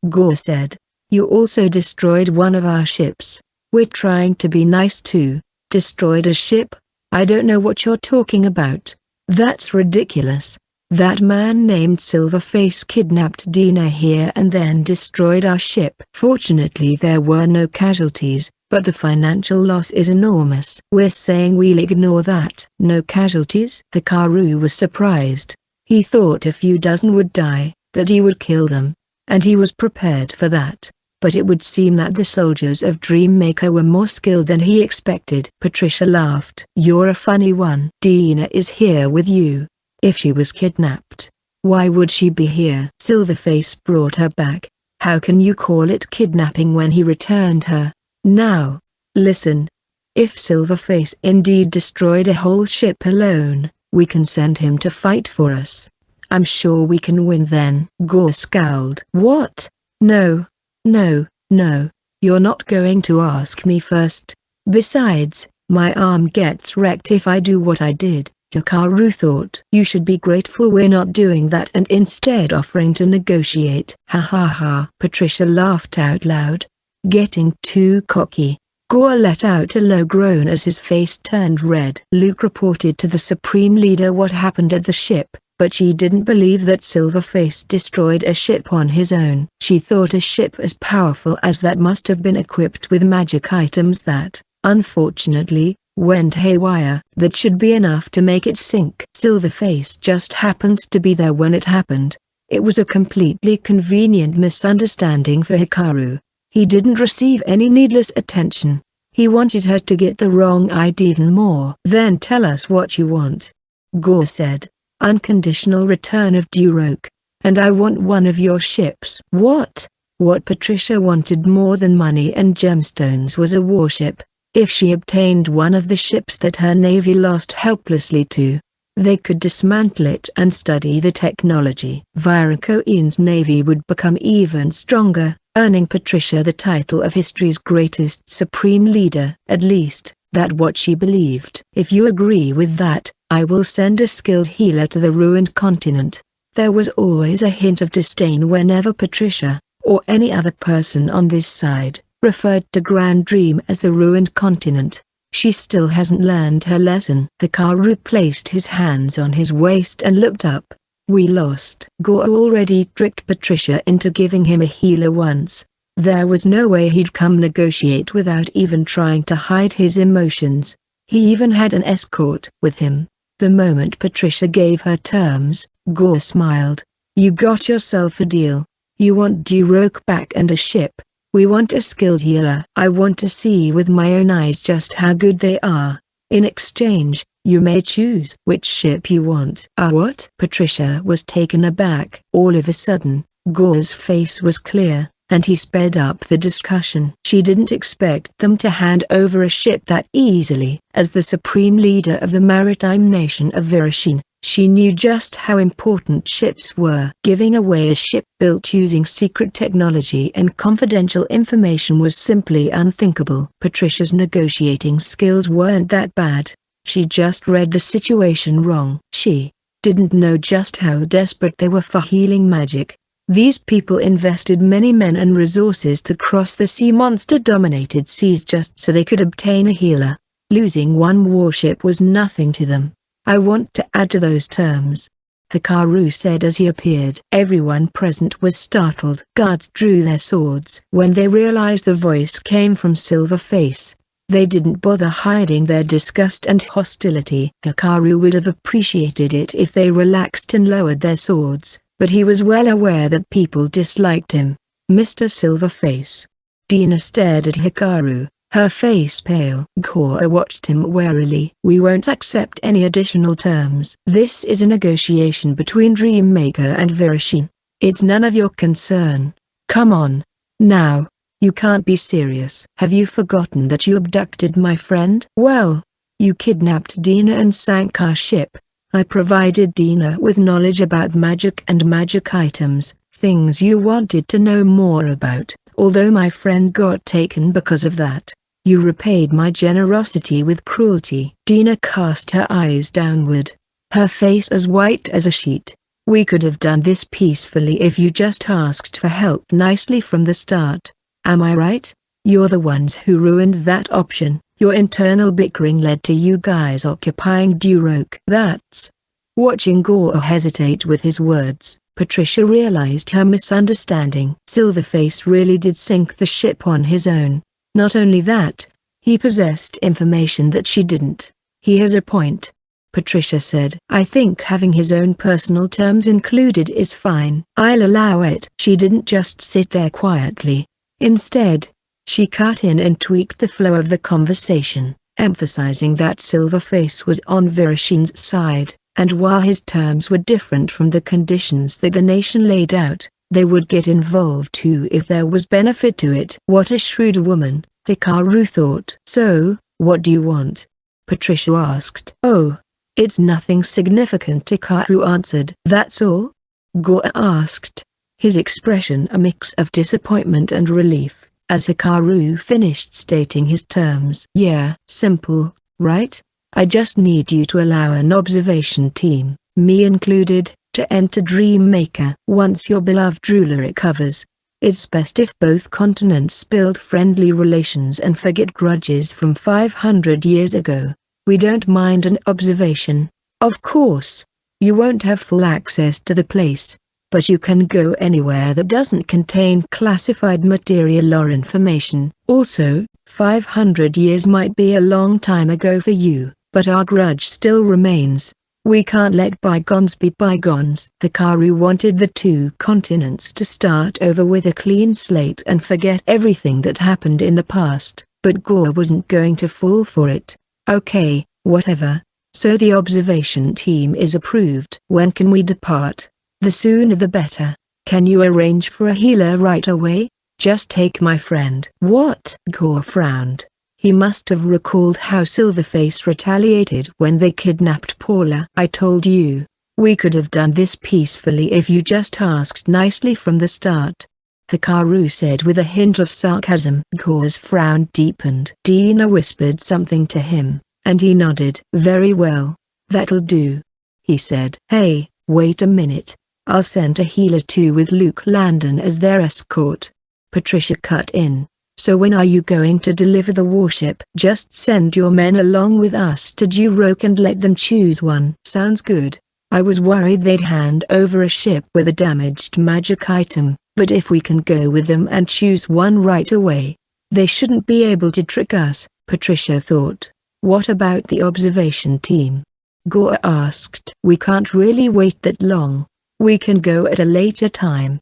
Gore said. "You also destroyed one of our ships." "We're trying to be nice too." "Destroyed a ship? I don't know what you're talking about." "That's ridiculous. That man named Silverface kidnapped Dina here and then destroyed our ship." "Fortunately there were no casualties, but the financial loss is enormous." "We're saying we'll ignore that." "No casualties?" Hikaru was surprised. He thought a few dozen would die, that he would kill them, and he was prepared for that. But it would seem that the soldiers of Dreammaker were more skilled than he expected. Patricia laughed. "You're a funny one. Dina is here with you. If she was kidnapped, why would she be here?" "Silverface brought her back. How can you call it kidnapping when he returned her?" "Now, listen. If Silverface indeed destroyed a whole ship alone, we can send him to fight for us. I'm sure we can win then." Gore scowled. "What? No. No, no, you're not going to ask me first. Besides, my arm gets wrecked if I do what I did." Hikaru thought. "You should be grateful we're not doing that and instead offering to negotiate." "Ha ha ha." Patricia laughed out loud. Getting too cocky, Gore let out a low groan as his face turned red. Luke reported to the Supreme Leader what happened at the ship, but she didn't believe that Silverface destroyed a ship on his own. She thought a ship as powerful as that must have been equipped with magic items that, unfortunately, went haywire. That should be enough to make it sink. Silverface just happened to be there when it happened. It was a completely convenient misunderstanding for Hikaru. He didn't receive any needless attention. He wanted her to get the wrong idea even more. "Then tell us what you want," Gore said. "Unconditional return of Duroc. And I want one of your ships." What? What Patricia wanted more than money and gemstones was a warship. If she obtained one of the ships that her navy lost helplessly to, they could dismantle it and study the technology. Viracoin's navy would become even stronger, earning Patricia the title of history's greatest Supreme Leader. At least, that's what she believed. "If you agree with that, I will send a skilled healer to the ruined continent." There was always a hint of disdain whenever Patricia, or any other person on this side, referred to Grand Dream as the ruined continent. She still hasn't learned her lesson. Hikaru placed his hands on his waist and looked up. "We lost." Gore already tricked Patricia into giving him a healer once. There was no way he'd come negotiate without even trying to hide his emotions. He even had an escort with him. The moment Patricia gave her terms, Gore smiled. "You got yourself a deal. You want Duroc back and a ship. We want a skilled healer. I want to see with my own eyes just how good they are. In exchange, you may choose which ship you want." What?" Patricia was taken aback. All of a sudden, Gore's face was clear, and he sped up the discussion. She didn't expect them to hand over a ship that easily. As the Supreme Leader of the maritime nation of Virashin, she knew just how important ships were. Giving away a ship built using secret technology and confidential information was simply unthinkable. Patricia's negotiating skills weren't that bad. She just read the situation wrong. She didn't know just how desperate they were for healing magic. These people invested many men and resources to cross the sea monster-dominated seas just so they could obtain a healer. Losing one warship was nothing to them. "I want to add to those terms," Hikaru said as he appeared. Everyone present was startled. Guards drew their swords. When they realized the voice came from Silverface, they didn't bother hiding their disgust and hostility. Hikaru would have appreciated it if they relaxed and lowered their swords, but he was well aware that people disliked him. "Mr. Silverface." Dina stared at Hikaru. her face pale. Gora watched him warily. We won't accept any additional terms. This is a negotiation between Dreammaker and Verashin. It's none of your concern. Come on. Now. You can't be serious. Have you forgotten that you abducted my friend? Well, you kidnapped Dina and sank our ship. I provided Dina with knowledge about magic and magic items, things you wanted to know more about. Although my friend got taken because of that, you repaid my generosity with cruelty. Dina cast her eyes downward, her face as white as a sheet. We could have done this peacefully if you just asked for help nicely from the start. Am I right? You're the ones who ruined that option. Your internal bickering led to you guys occupying Duroc. That's... Watching Gora hesitate with his words, Patricia realized her misunderstanding. Silverface really did sink the ship on his own. Not only that, he possessed information that she didn't. He has a point, Patricia said. I think having his own personal terms included is fine. I'll allow it. She didn't just sit there quietly. Instead, she cut in and tweaked the flow of the conversation, emphasizing that Silverface was on Verashin's side, and while his terms were different from the conditions that the nation laid out, they would get involved too if there was benefit to it. What a shrewd woman, Hikaru thought. So, what do you want? Patricia asked. Oh, it's nothing significant, Hikaru answered. That's all? Gora asked, his expression a mix of disappointment and relief, as Hikaru finished stating his terms. Yeah, simple, right? I just need you to allow an observation team, me included, to enter Dreammaker. Once your beloved ruler recovers, it's best if both continents build friendly relations and forget grudges from 500 years ago. We don't mind an observation. Of course, you won't have full access to the place, but you can go anywhere that doesn't contain classified material or information. Also, 500 years might be a long time ago for you, but our grudge still remains. We can't let bygones be bygones. Hikaru wanted the two continents to start over with a clean slate and forget everything that happened in the past, but Gora wasn't going to fall for it. Okay, whatever. So the observation team is approved. When can we depart? The sooner the better. Can you arrange for a healer right away? Just take my friend. What? Gora frowned. He must have recalled how Silverface retaliated when they kidnapped Paula. I told you, we could have done this peacefully if you just asked nicely from the start, Hikaru said with a hint of sarcasm. Gora's frown deepened. Dina whispered something to him, and he nodded. Very well, that'll do, he said. Hey, wait a minute. I'll send a healer too with Luke Landon as their escort. Patricia cut in. So when are you going to deliver the warship? Just send your men along with us to Duroc and let them choose one. Sounds good. I was worried they'd hand over a ship with a damaged magic item, but if we can go with them and choose one right away, they shouldn't be able to trick us, Patricia thought. What about the observation team? Gora asked. We can't really wait that long. We can go at a later time.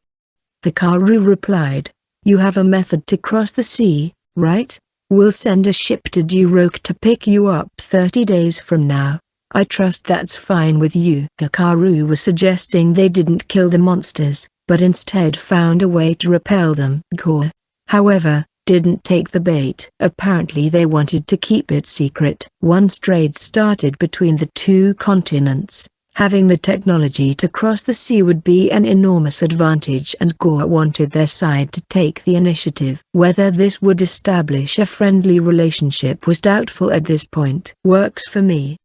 Hikaru replied. You have a method to cross the sea, right? We'll send a ship to Duroc to pick you up 30 days from now. I trust that's fine with you. Hikaru was suggesting they didn't kill the monsters, but instead found a way to repel them. Gora, however, didn't take the bait. Apparently they wanted to keep it secret. Once trade started between the two continents, having the technology to cross the sea would be an enormous advantage, and Gora wanted their side to take the initiative. Whether this would establish a friendly relationship was doubtful at this point. Works for me,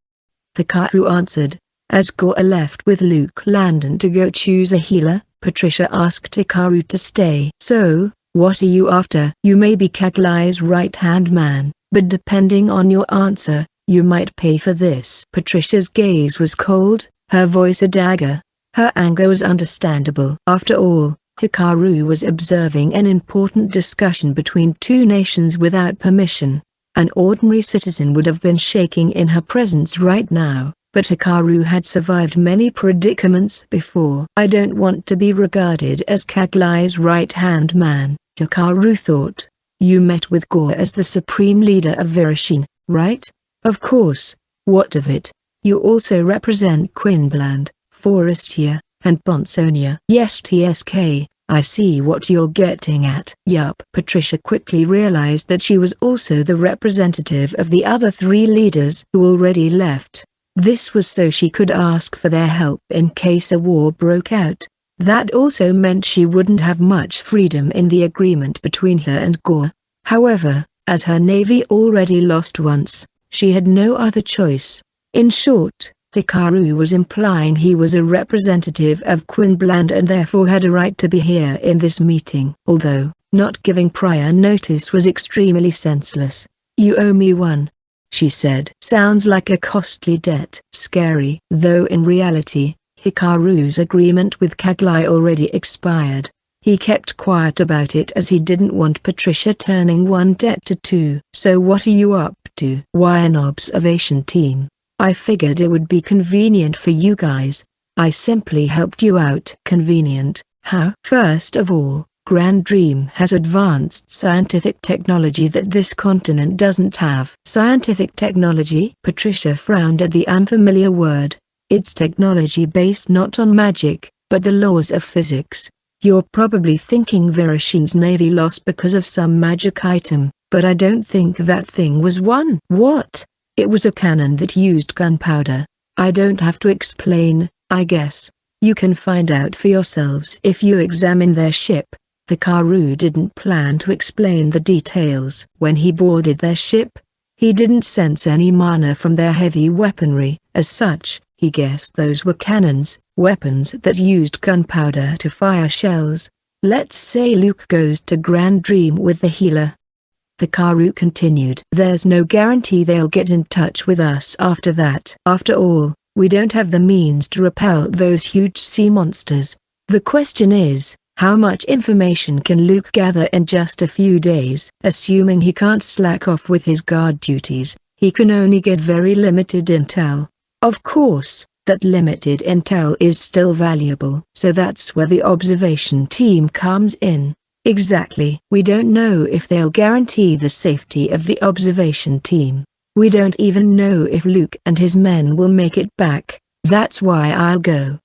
Hikaru answered. As Gora left with Luke Landon to go choose a healer, Patricia asked Hikaru to stay. So, what are you after? You may be Kagli's right-hand man, but depending on your answer, you might pay for this. Patricia's gaze was cold, her voice a dagger. Her anger was understandable. After all, Hikaru was observing an important discussion between two nations without permission. An ordinary citizen would have been shaking in her presence right now, but Hikaru had survived many predicaments before. I don't want to be regarded as Kagli's right-hand man, Hikaru thought. You met with Gore as the supreme leader of Virushin, right? Of course. What of it? You also represent Quinbland, Forestia, and Bonsonia. Yes, TSK, I see what you're getting at. Yup. Patricia quickly realized that she was also the representative of the other 3 leaders who already left. This was so she could ask for their help in case a war broke out. That also meant she wouldn't have much freedom in the agreement between her and Gore. However, as her navy already lost once, she had no other choice. In short, Hikaru was implying he was a representative of Quinbland and therefore had a right to be here in this meeting. Although, not giving prior notice was extremely senseless. You owe me one, she said. Sounds like a costly debt. Scary. Though in reality, Hikaru's agreement with Kaglai already expired. He kept quiet about it as he didn't want Patricia turning one debt to 2. So what are you up to? Why, an observation team. I figured it would be convenient for you guys. I simply helped you out. Convenient? How? First of all, Grand Dream has advanced scientific technology that this continent doesn't have. Scientific technology? Patricia frowned at the unfamiliar word. It's technology based not on magic, but the laws of physics. You're probably thinking Virushin's navy lost because of some magic item, but I don't think that thing was one. What? It was a cannon that used gunpowder. I don't have to explain, I guess. You can find out for yourselves if you examine their ship. Hikaru didn't plan to explain the details. When he boarded their ship, he didn't sense any mana from their heavy weaponry. As such, he guessed those were cannons, weapons that used gunpowder to fire shells. Let's say Luke goes to Grand Dream with the healer. Hikaru continued. There's no guarantee they'll get in touch with us after that. After all, we don't have the means to repel those huge sea monsters. The question is, how much information can Luke gather in just a few days? Assuming he can't slack off with his guard duties, he can only get very limited intel. Of course, that limited intel is still valuable. So that's where the observation team comes in. Exactly. We don't know if they'll guarantee the safety of the observation team. We don't even know if Luke and his men will make it back. That's why I'll go.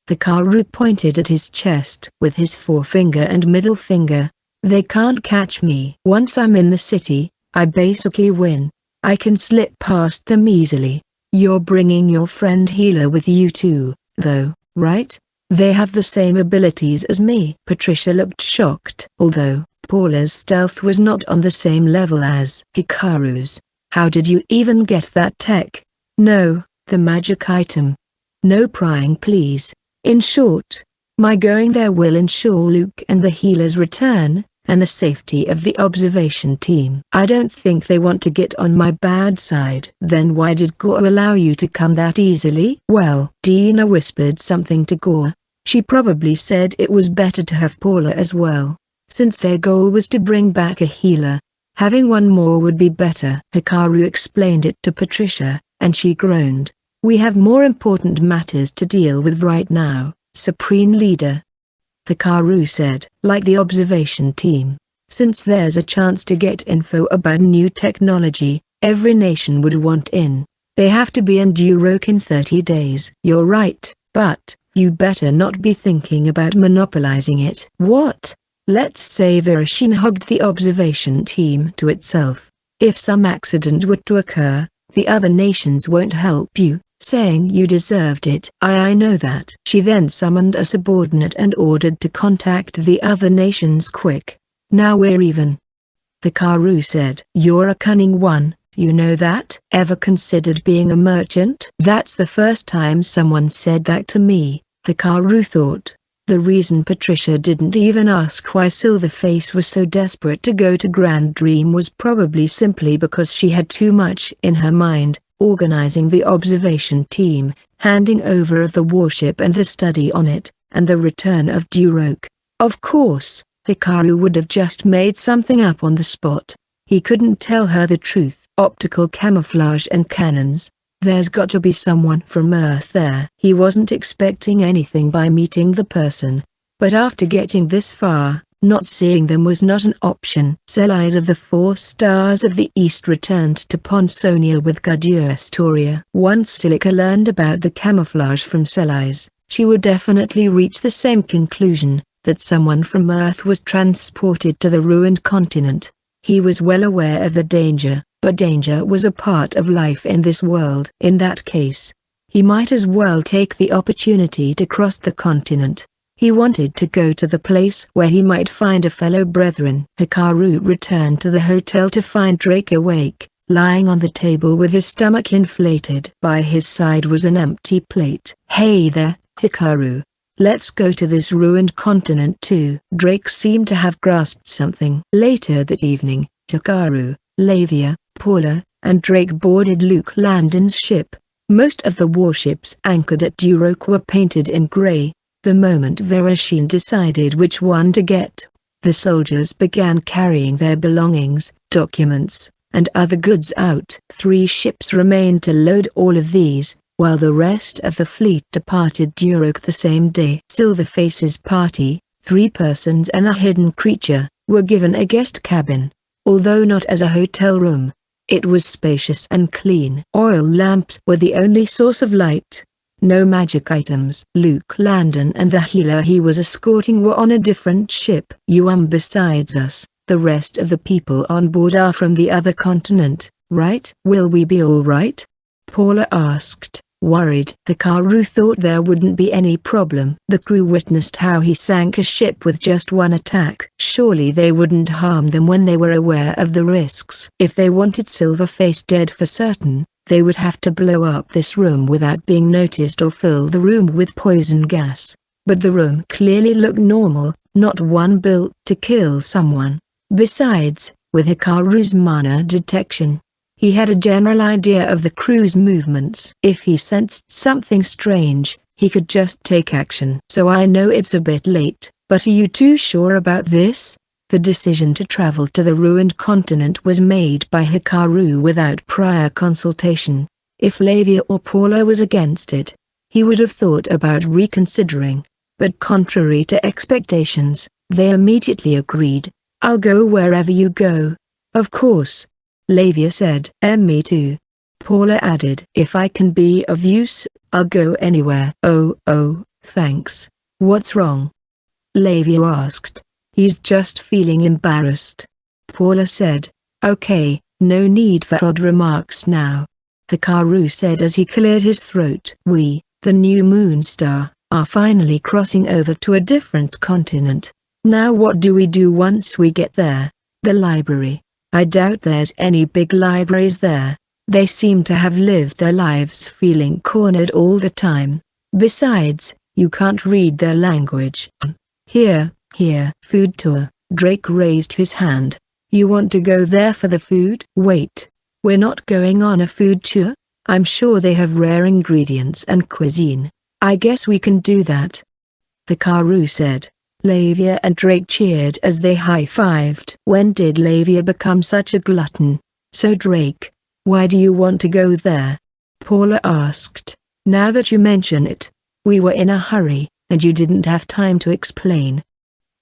Hikaru pointed at his chest with his forefinger and middle finger. They can't catch me. Once I'm in the city, I basically win. I can slip past them easily. You're bringing your friend healer with you too, though, right? They have the same abilities as me. Patricia looked shocked. Although, Paula's stealth was not on the same level as Hikaru's. How did you even get that tech? No, the magic item. No prying please. In short, my going there will ensure Luke and the healer's return, and the safety of the observation team. I don't think they want to get on my bad side. Then why did Gore allow you to come that easily? Well, Dina whispered something to Gore. She probably said it was better to have Paula as well. Since their goal was to bring back a healer, having one more would be better. Hikaru explained it to Patricia, and she groaned. We have more important matters to deal with right now, Supreme Leader. Hikaru said. Like the observation team. Since there's a chance to get info about new technology, every nation would want in. They have to be in Duroc in 30 days. You're right, but you better not be thinking about monopolizing it. What? Let's say Virushin hugged the observation team to itself. If some accident were to occur, the other nations won't help you, saying you deserved it. I know that. She then summoned a subordinate and ordered to contact the other nations quick. Now we're even. Hikaru said. You're a cunning one, you know that? Ever considered being a merchant? That's the first time someone said that to me, Hikaru thought. The reason Patricia didn't even ask why Silverface was so desperate to go to Grand Dream was probably simply because she had too much in her mind, organizing the observation team, handing over of the warship and the study on it, and the return of Duroc. Of course, Hikaru would have just made something up on the spot. He couldn't tell her the truth. Optical camouflage and cannons. There's got to be someone from Earth there. He wasn't expecting anything by meeting the person. But after getting this far, Not seeing them was not an option. Sellies of the 4 stars of the East returned to Ponsonia with good Astoria. Once Silica learned about the camouflage from Sellies, she would definitely reach the same conclusion, that someone from Earth was transported to the ruined continent. He was well aware of the danger, but danger was a part of life in this world. In that case, he might as well take the opportunity to cross the continent. He wanted to go to the place where he might find a fellow brethren. Hikaru returned to the hotel to find Drake awake, lying on the table with his stomach inflated. By his side was an empty plate. "Hey there, Hikaru. Let's go to this ruined continent too." Drake seemed to have grasped something. Later that evening, Hikaru, Lavia, Paula, and Drake boarded Luke Landon's ship. Most of the warships anchored at Duroc were painted in grey. The moment Verashine decided which one to get, the soldiers began carrying their belongings, documents, and other goods out. 3 ships remained to load all of these, while the rest of the fleet departed Duroc the same day. Silverface's party, 3 persons and a hidden creature, were given a guest cabin. Although not as a hotel room, it was spacious and clean. Oil lamps were the only source of light. No magic items. Luke Landon and the healer he was escorting were on a different ship. Besides us, the rest of the people on board are from the other continent, right? Will we be all right? Paula asked, worried. Hikaru thought there wouldn't be any problem. The crew witnessed how he sank a ship with just 1 attack. Surely they wouldn't harm them when they were aware of the risks. If they wanted Silverface dead for certain, they would have to blow up this room without being noticed or fill the room with poison gas. But the room clearly looked normal, not one built to kill someone. Besides, with Hikaru's mana detection, he had a general idea of the crew's movements. If he sensed something strange, he could just take action. "So I know it's a bit late, but are you too sure about this?" The decision to travel to the ruined continent was made by Hikaru without prior consultation. If Lavia or Paula was against it, he would have thought about reconsidering. But contrary to expectations, they immediately agreed. "I'll go wherever you go." "Of course," Lavia said. "Me too," Paula added. "If I can be of use, I'll go anywhere." Oh, thanks. What's wrong?" Lavia asked. "He's just feeling embarrassed," Paula said. "Okay, no need for odd remarks now," Hikaru said as he cleared his throat. "We, the new moon star, are finally crossing over to a different continent. Now what do we do once we get there?" "The library. I doubt there's any big libraries there. They seem to have lived their lives feeling cornered all the time. Besides, you can't read their language." Here, food tour." Drake raised his hand. "You want to go there for the food?" "Wait. We're not going on a food tour? I'm sure they have rare ingredients and cuisine. I guess we can do that," Hikaru said. Lavia and Drake cheered as they high-fived. "When did Lavia become such a glutton?" "So Drake, why do you want to go there?" Paula asked. "Now that you mention it, we were in a hurry, and you didn't have time to explain,"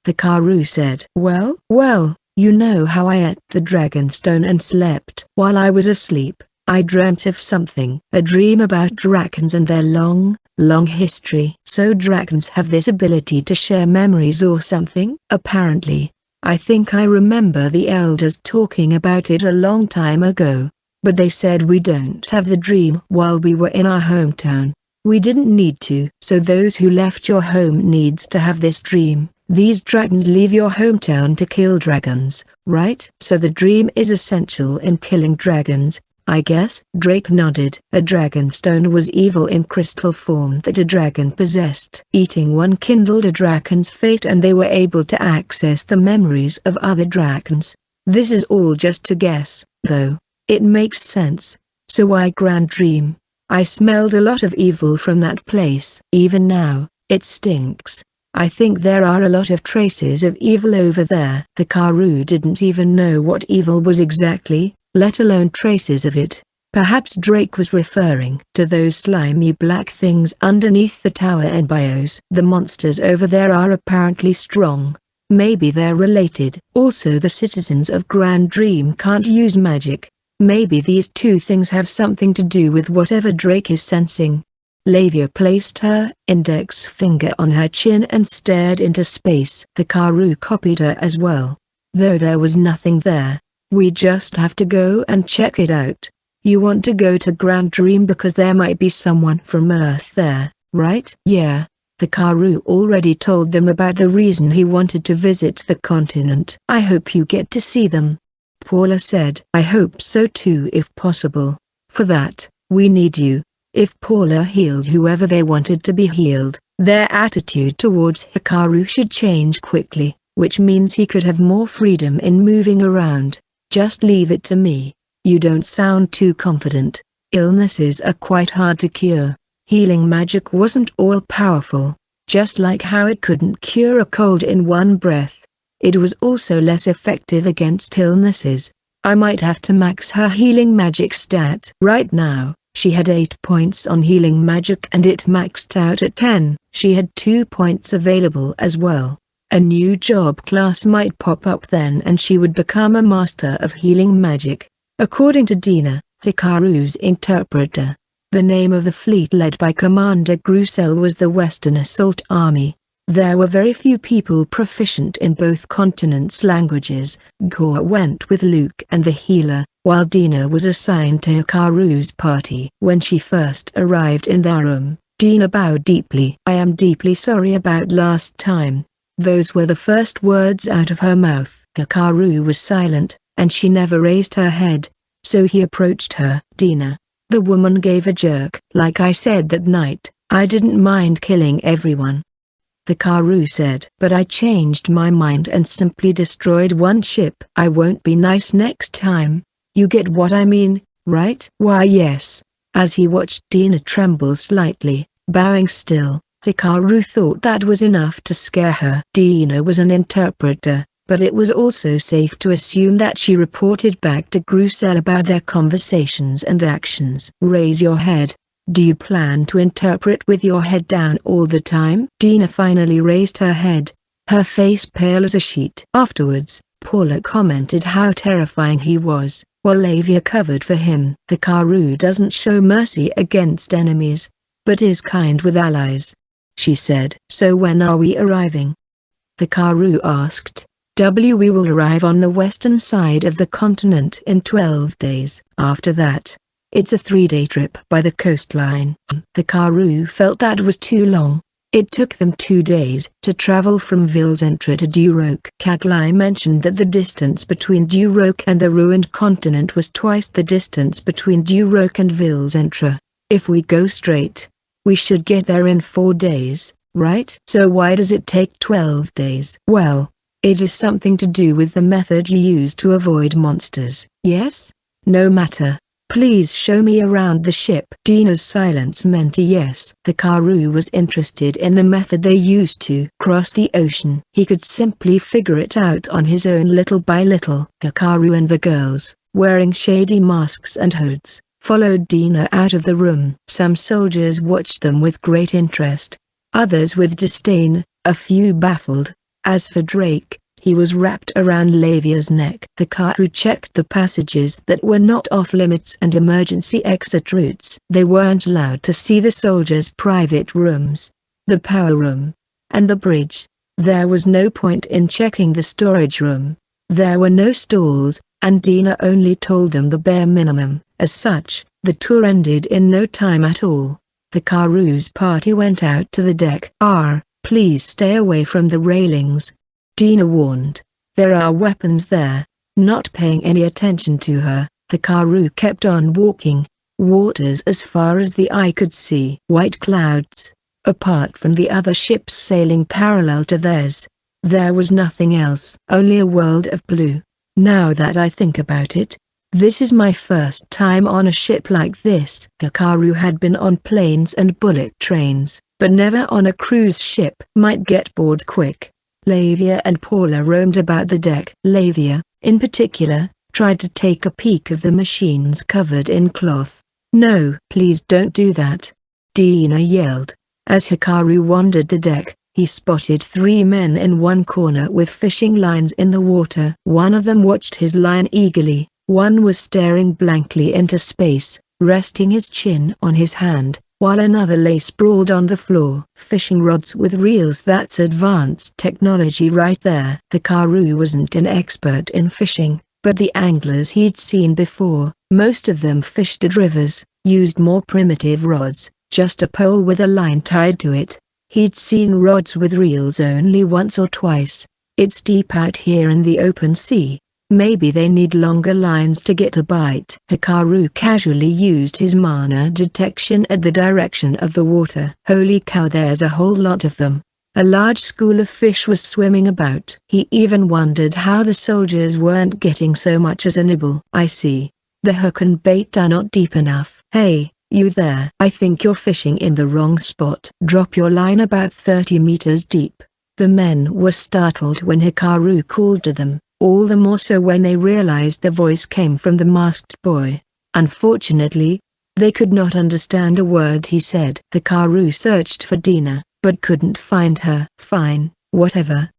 Hikaru said. Well, you know how I ate the Dragonstone and slept. While I was asleep, I dreamt of something. A dream about dragons and their long history." "So dragons have this ability to share memories or something?" "Apparently. I think I remember the elders talking about it a long time ago. But they said we don't have the dream while we were in our hometown. We didn't need to." "So those who left your home needs to have this dream. These dragons leave your hometown to kill dragons, right?" "So the dream is essential in killing dragons, I guess?" Drake nodded. "A dragonstone was evil in crystal form that a dragon possessed. Eating one kindled a dragon's fate and they were able to access the memories of other dragons. This is all just a guess, though. It makes sense. So why Grand Dream? I smelled a lot of evil from that place. Even now, it stinks. I think there are a lot of traces of evil over there." Hikaru didn't even know what evil was exactly, let alone traces of it. Perhaps Drake was referring to those slimy black things underneath the tower and bios. "The monsters over there are apparently strong. Maybe they're related. Also, the citizens of Grand Dream can't use magic. Maybe these two things have something to do with whatever Drake is sensing. Lavia placed her index finger on her chin and stared into space. Hikaru copied her as well. Though there was nothing there. We just have to go and check it out. You want to go to Grand Dream because there might be someone from Earth there, right? Yeah. Hikaru already told them about the reason he wanted to visit the continent. I hope you get to see them. Paula said. I hope so too if possible. For that, we need you. If Paula healed whoever they wanted to be healed, their attitude towards Hikaru should change quickly, which means he could have more freedom in moving around. Just leave it to me. You don't sound too confident. Illnesses are quite hard to cure. Healing magic wasn't all-powerful, just like how it couldn't cure a cold in one breath. It was also less effective against illnesses. I might have to max her healing magic stat. Right now, she had 8 points on healing magic and it maxed out at 10. She had 2 points available as well. A new job class might pop up then and she would become a master of healing magic. According to Dina, Hikaru's interpreter, the name of the fleet led by Commander Grusel was the Western Assault Army. There were very few people proficient in both continents' languages. Gore went with Luke and the healer, while Dina was assigned to Hikaru's party. When she first arrived in their room, Dina bowed deeply. I am deeply sorry about last time. Those were the first words out of her mouth. Hikaru was silent, and she never raised her head. So he approached her. Dina. The woman gave a jerk. Like I said that night, I didn't mind killing everyone. Hikaru said. But I changed my mind and simply destroyed one ship. I won't be nice next time. You get what I mean, right? Why yes. As he watched Dina tremble slightly, bowing still, Hikaru thought that was enough to scare her. Dina was an interpreter, but it was also safe to assume that she reported back to Grusel about their conversations and actions. Raise your head. Do you plan to interpret with your head down all the time? Dina finally raised her head, her face pale as a sheet. Afterwards, Paula commented how terrifying he was, while Lavia covered for him. Hikaru doesn't show mercy against enemies, but is kind with allies, she said. So when are we arriving? Hikaru asked. We will arrive on the western side of the continent in 12 days. After that, it's a 3-day trip by the coastline. Hikaru felt that was too long. It took them 2 days to travel from Vilzentra to Duroc. Kaglai mentioned that the distance between Duroc and the ruined continent was twice the distance between Duroc and Vilzentra. If we go straight, we should get there in 4 days, right? So why does it take 12 days? Well, it is something to do with the method you use to avoid monsters. Yes? No matter. Please show me around the ship. Dina's silence meant a yes. Hikaru was interested in the method they used to cross the ocean. He could simply figure it out on his own little by little. Hikaru and the girls, wearing shady masks and hoods, followed Dina out of the room. Some soldiers watched them with great interest, others with disdain, a few baffled. As for Drake, he was wrapped around Lavia's neck. Hikaru checked the passages that were not off-limits and emergency exit routes. They weren't allowed to see the soldiers' private rooms, the power room, and the bridge. There was no point in checking the storage room. There were no stalls, and Dina only told them the bare minimum. As such, the tour ended in no time at all. Hikaru's party went out to the deck. Please stay away from the railings, Dina warned. There are weapons there. Not paying any attention to her, Hikaru kept on walking. Waters as far as the eye could see. White clouds. Apart from the other ships sailing parallel to theirs, there was nothing else. Only a world of blue. Now that I think about it, this is my first time on a ship like this. Hikaru had been on planes and bullet trains, but never on a cruise ship. Might get bored quick. Lavia and Paula roamed about the deck. Lavia, in particular, tried to take a peek of the machines covered in cloth. No, please don't do that, Dina yelled. As Hikaru wandered the deck, He spotted 3 men in one corner with fishing lines in the water. One of them watched his line eagerly, one was staring blankly into space, resting his chin on his hand, while another lay sprawled on the floor. Fishing rods with reels, that's advanced technology right there. Hikaru wasn't an expert in fishing, but the anglers he'd seen before, most of them fished at rivers, used more primitive rods, just a pole with a line tied to it. He'd seen rods with reels only once or twice. It's deep out here in the open sea. Maybe they need longer lines to get a bite. Hikaru casually used his mana detection at the direction of the water. Holy cow, there's a whole lot of them. A large school of fish was swimming about. He even wondered how the soldiers weren't getting so much as a nibble. I see. The hook and bait are not deep enough. Hey, you there. I think you're fishing in the wrong spot. Drop your line about 30 meters deep. The men were startled when Hikaru called to them, all the more so when they realized the voice came from the masked boy. Unfortunately, they could not understand a word he said. Hikaru searched for Dina, but couldn't find her. Fine, whatever.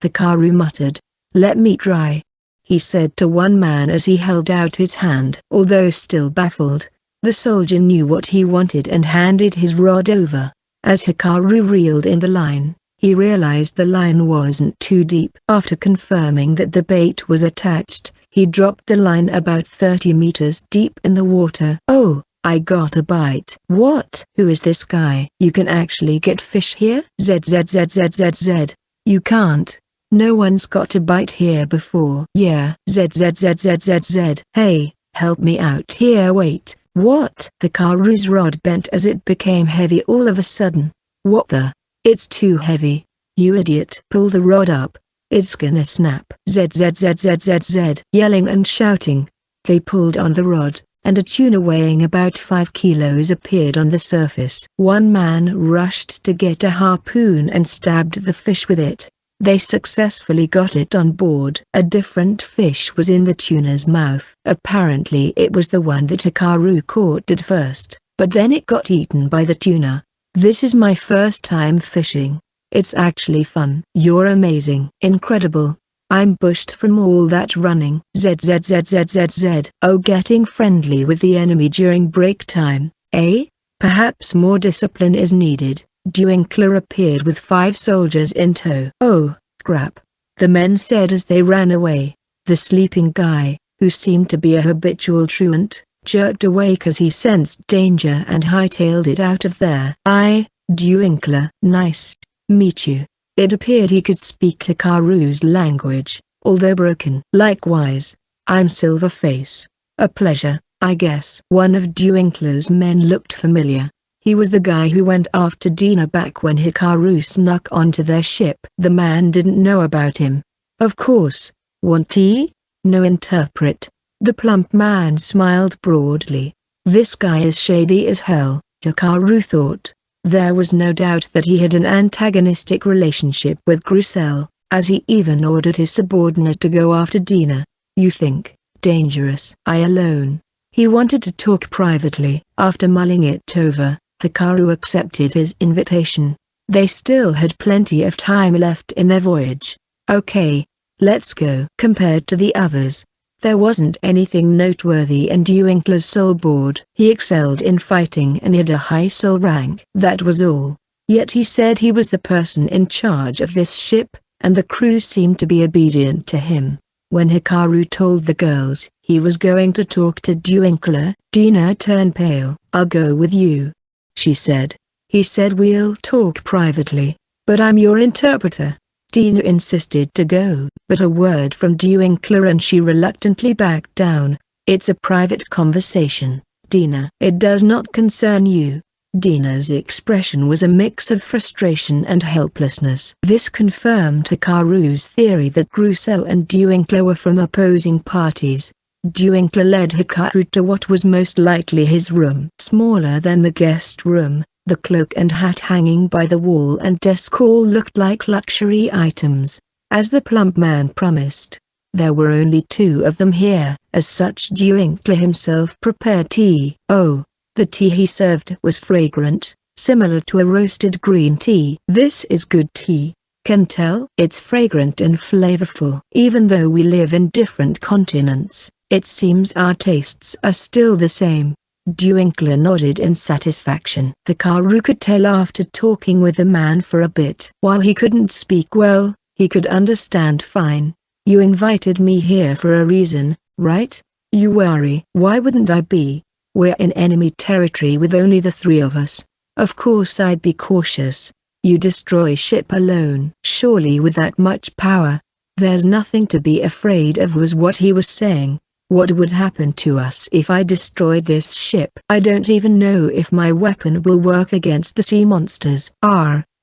Hikaru muttered. Let me try, he said to one man as he held out his hand. Although still baffled, the soldier knew what he wanted and handed his rod over. As Hikaru reeled in the line, he realized the line wasn't too deep. After confirming that the bait was attached, he dropped the line about 30 meters deep in the water. Oh, I got a bite. What? Who is this guy? You can actually get fish here? ZZZZZZ. You can't. No one's got a bite here before. Yeah. ZZZZZZ. Hey, help me out here. Wait. What? Hikaru's rod bent as it became heavy all of a sudden. What the? It's too heavy. You idiot. Pull the rod up. It's gonna snap. ZZZZZZ. Yelling and shouting, they pulled on the rod, and a tuna weighing about 5 kilos appeared on the surface. One man rushed to get a harpoon and stabbed the fish with it. They successfully got it on board. A different fish was in the tuna's mouth. Apparently it was the one that Hikaru caught at first, but then it got eaten by the tuna. This is my first time fishing. It's actually fun. You're amazing. Incredible. I'm bushed from all that running. ZZZZZZ. Oh, getting friendly with the enemy during break time, eh? Perhaps more discipline is needed. Duinkler appeared with 5 soldiers in tow. Oh, crap, the men said as they ran away. The sleeping guy, who seemed to be a habitual truant, jerked awake as he sensed danger and hightailed it out of there. Duinkler. Nice meet you. It appeared he could speak Hikaru's language, although broken. Likewise, I'm Silverface. A pleasure, I guess. One of Duinkler's men looked familiar. He was the guy who went after Dina back when Hikaru snuck onto their ship. The man didn't know about him. Of course. Want tea? No interpret. The plump man smiled broadly. This guy is shady as hell, Hikaru thought. There was no doubt that he had an antagonistic relationship with Grusel, as he even ordered his subordinate to go after Dina. You think? Dangerous. I alone. He wanted to talk privately. After mulling it over, Hikaru accepted his invitation. They still had plenty of time left in their voyage. Okay, let's go. Compared to the others, there wasn't anything noteworthy in Duinkler's soul board. He excelled in fighting and had a high soul rank. That was all. Yet he said he was the person in charge of this ship, and the crew seemed to be obedient to him. When Hikaru told the girls he was going to talk to Duinkler, Dina turned pale. I'll go with you, she said. He said we'll talk privately, but I'm your interpreter. Dina insisted to go, but a word from Duinkler and she reluctantly backed down. It's a private conversation, Dina. It does not concern you. Dina's expression was a mix of frustration and helplessness. This confirmed Hikaru's theory that Grusel and Duinkler were from opposing parties. Duinkler led Hikaru to what was most likely his room. Smaller than the guest room, the cloak and hat hanging by the wall and desk all looked like luxury items. As the plump man promised, there were only 2 of them here. As such, Duinkler himself prepared tea. Oh, the tea he served was fragrant, similar to a roasted green tea. This is good tea. Can tell? It's fragrant and flavorful. Even though we live in different continents, it seems our tastes are still the same. Dewinkler nodded in satisfaction. Hikaru could tell after talking with the man for a bit. While he couldn't speak well, he could understand fine. You invited me here for a reason, right? You worry. Why wouldn't I be? We're in enemy territory with only the three of us. Of course I'd be cautious. You destroy ship alone. Surely with that much power, there's nothing to be afraid of, was what he was saying. What would happen to us if I destroyed this ship? I don't even know if my weapon will work against the sea monsters.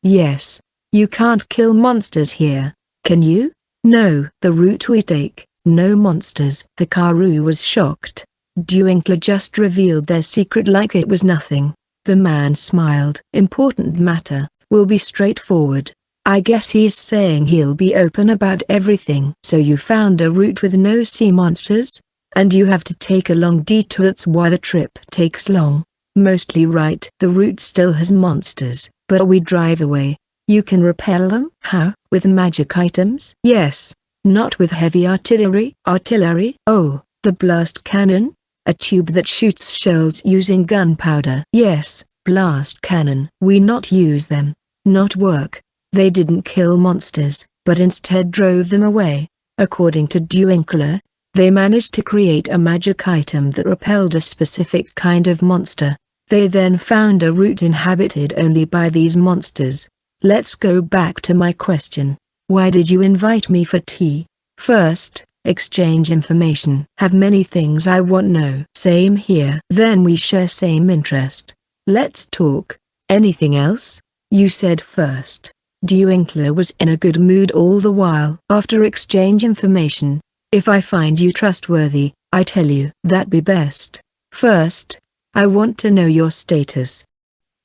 Yes. You can't kill monsters here, can you? No. The route we take, no monsters. Hikaru was shocked. Dewinkler just revealed their secret like it was nothing. The man smiled. Important matter. Will be straightforward. I guess he's saying he'll be open about everything. So you found a route with no sea monsters? And you have to take a long detour. That's why the trip takes long. Mostly right. The route still has monsters, but we drive away. You can repel them? How? With magic items? Yes. Not with heavy artillery. Artillery? Oh, the blast cannon? A tube that shoots shells using gunpowder. Yes, blast cannon. We not use them. Not work. They didn't kill monsters, but instead drove them away. According to Dewinkler, they managed to create a magic item that repelled a specific kind of monster. They then found a route inhabited only by these monsters. Let's go back to my question. Why did you invite me for tea? First, exchange information. Have many things I want know. Same here. Then we share same interest. Let's talk. Anything else? You said first. Dewinkler was in a good mood all the while. After exchange information, if I find you trustworthy, I tell you. That'd be best. First, I want to know your status.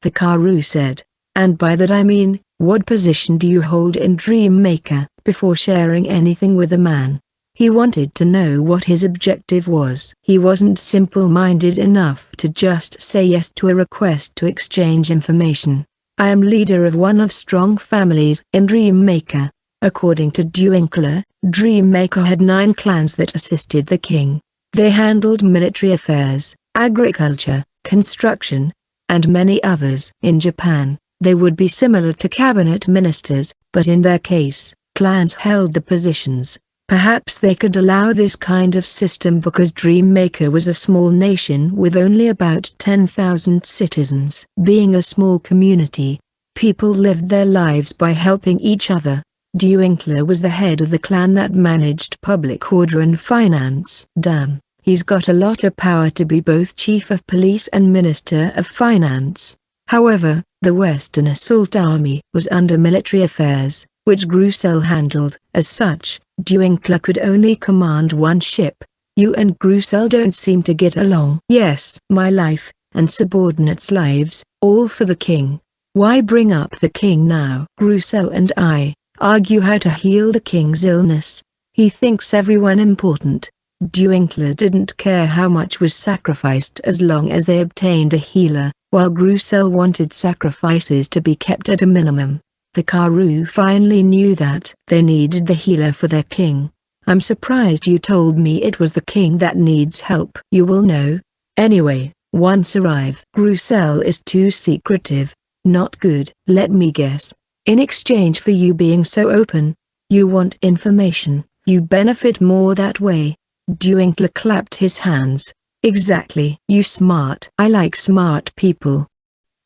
Hikaru said. And by that I mean, what position do you hold in Dreammaker? Before sharing anything with the man, he wanted to know what his objective was. He wasn't simple-minded enough to just say yes to a request to exchange information. I am leader of one of strong families in Dreammaker. According to Dewinkler, Dreammaker had 9 clans that assisted the king. They handled military affairs, agriculture, construction, and many others. In Japan, they would be similar to cabinet ministers, but in their case, clans held the positions. Perhaps they could allow this kind of system because Dreammaker was a small nation with only about 10,000 citizens. Being a small community, people lived their lives by helping each other. Dewinkler was the head of the clan that managed public order and finance. Damn, he's got a lot of power to be both chief of police and minister of finance. However, the Western Assault Army was under military affairs, which Grussel handled. As such, Dewinkler could only command one ship. You and Grussel don't seem to get along. Yes, my life, and subordinates' lives, all for the king. Why bring up the king now? Grussel and I argue how to heal the king's illness. He thinks everyone important. Dewinkler didn't care how much was sacrificed as long as they obtained a healer, while Grussel wanted sacrifices to be kept at a minimum. Hikaru finally knew that they needed the healer for their king. I'm surprised you told me it was the king that needs help. You will know. Anyway, once arrive. Grussel is too secretive. Not good. Let me guess. In exchange for you being so open, you want information. You benefit more that way. Dewinkler clapped his hands. Exactly. You smart. I like smart people.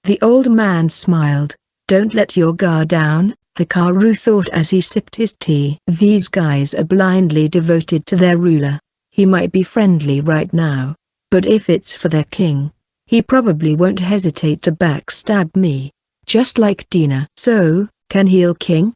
The old man smiled. Don't let your guard down, Hikaru thought as he sipped his tea. These guys are blindly devoted to their ruler. He might be friendly right now, but if it's for their king, he probably won't hesitate to backstab me. Just like Dina. So, can heal king?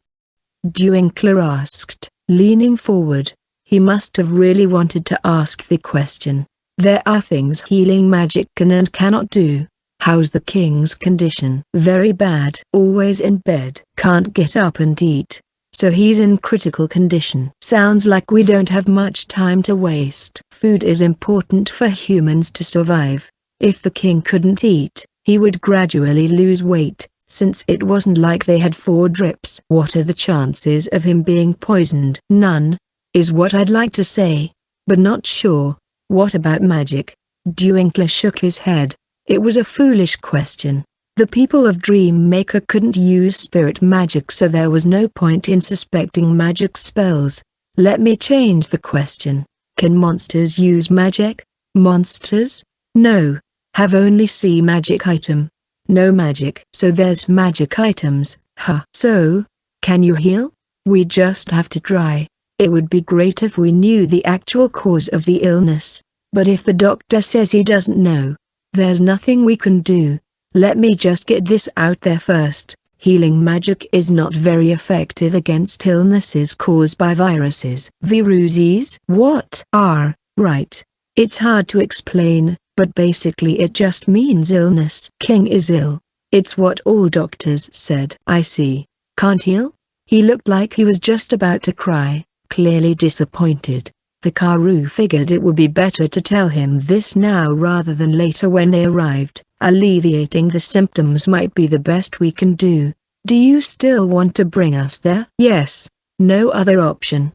Dewinkler asked, leaning forward. He must have really wanted to ask the question. There are things healing magic can and cannot do. How's the king's condition? Very bad. Always in bed. Can't get up and eat. So he's in critical condition. Sounds like we don't have much time to waste. Food is important for humans to survive. If the king couldn't eat, He would gradually lose weight, since it wasn't like they had 4 drips. What are the chances of him being poisoned? None, is what I'd like to say, but not sure. What about magic? Dewinckler shook his head. It was a foolish question. The people of Dreammaker couldn't use spirit magic, so there was no point in suspecting magic spells. Let me change the question. Can monsters use magic? Monsters? No. Have only see magic item. No magic. So there's magic items, huh? So, can you heal? We just have to try. It would be great if we knew the actual cause of the illness. But if the doctor says he doesn't know, there's nothing we can do. Let me just get this out there first. Healing magic is not very effective against illnesses caused by viruses. Viruses? What are? Right. It's hard to explain, but basically it just means illness. King is ill. It's what all doctors said. I see. Can't heal? He looked like he was just about to cry, clearly disappointed. Hikaru figured it would be better to tell him this now rather than later when they arrived. Alleviating the symptoms might be the best we can do. Do you still want to bring us there? Yes. No other option.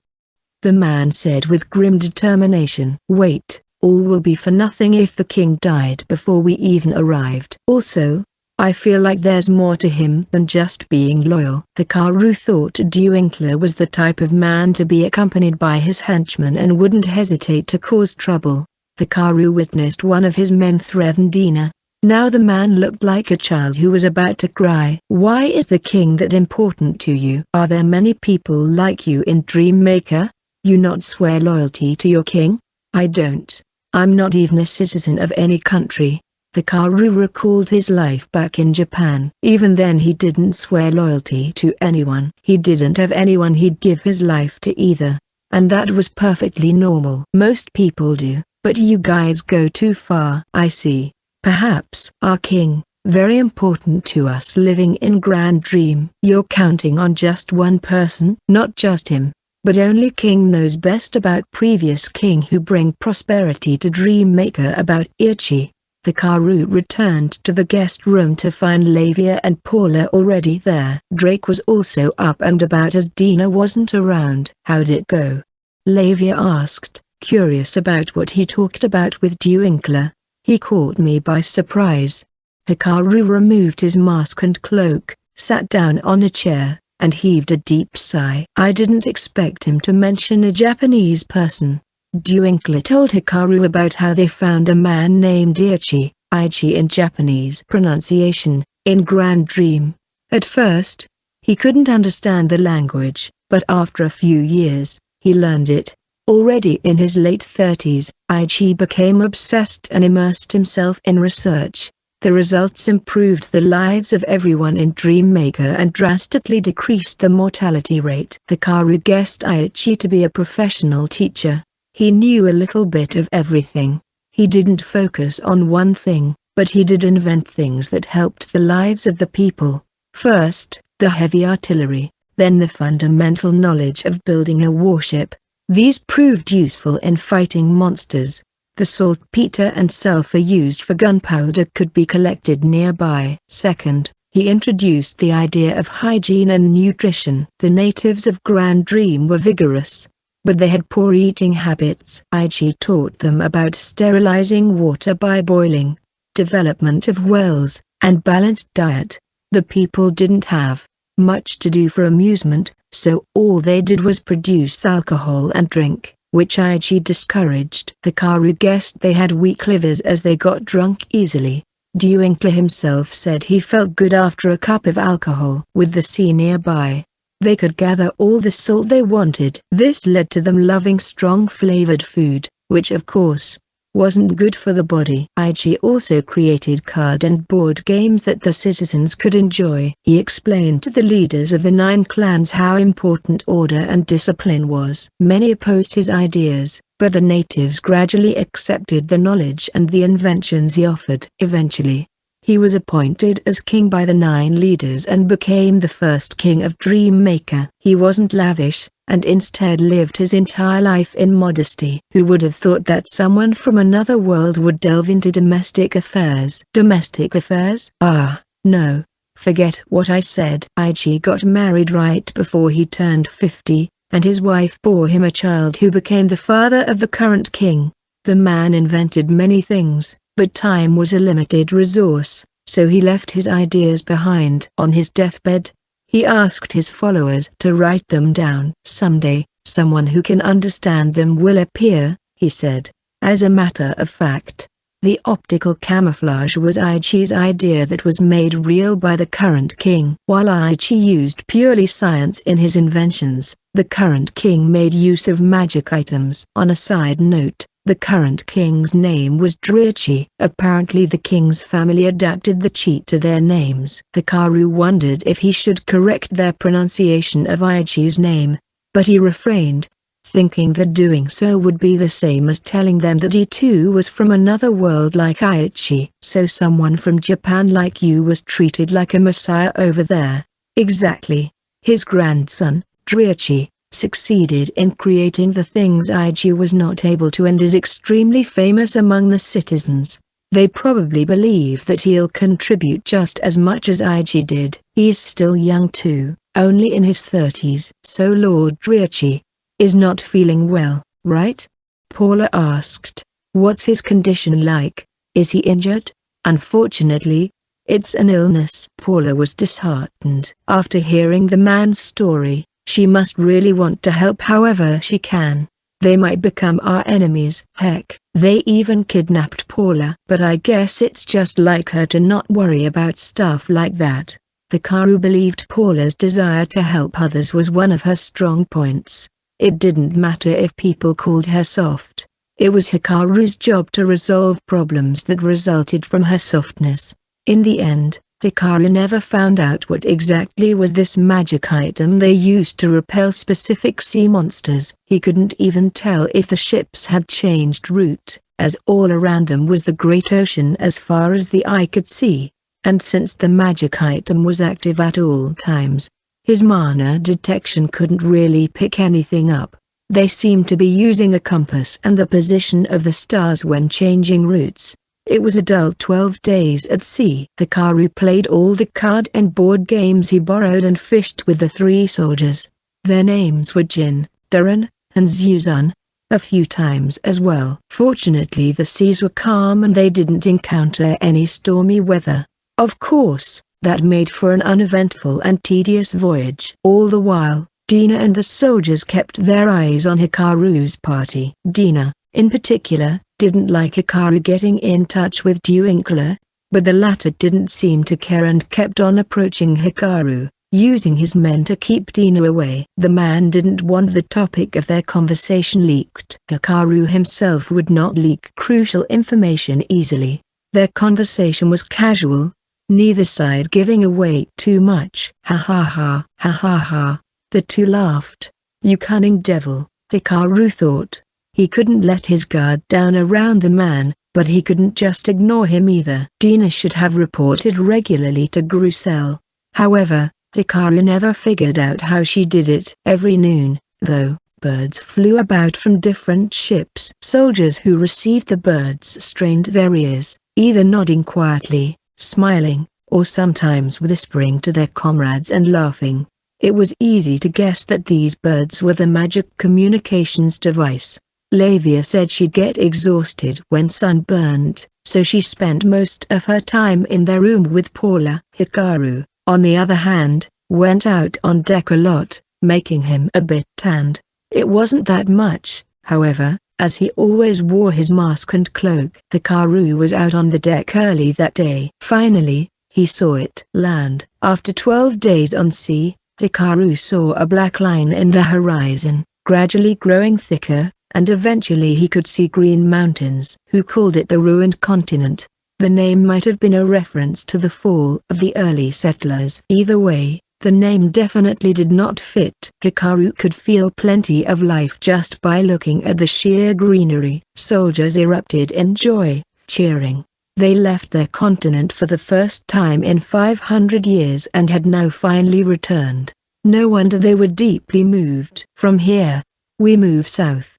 The man said with grim determination. Wait, all will be for nothing if the king died before we even arrived. Also, I feel like there's more to him than just being loyal. Hikaru thought Dewinckler was the type of man to be accompanied by his henchmen and wouldn't hesitate to cause trouble. Hikaru witnessed one of his men threaten Dina. Now the man looked like a child who was about to cry. Why is the king that important to you? Are there many people like you in Dreammaker? You not swear loyalty to your king? I don't. I'm not even a citizen of any country. Hikaru recalled his life back in Japan. Even then he didn't swear loyalty to anyone. He didn't have anyone he'd give his life to either. And that was perfectly normal. Most people do, but you guys go too far. I see. Perhaps our king, very important to us living in Grand Dream. You're counting on just one person? Not just him, but only king knows best about previous king who bring prosperity to Dreammaker. About Ichi. Hikaru returned to the guest room to find Lavia and Paula already there. Drake was also up and about as Dina wasn't around. How'd it go? Lavia asked, curious about what he talked about with Dewinckler. He caught me by surprise. Hikaru removed his mask and cloak, sat down on a chair, and heaved a deep sigh. I didn't expect him to mention a Japanese person. Dewinckler told Hikaru about how they found a man named Ichi in Japanese pronunciation, in Grand Dream. At first, he couldn't understand the language, but after a few years, he learned it. Already in his late 30s, Ichi became obsessed and immersed himself in research. The results improved the lives of everyone in Dreammaker and drastically decreased the mortality rate. Hikaru guessed Ichi to be a professional teacher. He knew a little bit of everything. He didn't focus on one thing, but he did invent things that helped the lives of the people. First, the heavy artillery, then the fundamental knowledge of building a warship. These proved useful in fighting monsters. The saltpeter and sulfur used for gunpowder could be collected nearby. Second, he introduced the idea of hygiene and nutrition. The natives of Grand Dream were vigorous, but they had poor eating habits. Ichi taught them about sterilizing water by boiling, development of wells, and balanced diet. The people didn't have much to do for amusement, so all they did was produce alcohol and drink, which Ichi discouraged. Hikaru guessed they had weak livers as they got drunk easily. Dewinckler himself said he felt good after a cup of alcohol. With the sea nearby, they could gather all the salt they wanted. This led to them loving strong flavored food, which of course, wasn't good for the body. Ichi also created card and board games that the citizens could enjoy. He explained to the leaders of the 9 clans how important order and discipline was. Many opposed his ideas, but the natives gradually accepted the knowledge and the inventions he offered. Eventually, he was appointed as king by the 9 leaders and became the first king of Dreammaker. He wasn't lavish, and instead lived his entire life in modesty. Who would have thought that someone from another world would delve into domestic affairs? Domestic affairs? Ah, no. Forget what I said. Aichi got married right before he turned 50, and his wife bore him a child who became the father of the current king. The man invented many things, but time was a limited resource, so he left his ideas behind. On his deathbed, he asked his followers to write them down. Someday, someone who can understand them will appear, he said. As a matter of fact, the optical camouflage was Aichi's idea that was made real by the current king. While Aichi used purely science in his inventions, the current king made use of magic items. On a side note, the current king's name was Driichi. Apparently the king's family adapted the chi to their names. Hikaru wondered if he should correct their pronunciation of Aichi's name, but he refrained, thinking that doing so would be the same as telling them that he too was from another world like Aichi. So someone from Japan like you was treated like a messiah over there. Exactly. His grandson, Driichi, succeeded in creating the things Aichi was not able to and is extremely famous among the citizens. They probably believe that he'll contribute just as much as Aichi did. He's still young too, only in his 30s. So Lord Driichi is not feeling well, right? Paula asked. What's his condition like? Is he injured? Unfortunately, it's an illness. Paula was disheartened. After hearing the man's story, she must really want to help however she can. They might become our enemies. Heck, they even kidnapped Paula. But I guess it's just like her to not worry about stuff like that. Hikaru believed Paula's desire to help others was one of her strong points. It didn't matter if people called her soft. It was Hikaru's job to resolve problems that resulted from her softness. In the end, Hikaru never found out what exactly was this magic item they used to repel specific sea monsters. He couldn't even tell if the ships had changed route, as all around them was the great ocean as far as the eye could see. And since the magic item was active at all times, his mana detection couldn't really pick anything up. They seemed to be using a compass and the position of the stars when changing routes. It was a dull 12 days at sea. Hikaru played all the card and board games he borrowed and fished with the 3 soldiers. Their names were Jin, Darren, and Zuzan, a few times as well. Fortunately the seas were calm and they didn't encounter any stormy weather. Of course, that made for an uneventful and tedious voyage. All the while, Dina and the soldiers kept their eyes on Hikaru's party. Dina, in particular, didn't like Hikaru getting in touch with Twinkler, but the latter didn't seem to care and kept on approaching Hikaru, using his men to keep Dina away. The man didn't want the topic of their conversation leaked. Hikaru himself would not leak crucial information easily. Their conversation was casual, neither side giving away too much. Ha ha ha, ha ha ha. The two laughed. You cunning devil, Hikaru thought. He couldn't let his guard down around the man, but he couldn't just ignore him either. Dina should have reported regularly to Grussel. However, Hikaru never figured out how she did it. Every noon, though, birds flew about from different ships. Soldiers who received the birds strained their ears, either nodding quietly, smiling, or sometimes whispering to their comrades and laughing. It was easy to guess that these birds were the magic communications device. Lavia said she'd get exhausted when sunburned, so she spent most of her time in their room with Paula. Hikaru, on the other hand, went out on deck a lot, making him a bit tanned. It wasn't that much, however, as he always wore his mask and cloak. Hikaru was out on the deck early that day. Finally, he saw it land. After 12 days on sea, Hikaru saw a black line in the horizon, gradually growing thicker, and eventually he could see green mountains. Who called it the ruined continent? The name might have been a reference to the fall of the early settlers. Either way, the name definitely did not fit. Hikaru could feel plenty of life just by looking at the sheer greenery. Soldiers erupted in joy, cheering. They left their continent for the first time in 500 years and had now finally returned. No wonder they were deeply moved. From here, we move south.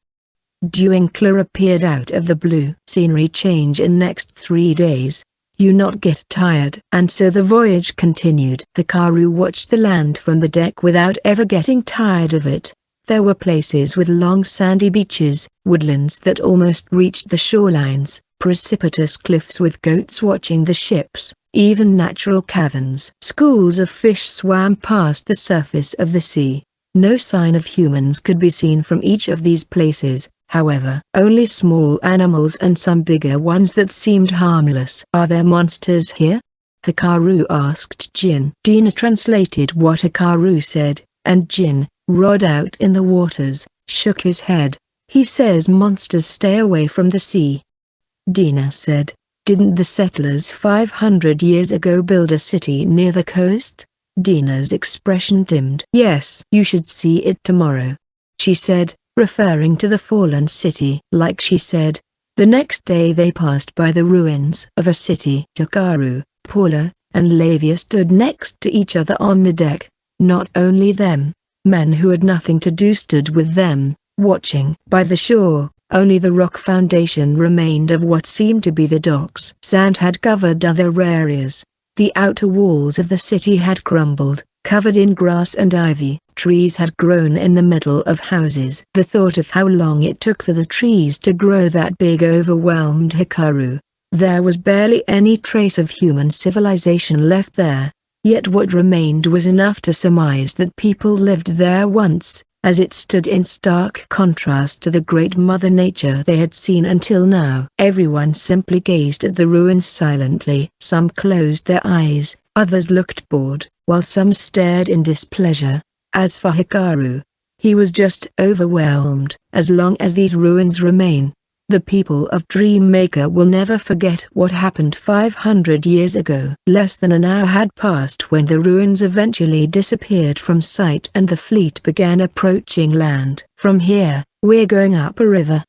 Duinkler appeared out of the blue. Scenery change in next 3 days. You not get tired. And so the voyage continued. Hikaru watched the land from the deck without ever getting tired of it. There were places with long sandy beaches, woodlands that almost reached the shorelines, precipitous cliffs with goats watching the ships, even natural caverns. Schools of fish swam past the surface of the sea. No sign of humans could be seen from each of these places, however. Only small animals and some bigger ones that seemed harmless. Are there monsters here? Hikaru asked Jin. Dina translated what Hikaru said, and Jin, rod out in the waters, shook his head. He says monsters stay away from the sea. Dina said, didn't the settlers 500 years ago build a city near the coast? Dina's expression dimmed. Yes. You should see it tomorrow, she said, referring to the fallen city. Like she said, the next day they passed by the ruins of a city. Hikaru, Paula, and Lavia stood next to each other on the deck. Not only them, men who had nothing to do stood with them, watching. By the shore, only the rock foundation remained of what seemed to be the docks. Sand had covered other areas. The outer walls of the city had crumbled, covered in grass and ivy. Trees had grown in the middle of houses. The thought of how long it took for the trees to grow that big overwhelmed Hikaru. There was barely any trace of human civilization left there. Yet what remained was enough to surmise that people lived there once, as it stood in stark contrast to the great Mother Nature they had seen until now. Everyone simply gazed at the ruins silently. Some closed their eyes, others looked bored, while some stared in displeasure. As for Hikaru, he was just overwhelmed. As long as these ruins remain, the people of Dreammaker will never forget what happened 500 years ago. Less than an hour had passed when the ruins eventually disappeared from sight and the fleet began approaching land. From here, we're going up a river,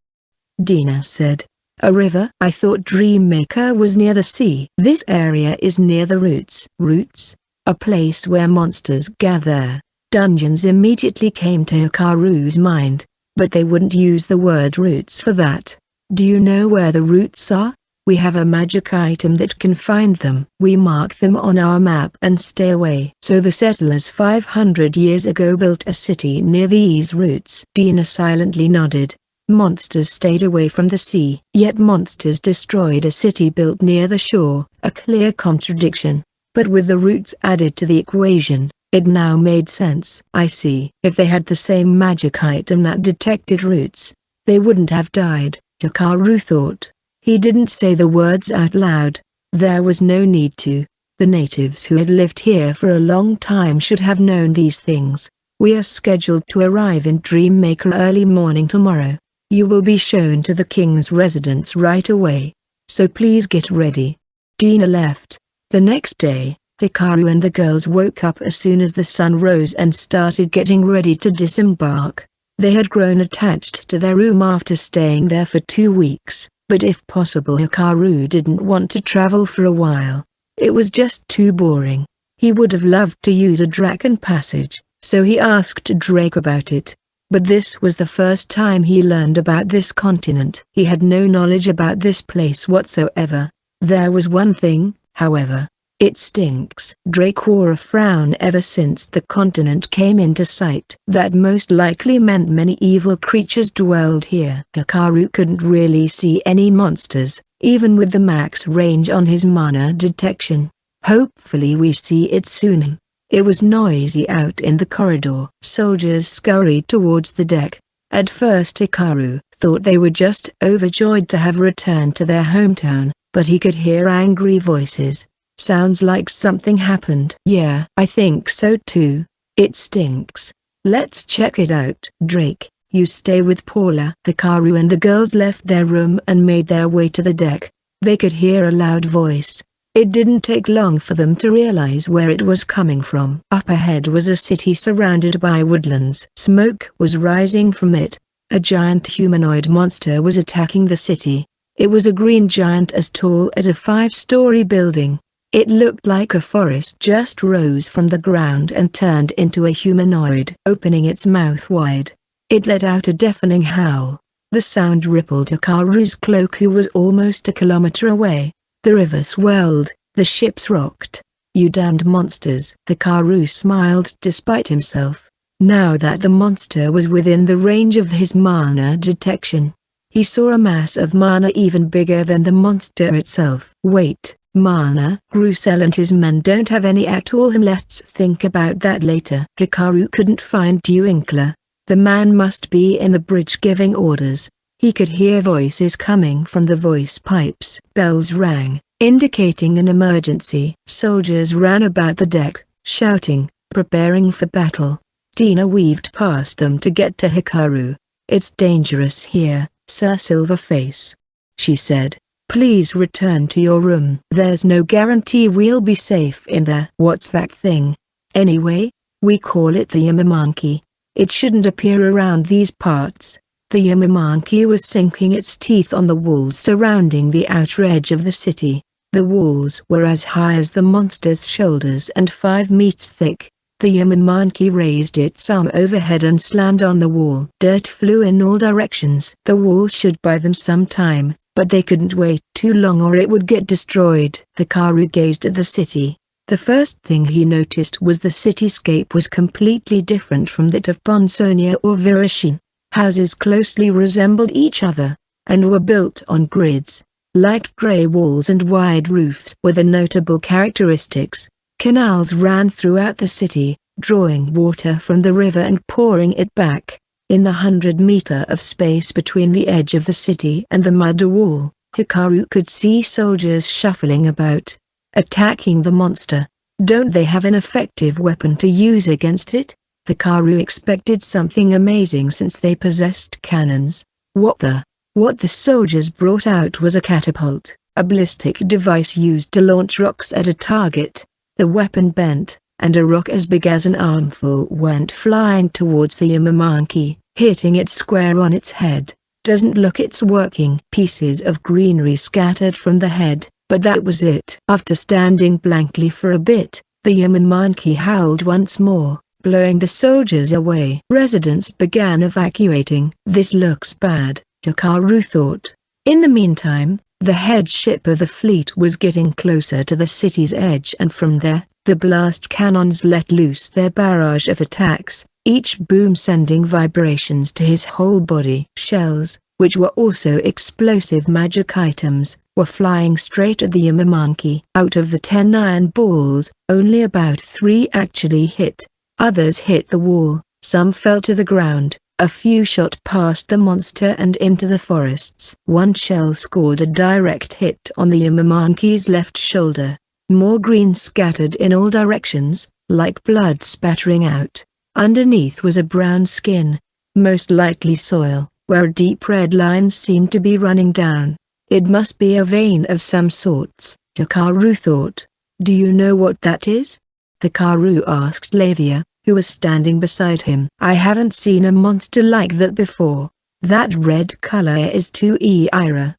Dina said. A river? I thought Dreammaker was near the sea. This area is near the roots. Roots? A place where monsters gather. Dungeons immediately came to Hikaru's mind, but they wouldn't use the word roots for that. Do you know where the roots are? We have a magic item that can find them. We mark them on our map and stay away. So the settlers 500 years ago built a city near these roots. Dina silently nodded. Monsters stayed away from the sea. Yet monsters destroyed a city built near the shore. A clear contradiction. But with the roots added to the equation, it now made sense. I see. If they had the same magic item that detected roots, they wouldn't have died, Hikaru thought. He didn't say the words out loud. There was no need to. The natives who had lived here for a long time should have known these things. We are scheduled to arrive in Dreammaker early morning tomorrow. You will be shown to the king's residence right away. So please get ready. Dina left. The next day, Hikaru and the girls woke up as soon as the sun rose and started getting ready to disembark. They had grown attached to their room after staying there for 2 weeks, but if possible Hikaru didn't want to travel for a while. It was just too boring. He would have loved to use a Draken passage, so he asked Drake about it. But this was the first time he learned about this continent. He had no knowledge about this place whatsoever. There was one thing, however. It stinks. Drake wore a frown ever since the continent came into sight. That most likely meant many evil creatures dwelled here. Hikaru couldn't really see any monsters, even with the max range on his mana detection. Hopefully we see it soon. It was noisy out in the corridor. Soldiers scurried towards the deck. At first Hikaru thought they were just overjoyed to have returned to their hometown, but he could hear angry voices. Sounds like something happened. Yeah, I think so too. It stinks. Let's check it out. Drake, you stay with Paula. Hikaru and the girls left their room and made their way to the deck. They could hear a loud voice. It didn't take long for them to realize where it was coming from. Up ahead was a city surrounded by woodlands. Smoke was rising from it. A giant humanoid monster was attacking the city. It was a green giant as tall as a 5-story building. It looked like a forest just rose from the ground and turned into a humanoid. Opening its mouth wide, it let out a deafening howl. The sound rippled Hikaru's cloak, who was almost a kilometer away. The river swelled, the ships rocked. "You damned monsters!" Hikaru smiled despite himself, now that the monster was within the range of his mana detection. He saw a mass of mana even bigger than the monster itself. "Wait, mana?" Grucel and his men don't have any at all. Let's think about that later. Hikaru couldn't find Duinkler. The man must be in the bridge giving orders. He could hear voices coming from the voice pipes. Bells rang, indicating an emergency. Soldiers ran about the deck, shouting, preparing for battle. Dina weaved past them to get to Hikaru. "It's dangerous here, Sir Silverface," she said. "Please return to your room." "There's no guarantee we'll be safe in there." "What's that thing? Anyway?" "We call it the Yamamonkey. It shouldn't appear around these parts." The Yamamonkey was sinking its teeth on the walls surrounding the outer edge of the city. The walls were as high as the monster's shoulders and 5 meters thick. The Yamamonkey raised its arm overhead and slammed on the wall. Dirt flew in all directions. The wall should buy them some time, but they couldn't wait too long or it would get destroyed. Hikaru gazed at the city. The first thing he noticed was the cityscape was completely different from that of Ponsonia or Virushin. Houses closely resembled each other, and were built on grids. Light gray walls and wide roofs were the notable characteristics. Canals ran throughout the city, drawing water from the river and pouring it back. In the 100-meter of space between the edge of the city and the mud wall, Hikaru could see soldiers shuffling about, attacking the monster. Don't they have an effective weapon to use against it? Hikaru expected something amazing since they possessed cannons. What the soldiers brought out was a catapult, a ballistic device used to launch rocks at a target. The weapon bent, and a rock as big as an armful went flying towards the Yamamonkey, hitting it square on its head. "Doesn't look it's working." Pieces of greenery scattered from the head, but that was it. After standing blankly for a bit, the Yamamonkey howled once more, blowing the soldiers away. Residents began evacuating. "This looks bad," Hikaru thought. In the meantime, the head ship of the fleet was getting closer to the city's edge, and from there, the blast cannons let loose their barrage of attacks, each boom sending vibrations to his whole body. Shells, which were also explosive magic items, were flying straight at the Yamamonkey. Out of the 10 iron balls, only about 3 actually hit. Others hit the wall, some fell to the ground. A few shot past the monster and into the forests. One shell scored a direct hit on the Yamamonkey's left shoulder. More green scattered in all directions, like blood spattering out. Underneath was a brown skin, most likely soil, where a deep red line seemed to be running down. It must be a vein of some sorts, Hikaru thought. "Do you know what that is?" Hikaru asked Lavia, who was standing beside him. "I haven't seen a monster like that before. That red color is too Ira,"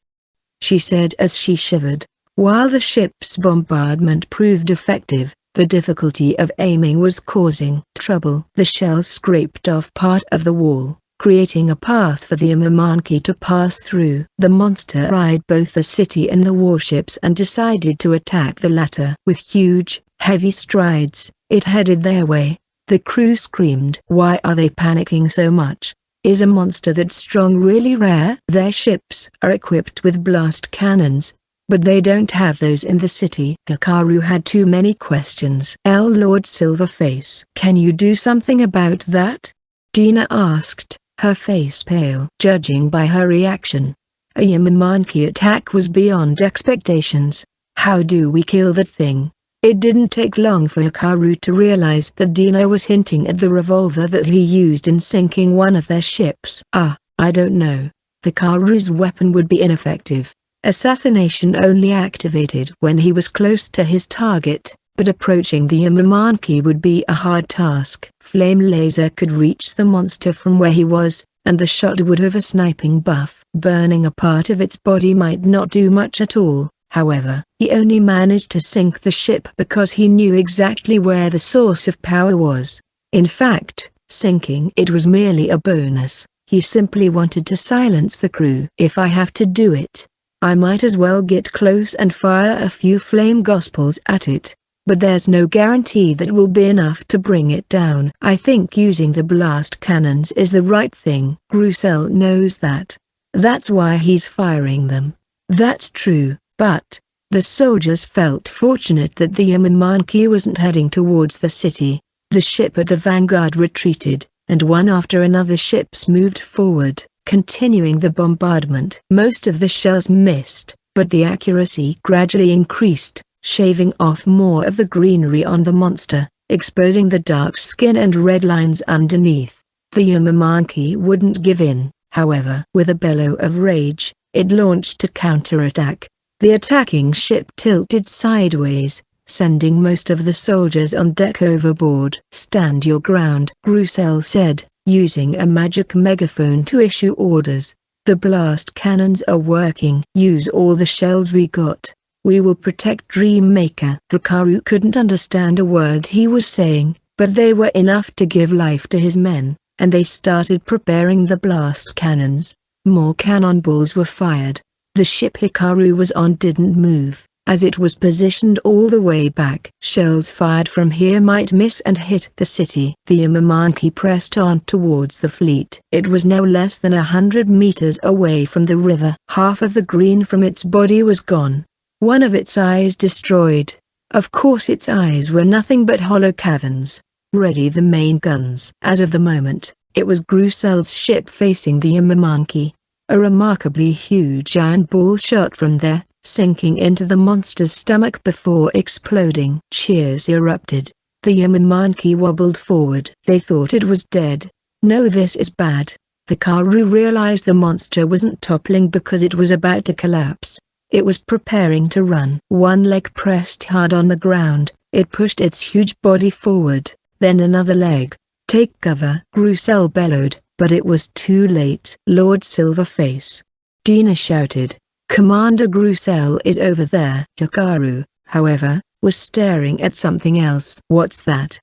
she said as she shivered. While the ship's bombardment proved effective, the difficulty of aiming was causing trouble. The shells scraped off part of the wall, creating a path for the Yamamonkey to pass through. The monster eyed both the city and the warships and decided to attack the latter. With huge, heavy strides, it headed their way. The crew screamed. "Why are they panicking so much? Is a monster that strong really rare?" "Their ships are equipped with blast cannons, but they don't have those in the city." Hikaru had too many questions. Lord Silverface, "Can you do something about that?" Dina asked, her face pale. Judging by her reaction, a Yamamonkey attack was beyond expectations. "How do we kill that thing?" It didn't take long for Hikaru to realize that Dina was hinting at the revolver that he used in sinking one of their ships. I don't know. Hikaru's weapon would be ineffective. Assassination only activated when he was close to his target, but approaching the Yamamonkey would be a hard task. Flame laser could reach the monster from where he was, and the shot would have a sniping buff. Burning a part of its body might not do much at all. However, he only managed to sink the ship because he knew exactly where the source of power was. In fact, sinking it was merely a bonus. He simply wanted to silence the crew. If I have to do it, I might as well get close and fire a few flame gospels at it. But there's no guarantee that will be enough to bring it down. I think using the blast cannons is the right thing. Grussel knows that. That's why he's firing them. That's true, but the soldiers felt fortunate that the Yamamonkey wasn't heading towards the city. The ship at the vanguard retreated, and one after another ships moved forward, continuing the bombardment. Most of the shells missed, but the accuracy gradually increased, shaving off more of the greenery on the monster, exposing the dark skin and red lines underneath. The Yamamonkey wouldn't give in, however. With a bellow of rage, it launched to counterattack. The attacking ship tilted sideways, sending most of the soldiers on deck overboard. "Stand your ground," Grussel said, using a magic megaphone to issue orders. "The blast cannons are working. Use all the shells we got. We will protect Dreammaker." Hikaru couldn't understand a word he was saying, but they were enough to give life to his men, and they started preparing the blast cannons. More cannonballs were fired. The ship Hikaru was on didn't move, as it was positioned all the way back. Shells fired from here might miss and hit the city. The Yamamonkey pressed on towards the fleet. It was now less than 100 meters away from the river. Half of the green from its body was gone. One of its eyes destroyed. Of course its eyes were nothing but hollow caverns. Ready the main guns. As of the moment, it was Grussel's ship facing the Yamamonkey. A remarkably huge iron ball shot from there, sinking into the monster's stomach before exploding. Cheers erupted. The Yamamonkey wobbled forward. They thought it was dead. No, this is bad. Hikaru realized the monster wasn't toppling because it was about to collapse. It was preparing to run. One leg pressed hard on the ground, it pushed its huge body forward, then another leg. "Take cover," Grussel bellowed, but it was too late. "Lord Silverface!" Dina shouted. "Commander Grussel is over there." Hikaru, however, was staring at something else. "What's that?"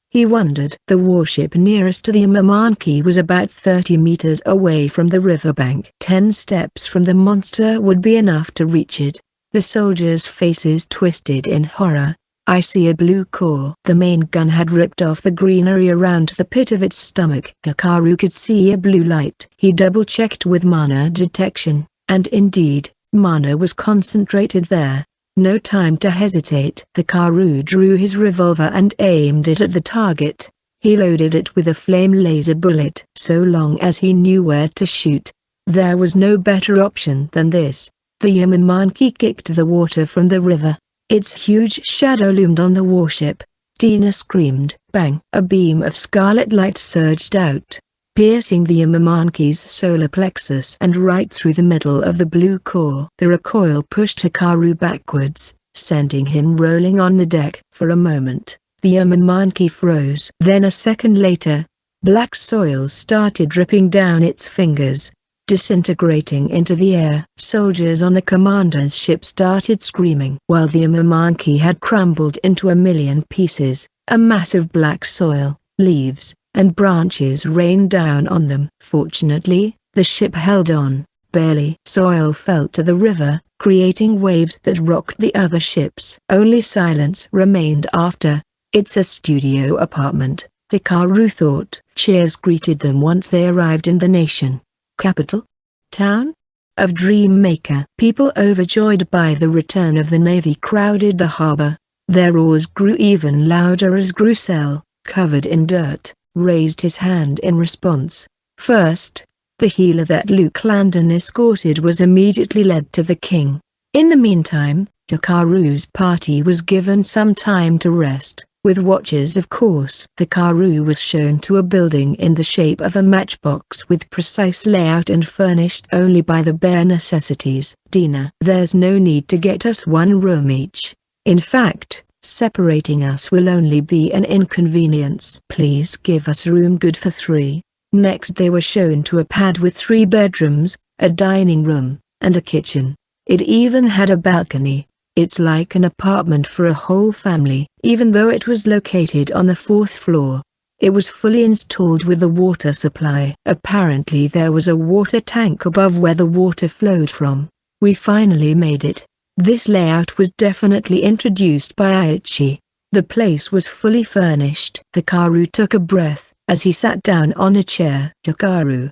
he wondered. The warship nearest to the Yamamonkey was about 30 meters away from the riverbank. 10 steps from the monster would be enough to reach it. The soldiers' faces twisted in horror. "I see a blue core." The main gun had ripped off the greenery around the pit of its stomach. Hikaru could see a blue light. He double-checked with mana detection, and indeed, mana was concentrated there. No time to hesitate. Hikaru drew his revolver and aimed it at the target. He loaded it with a flame laser bullet. So long as he knew where to shoot, there was no better option than this. The Yamamonkey kicked the water from the river. Its huge shadow loomed on the warship. Dina screamed. Bang! A beam of scarlet light surged out, piercing the Yamamonkey's solar plexus and right through the middle of the blue core. The recoil pushed Hikaru backwards, sending him rolling on the deck. For a moment, the Yamamonkey froze. Then a second later, black soil started dripping down its fingers, disintegrating into the air. Soldiers on the commander's ship started screaming. While the Yamamonkey had crumbled into a million pieces, a mass of black soil, leaves, and branches rained down on them. Fortunately, the ship held on, barely. Soil fell to the river, creating waves that rocked the other ships. Only silence remained after. "It's a studio apartment," Hikaru thought. Cheers greeted them once they arrived in the nation. Capital? Town? Of Dreammaker. People overjoyed by the return of the Navy crowded the harbor. Their roars grew even louder as Grussel, covered in dirt, raised his hand in response. First, the healer that Luke Landon escorted was immediately led to the king. In the meantime, Hikaru's party was given some time to rest, with watches of course. Hikaru was shown to a building in the shape of a matchbox with precise layout and furnished only by the bare necessities. "Dina, there's no need to get us one room each. In fact, separating us will only be an inconvenience. Please give us room good for 3. Next they were shown to a pad with 3 bedrooms, a dining room, and a kitchen. It even had a balcony. It's like an apartment for a whole family. Even though it was located on the 4th floor, it was fully installed with a water supply. Apparently there was a water tank above where the water flowed from. We finally made it. This layout was definitely introduced by Aichi. The place was fully furnished. Hikaru took a breath as he sat down on a chair. Hikaru.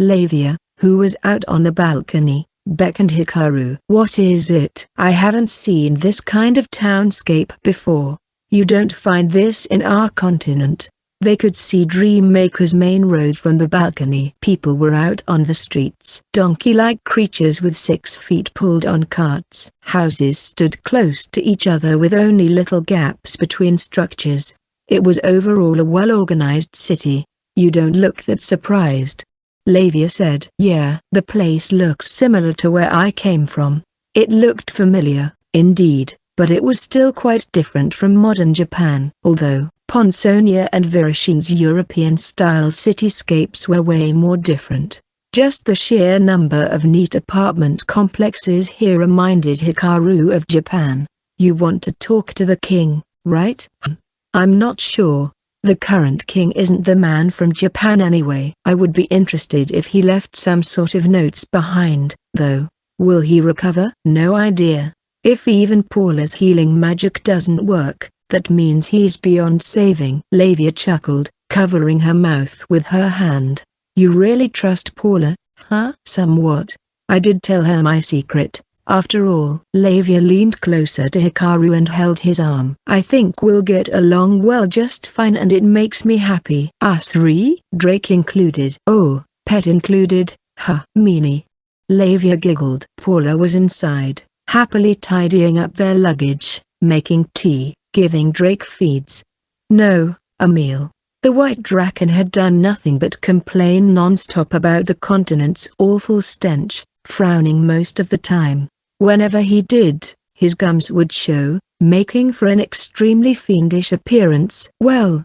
Lavia, who was out on the balcony, beckoned Hikaru. What is it? I haven't seen this kind of townscape before. You don't find this in our continent. They could see Dreammaker's main road from the balcony. People were out on the streets. Donkey-like creatures with 6 feet pulled on carts. Houses stood close to each other with only little gaps between structures. It was overall a well-organized city. You don't look that surprised. Lavia said. Yeah, the place looks similar to where I came from. It looked familiar, indeed, but it was still quite different from modern Japan. Although Ponsonia and Virashin's European-style cityscapes were way more different. Just the sheer number of neat apartment complexes here reminded Hikaru of Japan. You want to talk to the king, right? I'm not sure. The current king isn't the man from Japan anyway. I would be interested if he left some sort of notes behind, though. Will he recover? No idea. If even Paula's healing magic doesn't work, that means he's beyond saving. Lavia chuckled, covering her mouth with her hand. You really trust Paula, huh? Somewhat. I did tell her my secret. After all. Lavia leaned closer to Hikaru and held his arm. I think we'll get along well just fine and it makes me happy. Us 3? Drake included. Oh, pet included, huh? Meanie. Lavia giggled. Paula was inside, happily tidying up their luggage, making tea, giving Drake feeds. No, a meal. The White Draken had done nothing but complain non-stop about the continent's awful stench, frowning most of the time. Whenever he did, his gums would show, making for an extremely fiendish appearance. Well,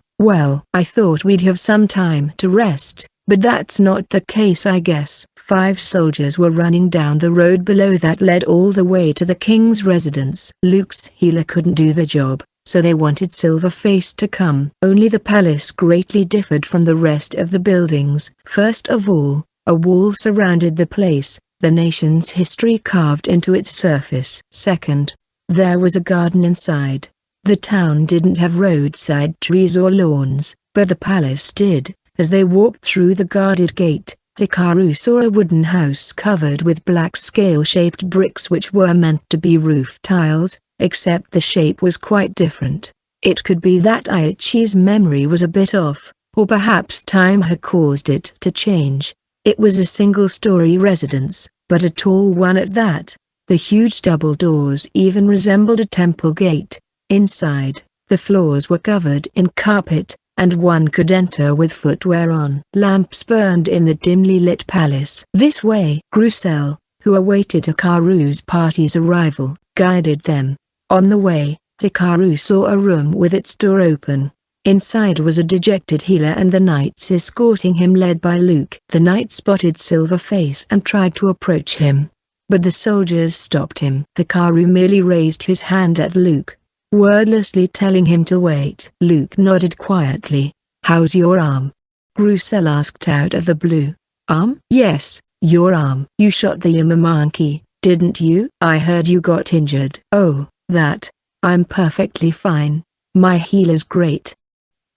I thought we'd have some time to rest, but that's not the case I guess. 5 soldiers were running down the road below that led all the way to the king's residence. Luke's healer couldn't do the job, so they wanted Silverface to come. Only the palace greatly differed from the rest of the buildings. First of all, a wall surrounded the place, the nation's history carved into its surface. Second, there was a garden inside. The town didn't have roadside trees or lawns, but the palace did. As they walked through the guarded gate, Hikaru saw a wooden house covered with black scale-shaped bricks which were meant to be roof tiles, except the shape was quite different. It could be that Aichi's memory was a bit off, or perhaps time had caused it to change. It was a single-story residence, but a tall one at that. The huge double doors even resembled a temple gate. Inside, the floors were covered in carpet, and one could enter with footwear on. Lamps burned in the dimly lit palace. This way. Grucel, who awaited Hikaru's party's arrival, guided them. On the way, Hikaru saw a room with its door open. Inside was a dejected healer and the knights escorting him led by Luke. The knight spotted Silverface and tried to approach him, but the soldiers stopped him. Hikaru merely raised his hand at Luke, wordlessly telling him to wait. Luke nodded quietly. How's your arm? Grucel asked out of the blue. Arm? Yes, your arm. You shot the Yamamonkey, didn't you? I heard you got injured. Oh, that. I'm perfectly fine. My healer's great.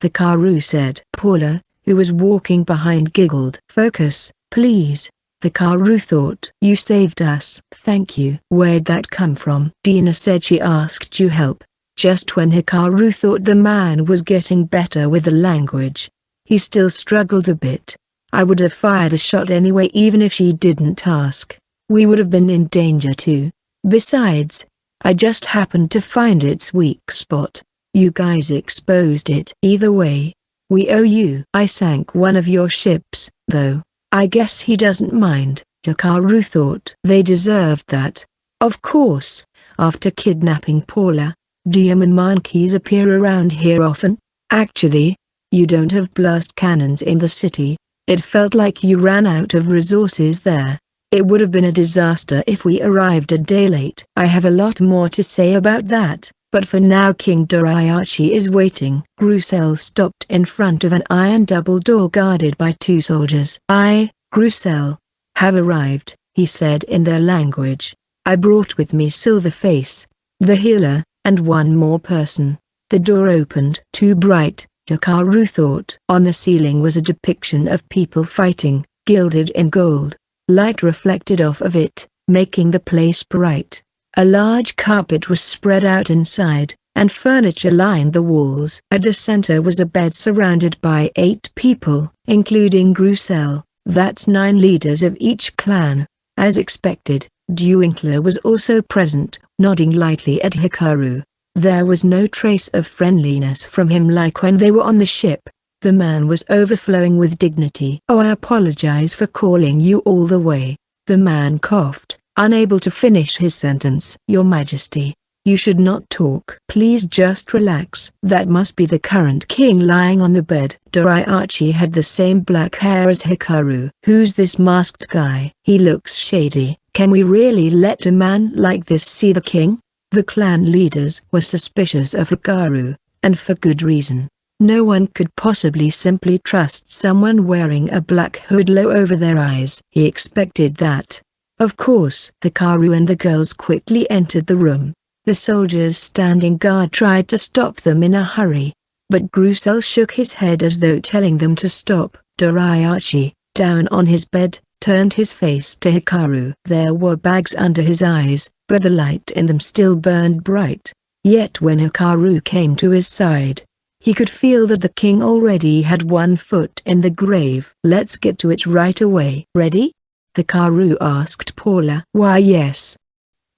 Hikaru said. Paula, who was walking behind, giggled. Focus, please. Hikaru thought. You saved us. Thank you. Where'd that come from? Dina said she asked you help. Just when Hikaru thought the man was getting better with the language, he still struggled a bit. I would have fired a shot anyway even if she didn't ask. We would have been in danger too. Besides, I just happened to find its weak spot. You guys exposed it. Either way, we owe you. I sank one of your ships, though. I guess he doesn't mind. Hikaru thought. They deserved that. Of course, after kidnapping Paula. Do Yamamonkeys appear around here often? Actually, you don't have blast cannons in the city. It felt like you ran out of resources there. It would have been a disaster if we arrived a day late. I have a lot more to say about that, but for now King Doriachi is waiting. Grucel stopped in front of an iron double door guarded by 2 soldiers. I, Grucel, have arrived, he said in their language. I brought with me Silverface, the healer, and 1 more person. The door opened. Too bright, Hikaru thought. On the ceiling was a depiction of people fighting, gilded in gold. Light reflected off of it, making the place bright. A large carpet was spread out inside, and furniture lined the walls. At the center was a bed surrounded by 8 people, including Grucel. That's 9 leaders of each clan. As expected, Dewinkler was also present, nodding lightly at Hikaru. There was no trace of friendliness from him like when they were on the ship. The man was overflowing with dignity. "Oh, I apologize for calling you all the way." The man coughed, unable to finish his sentence. "Your Majesty, you should not talk. Please just relax." That must be the current king lying on the bed. Doriachi had the same black hair as Hikaru. "Who's this masked guy? He looks shady. Can we really let a man like this see the king?" The clan leaders were suspicious of Hikaru, and for good reason. No one could possibly simply trust someone wearing a black hood low over their eyes. He expected that. Of course. Hikaru and the girls quickly entered the room. The soldiers standing guard tried to stop them in a hurry. But Grucel shook his head as though telling them to stop. Doriachi, down on his bed, turned his face to Hikaru. There were bags under his eyes, but the light in them still burned bright. Yet when Hikaru came to his side, he could feel that the king already had 1 foot in the grave. "Let's get to it right away." "Ready?" Hikaru asked Paula. "Why, yes,"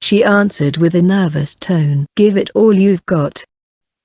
she answered with a nervous tone. "Give it all you've got."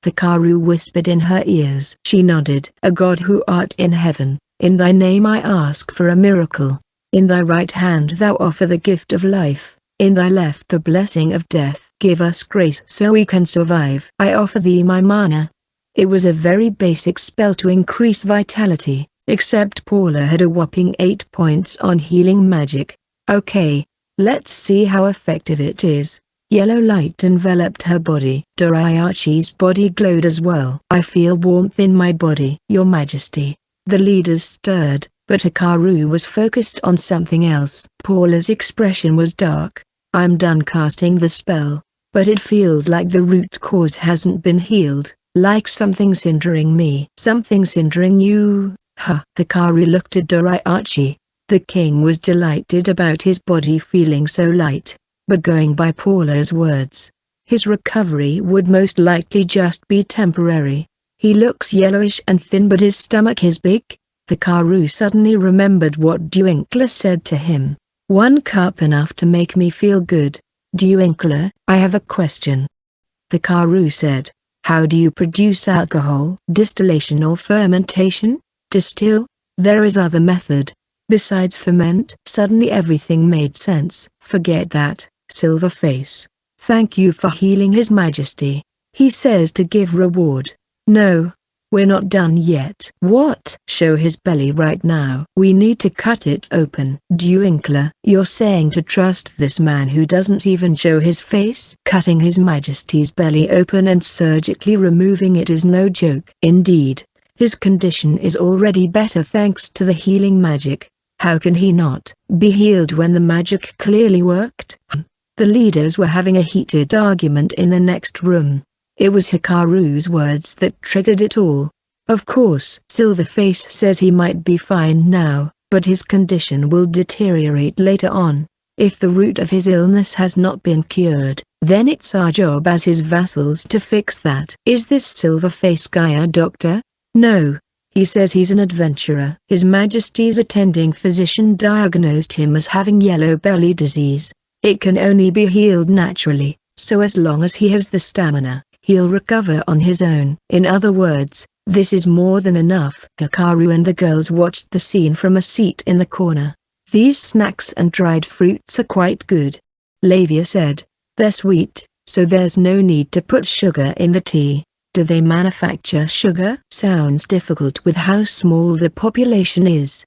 Hikaru whispered in her ears. She nodded. "A God who art in heaven, in thy name I ask for a miracle. In thy right hand thou offer the gift of life, in thy left the blessing of death. Give us grace so we can survive. I offer thee my mana." It was a very basic spell to increase vitality, except Paula had a whopping 8 points on healing magic. "Okay, let's see how effective it is." Yellow light enveloped her body. Doriachi's body glowed as well. "I feel warmth in my body." "Your Majesty." The leaders stirred, but Hikaru was focused on something else. Paula's expression was dark. "I'm done casting the spell, but it feels like the root cause hasn't been healed. Like something's hindering me." "Something's hindering you?" Hikaru looked at Doriachi. The king was delighted about his body feeling so light, but going by Paula's words, his recovery would most likely just be temporary. "He looks yellowish and thin but his stomach is big." Hikaru suddenly remembered what Dewinkler said to him. "1 cup enough to make me feel good." "Dewinkler, I have a question," Hikaru said. "How do you produce alcohol? Distillation or fermentation?" "Distill. There is other method. Besides ferment." Suddenly everything made sense. "Forget that, Silverface. Thank you for healing His Majesty. He says to give reward." "No. We're not done yet." "What?" "Show his belly right now. We need to cut it open." "Dewinkler, you're saying to trust this man who doesn't even show his face?" "Cutting His Majesty's belly open and surgically removing it is no joke." "Indeed. His condition is already better thanks to the healing magic. How can he not be healed when the magic clearly worked?" The leaders were having a heated argument in the next room. It was Hikaru's words that triggered it all. "Of course, Silverface says he might be fine now, but his condition will deteriorate later on. If the root of his illness has not been cured, then it's our job as his vassals to fix that." "Is this Silverface guy a doctor?" "No. He says he's an adventurer." His Majesty's attending physician diagnosed him as having yellow belly disease. It can only be healed naturally, so as long as he has the stamina, he'll recover on his own. In other words, this is more than enough. Hikaru and the girls watched the scene from a seat in the corner. "These snacks and dried fruits are quite good," Lavia said. "They're sweet, so there's no need to put sugar in the tea." "Do they manufacture sugar?" "Sounds difficult with how small the population is,"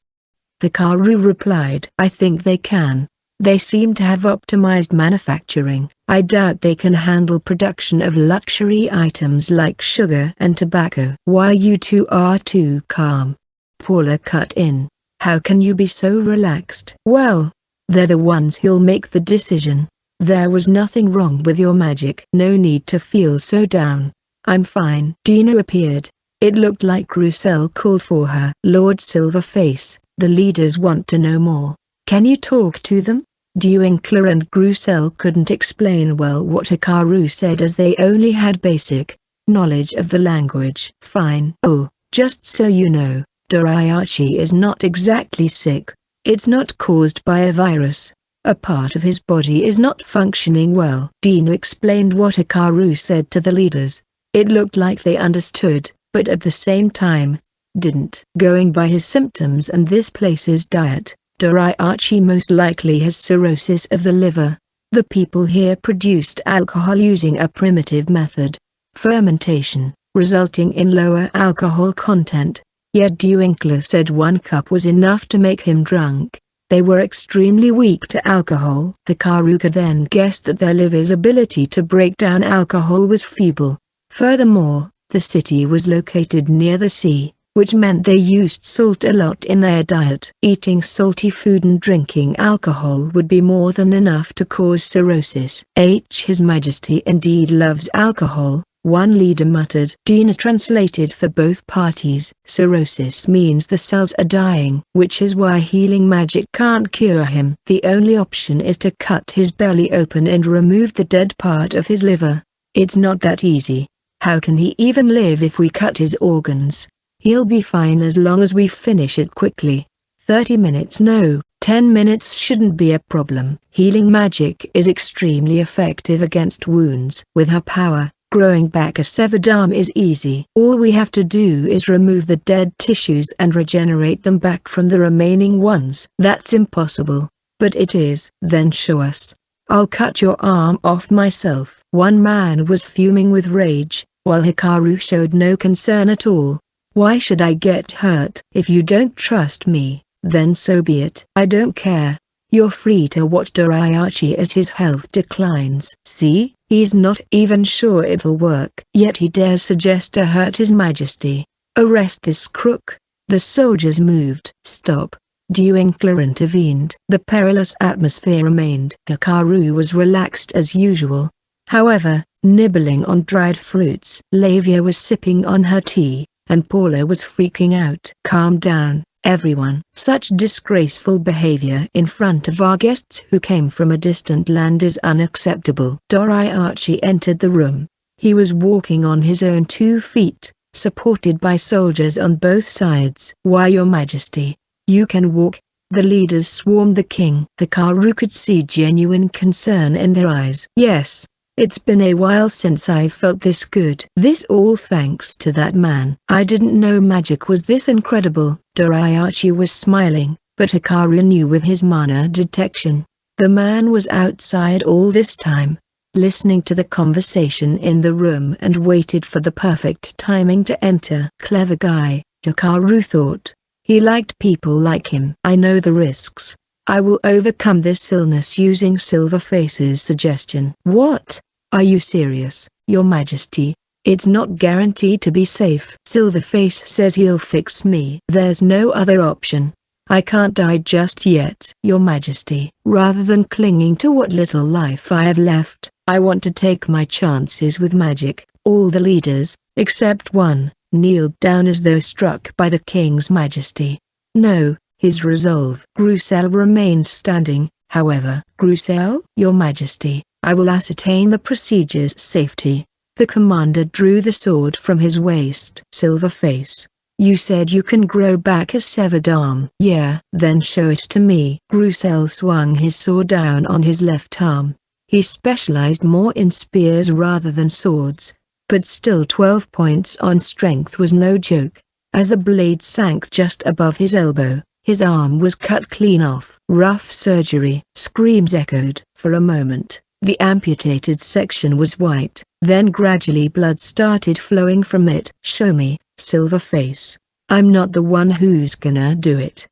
Hikaru replied. "I think they can. They seem to have optimized manufacturing. I doubt they can handle production of luxury items like sugar and tobacco. Why you two are too calm? Paula cut in. How can you be so relaxed? Well, they're the ones who'll make the decision. There was nothing wrong with your magic. No need to feel so down. I'm fine. Dina appeared. It looked like Roussel called for her. Lord Silverface, the leaders want to know more. Can you talk to them? Duinkler and Roussel couldn't explain well what Hikaru said as they only had basic knowledge of the language. Fine. Oh, just so you know, Doriachi is not exactly sick. It's not caused by a virus. A part of his body is not functioning well. Dina explained what Hikaru said to the leaders. It looked like they understood, but at the same time, didn't. Going by his symptoms and this place's diet, Doriachi most likely has cirrhosis of the liver. The people here produced alcohol using a primitive method, fermentation, resulting in lower alcohol content. Yet Duinkler said 1 cup was enough to make him drunk. They were extremely weak to alcohol. Hikaru could then guess that their liver's ability to break down alcohol was feeble. Furthermore, the city was located near the sea, which meant they used salt a lot in their diet. Eating salty food and drinking alcohol would be more than enough to cause cirrhosis. His Majesty indeed loves alcohol, one leader muttered. Dina translated for both parties. Cirrhosis means the cells are dying, which is why healing magic can't cure him. The only option is to cut his belly open and remove the dead part of his liver. It's not that easy. How can he even live if we cut his organs? He'll be fine as long as we finish it quickly. 30 minutes no, 10 minutes shouldn't be a problem. Healing magic is extremely effective against wounds. With her power, growing back a severed arm is easy. All we have to do is remove the dead tissues and regenerate them back from the remaining ones. That's impossible. But it is. Then show us. I'll cut your arm off myself. One man was fuming with rage, while Hikaru showed no concern at all. Why should I get hurt? If you don't trust me, then so be it. I don't care. You're free to watch Doriachi as his health declines. See, he's not even sure it'll work. Yet he dares suggest to hurt his Majesty. Arrest this crook. The soldiers moved. Stop. Duinkler intervened. The perilous atmosphere remained. Hikaru was relaxed as usual. However, nibbling on dried fruits. Lavia was sipping on her tea, and Paula was freaking out. Calm down, everyone. Such disgraceful behavior in front of our guests who came from a distant land is unacceptable. Doriachi entered the room. He was walking on his own 2 feet, supported by soldiers on both sides. Why, Your Majesty, you can walk? The leaders swarmed the king. Hikaru could see genuine concern in their eyes. Yes. It's been a while since I felt this good. This all thanks to that man. I didn't know magic was this incredible. Doriachi was smiling, but Hikaru knew with his mana detection. The man was outside all this time, listening to the conversation in the room and waited for the perfect timing to enter. Clever guy, Hikaru thought. He liked people like him. I know the risks. I will overcome this illness using Silverface's suggestion. What? Are you serious, Your Majesty? It's not guaranteed to be safe. Silverface says he'll fix me. There's no other option. I can't die just yet. Your Majesty, rather than clinging to what little life I have left, I want to take my chances with magic. All the leaders, except one, kneeled down as though struck by the king's majesty. No, his resolve. Roussel remained standing, however. Roussel? Your Majesty, I will ascertain the procedure's safety. The commander drew the sword from his waist. Silverface, you said you can grow back a severed arm. Yeah. Then show it to me. Roussel swung his sword down on his left arm. He specialized more in spears rather than swords, but still 12 points on strength was no joke. As the blade sank just above his elbow, his arm was cut clean off. Rough surgery. Screams echoed. For a moment, the amputated section was white, then gradually blood started flowing from it. Show me, Silverface. I'm not the one who's gonna do it.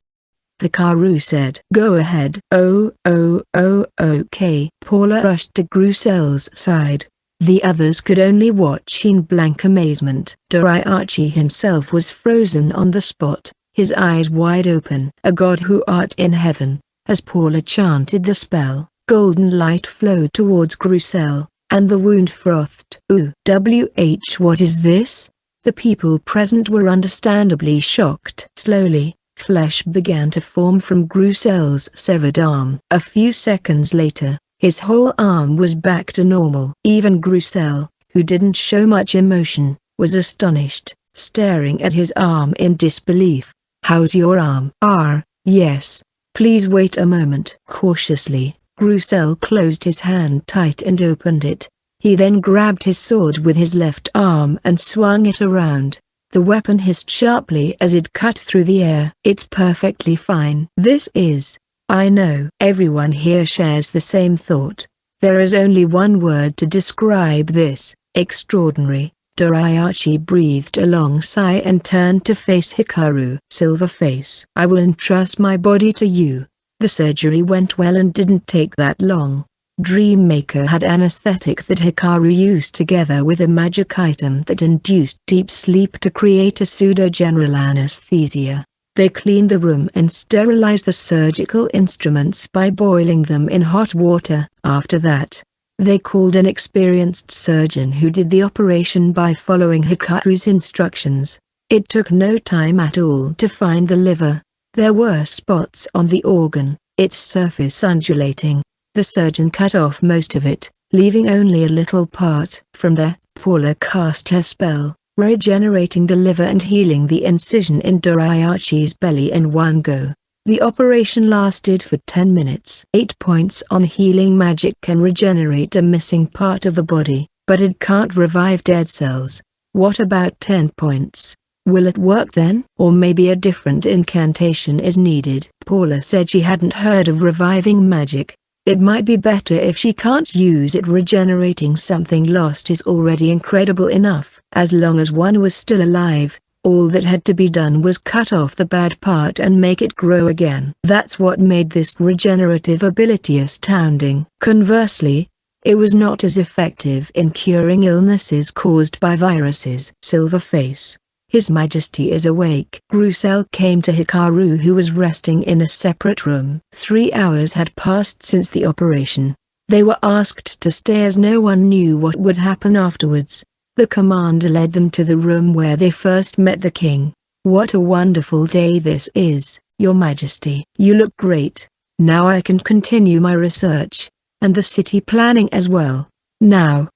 Hikaru said. Go ahead. Oh, okay. Paula rushed to Grusel's side. The others could only watch in blank amazement. Doriachi himself was frozen on the spot, his eyes wide open. A god who art in heaven. As Paula chanted the spell, golden light flowed towards Grusel, and the wound frothed. What is this? The people present were understandably shocked. Slowly, flesh began to form from Grusel's severed arm. A few seconds later, his whole arm was back to normal. Even Grusel, who didn't show much emotion, was astonished, staring at his arm in disbelief. How's your arm? Yes. Please wait a moment. Cautiously, Grusel closed his hand tight and opened it. He then grabbed his sword with his left arm and swung it around. The weapon hissed sharply as it cut through the air. It's perfectly fine. I know. Everyone here shares the same thought. There is only one word to describe this: extraordinary. Doriachi breathed a long sigh and turned to face Hikaru. Silverface, I will entrust my body to you. The surgery went well and didn't take that long. Dreammaker had anesthetic that Hikaru used together with a magic item that induced deep sleep to create a pseudo-general anesthesia. They cleaned the room and sterilized the surgical instruments by boiling them in hot water. After that, they called an experienced surgeon who did the operation by following Hikaru's instructions. It took no time at all to find the liver. There were spots on the organ, its surface undulating. The surgeon cut off most of it, leaving only a little part. From there, Paula cast her spell, regenerating the liver and healing the incision in Doriachi's belly in one go. The operation lasted for 10 minutes. 8 points on healing magic can regenerate a missing part of the body, but it can't revive dead cells. What about 10 points? Will it work then? Or maybe a different incantation is needed. Paula said she hadn't heard of reviving magic. It might be better if she can't use it. Regenerating something lost is already incredible enough. As long as one was still alive, all that had to be done was cut off the bad part and make it grow again. That's what made this regenerative ability astounding. Conversely, it was not as effective in curing illnesses caused by viruses. Silverface, His Majesty is awake. Grusel came to Hikaru, who was resting in a separate room. 3 hours had passed since the operation. They were asked to stay as no one knew what would happen afterwards. The commander led them to the room where they first met the king. What a wonderful day this is, Your Majesty. You look great. Now I can continue my research, and the city planning as well. Now,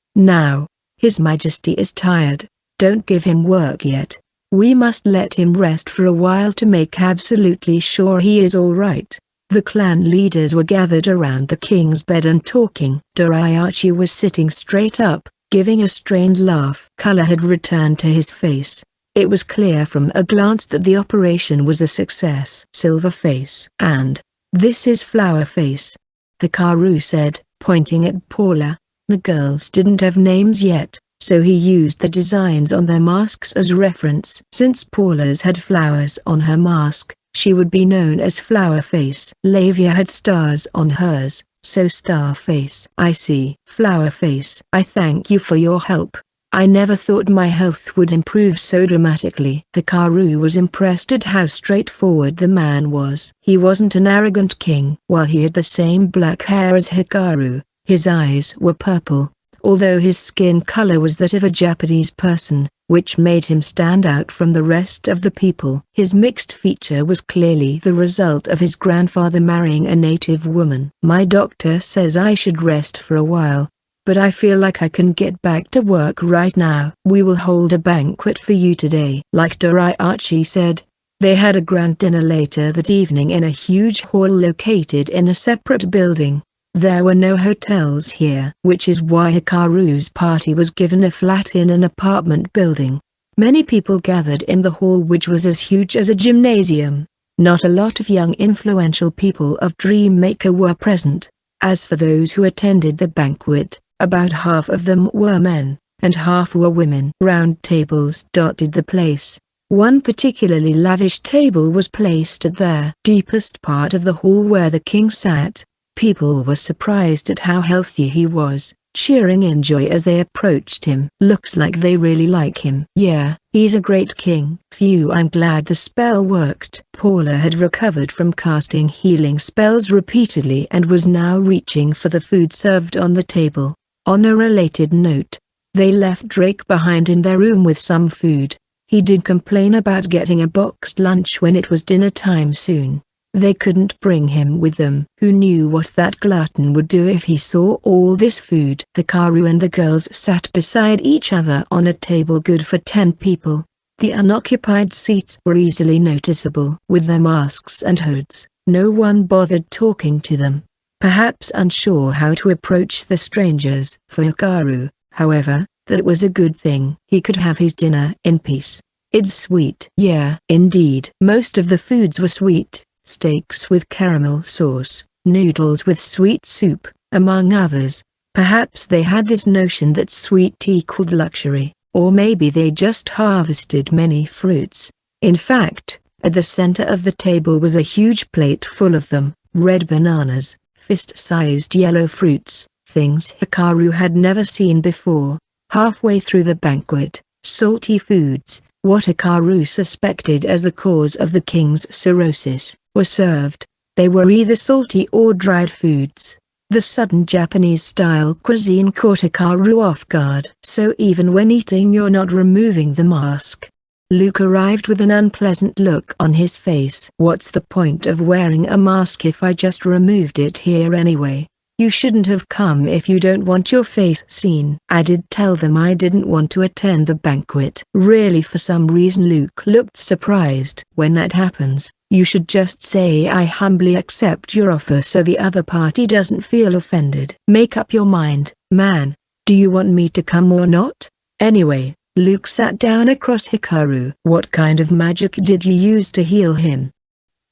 His Majesty is tired. Don't give him work yet. We must let him rest for a while to make absolutely sure he is all right. The clan leaders were gathered around the king's bed and talking. Doriachi was sitting straight up, giving a strained laugh. Color had returned to his face. It was clear from a glance that the operation was a success. Silverface. And this is Flowerface, Hikaru said, pointing at Paula. The girls didn't have names yet, so he used the designs on their masks as reference. Since Paula's had flowers on her mask, she would be known as Flowerface. Lavia had stars on hers, so Starface. I see. Flowerface. I thank you for your help. I never thought my health would improve so dramatically. Hikaru was impressed at how straightforward the man was. He wasn't an arrogant king. While he had the same black hair as Hikaru, his eyes were purple, although his skin color was that of a Japanese person, which made him stand out from the rest of the people. His mixed feature was clearly the result of his grandfather marrying a native woman. My doctor says I should rest for a while, but I feel like I can get back to work right now. We will hold a banquet for you today. Like Doriachi said, they had a grand dinner later that evening in a huge hall located in a separate building. There were no hotels here, which is why Hikaru's party was given a flat in an apartment building. Many people gathered in the hall, which was as huge as a gymnasium. Not a lot of young influential people of Dreammaker were present. As for those who attended the banquet, about half of them were men, and half were women. Round tables dotted the place. One particularly lavish table was placed at the deepest part of the hall where the king sat. People were surprised at how healthy he was, cheering in joy as they approached him. Looks like they really like him. Yeah, he's a great king. Phew, I'm glad the spell worked. Paula had recovered from casting healing spells repeatedly and was now reaching for the food served on the table. On a related note, they left Drake behind in their room with some food. He did complain about getting a boxed lunch when it was dinner time soon. They couldn't bring him with them. Who knew what that glutton would do if he saw all this food? Hikaru and the girls sat beside each other on a table good for 10 people. The unoccupied seats were easily noticeable. With their masks and hoods, no one bothered talking to them, perhaps unsure how to approach the strangers. For Hikaru, however, that was a good thing. He could have his dinner in peace. It's sweet. Yeah, indeed. Most of the foods were sweet. Steaks with caramel sauce, noodles with sweet soup, among others. Perhaps they had this notion that sweet equaled luxury, or maybe they just harvested many fruits. In fact, at the center of the table was a huge plate full of them, red bananas, fist-sized yellow fruits, things Hikaru had never seen before. Halfway through the banquet, salty foods, what Hikaru suspected as the cause of the king's cirrhosis, were served. They were either salty or dried foods. The sudden Japanese-style cuisine caught Hikaru off guard. So even when eating you're not removing the mask? Luke arrived with an unpleasant look on his face. What's the point of wearing a mask if I just removed it here anyway? You shouldn't have come if you don't want your face seen. I did tell them I didn't want to attend the banquet. Really, for some reason Luke looked surprised. When that happens, you should just say I humbly accept your offer so the other party doesn't feel offended. Make up your mind, man. Do you want me to come or not? Anyway, Luke sat down across Hikaru. What kind of magic did you use to heal him?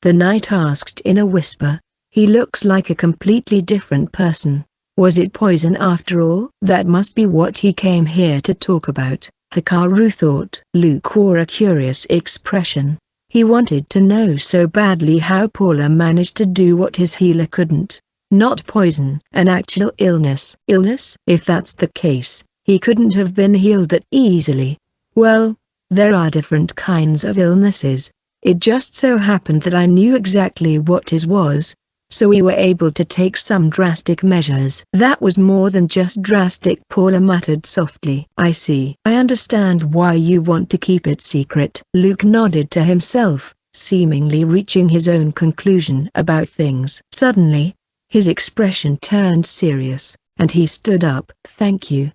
The knight asked in a whisper. He looks like a completely different person. Was it poison after all? That must be what he came here to talk about, Hikaru thought. Luke wore a curious expression. He wanted to know so badly how Paula managed to do what his healer couldn't. Not poison, an actual illness. Illness? If that's the case, he couldn't have been healed that easily. Well, there are different kinds of illnesses. It just so happened that I knew exactly what his was, so we were able to take some drastic measures. That was more than just drastic, Paula muttered softly. I see. I understand why you want to keep it secret. Luke nodded to himself, seemingly reaching his own conclusion about things. Suddenly, his expression turned serious, and he stood up. Thank you,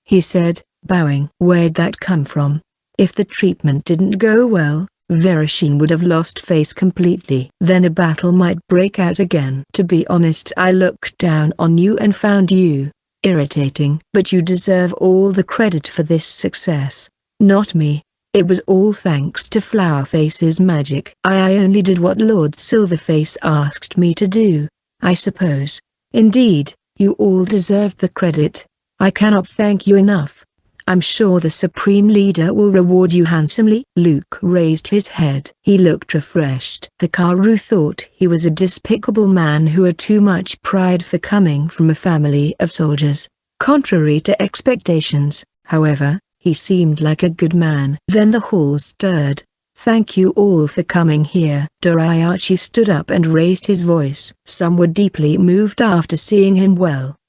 he said, bowing. Where'd that come from? If the treatment didn't go well, Verashin would have lost face completely. Then a battle might break out again. To be honest, I looked down on you and found you irritating. But you deserve all the credit for this success. Not me. It was all thanks to Flowerface's magic. I only did what Lord Silverface asked me to do, I suppose. Indeed, you all deserve the credit. I cannot thank you enough. I'm sure the Supreme Leader will reward you handsomely. Luke raised his head. He looked refreshed. Hikaru thought he was a despicable man who had too much pride for coming from a family of soldiers. Contrary to expectations, however, he seemed like a good man. Then the hall stirred. Thank you all for coming here. Doriachi stood up and raised his voice. Some were deeply moved after seeing him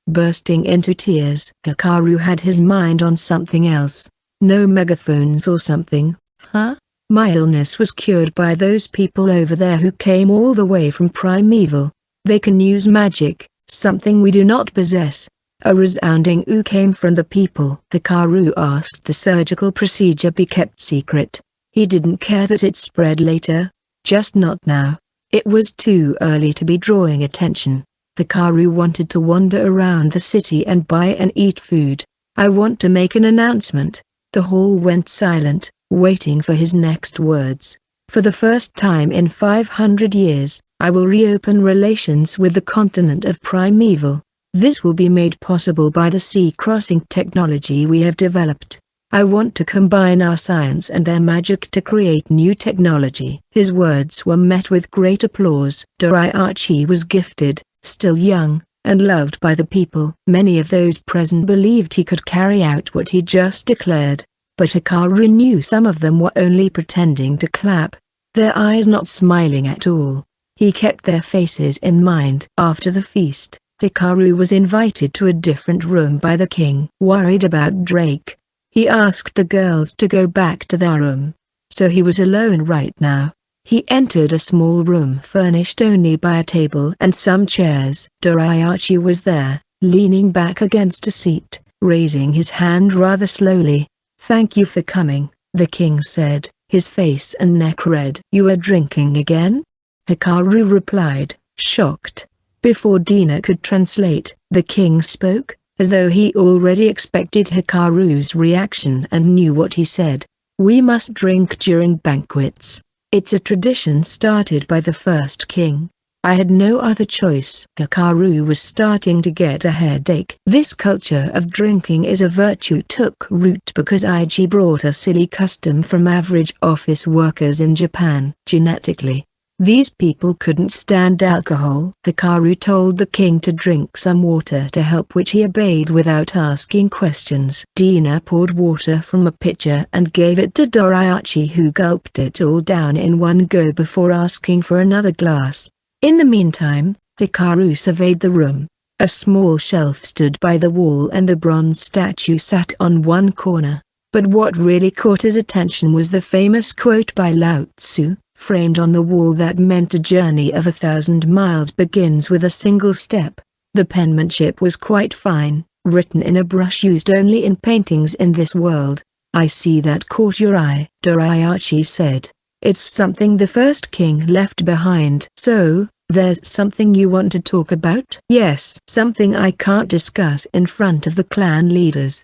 bursting into tears. Hikaru had his mind on something else. No megaphones or something, huh? My illness was cured by those people over there who came all the way from Primeval. They can use magic, something we do not possess. A resounding ooh came from the people. Hikaru asked the surgical procedure be kept secret. He didn't care that it spread later, just not now. It was too early to be drawing attention. Hikaru wanted to wander around the city and buy and eat food. I want to make an announcement. The hall went silent, waiting for his next words. For the first time in 500 years, I will reopen relations with the continent of Primeval. This will be made possible by the sea crossing technology we have developed. I want to combine our science and their magic to create new technology." His words were met with great applause. Doriachi was gifted, still young, and loved by the people. Many of those present believed he could carry out what he just declared. But Hikaru knew some of them were only pretending to clap, their eyes not smiling at all. He kept their faces in mind. After the feast, Hikaru was invited to a different room by the king. Worried about Drake, he asked the girls to go back to their room. So he was alone right now. He entered a small room furnished only by a table and some chairs. Doriachi was there, leaning back against a seat, raising his hand rather slowly. "Thank you for coming," the king said, his face and neck red. "You are drinking again?" Hikaru replied, shocked. Before Dina could translate, the king spoke, as though he already expected Hikaru's reaction and knew what he said. "We must drink during banquets. It's a tradition started by the first king. I had no other choice." Hikaru was starting to get a headache. This culture of drinking is a virtue took root because Ig brought a silly custom from average office workers in Japan. Genetically, these people couldn't stand alcohol. Hikaru told the king to drink some water to help, which he obeyed without asking questions. Dina poured water from a pitcher and gave it to Doriachi, who gulped it all down in one go before asking for another glass. In the meantime, Hikaru surveyed the room. A small shelf stood by the wall and a bronze statue sat on one corner. But what really caught his attention was the famous quote by Lao Tzu, framed on the wall, that meant a journey of 1,000 miles begins with a single step. The penmanship was quite fine, written in a brush used only in paintings in this world. "I see that caught your eye," Doriachi said. "It's something the first king left behind." "So, there's something you want to talk about?" "Yes, something I can't discuss in front of the clan leaders."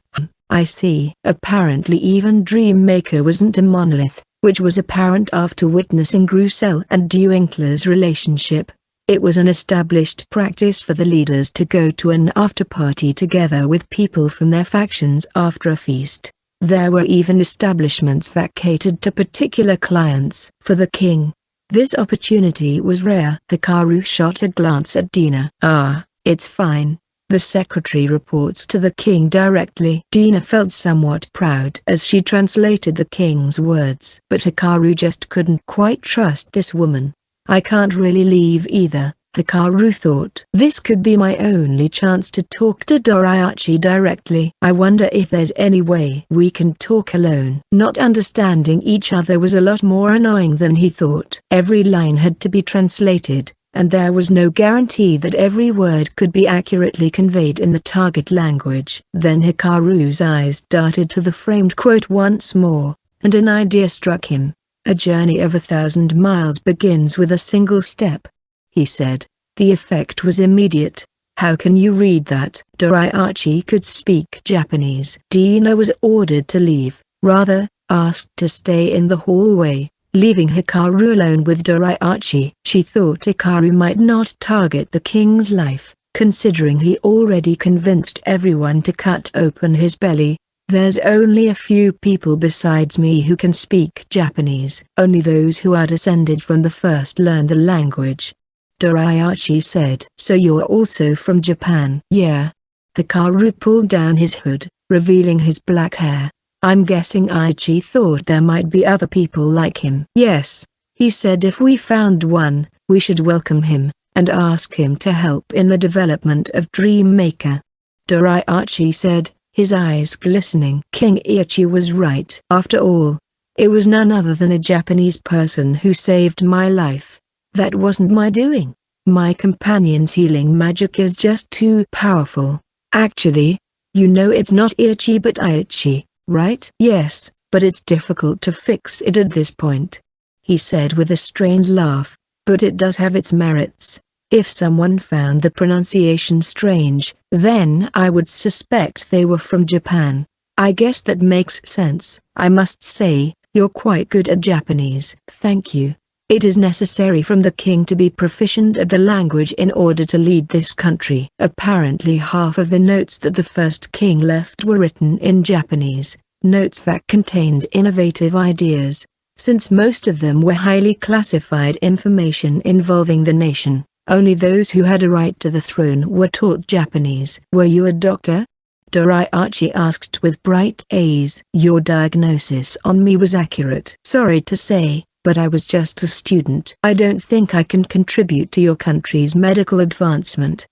"I see." Apparently even Dreammaker wasn't a monolith, which was apparent after witnessing Grusel and Duinkler's relationship. It was an established practice for the leaders to go to an after-party together with people from their factions after a feast. There were even establishments that catered to particular clients. For the king, this opportunity was rare. Hikaru shot a glance at Dina. "Ah, it's fine. The secretary reports to the king directly." Dina felt somewhat proud as she translated the king's words. But Hikaru just couldn't quite trust this woman. "I can't really leave either," Hikaru thought. "This could be my only chance to talk to Doriachi directly. I wonder if there's any way we can talk alone." Not understanding each other was a lot more annoying than he thought. Every line had to be translated, and there was no guarantee that every word could be accurately conveyed in the target language. Then Hikaru's eyes darted to the framed quote once more, and an idea struck him. "A journey of 1,000 miles begins with a single step," he said. The effect was immediate. "How can you read that?" Doriachi could speak Japanese. Dina was ordered to leave, rather, asked to stay in the hallway, leaving Hikaru alone with Doriachi. She thought Hikaru might not target the king's life, considering he already convinced everyone to cut open his belly. "There's only a few people besides me who can speak Japanese. Only those who are descended from the first learn the language," Doriachi said. "So you're also from Japan?" "Yeah." Hikaru pulled down his hood, revealing his black hair. "I'm guessing Aichi thought there might be other people like him." "Yes. He said if we found one, we should welcome him, and ask him to help in the development of Dreammaker," Doriachi said, his eyes glistening. King Aichi was right. After all, it was none other than a Japanese person who saved my life. That wasn't my doing. My companion's healing magic is just too powerful. Actually, you know it's not Aichi but Aichi, right? "Yes, but it's difficult to fix it at this point," he said with a strained laugh. "But it does have its merits. If someone found the pronunciation strange, then I would suspect they were from Japan. I guess that makes sense." "I must say, you're quite good at Japanese." "Thank you. It is necessary from the king to be proficient at the language in order to lead this country." Apparently half of the notes that the first king left were written in Japanese, notes that contained innovative ideas, since most of them were highly classified information involving the nation. Only those who had a right to the throne were taught Japanese. "Were you a doctor?" Doriachi asked with bright eyes. "Your diagnosis on me was accurate." "Sorry to say, but I was just a student. I don't think I can contribute to your country's medical advancement."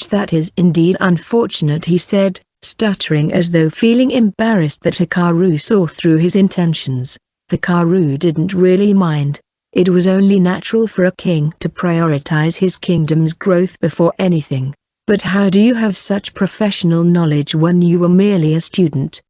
That is indeed unfortunate," he said, stuttering as though feeling embarrassed that Hikaru saw through his intentions. Hikaru didn't really mind. It was only natural for a king to prioritize his kingdom's growth before anything. "But how do you have such professional knowledge when you were merely a student?"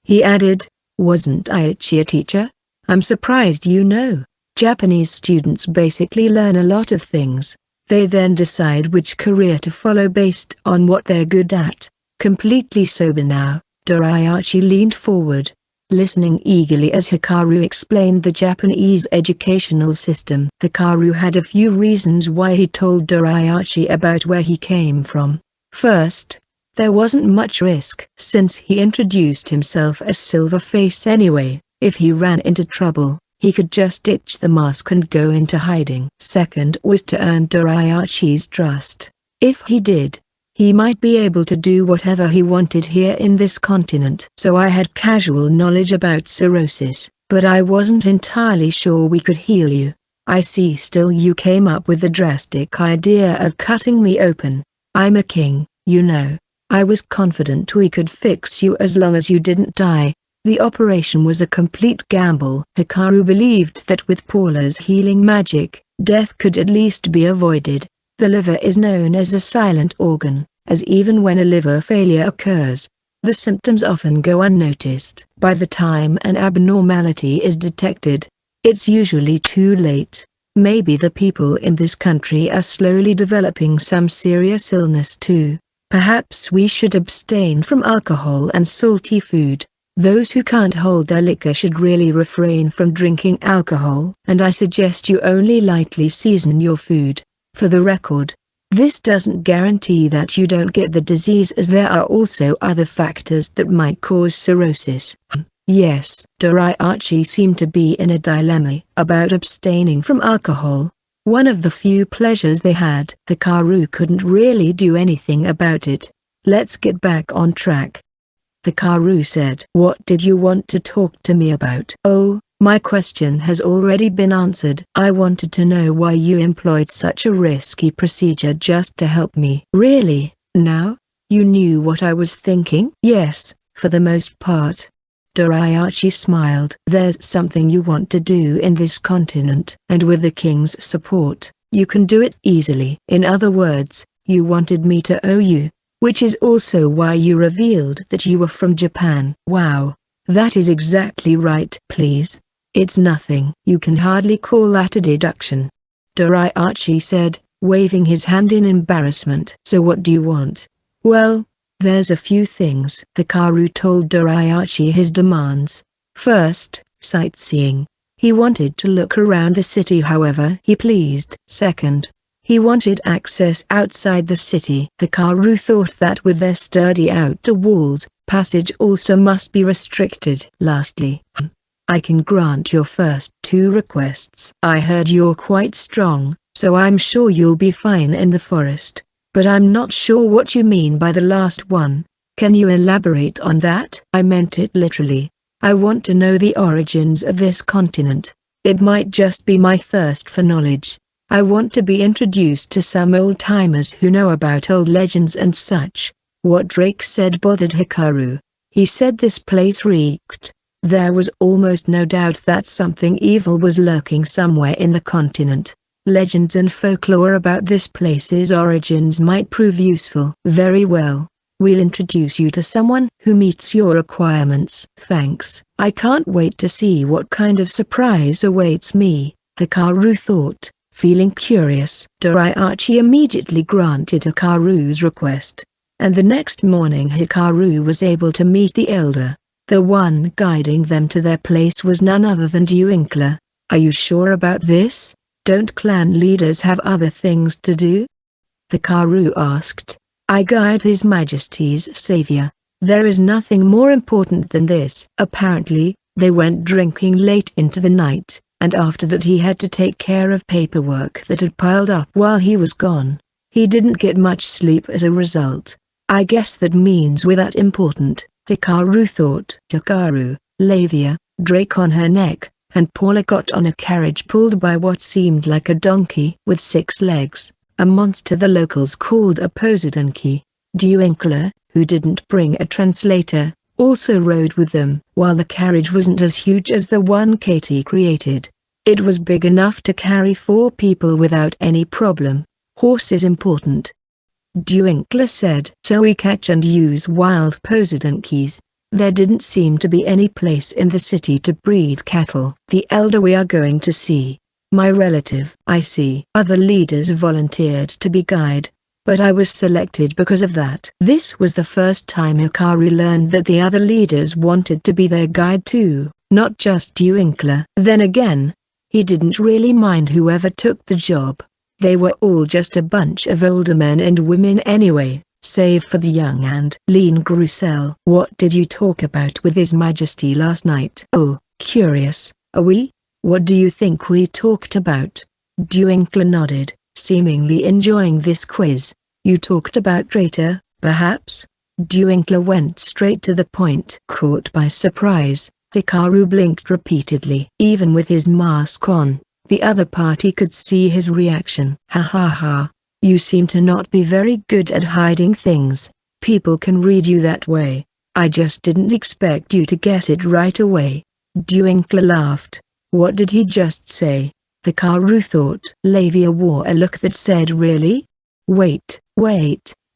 He added, "Wasn't I a teacher? I'm surprised you know. Japanese students basically learn a lot of things. They then decide which career to follow based on what they're good at." Completely sober now, Doriachi leaned forward, listening eagerly as Hikaru explained the Japanese educational system. Hikaru had a few reasons why he told Doriachi about where he came from. First, there wasn't much risk. Since he introduced himself as Silverface anyway, if he ran into trouble, he could just ditch the mask and go into hiding. Second was to earn Doriachi's trust. If he did, he might be able to do whatever he wanted here in this continent. "So I had casual knowledge about cirrhosis, but I wasn't entirely sure we could heal you. I see. Still, you came up with the drastic idea of cutting me open. I'm a king, you know. I was confident we could fix you as long as you didn't die." The operation was a complete gamble. Hikaru believed that with Paula's healing magic, death could at least be avoided. The liver is known as a silent organ, as even when a liver failure occurs, the symptoms often go unnoticed. By the time an abnormality is detected, it's usually too late. Maybe the people in this country are slowly developing some serious illness too. Perhaps we should abstain from alcohol and salty food. Those who can't hold their liquor should really refrain from drinking alcohol. And I suggest you only lightly season your food. For the record, this doesn't guarantee that you don't get the disease, as there are also other factors that might cause cirrhosis. Yes, Doriachi seemed to be in a dilemma about abstaining from alcohol. One of the few pleasures they had. Hikaru couldn't really do anything about it. "Let's get back on track," Hikaru said. "What did you want to talk to me about?" "Oh, my question has already been answered. I wanted to know why you employed such a risky procedure just to help me." "Really? Now? You knew what I was thinking?" "Yes, for the most part." Doriachi smiled. "There's something you want to do in this continent, and with the king's support, you can do it easily. In other words, you wanted me to owe you, which is also why you revealed that you were from Japan." "Wow, that is exactly right." "Please. It's nothing." "You can hardly call that a deduction," Doriachi said, waving his hand in embarrassment. "So what do you want?" "Well, there's a few things." Hikaru told Doriachi his demands. First, sightseeing. He wanted to look around the city however he pleased. Second, he wanted access outside the city. Hikaru thought that with their sturdy outer walls, passage also must be restricted. Lastly, I can grant your first two requests. I heard you're quite strong, so I'm sure you'll be fine in the forest. But I'm not sure what you mean by the last one. Can you elaborate on that? I meant it literally. I want to know the origins of this continent. It might just be my thirst for knowledge. I want to be introduced to some old-timers who know about old legends and such. What Drake said bothered Hikaru. He said this place reeked. There was almost no doubt that something evil was lurking somewhere in the continent. Legends and folklore about this place's origins might prove useful. Very well. We'll introduce you to someone who meets your requirements. Thanks. I can't wait to see what kind of surprise awaits me, Hikaru thought, feeling curious. Doriachi immediately granted Hikaru's request. And the next morning Hikaru was able to meet the elder. The one guiding them to their place was none other than Duinkler. Are you sure about this? Don't clan leaders have other things to do? Hikaru asked. I guide His Majesty's savior. There is nothing more important than this. Apparently, they went drinking late into the night, and after that he had to take care of paperwork that had piled up while he was gone. He didn't get much sleep as a result. I guess that means we're that important, Hikaru thought. Hikaru, Lavia, Drake on her neck, and Paula got on a carriage pulled by what seemed like a donkey with 6 legs, a monster the locals called a posedonkey. Duinkler, who didn't bring a translator, also rode with them. While the carriage wasn't as huge as the one Katie created, it was big enough to carry 4 people without any problem. Horse is important, Duinkler said. So we catch and use wild posodonkeys. There didn't seem to be any place in the city to breed cattle. The elder we are going to see, my relative. I see. Other leaders volunteered to be guide, but I was selected because of that. This was the first time Hikaru learned that the other leaders wanted to be their guide too, not just Duinkler. Then again, he didn't really mind whoever took the job. They were all just a bunch of older men and women anyway, save for the young and lean Grussel. What did you talk about with His Majesty last night? Oh, curious, are we? What do you think we talked about? Duinkler nodded, seemingly enjoying this quiz. You talked about traitor, perhaps? Duinkler went straight to the point. Caught by surprise, Hikaru blinked repeatedly. Even with his mask on, the other party could see his reaction. Ha ha ha, you seem to not be very good at hiding things. People can read you that way. I just didn't expect you to get it right away. Duinkler laughed. What did he just say? Hikaru thought. Lavia wore a look that said really? Wait,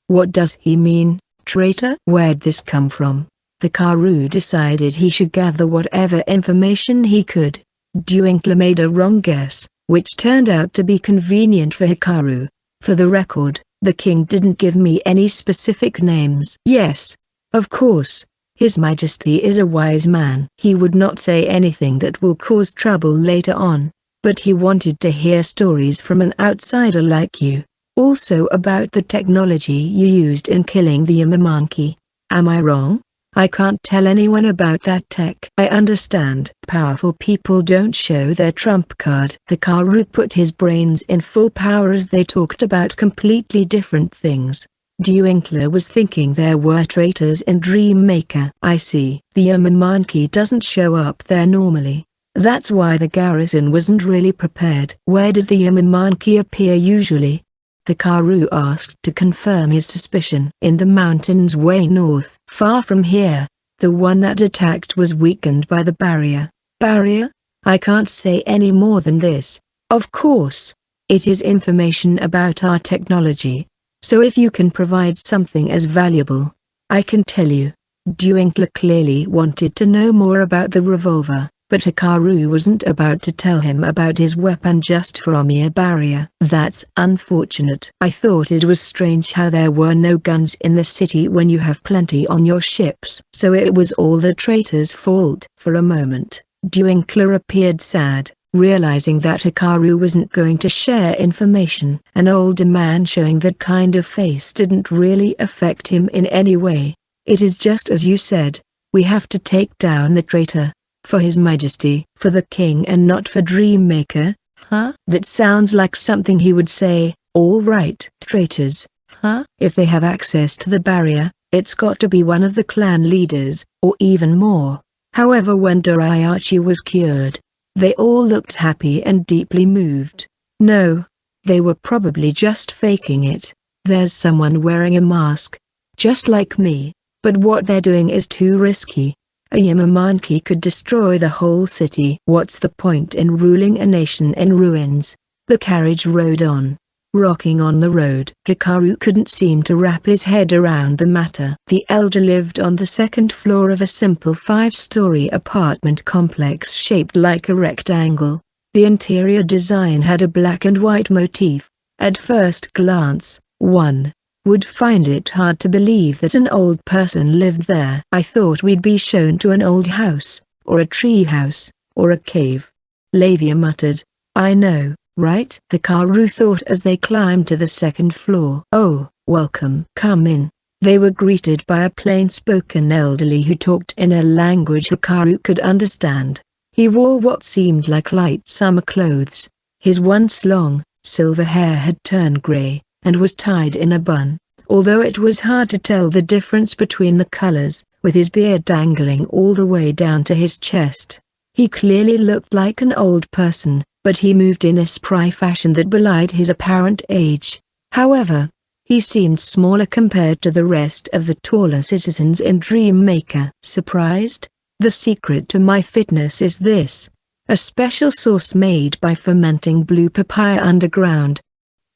what does he mean, traitor? Where'd this come from? Hikaru decided he should gather whatever information he could. Duinkler made a wrong guess, which turned out to be convenient for Hikaru. For the record, the king didn't give me any specific names. Yes, of course. His Majesty is a wise man. He would not say anything that will cause trouble later on, but he wanted to hear stories from an outsider like you. Also about the technology you used in killing the Yamamonkey. Am I wrong? I can't tell anyone about that tech. I understand. Powerful people don't show their trump card. Hikaru put his brains in full power as they talked about completely different things. Duinkler was thinking there were traitors in Dreammaker. I see. The Yamamonkey doesn't show up there normally. That's why the garrison wasn't really prepared. Where does the Yamamonkey appear usually? Hikaru asked to confirm his suspicion. In the mountains way north. Far from here. The one that attacked was weakened by the barrier. Barrier? I can't say any more than this. Of course. It is information about our technology. So if you can provide something as valuable, I can tell you. Duinkler clearly wanted to know more about the revolver, but Hikaru wasn't about to tell him about his weapon just for a mere barrier. That's unfortunate. I thought it was strange how there were no guns in the city when you have plenty on your ships. So it was all the traitors' fault. For a moment, Duinkler appeared sad, realizing that Hikaru wasn't going to share information. An older man showing that kind of face didn't really affect him in any way. It is just as you said, we have to take down the traitor. For His Majesty. For the king and not for Dreammaker, huh? That sounds like something he would say. All right. Traitors, huh? If they have access to the barrier, it's got to be one of the clan leaders, or even more. However, when Doriachi was cured, they all looked happy and deeply moved. No, they were probably just faking it. There's someone wearing a mask, just like me, but what they're doing is too risky. A Yamamonkey could destroy the whole city. What's the point in ruling a nation in ruins? The carriage rode on, rocking on the road. Hikaru couldn't seem to wrap his head around the matter. The elder lived on the second floor of a simple 5-story apartment complex shaped like a rectangle. The interior design had a black and white motif. At first glance, one would find it hard to believe that an old person lived there. I thought we'd be shown to an old house, or a tree house, or a cave. Lavia muttered. I know, right? Hikaru thought as they climbed to the second floor. Oh, welcome. Come in. They were greeted by a plain-spoken elderly who talked in a language Hikaru could understand. He wore what seemed like light summer clothes. His once long, silver hair had turned gray, and was tied in a bun, although it was hard to tell the difference between the colors, with his beard dangling all the way down to his chest. He clearly looked like an old person, but he moved in a spry fashion that belied his apparent age. However, he seemed smaller compared to the rest of the taller citizens in Dreammaker. Surprised? The secret to my fitness is this: a special sauce made by fermenting blue papaya underground,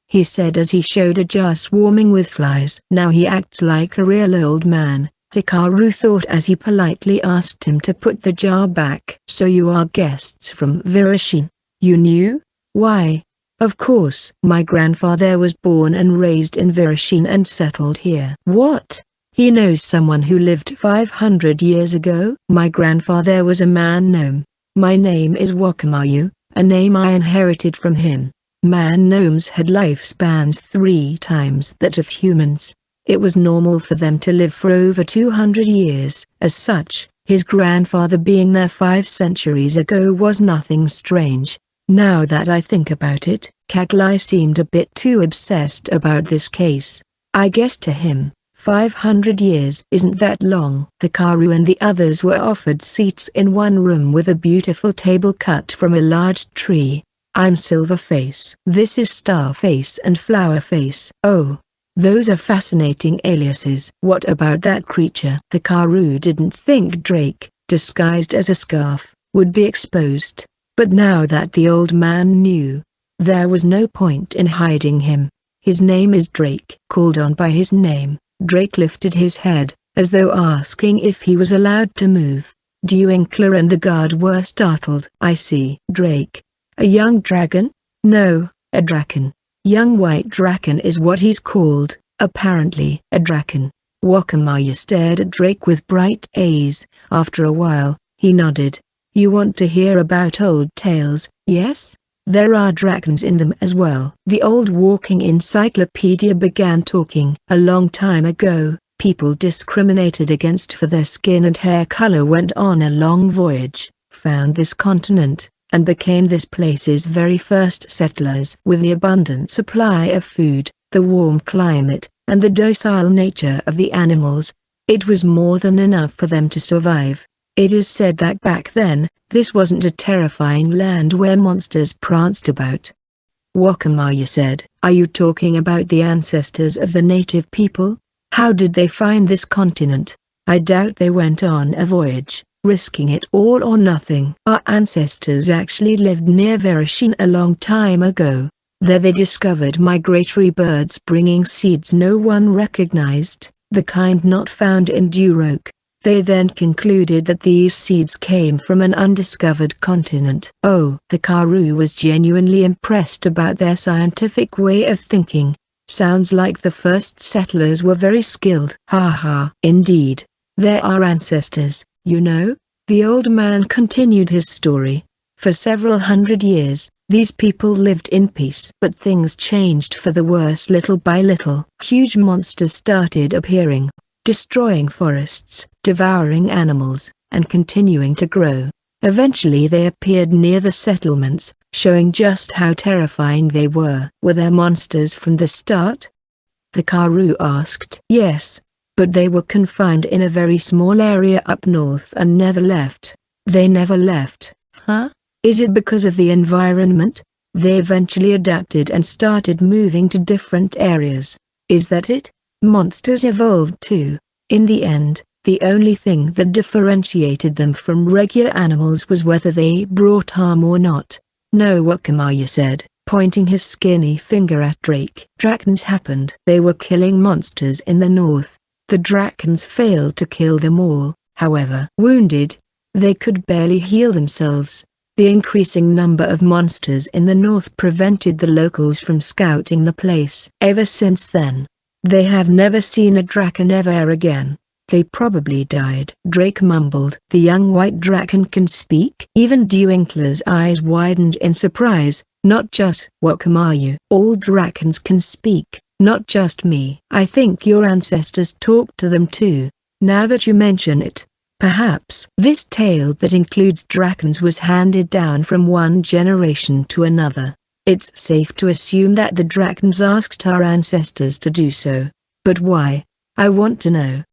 he said as he showed a jar swarming with flies. Now he acts like a real old man, Hikaru thought as he politely asked him to put the jar back. So you are guests from Virushin? You knew? Why? Of course. My grandfather was born and raised in Virushin and settled here. What? He knows someone who lived 500 years ago? My grandfather was a man-gnome. My name is Wakamayu, a name I inherited from him. Man-gnomes had lifespans 3 times that of humans. It was normal for them to live for over 200 years. As such, his grandfather being there 5 centuries ago was nothing strange. Now that I think about it, Kaglai seemed a bit too obsessed about this case. I guess to him, 500 years isn't that long. Hikaru and the others were offered seats in one room with a beautiful table cut from a large tree. I'm Silverface. This is Starface and Flowerface. Oh, those are fascinating aliases. What about that creature? Hikaru didn't think Drake, disguised as a scarf, would be exposed. But now that the old man knew, there was no point in hiding him. His name is Drake. Called on by his name, Drake lifted his head, as though asking if he was allowed to move. Duinkler and the guard were startled. I see. Drake. A young dragon? No, a draken. Young white draken is what he's called, apparently. A draken. Wakamayu stared at Drake with bright eyes. After a while, he nodded. You want to hear about old tales, yes? There are dragons in them as well. The old walking encyclopedia began talking. A long time ago, people discriminated against for their skin and hair color went on a long voyage, found this continent, and became this place's very first settlers. With the abundant supply of food, the warm climate, and the docile nature of the animals, it was more than enough for them to survive. It is said that back then, this wasn't a terrifying land where monsters pranced about. Wakamayu said, are you talking about the ancestors of the native people? How did they find this continent? I doubt they went on a voyage, risking it all or nothing. Our ancestors actually lived near Virushin a long time ago. There they discovered migratory birds bringing seeds no one recognized, the kind not found in Duroc. They then concluded that these seeds came from an undiscovered continent. Oh, Hikaru was genuinely impressed about their scientific way of thinking. Sounds like the first settlers were very skilled. Haha. Indeed. They're our ancestors, you know? The old man continued his story. For several hundred years, these people lived in peace. But things changed for the worse little by little. Huge monsters started appearing, destroying forests, devouring animals, and continuing to grow. Eventually they appeared near the settlements, showing just how terrifying they were. Were there monsters from the start? Hikaru asked. Yes, but they were confined in a very small area up north and never left. They never left. Huh? Is it because of the environment? They eventually adapted and started moving to different areas. Is that it? Monsters evolved too. In the end, the only thing that differentiated them from regular animals was whether they brought harm or not. No, Wakamayu said, pointing his skinny finger at Drake. Dragons happened. They were killing monsters in the north. The dragons failed to kill them all, however. Wounded, they could barely heal themselves. The increasing number of monsters in the north prevented the locals from scouting the place. Ever since then, they have never seen a dragon ever again. They probably died. Drake mumbled. The young white dragon can speak? Even Duinkler's eyes widened in surprise. Not just Wakamayu. All dragons can speak. Not just me. I think your ancestors talked to them too. Now that you mention it, perhaps this tale that includes dragons was handed down from one generation to another. It's safe to assume that the dragons asked our ancestors to do so. But why? I want to know.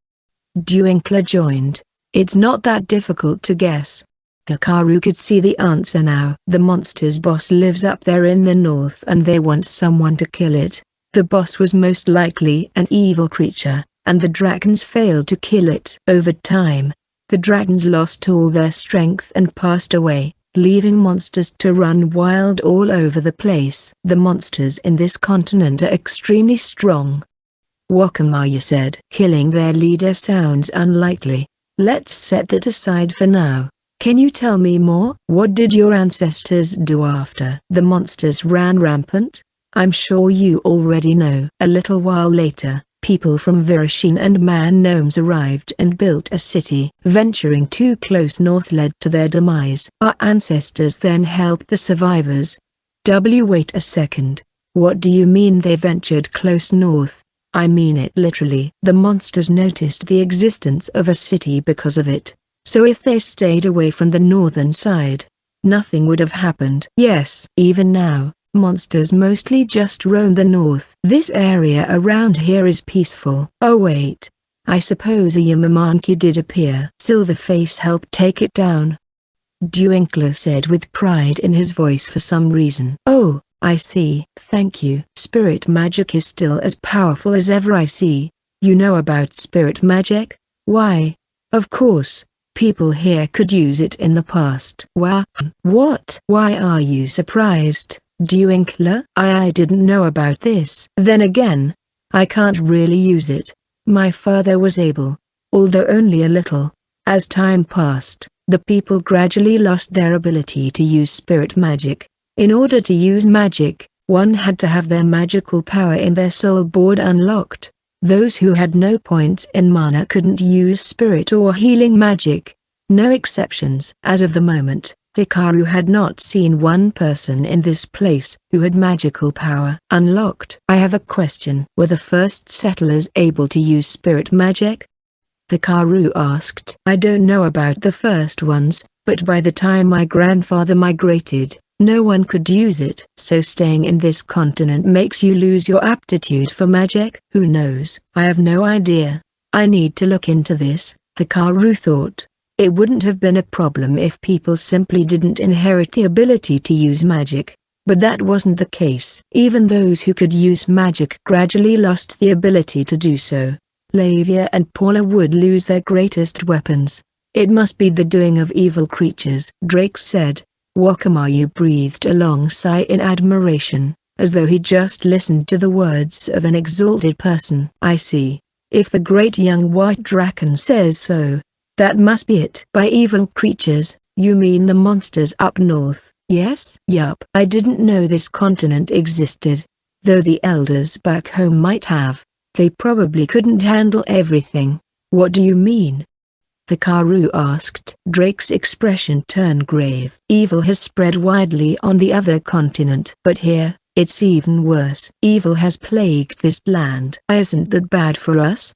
Duinkler joined. It's not that difficult to guess. Hikaru could see the answer now. The monster's boss lives up there in the north and they want someone to kill it. The boss was most likely an evil creature, and the dragons failed to kill it. Over time, the dragons lost all their strength and passed away, leaving monsters to run wild all over the place. The monsters in this continent are extremely strong. Wakamaru said. Killing their leader sounds unlikely. Let's set that aside for now. Can you tell me more? What did your ancestors do after the monsters ran rampant? I'm sure you already know. A little while later, people from Virushin and Man Gnomes arrived and built a city. Venturing too close north led to their demise. Our ancestors then helped the survivors. Wait a second. What do you mean they ventured close north? I mean it literally. The monsters noticed the existence of a city because of it. So if they stayed away from the northern side, nothing would have happened. Yes, even now, monsters mostly just roam the north. This area around here is peaceful. Oh wait, I suppose a Yamamonkey did appear. Silverface helped take it down, Duinkler said with pride in his voice for some reason. Oh, I see. Thank you. Spirit magic is still as powerful as ever. I see. You know about spirit magic? Why? Of course. People here could use it in the past. Wow. What? Why are you surprised, Duinkler? I didn't know about this. Then again, I can't really use it. My father was able, although only a little. As time passed, the people gradually lost their ability to use spirit magic. In order to use magic, one had to have their magical power in their soul board unlocked. Those who had no points in mana couldn't use spirit or healing magic. No exceptions. As of the moment, Hikaru had not seen one person in this place who had magical power unlocked. I have a question. Were the first settlers able to use spirit magic? Hikaru asked. I don't know about the first ones, but by the time my grandfather migrated, no one could use it. So staying in this continent makes you lose your aptitude for magic? Who knows? I have no idea. I need to look into this, Hikaru thought. It wouldn't have been a problem if people simply didn't inherit the ability to use magic. But that wasn't the case. Even those who could use magic gradually lost the ability to do so. Lavia and Paula would lose their greatest weapons. It must be the doing of evil creatures, Drake said. Wakamaru breathed a long sigh in admiration, as though he just listened to the words of an exalted person. I see. If the great young white dragon says so, that must be it. By evil creatures, you mean the monsters up north, yes? Yup. I didn't know this continent existed. Though the elders back home might have, they probably couldn't handle everything. What do you mean? Hikaru asked. Drake's expression turned grave. Evil has spread widely on the other continent. But here, it's even worse. Evil has plagued this land. Isn't that bad for us?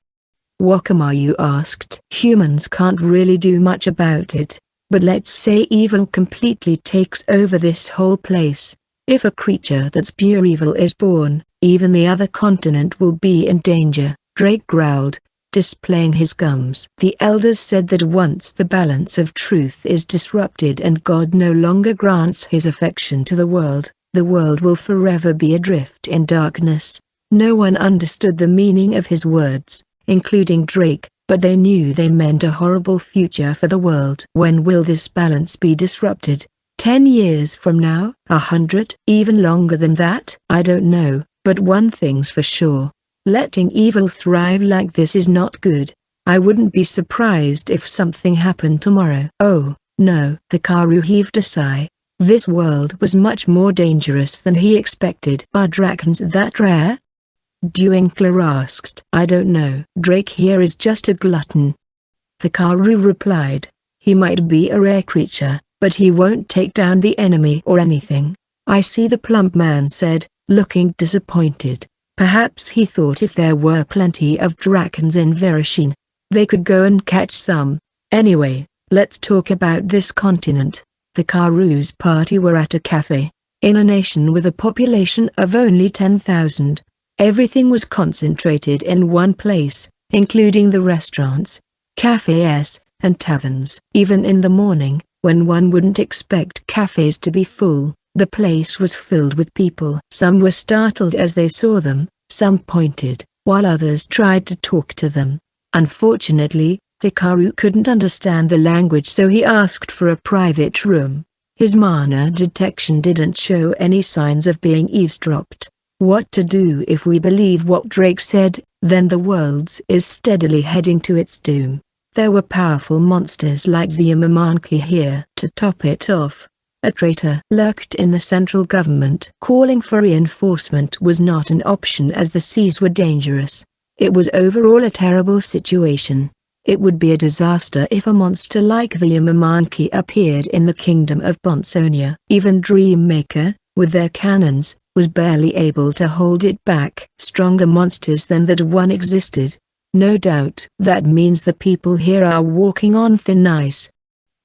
Wakamaru asked. Humans can't really do much about it. But let's say evil completely takes over this whole place. If a creature that's pure evil is born, even the other continent will be in danger, Drake growled, displaying his gums. The elders said that once the balance of truth is disrupted and God no longer grants his affection to the world will forever be adrift in darkness. No one understood the meaning of his words, including Drake, but they knew they meant a horrible future for the world. When will this balance be disrupted? 10 years from now? 100? Even longer than that? I don't know, but one thing's for sure. Letting evil thrive like this is not good. I wouldn't be surprised if something happened tomorrow. Oh, no. Hikaru heaved a sigh. This world was much more dangerous than he expected. Are dragons that rare? Duinkler asked. I don't know. Drake here is just a glutton. Hikaru replied. He might be a rare creature, but he won't take down the enemy or anything. I see, the plump man said, looking disappointed. Perhaps he thought if there were plenty of dragons in Vereshine, they could go and catch some. Anyway, let's talk about this continent. Hikaru's party were at a cafe. In a nation with a population of only 10,000, everything was concentrated in one place, including the restaurants, cafes, and taverns. Even in the morning, when one wouldn't expect cafes to be full, the place was filled with people. Some were startled as they saw them, some pointed, while others tried to talk to them. Unfortunately, Hikaru couldn't understand the language, so he asked for a private room. His mana detection didn't show any signs of being eavesdropped. What to do if we believe what Drake said? Then the world is steadily heading to its doom. There were powerful monsters like the Monkey here. To top it off, a traitor lurked in the central government. Calling for reinforcement was not an option as the seas were dangerous. It was overall a terrible situation. It would be a disaster if a monster like the Monkey appeared in the kingdom of Bonsonia. Even Dreammaker, with their cannons, was barely able to hold it back. Stronger monsters than that one existed. No doubt that means the people here are walking on thin ice.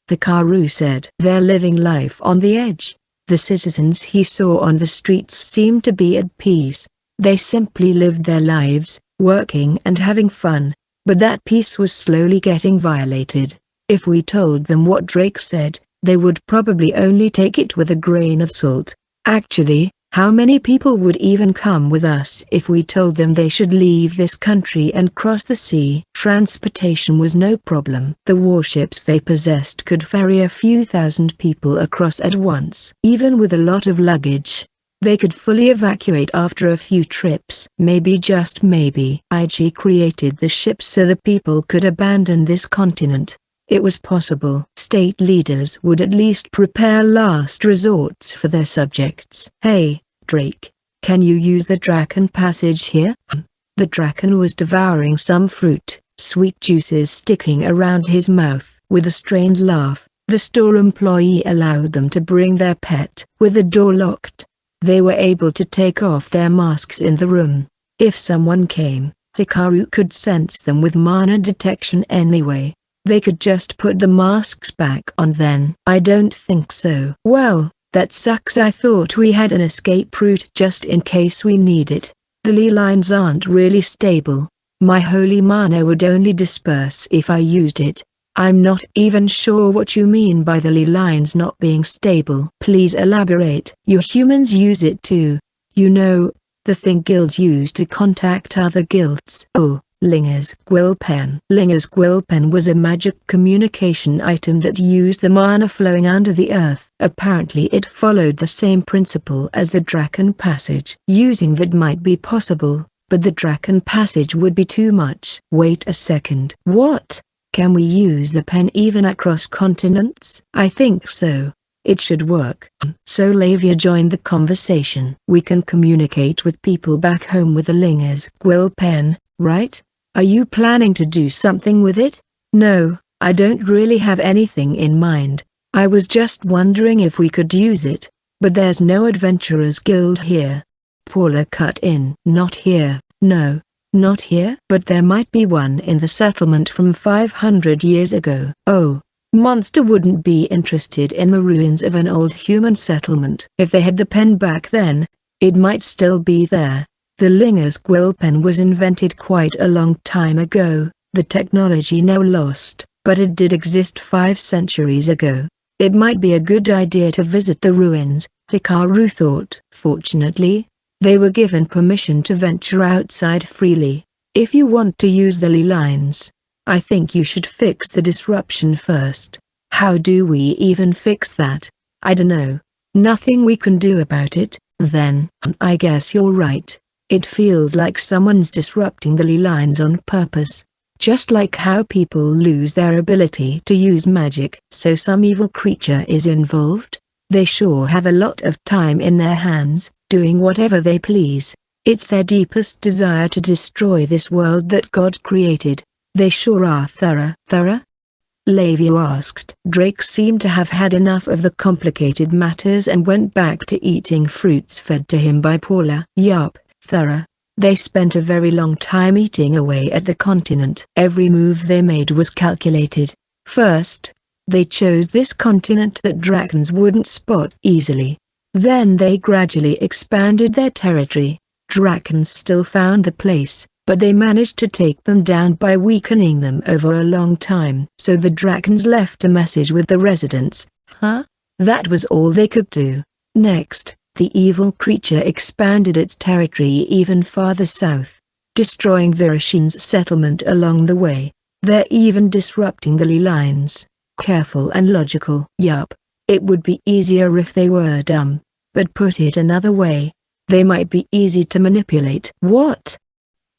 Hikaru said. They're living life on the edge. The citizens he saw on the streets seemed to be at peace. They simply lived their lives, working and having fun. But that peace was slowly getting violated. If we told them what Drake said, they would probably only take it with a grain of salt. Actually, how many people would even come with us if we told them they should leave this country and cross the sea? Transportation was no problem. The warships they possessed could ferry a few thousand people across at once. Even with a lot of luggage, they could fully evacuate after a few trips. Maybe, just maybe, IG created the ships so the people could abandon this continent. It was possible. State leaders would at least prepare last resorts for their subjects. Hey, Drake, can you use the Draken passage here? The Draken was devouring some fruit, sweet juices sticking around his mouth. With a strained laugh, the store employee allowed them to bring their pet. With the door locked, they were able to take off their masks in the room. If someone came, Hikaru could sense them with mana detection anyway. They could just put the masks back on then. I don't think so. Well, that sucks. I thought we had an escape route just in case we need it. The ley lines aren't really stable. My holy mana would only disperse if I used it. I'm not even sure what you mean by the ley lines not being stable. Please elaborate. You humans use it too. You know, the thing guilds use to contact other guilds. Oh. Linger's Quill Pen. Linger's Quill Pen was a magic communication item that used the mana flowing under the earth. Apparently it followed the same principle as the Draken passage. Using that might be possible, but the Draken passage would be too much. Wait a second. What? Can we use the pen even across continents? I think so. It should work. So Lavia joined the conversation. We can communicate with people back home with the Linger's Quill Pen, right? Are you planning to do something with it? No, I don't really have anything in mind. I was just wondering if we could use it, but there's no adventurers guild here. Paula cut in. Not here, no, not here. But there might be one in the settlement from 500 years ago. Oh, monster wouldn't be interested in the ruins of an old human settlement. If they had the pen back then, it might still be there. The Linger's Quill Pen was invented quite a long time ago, the technology now lost, but it did exist 5 centuries ago. It might be a good idea to visit the ruins, Hikaru thought. Fortunately, they were given permission to venture outside freely. If you want to use the ley lines, I think you should fix the disruption first. How do we even fix that? I dunno. Nothing we can do about it, then. I guess you're right. It feels like someone's disrupting the ley lines on purpose. Just like how people lose their ability to use magic. So some evil creature is involved? They sure have a lot of time in their hands, doing whatever they please. It's their deepest desire to destroy this world that God created. They sure are thorough. Lavia asked. Drake seemed to have had enough of the complicated matters and went back to eating fruits fed to him by Paula. Yup. Thorough. They spent a very long time eating away at the continent. Every move they made was calculated. First, they chose this continent that dragons wouldn't spot easily. Then they gradually expanded their territory. Dragons still found the place, but they managed to take them down by weakening them over a long time. So the dragons left a message with the residents. That was all they could do. Next, the evil creature expanded its territory even farther south, destroying Virashin's settlement along the way. They're even disrupting the ley lines. Careful and logical. Yup. It would be easier if they were dumb. But put it another way, they might be easy to manipulate. What?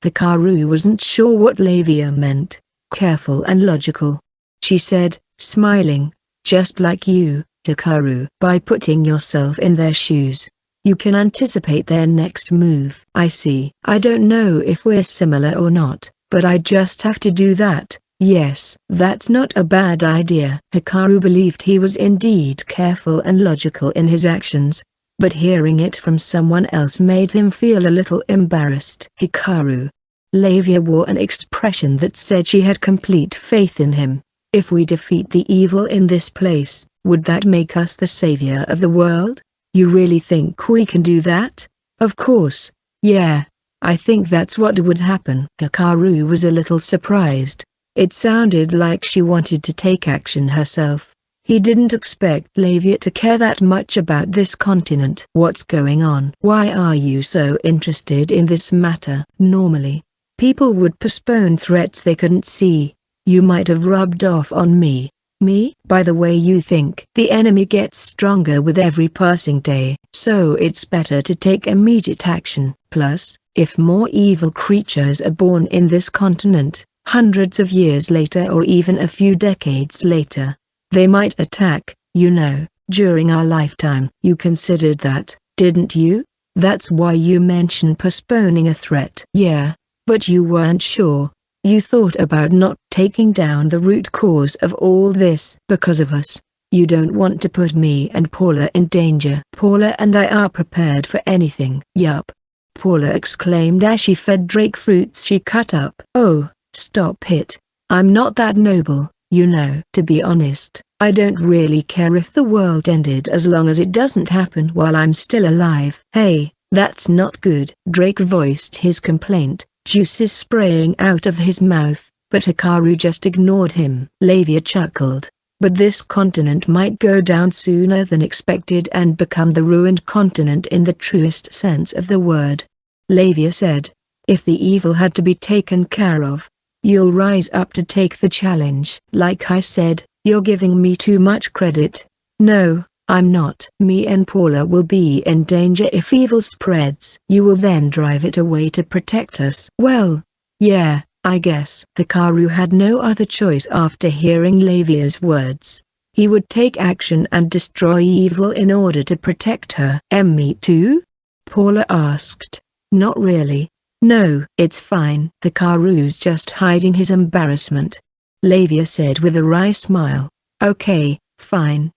Hikaru wasn't sure what Lavia meant. Careful and logical. She said, smiling, just like you, Hikaru. By putting yourself in their shoes, you can anticipate their next move. I see. I don't know if we're similar or not, but I just have to do that. Yes, that's not a bad idea. Hikaru believed he was indeed careful and logical in his actions, but hearing it from someone else made him feel a little embarrassed. Hikaru. Lavia wore an expression that said she had complete faith in him. If we defeat the evil in this place, would that make us the savior of the world? You really think we can do that? Of course. Yeah. I think that's what would happen. Hikaru was a little surprised. It sounded like she wanted to take action herself. He didn't expect Lavia to care that much about this continent. What's going on? Why are you so interested in this matter? Normally, people would postpone threats they couldn't see. You might have rubbed off on me. Me? By the way you think. The enemy gets stronger with every passing day, so it's better to take immediate action. Plus, if more evil creatures are born in this continent, hundreds of years later or even a few decades later, they might attack, during our lifetime. You considered that, didn't you? That's why you mentioned postponing a threat. Yeah, but you weren't sure. You thought about not taking down the root cause of all this. Because of us. You don't want to put me and Paula in danger. Paula and I are prepared for anything. Yup. Paula exclaimed as she fed Drake fruits she cut up. Oh, stop it. I'm not that noble, To be honest, I don't really care if the world ended as long as it doesn't happen while I'm still alive. Hey, that's not good. Drake voiced his complaint, juices spraying out of his mouth, but Hikaru just ignored him. Lavia chuckled. But this continent might go down sooner than expected and become the ruined continent in the truest sense of the word. Lavia said, if the evil had to be taken care of, you'll rise up to take the challenge. Like I said, you're giving me too much credit. No, I'm not. Me and Paula will be in danger if evil spreads. You will then drive it away to protect us. Well, yeah, I guess. Hikaru had no other choice after hearing Lavia's words. He would take action and destroy evil in order to protect her. Me too? Paula asked. Not really. No, it's fine. Hikaru's just hiding his embarrassment. Lavia said with a wry smile. Okay, fine.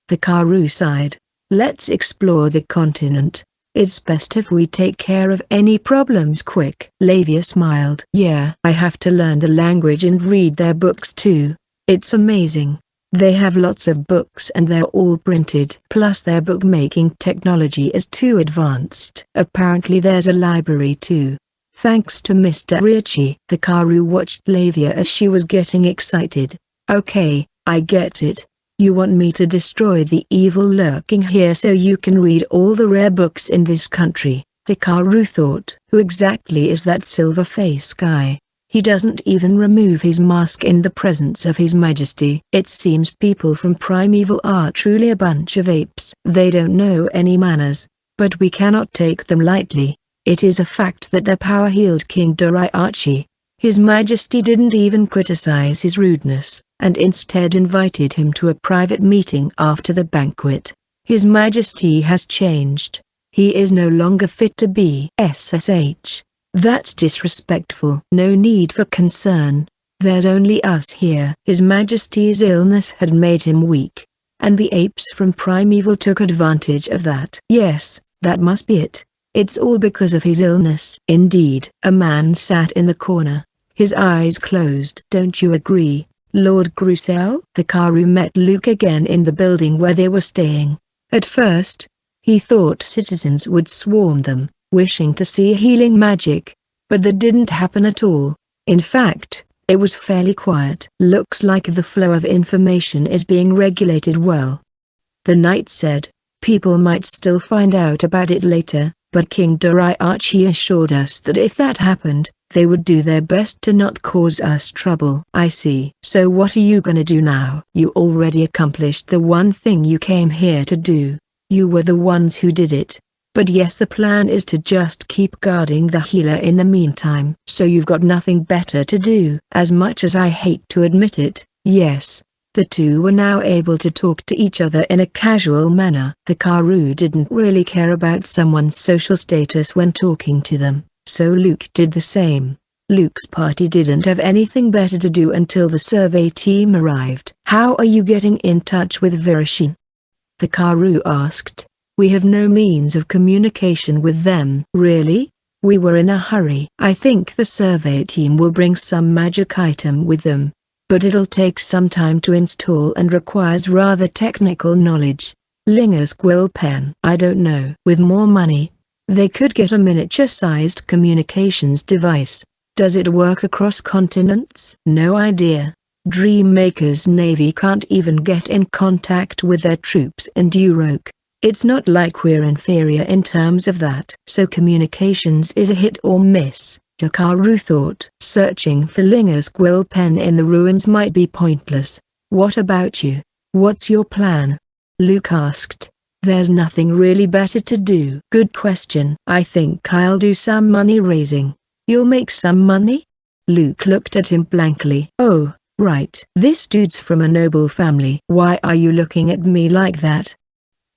Hikaru sighed. Let's explore the continent. It's best if we take care of any problems quick. Lavia smiled. Yeah, I have to learn the language and read their books too. It's amazing. They have lots of books and they're all printed. Plus their bookmaking technology is too advanced. Apparently there's a library too. Thanks to Mr. Ricci. Hikaru watched Lavia as she was getting excited. Okay, I get it. You want me to destroy the evil lurking here so you can read all the rare books in this country. Hikaru thought. Who exactly is that silver-faced guy? He doesn't even remove his mask in the presence of His Majesty. It seems people from Primeval are truly a bunch of apes. They don't know any manners, but we cannot take them lightly. It is a fact that their power healed King Doriachi. His Majesty didn't even criticize his rudeness, and instead invited him to a private meeting after the banquet. His Majesty has changed. He is no longer fit to be SSH. That's disrespectful. No need for concern. There's only us here. His Majesty's illness had made him weak, and the apes from Primeval took advantage of that. Yes, that must be it. It's all because of his illness. Indeed. A man sat in the corner, his eyes closed. Don't you agree, Lord Grussel? Hikaru met Luke again in the building where they were staying. At first, he thought citizens would swarm them, wishing to see healing magic, but that didn't happen at all. In fact, it was fairly quiet. Looks like the flow of information is being regulated well. The knight said, people might still find out about it later, but King Doriachi assured us that if that happened, they would do their best to not cause us trouble. I see. So what are you gonna do now? You already accomplished the one thing you came here to do. You were the ones who did it. But yes, the plan is to just keep guarding the healer in the meantime. So you've got nothing better to do. As much as I hate to admit it, yes. The two were now able to talk to each other in a casual manner. Hikaru didn't really care about someone's social status when talking to them, so Luke did the same. Luke's party didn't have anything better to do until the survey team arrived. How are you getting in touch with Virushin? Hikaru asked. We have no means of communication with them. Really? We were in a hurry. I think the survey team will bring some magic item with them, but it'll take some time to install and requires rather technical knowledge. Linger's quill pen. I don't know. With more money, they could get a miniature-sized communications device. Does it work across continents? No idea. Dreammaker's navy can't even get in contact with their troops in Duroc. It's not like we're inferior in terms of that. So communications is a hit or miss, Hikaru thought. Searching for Linger's quill pen in the ruins might be pointless. What about you? What's your plan? Luke asked. There's nothing really better to do. Good question. I think I'll do some money raising. You'll make some money? Luke looked at him blankly. Oh, right. This dude's from a noble family. Why are you looking at me like that?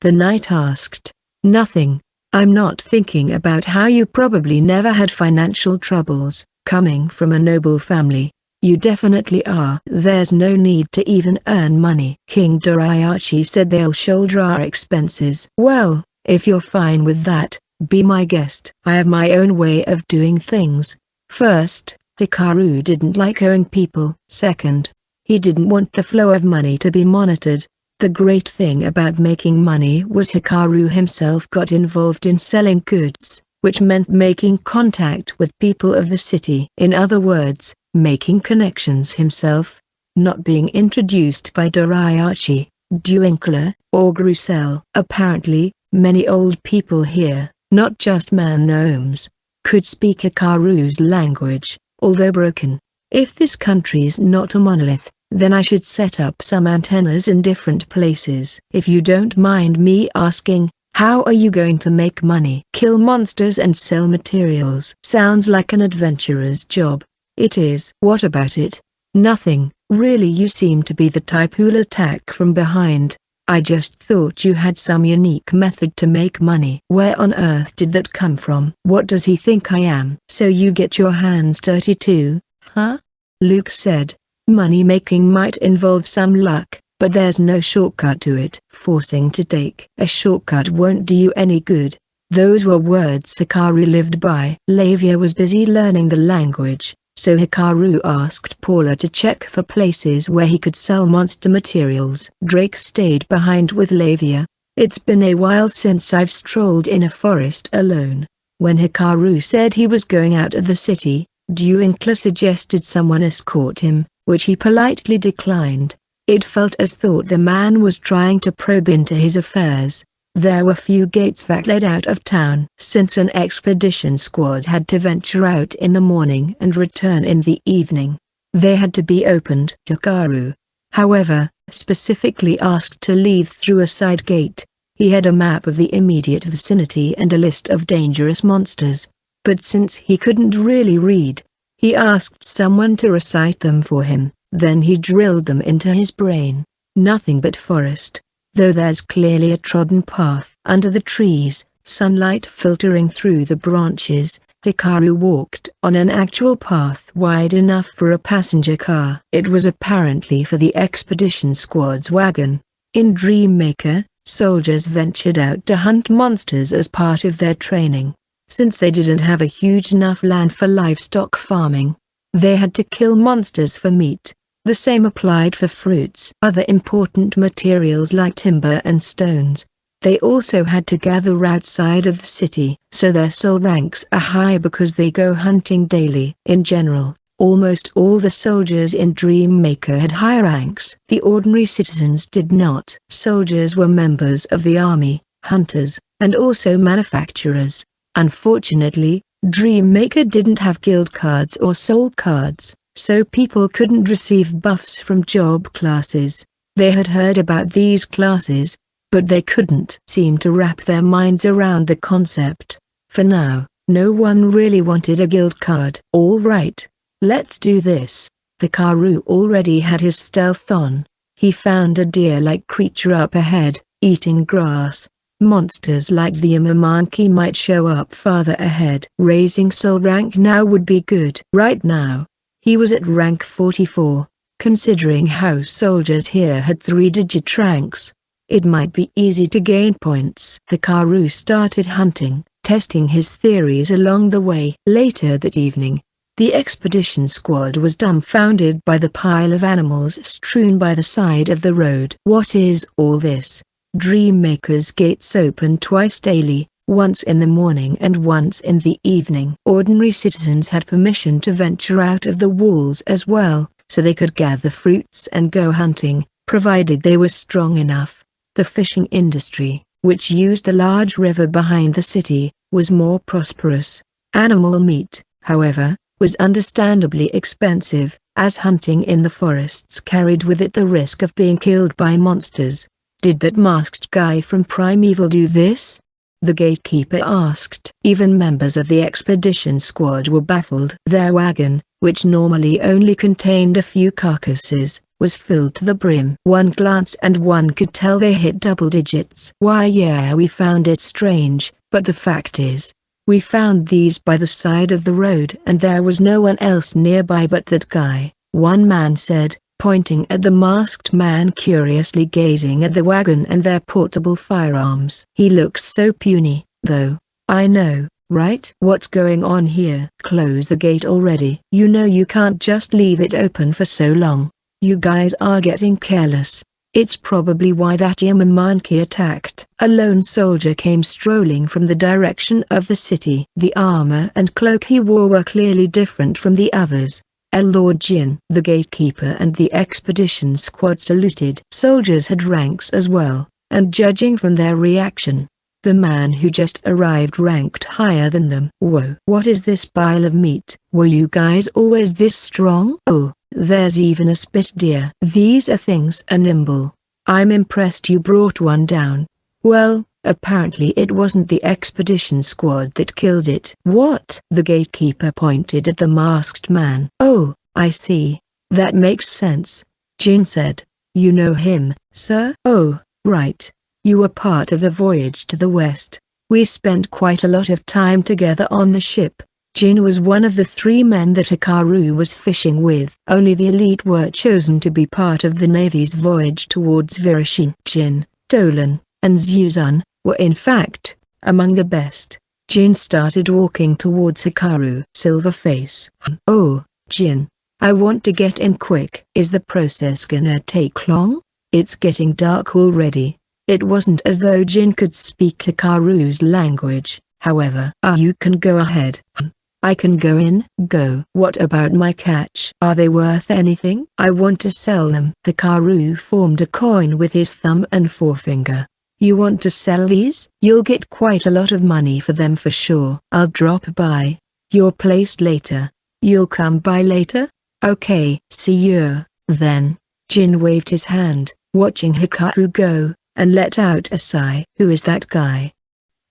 The knight asked. Nothing. I'm not thinking about how you probably never had financial troubles. Coming from a noble family, you definitely are. There's no need to even earn money. King Doriachi said they'll shoulder our expenses. Well, if you're fine with that, be my guest. I have my own way of doing things. First, Hikaru didn't like owing people. Second, he didn't want the flow of money to be monitored. The great thing about making money was Hikaru himself got involved in selling goods, which meant making contact with people of the city. In other words, making connections himself, not being introduced by Doriachi, Duinkler, or Grussel. Apparently, many old people here, not just man-gnomes, could speak Hikaru's language, although broken. If this country's not a monolith, then I should set up some antennas in different places. If you don't mind me asking, how are you going to make money? Kill monsters and sell materials. Sounds like an adventurer's job. It is. What about it? Nothing. Really, you seem to be the type who'll attack from behind. I just thought you had some unique method to make money. Where on earth did that come from? What does he think I am? So you get your hands dirty too, huh? Luke said. Money making might involve some luck, but there's no shortcut to it. Forcing to take a shortcut won't do you any good. Those were words Hikaru lived by. Lavia was busy learning the language, so Hikaru asked Paula to check for places where he could sell monster materials. Drake stayed behind with Lavia. It's been a while since I've strolled in a forest alone. When Hikaru said he was going out of the city, Duinkler suggested someone escort him, which he politely declined. It felt as though the man was trying to probe into his affairs. There were few gates that led out of town. Since an expedition squad had to venture out in the morning and return in the evening, they had to be opened. Hikaru, however, specifically asked to leave through a side gate. He had a map of the immediate vicinity and a list of dangerous monsters, but since he couldn't really read, he asked someone to recite them for him, then he drilled them into his brain. Nothing but forest, though there's clearly a trodden path. Under the trees, sunlight filtering through the branches, Hikaru walked on an actual path wide enough for a passenger car. It was apparently for the expedition squad's wagon. In Dreammaker, soldiers ventured out to hunt monsters as part of their training. Since they didn't have a huge enough land for livestock farming, they had to kill monsters for meat. The same applied for fruits. Other important materials like timber and stones. They also had to gather outside of the city, so their soul ranks are high because they go hunting daily. In general, almost all the soldiers in Dreammaker had high ranks. The ordinary citizens did not. Soldiers were members of the army, hunters, and also manufacturers. Unfortunately, Dreammaker didn't have guild cards or soul cards, so people couldn't receive buffs from job classes. They had heard about these classes, but they couldn't seem to wrap their minds around the concept. For now, no one really wanted a guild card. All right, let's do this. Hikaru already had his stealth on. He found a deer-like creature up ahead, eating grass. Monsters like the monkey might show up farther ahead. Raising soul rank now would be good. Right now, he was at rank 44. Considering how soldiers here had 3-digit ranks, it might be easy to gain points. Hikaru started hunting, testing his theories along the way. Later that evening, the expedition squad was dumbfounded by the pile of animals strewn by the side of the road. What is all this? Dreammaker's gates open twice daily, once in the morning and once in the evening. Ordinary citizens had permission to venture out of the walls as well, so they could gather fruits and go hunting, provided they were strong enough. The fishing industry, which used the large river behind the city, was more prosperous. Animal meat, however, was understandably expensive, as hunting in the forests carried with it the risk of being killed by monsters. Did that masked guy from Primeval do this? The gatekeeper asked. Even members of the expedition squad were baffled. Their wagon, which normally only contained a few carcasses, was filled to the brim. One glance and one could tell they hit double digits. Why yeah, we found it strange, but the fact is, we found these by the side of the road and there was no one else nearby but that guy, one man said, pointing at the masked man curiously gazing at the wagon and their portable firearms. He looks so puny, though. I know, right? What's going on here? Close the gate already. You know you can't just leave it open for so long. You guys are getting careless. It's probably why that monkey attacked. A lone soldier came strolling from the direction of the city. The armor and cloak he wore were clearly different from the others. Lord Jin. The gatekeeper and the expedition squad saluted. Soldiers had ranks as well, and judging from their reaction, the man who just arrived ranked higher than them. Whoa! What is this pile of meat? Were you guys always this strong? Oh, there's even a spit deer. These things are nimble. I'm impressed you brought one down. Well, apparently it wasn't the expedition squad that killed it. What? The gatekeeper pointed at the masked man. Oh, I see. That makes sense. Jin said. You know him, sir? Oh, right. You were part of the voyage to the west. We spent quite a lot of time together on the ship. Jin was one of the 3 men that Hikaru was fishing with. Only the elite were chosen to be part of the Navy's voyage towards Virushin. Jin, Dolan, and Zuzan were in fact among the best. Jin started walking towards Hikaru. Silverface. Oh, Jin. I want to get in quick. Is the process gonna take long? It's getting dark already. It wasn't as though Jin could speak Hikaru's language, however. You can go ahead. I can go in. Go. What about my catch? Are they worth anything? I want to sell them. Hikaru formed a coin with his thumb and forefinger. You want to sell these? You'll get quite a lot of money for them for sure. I'll drop by your place later. You'll come by later? Okay. See you, then. Jin waved his hand, watching Hikaru go, and let out a sigh. Who is that guy?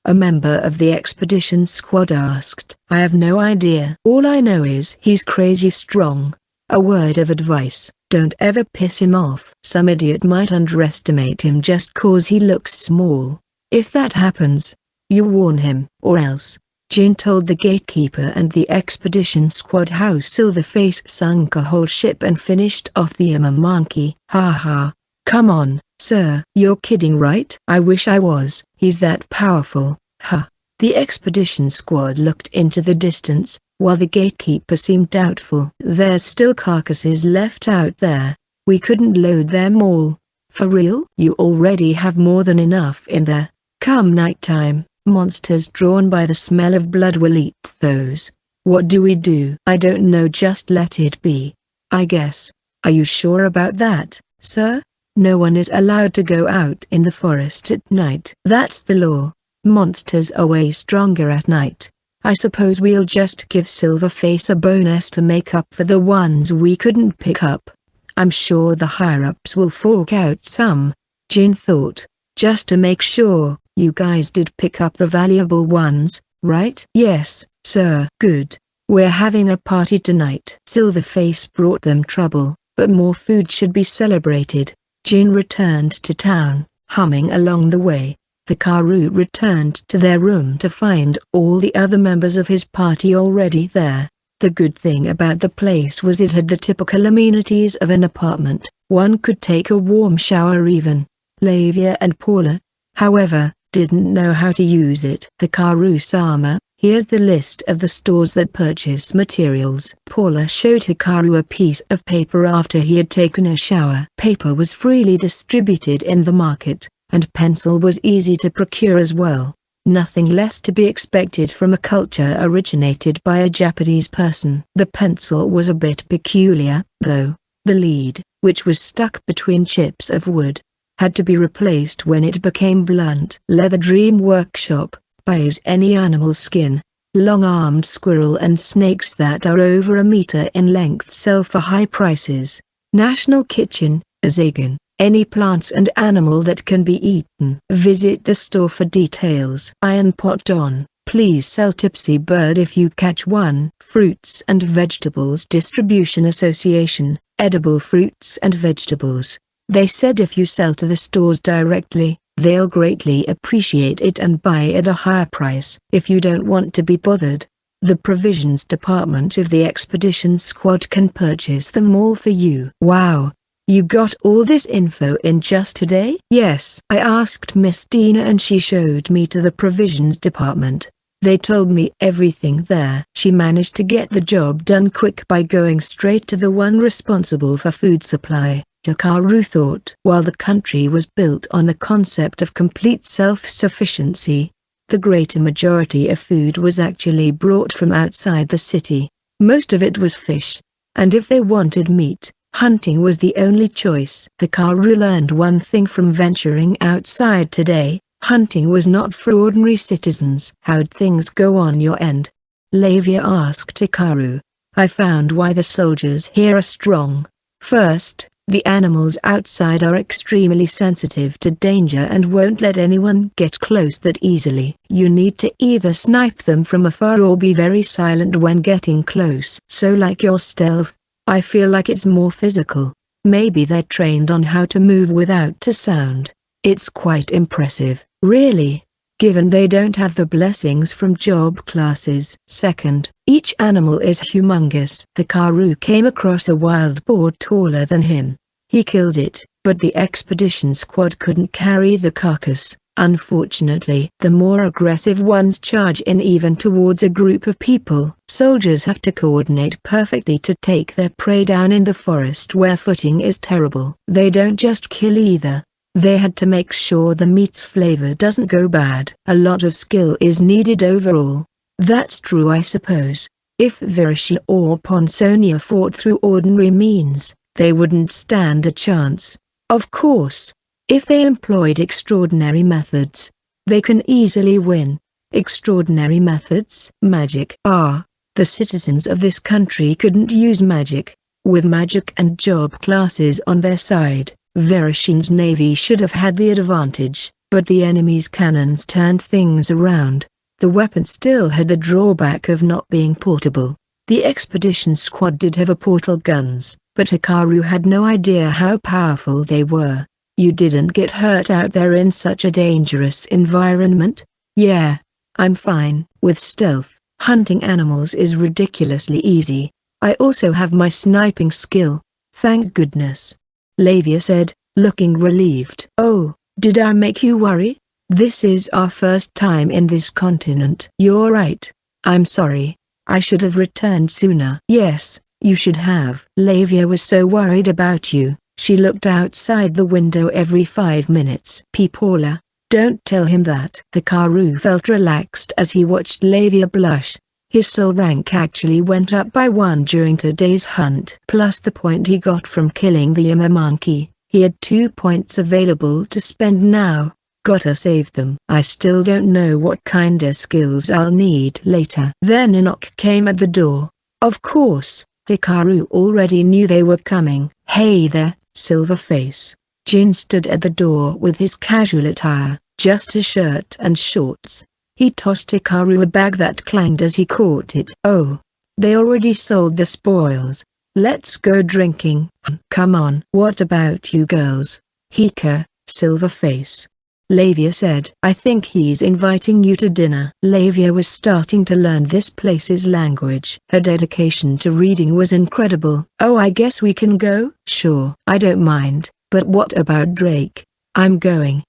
A member of the expedition squad asked. I have no idea. All I know is he's crazy strong. A word of advice, don't ever piss him off. Some idiot might underestimate him just cause he looks small. If that happens, you warn him. Or else. Jin told the gatekeeper and the expedition squad how Silverface sunk a whole ship and finished off the monkey. Ha ha. Come on, sir. You're kidding right? I wish I was. He's that powerful. Huh. The expedition squad looked into the distance, while the gatekeeper seemed doubtful. "There's still carcasses left out there. We couldn't load them all." "For real? You already have more than enough in there. Come nighttime, monsters drawn by the smell of blood will eat those. What do we do?" "I don't know, just let it be, I guess." "Are you sure about that, sir? No one is allowed to go out in the forest at night." "That's the law. Monsters are way stronger at night. I suppose we'll just give Silverface a bonus to make up for the ones we couldn't pick up. I'm sure the higher-ups will fork out some." Jin thought. "Just to make sure, you guys did pick up the valuable ones, right?" "Yes, sir." "Good. We're having a party tonight." Silverface brought them trouble, but more food should be celebrated. Jin returned to town, humming along the way. Hikaru returned to their room to find all the other members of his party already there. The good thing about the place was it had the typical amenities of an apartment. One could take a warm shower even. Lavia and Paula, however, didn't know how to use it. "Hikaru-sama, here's the list of the stores that purchase materials." Paula showed Hikaru a piece of paper after he had taken a shower. Paper was freely distributed in the market, and pencil was easy to procure as well. Nothing less to be expected from a culture originated by a Japanese person. The pencil was a bit peculiar, though. The lead, which was stuck between chips of wood, had to be replaced when it became blunt. "Leather Dream Workshop buys any animal skin, long-armed squirrel and snakes that are over a meter in length sell for high prices. National Kitchen, Azagan, any plants and animal that can be eaten. Visit the store for details." "Iron Pot Don, please sell Tipsy Bird if you catch one." Fruits and Vegetables Distribution Association, edible fruits and vegetables. They said if you sell to the stores directly, they'll greatly appreciate it and buy at a higher price. If you don't want to be bothered, the provisions department of the expedition squad can purchase them all for you. "Wow. You got all this info in just a day?" "Yes. I asked Miss Dina and she showed me to the provisions department. They told me everything there." She managed to get the job done quick by going straight to the one responsible for food supply, Hikaru thought. While the country was built on the concept of complete self-sufficiency, the greater majority of food was actually brought from outside the city. Most of it was fish, and if they wanted meat, hunting was the only choice. Hikaru learned one thing from venturing outside today: hunting was not for ordinary citizens. "How'd things go on your end?" Lavia asked Hikaru. "I found why the soldiers here are strong. First, the animals outside are extremely sensitive to danger and won't let anyone get close that easily. You need to either snipe them from afar or be very silent when getting close. So like your stealth, I feel like it's more physical. Maybe they're trained on how to move without a sound. It's quite impressive." "Really? Given they don't have the blessings from job classes." "Second, each animal is humongous." Hikaru came across a wild boar taller than him. He killed it, but the expedition squad couldn't carry the carcass. Unfortunately, the more aggressive ones charge in even towards a group of people. Soldiers have to coordinate perfectly to take their prey down in the forest where footing is terrible. They don't just kill either. They had to make sure the meat's flavor doesn't go bad. A lot of skill is needed overall. That's true, I suppose. If Virishi or Ponsonia fought through ordinary means, they wouldn't stand a chance. Of course, if they employed extraordinary methods, they can easily win. Extraordinary methods? Magic. The citizens of this country couldn't use magic. With magic and job classes on their side, Verishin's navy should have had the advantage, but the enemy's cannons turned things around. The weapon still had the drawback of not being portable. The expedition squad did have portal guns, but Hikaru had no idea how powerful they were. "You didn't get hurt out there in such a dangerous environment?" "Yeah, I'm fine. With stealth, hunting animals is ridiculously easy. I also have my sniping skill, thank goodness," Lavia said, looking relieved. "Oh, did I make you worry?" This is our first time in this continent. You're right. I'm sorry. I should have returned sooner. Yes, you should have. Lavia was so worried about you. She looked outside the window every 5 minutes. Paula, don't tell him that. Hikaru felt relaxed as he watched Lavia blush. His soul rank actually went up by 1 during today's hunt. Plus the point he got from killing the Yama monkey, he had 2 points available to spend now. Gotta save them. I still don't know what kinda skills I'll need later. Then a knock came at the door. Of course, Hikaru already knew they were coming. Hey there, Silverface. Jin stood at the door with his casual attire, just a shirt and shorts. He tossed Hikaru a bag that clanged as he caught it. Oh, they already sold the spoils. Let's go drinking. Come on. What about you girls? Hika, Silverface. Lavia said. I think he's inviting you to dinner. Lavia was starting to learn this place's language. Her dedication to reading was incredible. Oh, I guess we can go? Sure. I don't mind, but what about Drake? I'm going.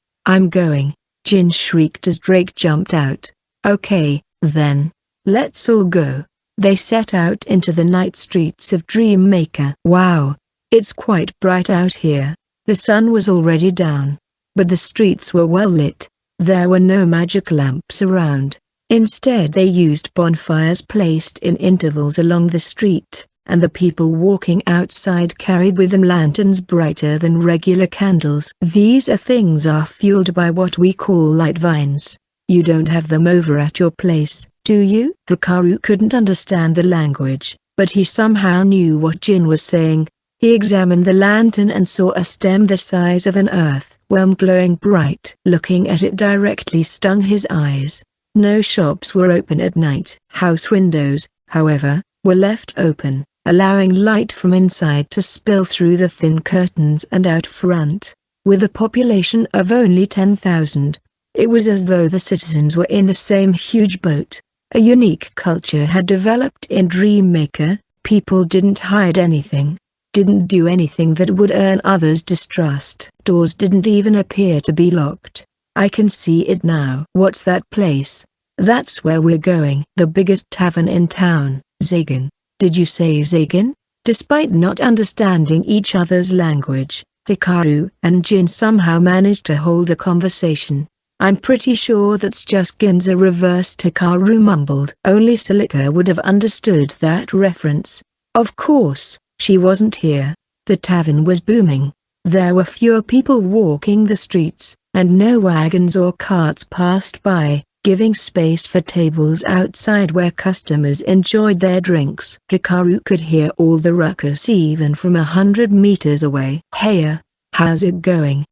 Jin shrieked as Drake jumped out. Okay, then. Let's all go. They set out into the night streets of Dreammaker. Wow. It's quite bright out here. The sun was already down. But the streets were well lit. There were no magic lamps around. Instead they used bonfires placed in intervals along the street, and the people walking outside carried with them lanterns brighter than regular candles. These things are fueled by what we call light vines. You don't have them over at your place, do you? Hikaru couldn't understand the language, but he somehow knew what Jin was saying. He examined the lantern and saw a stem the size of an earthworm glowing bright. Looking at it directly stung his eyes. No shops were open at night. House windows, however, were left open, allowing light from inside to spill through the thin curtains and out front. With a population of only 10,000, it was as though the citizens were in the same huge boat. A unique culture had developed in Dreammaker. People didn't hide anything. Didn't do anything that would earn others' distrust. Doors didn't even appear to be locked. I can see it now. What's that place? That's where we're going. The biggest tavern in town. Zagan. Did you say Zagan? Despite not understanding each other's language, Hikaru and Jin somehow managed to hold a conversation. I'm pretty sure that's just Ginza reversed. Hikaru mumbled. Only Celica would have understood that reference. Of course. She wasn't here. The tavern was booming. There were fewer people walking the streets, and no wagons or carts passed by, giving space for tables outside where customers enjoyed their drinks. Hikaru could hear all the ruckus even from 100 meters away. Hey, how's it going?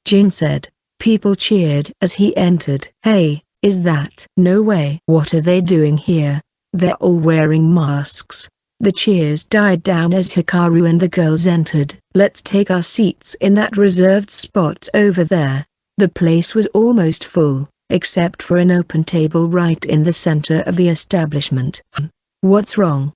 Jin said. People cheered as he entered. Hey, is that? No way. What are they doing here? They're all wearing masks. The cheers died down as Hikaru and the girls entered. Let's take our seats in that reserved spot over there. The place was almost full, except for an open table right in the center of the establishment. What's wrong?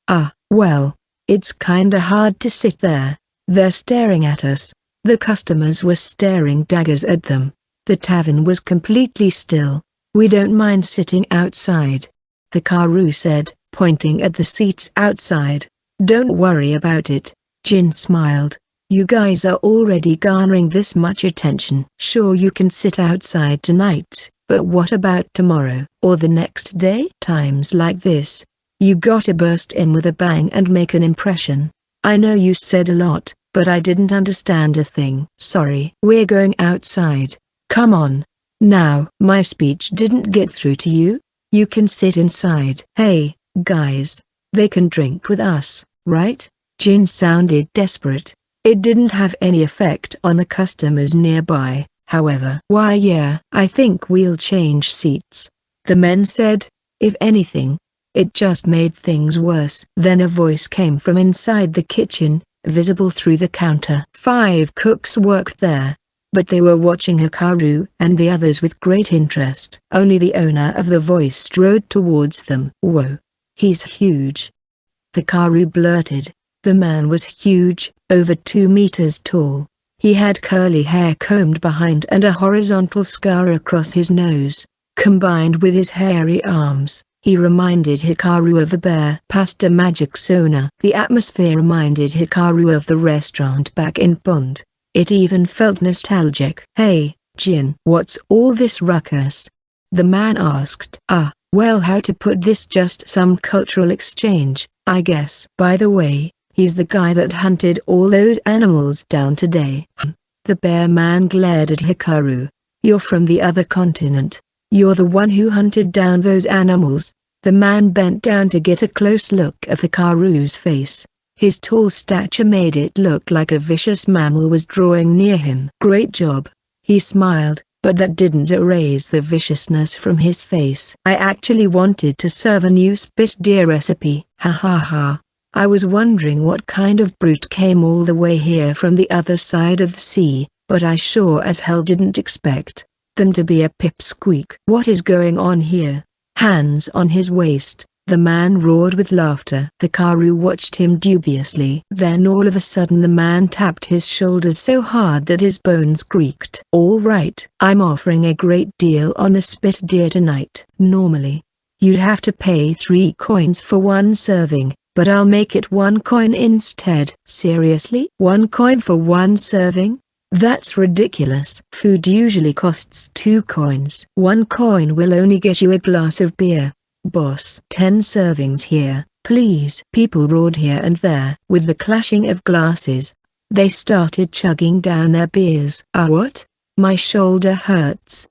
Well, it's kinda hard to sit there. They're staring at us. The customers were staring daggers at them. The tavern was completely still. We don't mind sitting outside, Hikaru said, pointing at the seats outside. Don't worry about it. Jin smiled. You guys are already garnering this much attention. Sure, you can sit outside tonight, but what about tomorrow, or the next day? Times like this, you gotta burst in with a bang and make an impression. I know you said a lot, but I didn't understand a thing. Sorry. We're going outside. Come on. Now. My speech didn't get through to you? You can sit inside. Hey, guys, they can drink with us, right? Jin sounded desperate. It didn't have any effect on the customers nearby, however. Why yeah, I think we'll change seats, the men said. If anything, it just made things worse. Then a voice came from inside the kitchen, visible through the counter. 5 cooks worked there, but they were watching Hikaru and the others with great interest. Only the owner of the voice strode towards them. Whoa. He's huge. Hikaru blurted. The man was huge, over 2 meters tall. He had curly hair combed behind and a horizontal scar across his nose. Combined with his hairy arms, he reminded Hikaru of a bear. Past a magic sauna. The atmosphere reminded Hikaru of the restaurant back in Pond. It even felt nostalgic. "Hey, Jin, what's all this ruckus?" the man asked. Well, how to put this, just some cultural exchange, I guess. By the way, he's the guy that hunted all those animals down today. The bear man glared at Hikaru. "You're from the other continent. You're the one who hunted down those animals?" The man bent down to get a close look of Hikaru's face. His tall stature made it look like a vicious mammal was drawing near him. "Great job." He smiled, but that didn't erase the viciousness from his face. "I actually wanted to serve a new spit deer recipe. Ha ha ha. I was wondering what kind of brute came all the way here from the other side of the sea, but I sure as hell didn't expect them to be a pipsqueak." "What is going on here?" Hands on his waist, the man roared with laughter. Hikaru watched him dubiously. Then all of a sudden the man tapped his shoulders so hard that his bones creaked. "All right, I'm offering a great deal on the spit deer tonight. Normally, you'd have to pay 3 coins for one serving, but I'll make it 1 coin instead." "Seriously? 1 coin for one serving? That's ridiculous. Food usually costs 2 coins. 1 coin will only get you a glass of beer. Boss." "10 servings here, please." People roared here and there. With the clashing of glasses, they started chugging down their beers. What? My shoulder hurts,"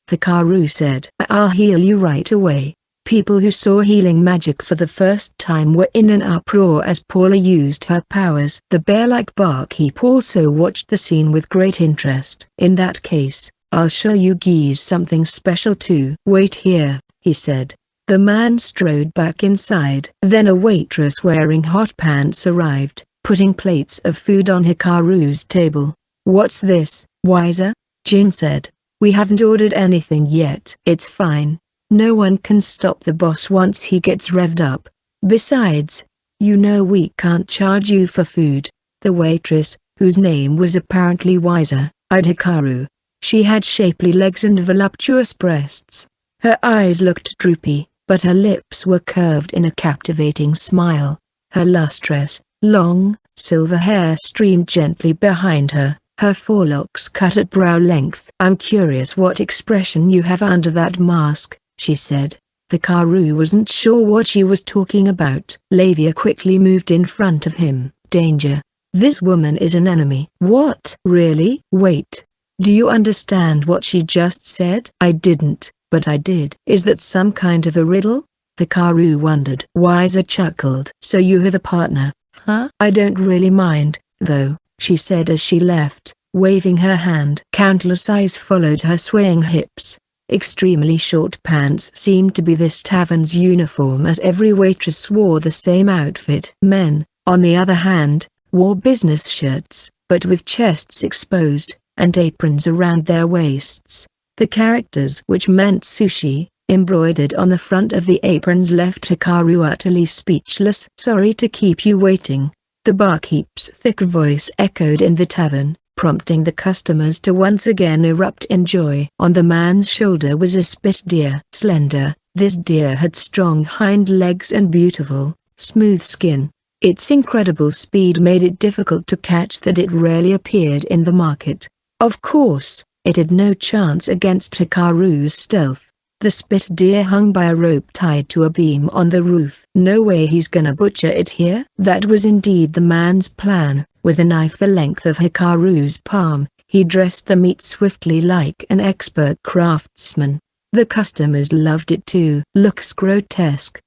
Hikaru said. "I'll heal you right away." People who saw healing magic for the first time were in an uproar as Paula used her powers. The bear-like barkeep also watched the scene with great interest. "In that case, I'll show you geese something special too." "Wait here," he said. The man strode back inside. Then a waitress wearing hot pants arrived, putting plates of food on Hikaru's table. "What's this, Wiser?" Jin said. "We haven't ordered anything yet." "It's fine. No one can stop the boss once he gets revved up. Besides, you know we can't charge you for food." The waitress, whose name was apparently Wiser, eyed Hikaru. She had shapely legs and voluptuous breasts. Her eyes looked droopy, but her lips were curved in a captivating smile. Her lustrous, long, silver hair streamed gently behind her, her forelocks cut at brow length. "I'm curious what expression you have under that mask," she said. Hikaru wasn't sure what she was talking about. Lavia quickly moved in front of him. "Danger. This woman is an enemy." "What? Really? Wait. Do you understand what she just said?" "I didn't, but I did." "Is that some kind of a riddle?" Hikaru wondered. Wiser chuckled. "So you have a partner, huh?" "I don't really mind, though," she said as she left, waving her hand. Countless eyes followed her swaying hips. Extremely short pants seemed to be this tavern's uniform, as every waitress wore the same outfit. Men, on the other hand, wore business shirts, but with chests exposed, and aprons around their waists. The characters which meant sushi, embroidered on the front of the aprons, left Hikaru utterly speechless. "Sorry to keep you waiting," the barkeep's thick voice echoed in the tavern, prompting the customers to once again erupt in joy. On the man's shoulder was a spit deer. Slender, this deer had strong hind legs and beautiful, smooth skin. Its incredible speed made it difficult to catch that it rarely appeared in the market. Of course, it had no chance against Hikaru's stealth. The spit deer hung by a rope tied to a beam on the roof. "No way he's gonna butcher it here." That was indeed the man's plan. With a knife the length of Hikaru's palm, he dressed the meat swiftly like an expert craftsman. The customers loved it too. "Looks grotesque,"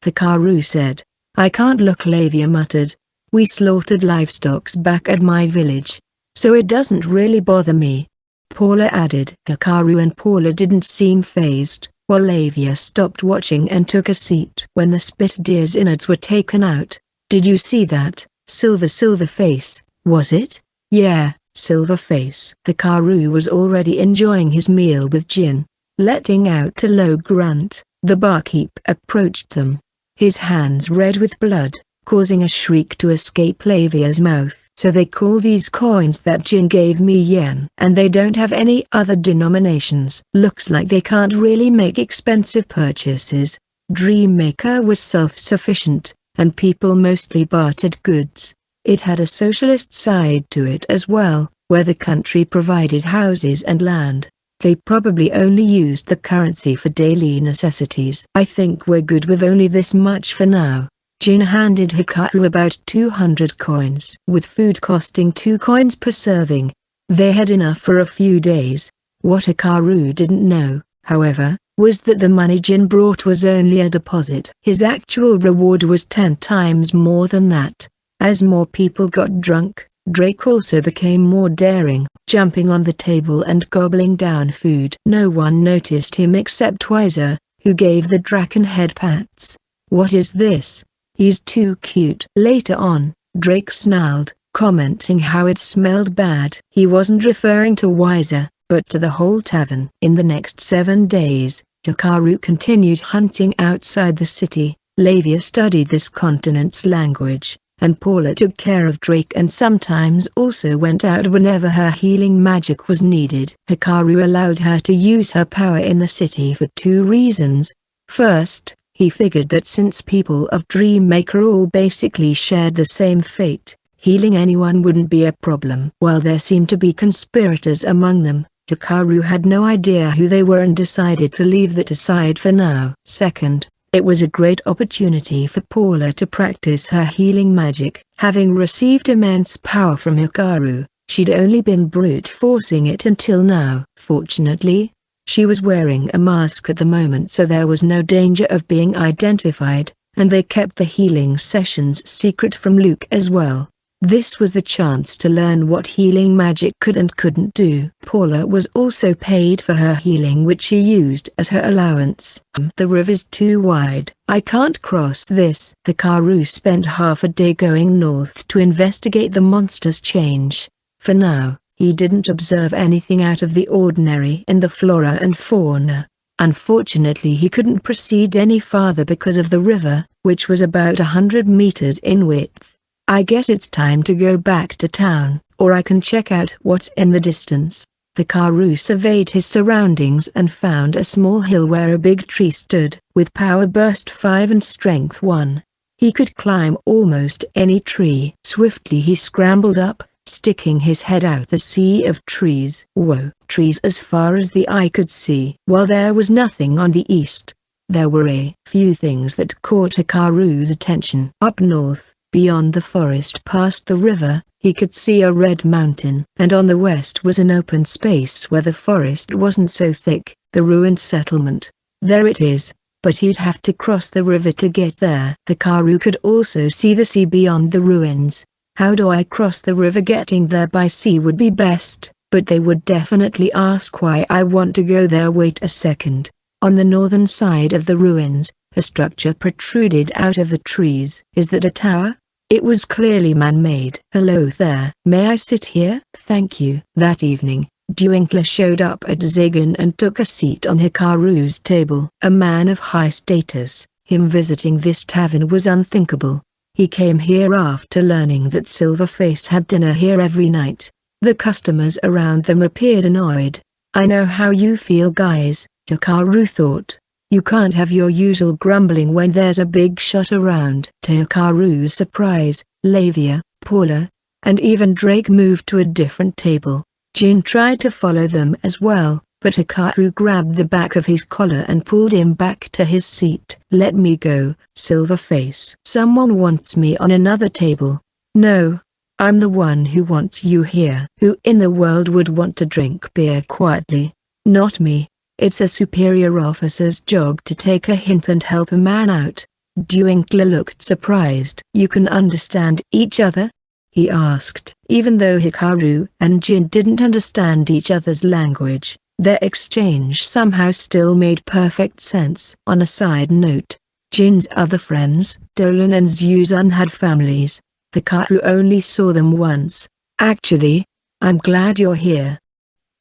Hikaru said. "I can't look," Lavia muttered. "We slaughtered livestock back at my village, so it doesn't really bother me," Paula added. Hikaru and Paula didn't seem fazed, while Lavia stopped watching and took a seat. When the spit deer's innards were taken out, "Did you see that? Silver face, was it?" "Yeah, silver face." Hikaru was already enjoying his meal with Jin. Letting out a low grunt, the barkeep approached them, his hands red with blood, causing a shriek to escape Lavia's mouth. So they call these coins that Jin gave me yen. And they don't have any other denominations. Looks like they can't really make expensive purchases. Dreammaker was self-sufficient, and people mostly bartered goods. It had a socialist side to it as well, where the country provided houses and land. They probably only used the currency for daily necessities. I think we're good with only this much for now. Jin handed Hikaru about 200 coins. With food costing 2 coins per serving, they had enough for a few days. What Hikaru didn't know, however, was that the money Jin brought was only a deposit. His actual reward was 10 times more than that. As more people got drunk, Drake also became more daring, jumping on the table and gobbling down food. No one noticed him except Weiser, who gave the Draken head pats. "What is this? He's too cute." Later on, Drake snarled, commenting how it smelled bad. He wasn't referring to Weiser, but to the whole tavern. In the next 7 days, Hikaru continued hunting outside the city. Lavia studied this continent's language, and Paula took care of Drake and sometimes also went out whenever her healing magic was needed. Hikaru allowed her to use her power in the city for 2 reasons. First, he figured that since people of Dreammaker all basically shared the same fate, healing anyone wouldn't be a problem. While there seemed to be conspirators among them, Hikaru had no idea who they were and decided to leave that aside for now. Second, it was a great opportunity for Paula to practice her healing magic. Having received immense power from Hikaru, she'd only been brute forcing it until now. Fortunately, she was wearing a mask at the moment, so there was no danger of being identified, and they kept the healing sessions secret from Luke as well. This was the chance to learn what healing magic could and couldn't do. Paula was also paid for her healing, which she used as her allowance. "The river's too wide. I can't cross this." Hikaru spent half a day going north to investigate the monster's change. For now, he didn't observe anything out of the ordinary in the flora and fauna. Unfortunately, he couldn't proceed any farther because of the river, which was about 100 meters in width. "I guess it's time to go back to town, or I can check out what's in the distance." Hikaru surveyed his surroundings and found a small hill where a big tree stood. With power burst 5 and strength 1, he could climb almost any tree. Swiftly he scrambled up, sticking his head out the sea of trees. Whoa! Trees as far as the eye could see. While there was nothing on the east, there were a few things that caught Hikaru's attention. Up north, beyond the forest past the river, he could see a red mountain. And on the west was an open space where the forest wasn't so thick, the ruined settlement. There it is, but he'd have to cross the river to get there. Hikaru could also see the sea beyond the ruins. "How do I cross the river?" "Getting there by sea would be best, but they would definitely ask why I want to go there." "Wait a second." On the northern side of the ruins, a structure protruded out of the trees. "Is that a tower?" It was clearly man-made. "Hello there. May I sit here?" "Thank you." That evening, Duinkler showed up at Zagan and took a seat on Hikaru's table. A man of high status, him visiting this tavern was unthinkable. He came here after learning that Silverface had dinner here every night. The customers around them appeared annoyed. "I know how you feel, guys," Hikaru thought. "You can't have your usual grumbling when there's a big shot around." To Hikaru's surprise, Lavia, Paula, and even Drake moved to a different table. Jin tried to follow them as well, but Hikaru grabbed the back of his collar and pulled him back to his seat. "Let me go, Silverface." "Someone wants me on another table." "No. I'm the one who wants you here." "Who in the world would want to drink beer quietly?" "Not me. It's a superior officer's job to take a hint and help a man out." Duinkler looked surprised. "You can understand each other?" he asked. Even though Hikaru and Jin didn't understand each other's language, their exchange somehow still made perfect sense. On a side note, Jin's other friends, Dolan and Zuzan, had families. Hikaru only saw them once. "Actually, I'm glad you're here,"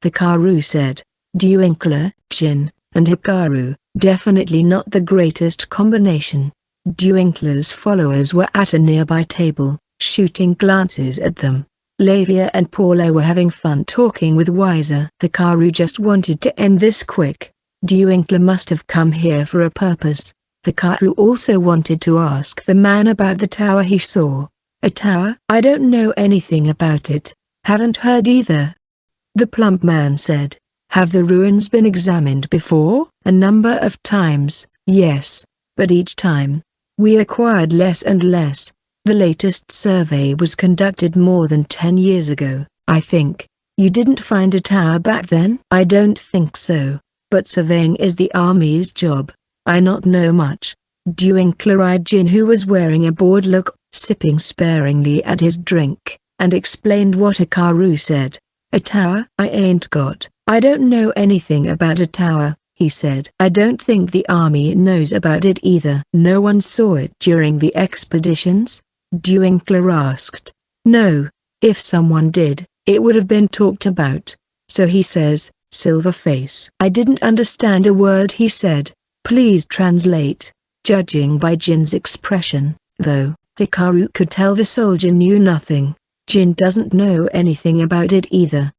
Hikaru said. Duinkler, Jin, and Hikaru, definitely not the greatest combination. Duinkler's followers were at a nearby table, shooting glances at them. Lavia and Paula were having fun talking with Wiser. Hikaru just wanted to end this quick. Duinkler must have come here for a purpose. Hikaru also wanted to ask the man about the tower he saw. A tower? I don't know anything about it. Haven't heard either. The plump man said. Have the ruins been examined before? A number of times, yes. But each time, we acquired less and less. The latest survey was conducted more than 10 years ago, I think. You didn't find a tower back then? I don't think so. But surveying is the army's job. I not know much. Duinkler eyed Jin, who was wearing a bored look, sipping sparingly at his drink, and explained what Hikaru said. A tower? I ain't got. I don't know anything about a tower, he said. I don't think the army knows about it either. No one saw it during the expeditions? Duinkler asked. No. If someone did, it would have been talked about. So he says, Silverface. I didn't understand a word he said. Please translate. Judging by Jin's expression, though, Hikaru could tell the soldier knew nothing. Jin doesn't know anything about it either.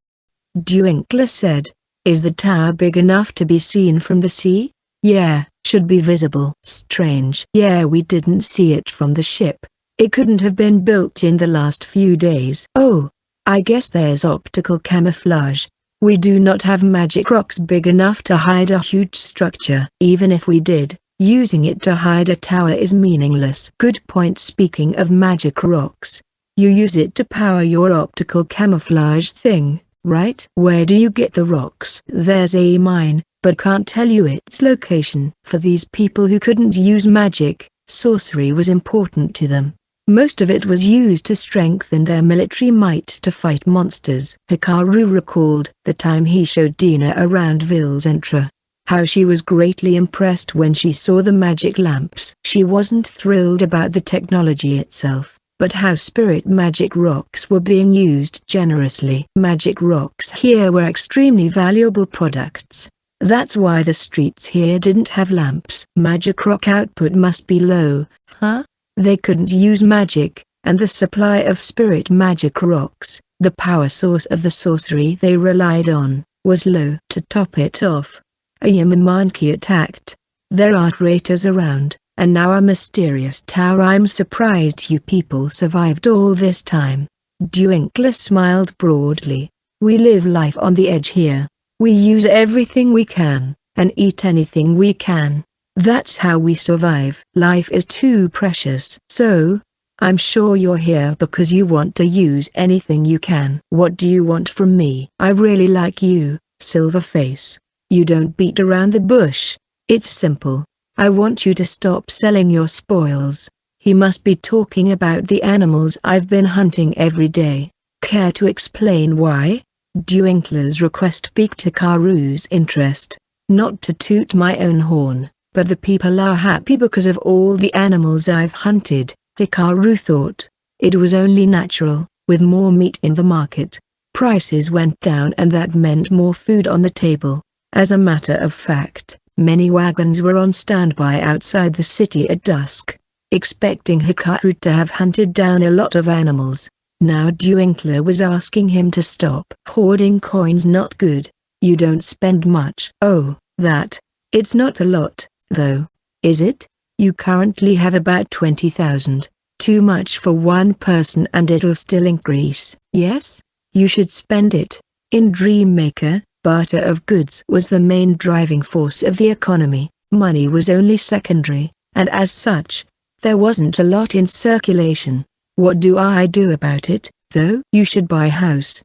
Duinkler said. Is the tower big enough to be seen from the sea? Yeah, should be visible. Strange. Yeah, we didn't see it from the ship. It couldn't have been built in the last few days. Oh, I guess there's optical camouflage. We do not have magic rocks big enough to hide a huge structure. Even if we did, using it to hide a tower is meaningless. Good point. Speaking of magic rocks, you use it to power your optical camouflage thing, right? Where do you get the rocks? There's a mine, but can't tell you its location. For these people who couldn't use magic, sorcery was important to them. Most of it was used to strengthen their military might to fight monsters. Hikaru recalled the time he showed Dina around Vilzentra. How she was greatly impressed when she saw the magic lamps. She wasn't thrilled about the technology itself, but how spirit magic rocks were being used generously. Magic rocks here were extremely valuable products. That's why the streets here didn't have lamps. Magic rock output must be low, huh? They couldn't use magic, and the supply of spirit magic rocks, the power source of the sorcery they relied on, was low. To top it off, a Yamamonkey attacked. There are traitors around, and now a mysterious tower. I'm surprised you people survived all this time. Duinkler smiled broadly. We live life on the edge here. We use everything we can, and eat anything we can. That's how we survive. Life is too precious. So, I'm sure you're here because you want to use anything you can. What do you want from me? I really like you, Silverface. You don't beat around the bush. It's simple. I want you to stop selling your spoils. He must be talking about the animals I've been hunting every day. Care to explain why? Duinkler's request piqued Hikaru's interest. Not to toot my own horn, but the people are happy because of all the animals I've hunted, Hikaru thought. It was only natural. With more meat in the market, prices went down, and that meant more food on the table. As a matter of fact, many wagons were on standby outside the city at dusk, expecting Hikaru to have hunted down a lot of animals. Now Duinkler was asking him to stop. Hoarding coins not good. You don't spend much. Oh, that. It's not a lot, though, is it? You currently have about 20,000. Too much for one person, and it'll still increase. Yes? You should spend it. In Dreammaker, barter of goods was the main driving force of the economy. Money was only secondary, and as such, there wasn't a lot in circulation. What do I do about it, though? You should buy a house.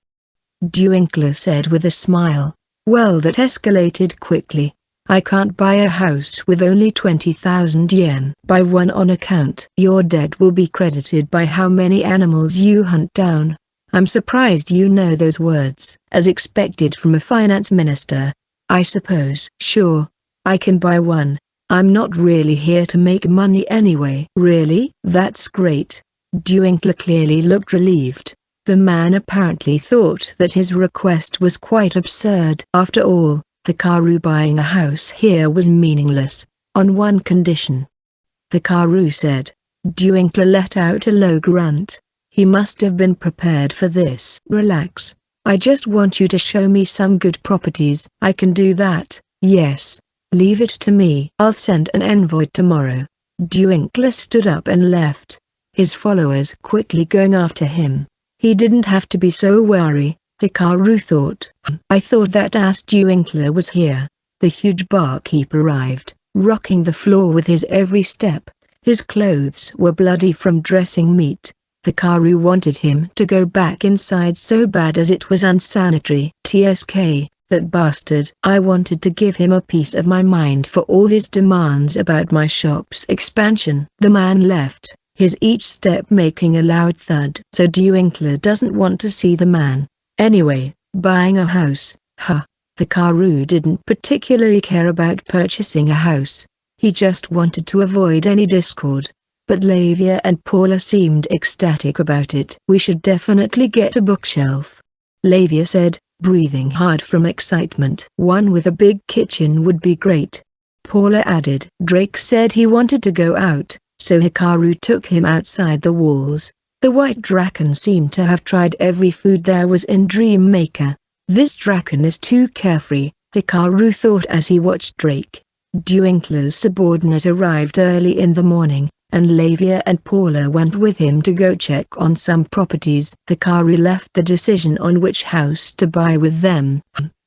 Duinkler said with a smile. Well, that escalated quickly. I can't buy a house with only 20,000 yen. Buy one on account. Your debt will be credited by how many animals you hunt down. I'm surprised you know those words. As expected from a finance minister, I suppose. Sure. I can buy one. I'm not really here to make money anyway. Really? That's great. Duinkler clearly looked relieved. The man apparently thought that his request was quite absurd. After all, Hikaru buying a house here was meaningless, on one condition. Hikaru said. Duinkler let out a low grunt. He must have been prepared for this. Relax. I just want you to show me some good properties. I can do that, yes. Leave it to me. I'll send an envoy tomorrow. Dwinkler stood up and left, his followers quickly going after him. He didn't have to be so wary, Hikaru thought. I thought that ass Dwinkler was here. The huge barkeep arrived, rocking the floor with his every step. His clothes were bloody from dressing meat. Hikaru wanted him to go back inside so bad as it was unsanitary. TSK, that bastard. I wanted to give him a piece of my mind for all his demands about my shop's expansion. The man left, his each step making a loud thud. So Dwinkler doesn't want to see the man. Anyway, buying a house, huh? Hikaru didn't particularly care about purchasing a house. He just wanted to avoid any discord. But Lavia and Paula seemed ecstatic about it. We should definitely get a bookshelf, Lavia said, breathing hard from excitement. One with a big kitchen would be great, Paula added. Drake said he wanted to go out, so Hikaru took him outside the walls. The white dragon seemed to have tried every food there was in Dream Maker. This dragon is too carefree, Hikaru thought as he watched Drake. Dwinkler's subordinate arrived early in the morning, and Lavia and Paula went with him to go check on some properties. Hikaru left the decision on which house to buy with them.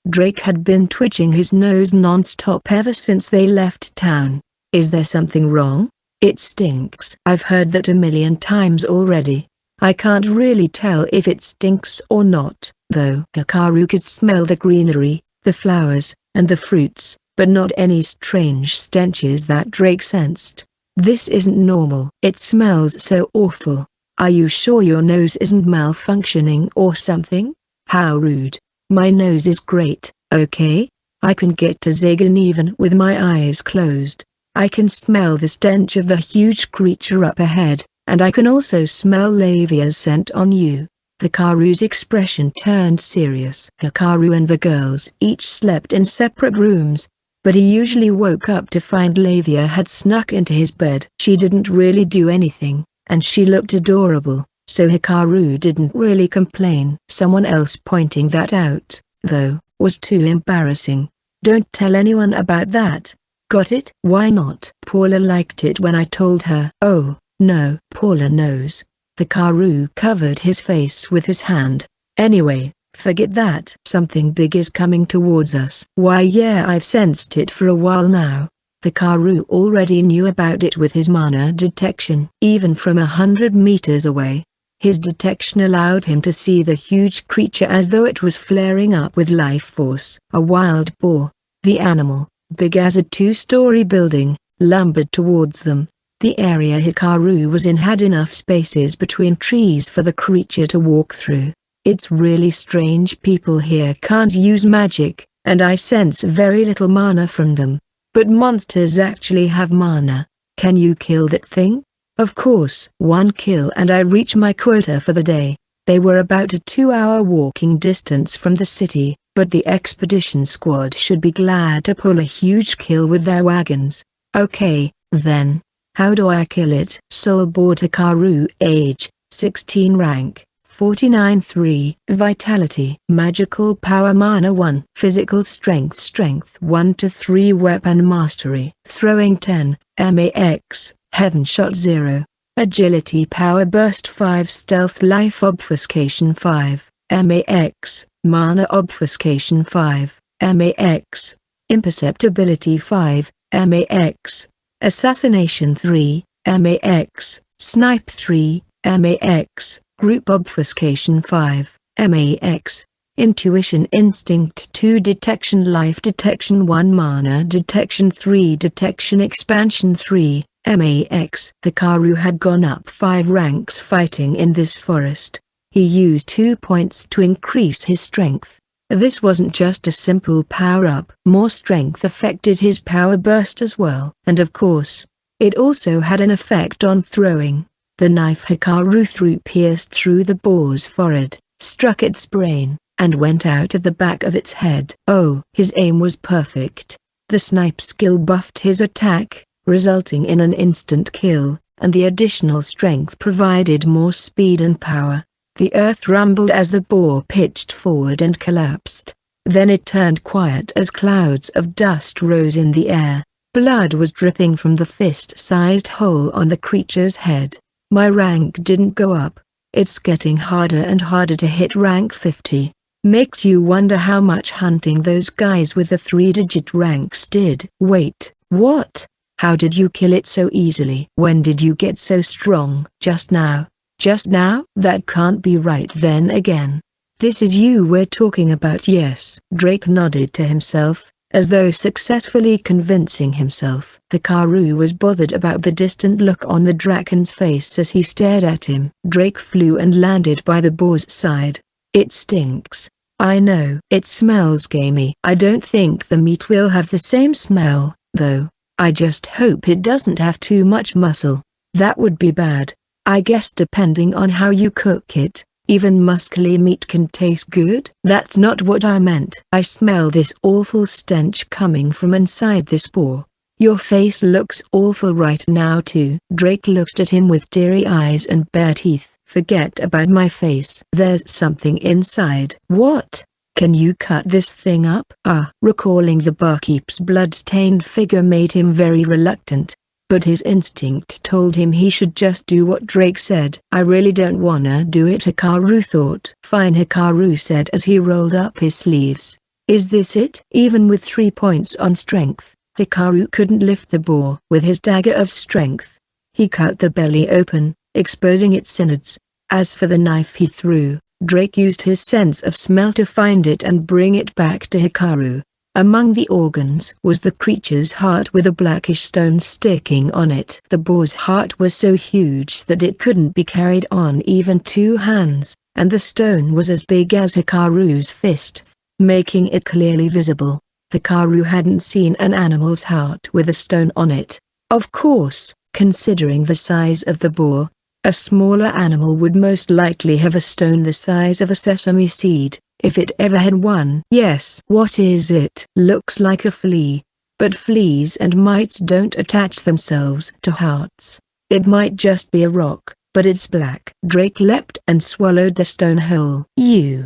Drake had been twitching his nose non-stop ever since they left town. Is there something wrong? It stinks. I've heard that 1,000,000 times already. I can't really tell if it stinks or not, though. Hikaru could smell the greenery, the flowers, and the fruits, but not any strange stenches that Drake sensed. This isn't normal. It smells so awful. Are you sure your nose isn't malfunctioning or something? How rude. My nose is great, okay? I can get to Zagan even with my eyes closed. I can smell the stench of the huge creature up ahead, and I can also smell Lavia's scent on you. Hikaru's expression turned serious. Hikaru and the girls each slept in separate rooms, but he usually woke up to find Lavia had snuck into his bed. She didn't really do anything, and she looked adorable, so Hikaru didn't really complain. Someone else pointing that out, though, was too embarrassing. Don't tell anyone about that. Got it? Why not? Paula liked it when I told her. Oh, no. Paula knows. Hikaru covered his face with his hand. Anyway, forget that. Something big is coming towards us. Why yeah, I've sensed it for a while now. Hikaru already knew about it with his mana detection. Even from 100 meters away, his detection allowed him to see the huge creature as though it was flaring up with life force. A wild boar. The animal, big as a 2-story building, lumbered towards them. The area Hikaru was in had enough spaces between trees for the creature to walk through. It's really strange people here can't use magic, and I sense very little mana from them. But monsters actually have mana. Can you kill that thing? Of course. One kill and I reach my quota for the day. They were about a 2-hour walking distance from the city, but the expedition squad should be glad to pull a huge kill with their wagons. Okay, then. How do I kill it? Soulboard Hikaru, age, 16 rank. 49-3, Vitality, Magical Power Mana 1, Physical Strength 1 to 3, Weapon Mastery, Throwing 10, MAX, Heaven Shot 0, Agility Power Burst 5, Stealth Life Obfuscation 5, MAX, Mana Obfuscation 5, MAX, Imperceptibility 5, MAX, Assassination 3, MAX, Snipe 3, MAX, Group Obfuscation 5, MAX, Intuition Instinct 2, Detection Life Detection 1, Mana Detection 3, Detection Expansion 3, MAX. Hikaru had gone up 5 ranks fighting in this forest. He used 2 points to increase his strength. This wasn't just a simple power-up. More strength affected his power burst as well. And of course, it also had an effect on throwing. The knife Hikaru threw pierced through the boar's forehead, struck its brain, and went out of the back of its head. Oh, his aim was perfect. The snipe skill buffed his attack, resulting in an instant kill, and the additional strength provided more speed and power. The earth rumbled as the boar pitched forward and collapsed. Then it turned quiet as clouds of dust rose in the air. Blood was dripping from the fist-sized hole on the creature's head. My rank didn't go up. It's getting harder and harder to hit rank 50. Makes you wonder how much hunting those guys with the 3-digit ranks did. Wait, what? How did you kill it so easily? When did you get so strong? Just now? Just now? That can't be right then again. This is you we're talking about. Yes. Drake nodded to himself, as though successfully convincing himself. Hikaru was bothered about the distant look on the dragon's face as he stared at him. Drake flew and landed by the boar's side. It stinks. I know. It smells gamey. I don't think the meat will have the same smell, though. I just hope it doesn't have too much muscle. That would be bad. I guess depending on how you cook it, even muscly meat can taste good. That's not what I meant. I smell this awful stench coming from inside this boar. Your face looks awful right now too. Drake looked at him with teary eyes and bare teeth. Forget about my face. There's something inside. What? Can you cut this thing up? Recalling the barkeep's blood-stained figure made him very reluctant. But his instinct told him he should just do what Drake said. I really don't wanna do it, Hikaru thought. Fine, Hikaru said as he rolled up his sleeves. Is this it? Even with 3 points on strength, Hikaru couldn't lift the boar. With his dagger of strength, he cut the belly open, exposing its innards. As for the knife he threw, Drake used his sense of smell to find it and bring it back to Hikaru. Among the organs was the creature's heart with a blackish stone sticking on it. The boar's heart was so huge that it couldn't be carried on even 2 hands, and the stone was as big as Hikaru's fist, making it clearly visible. Hikaru hadn't seen an animal's heart with a stone on it. Of course, considering the size of the boar, a smaller animal would most likely have a stone the size of a sesame seed, if it ever had one. Yes. What is it? Looks like a flea. But fleas and mites don't attach themselves to hearts. It might just be a rock, but it's black. Drake leapt and swallowed the stone whole.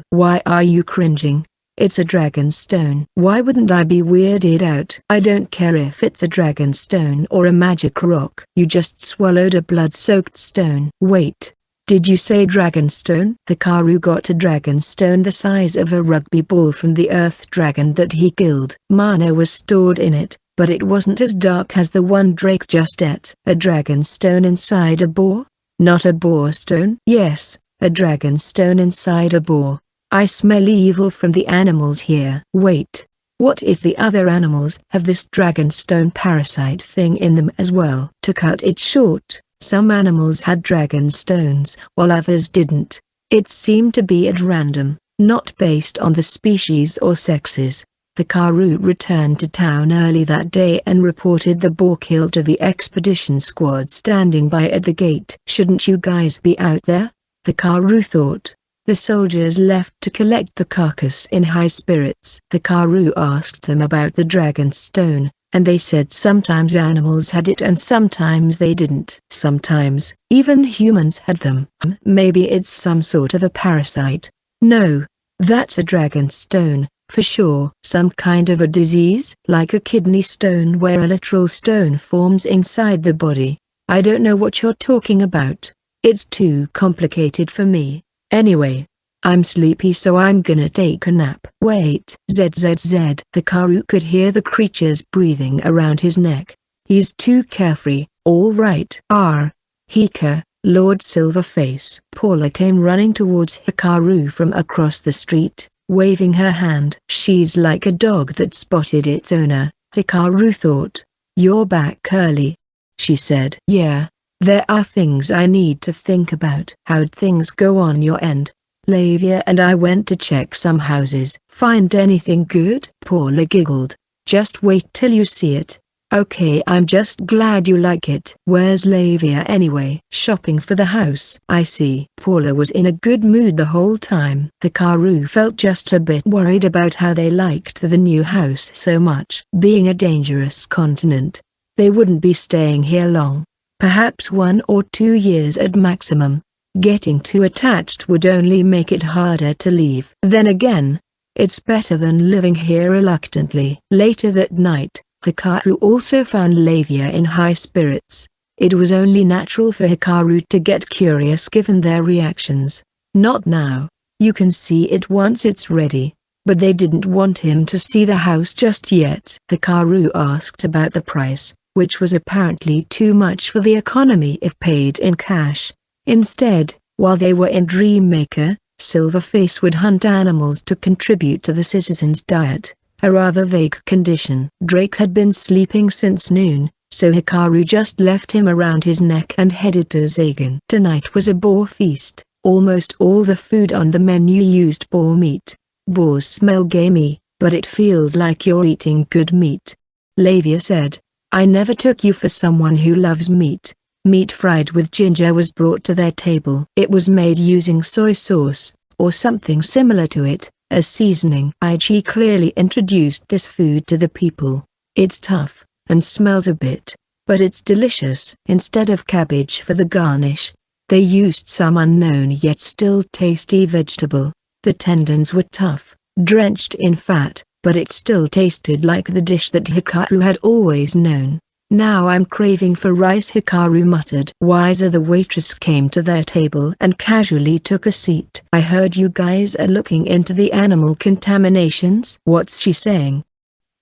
Why are you cringing? It's a dragon stone. Why wouldn't I be weirded out? I don't care if it's a dragon stone or a magic rock. You just swallowed a blood-soaked stone. Wait. Did you say dragonstone? Hikaru got a dragonstone the size of a rugby ball from the earth dragon that he killed. Mana was stored in it, but it wasn't as dark as the one Drake just ate. A dragonstone inside a boar? Not a boar stone? Yes, a dragonstone inside a boar. I smell evil from the animals here. Wait, what if the other animals have this dragonstone parasite thing in them as well? To cut it short, some animals had dragon stones, while others didn't. It seemed to be at random, not based on the species or sexes. Hikaru returned to town early that day and reported the boar kill to the expedition squad standing by at the gate. Shouldn't you guys be out there? Hikaru thought. The soldiers left to collect the carcass in high spirits. Hikaru asked them about the dragon stone, and they said sometimes animals had it and sometimes they didn't. Sometimes, even humans had them. Maybe it's some sort of a parasite. No, that's a dragon stone, for sure. Some kind of a disease? Like a kidney stone where a literal stone forms inside the body. I don't know what you're talking about. It's too complicated for me. Anyway, I'm sleepy so I'm gonna take a nap. Wait, ZZZ. Hikaru could hear the creature's breathing around his neck. He's too carefree, all right. Hika, Lord Silverface. Paula came running towards Hikaru from across the street, waving her hand. She's like a dog that spotted its owner, Hikaru thought. You're back early, she said. Yeah. There are things I need to think about. How'd things go on your end? Lavia and I went to check some houses. Find anything good? Paula giggled. Just wait till you see it. Okay, I'm just glad you like it. Where's Lavia anyway? Shopping for the house. I see. Paula was in a good mood the whole time. Hikaru felt just a bit worried about how they liked the new house so much. Being a dangerous continent, they wouldn't be staying here long. Perhaps 1 or 2 years at maximum. Getting too attached would only make it harder to leave. Then again, it's better than living here reluctantly. Later that night, Hikaru also found Lavia in high spirits. It was only natural for Hikaru to get curious given their reactions. Not now. You can see it once it's ready. But they didn't want him to see the house just yet. Hikaru asked about the price, which was apparently too much for the economy if paid in cash. Instead, while they were in Dreammaker, Silverface would hunt animals to contribute to the citizens' diet, a rather vague condition. Drake had been sleeping since noon, so Hikaru just left him around his neck and headed to Zagan. Tonight was a boar feast. Almost all the food on the menu used boar meat. Boars smell gamey, but it feels like you're eating good meat. Lavia said, I never took you for someone who loves meat. Meat fried with ginger was brought to their table. It was made using soy sauce, or something similar to it, as seasoning. Aichi clearly introduced this food to the people. It's tough, and smells a bit, but it's delicious. Instead of cabbage for the garnish, they used some unknown yet still tasty vegetable. The tendons were tough, drenched in fat, but it still tasted like the dish that Hikaru had always known. Now I'm craving for rice, Hikaru muttered. Wiser, the waitress came to their table and casually took a seat. I heard you guys are looking into the animal contaminations. What's she saying?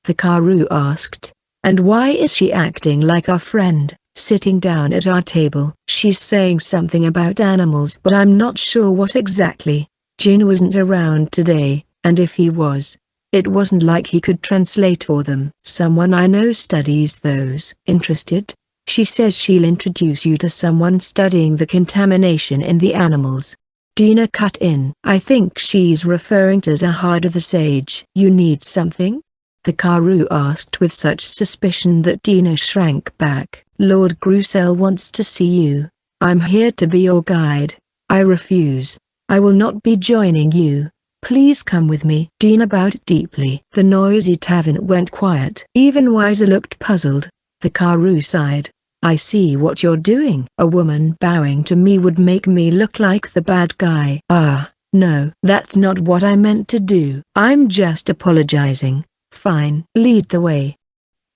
Hikaru asked. And why is she acting like our friend, sitting down at our table? She's saying something about animals, but I'm not sure what exactly. Jin wasn't around today, and if he was, it wasn't like he could translate for them. Someone I know studies those. Interested? She says she'll introduce you to someone studying the contamination in the animals. Dina cut in. I think she's referring to Zahada the sage. You need something? Hikaru asked with such suspicion that Dina shrank back. Lord Grusel wants to see you. I'm here to be your guide. I refuse. I will not be joining you. Please come with me. Dina bowed deeply. The noisy tavern went quiet. Even Wiser looked puzzled. Hikaru sighed. I see what you're doing. A woman bowing to me would make me look like the bad guy. Ah, no. That's not what I meant to do. I'm just apologizing. Fine. Lead the way.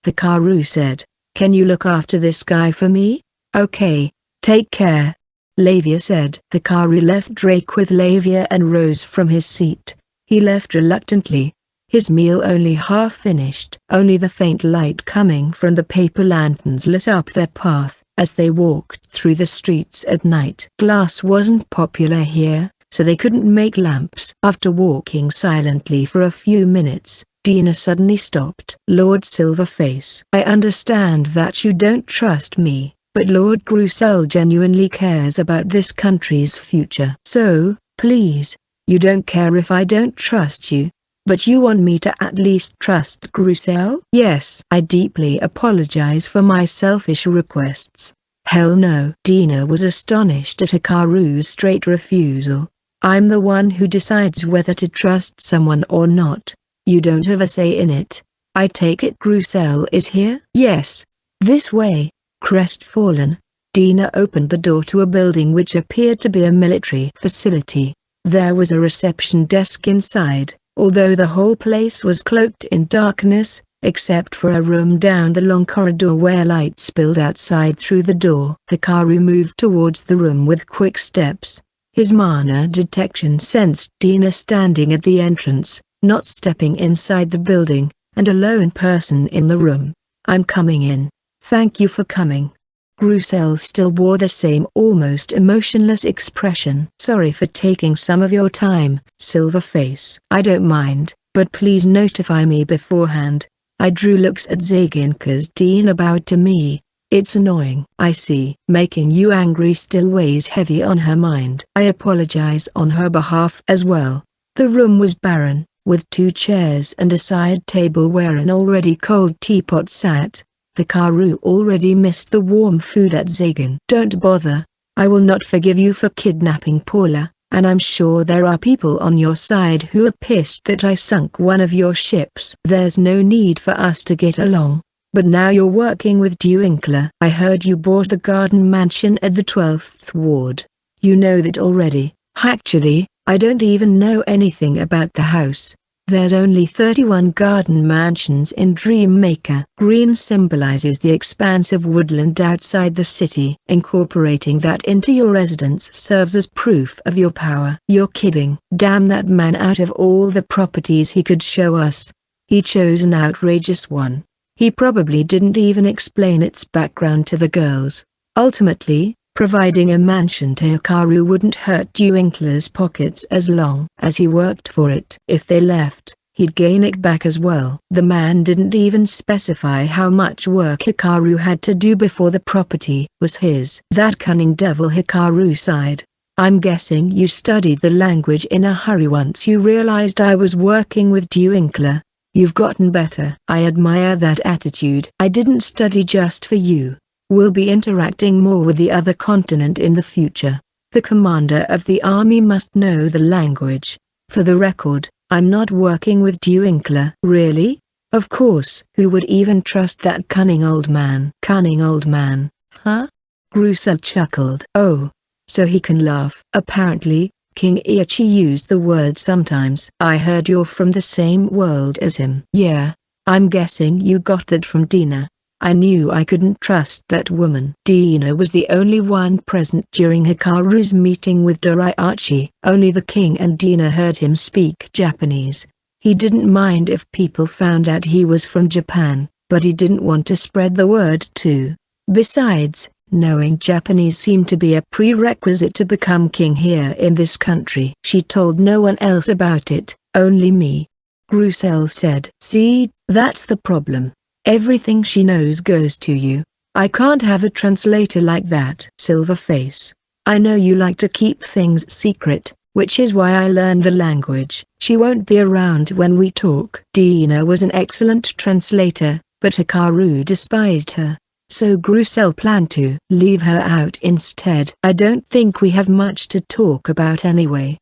Hikaru said. Can you look after this guy for me? Okay. Take care. Lavia said. Hikaru left Drake with Lavia and rose from his seat. He left reluctantly. His meal only half finished. Only the faint light coming from the paper lanterns lit up their path as they walked through the streets at night. Glass wasn't popular here, so they couldn't make lamps. After walking silently for a few minutes, Dina suddenly stopped. Lord Silverface, I understand that you don't trust me. But Lord Grusel genuinely cares about this country's future. So, please, you don't care if I don't trust you, but you want me to at least trust Grusel? Yes. I deeply apologize for my selfish requests. Hell no. Dina was astonished at Hikaru's straight refusal. I'm the one who decides whether to trust someone or not. You don't have a say in it. I take it Grusel is here? Yes. This way. Crestfallen, Dina opened the door to a building which appeared to be a military facility. There was a reception desk inside, although the whole place was cloaked in darkness, except for a room down the long corridor where light spilled outside through the door. Hikaru moved towards the room with quick steps. His mana detection sensed Dina standing at the entrance, not stepping inside the building, and a lone person in the room. I'm coming in. Thank you for coming. Grusel still wore the same almost emotionless expression. Sorry for taking some of your time, Silverface. I don't mind, but please notify me beforehand. I drew looks at Zagan cause Dina bowed to me. It's annoying. I see. Making you angry still weighs heavy on her mind. I apologize on her behalf as well. The room was barren, with 2 chairs and a side table where an already cold teapot sat. Hikaru already missed the warm food at Zagan. Don't bother. I will not forgive you for kidnapping Paula, and I'm sure there are people on your side who are pissed that I sunk one of your ships. There's no need for us to get along. But now you're working with Duinkler. I heard you bought the garden mansion at the 12th ward. You know that already. Actually, I don't even know anything about the house. There's only 31 garden mansions in Dreammaker. Green symbolizes the expanse of woodland outside the city. Incorporating that into your residence serves as proof of your power. You're kidding. Damn that man, out of all the properties he could show us, he chose an outrageous one. He probably didn't even explain its background to the girls. Ultimately, providing a mansion to Hikaru wouldn't hurt Duinkler's pockets as long as he worked for it. If they left, he'd gain it back as well. The man didn't even specify how much work Hikaru had to do before the property was his. That cunning devil. Hikaru sighed. I'm guessing you studied the language in a hurry once you realized I was working with Duinkler. You've gotten better. I admire that attitude. I didn't study just for you. We'll be interacting more with the other continent in the future. The commander of the army must know the language. For the record, I'm not working with Duinkler. Really? Of course. Who would even trust that cunning old man? Cunning old man, huh? Grusel chuckled. Oh, so he can laugh. Apparently, King Iachi used the word sometimes. I heard you're from the same world as him. Yeah, I'm guessing you got that from Dina. I knew I couldn't trust that woman. Dina was the only one present during Hikaru's meeting with Doriachi. Only the king and Dina heard him speak Japanese. He didn't mind if people found out he was from Japan, but he didn't want to spread the word too. Besides, knowing Japanese seemed to be a prerequisite to become king here in this country. She told no one else about it, only me. Grusel said. See, that's the problem. Everything she knows goes to you. I can't have a translator like that. Silverface. I know you like to keep things secret, which is why I learned the language. She won't be around when we talk. Dina was an excellent translator, but Hikaru despised her. So Grusel planned to leave her out instead. I don't think we have much to talk about anyway.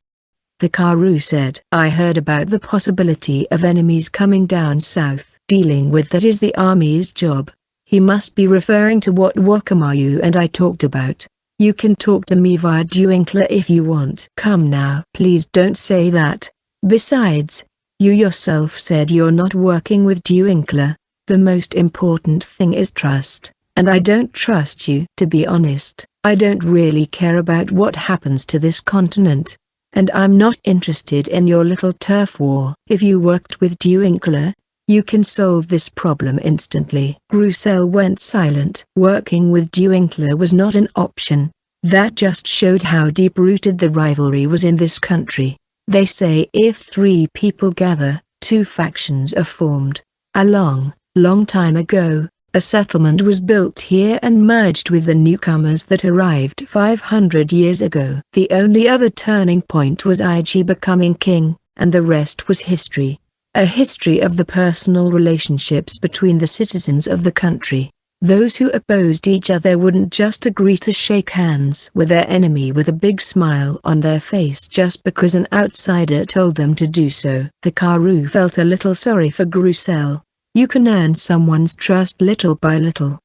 Hikaru said. I heard about the possibility of enemies coming down south. Dealing with that is the army's job. He must be referring to what Wakamayu and I talked about. You can talk to me via Duinkler if you want. Come now. Please don't say that. Besides, you yourself said you're not working with Duinkler. The most important thing is trust. And I don't trust you. To be honest, I don't really care about what happens to this continent. And I'm not interested in your little turf war. If you worked with Duinkler, you can solve this problem instantly. Grusel went silent. Working with Duinkler was not an option. That just showed how deep-rooted the rivalry was in this country. They say if 3 people gather, 2 factions are formed. A long time ago, a settlement was built here and merged with the newcomers that arrived 500 years ago. The only other turning point was Aichi becoming king, and the rest was history. A history of the personal relationships between the citizens of the country. Those who opposed each other wouldn't just agree to shake hands with their enemy with a big smile on their face just because an outsider told them to do so. Hikaru felt a little sorry for Grusel. You can earn someone's trust little by little.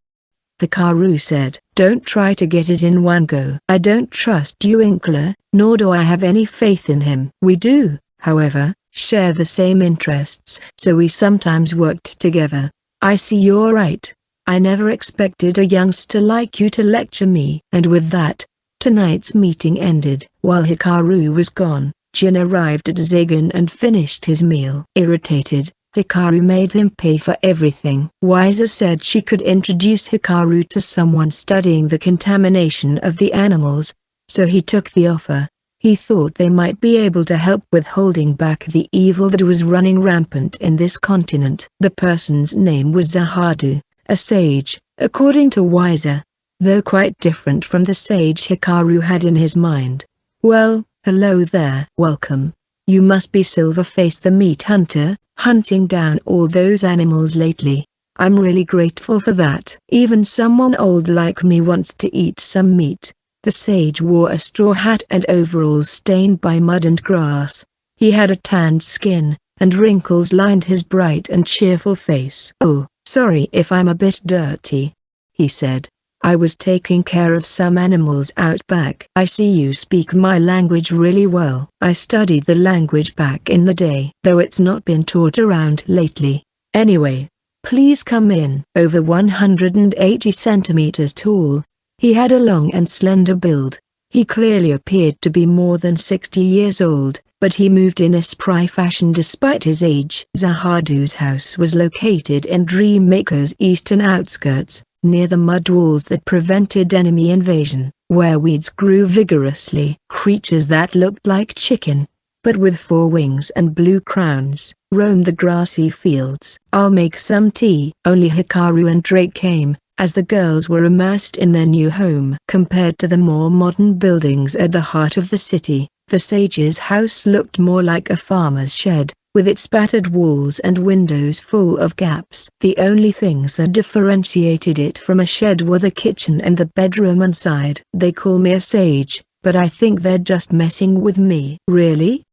Hikaru said. Don't try to get it in one go. I don't trust Duinkler, nor do I have any faith in him. We do, however, share the same interests, so we sometimes worked together. I see you're right. I never expected a youngster like you to lecture me. And with that, tonight's meeting ended. While Hikaru was gone, Jin arrived at Zagan and finished his meal. Irritated, Hikaru made him pay for everything. Wiser said she could introduce Hikaru to someone studying the contamination of the animals, so he took the offer. He thought they might be able to help with holding back the evil that was running rampant in this continent. The person's name was Zahadu, a sage, according to Wiser, though quite different from the sage Hikaru had in his mind. Well, hello there. Welcome. You must be Silverface the meat hunter, hunting down all those animals lately. I'm really grateful for that. Even someone old like me wants to eat some meat. The sage wore a straw hat and overalls stained by mud and grass. He had a tanned skin, and wrinkles lined his bright and cheerful face. Oh, "Sorry if I'm a bit dirty," he said. "I was taking care of some animals out back." "I see you speak my language really well." "I studied the language back in the day, though it's not been taught around lately. Anyway, please come in." Over 180 centimeters tall, he had a long and slender build. He clearly appeared to be more than 60 years old, but he moved in a spry fashion despite his age. Zahadu's house was located in Dreammaker's eastern outskirts, near the mud walls that prevented enemy invasion, where weeds grew vigorously. Creatures that looked like chicken, but with 4 wings and blue crowns, roamed the grassy fields. "I'll make some tea." Only Hikaru and Drake came, as the girls were immersed in their new home. Compared to the more modern buildings at the heart of the city, the sage's house looked more like a farmer's shed, with its battered walls and windows full of gaps. The only things that differentiated it from a shed were the kitchen and the bedroom inside. "They call me a sage, but I think they're just messing with me." "Really?"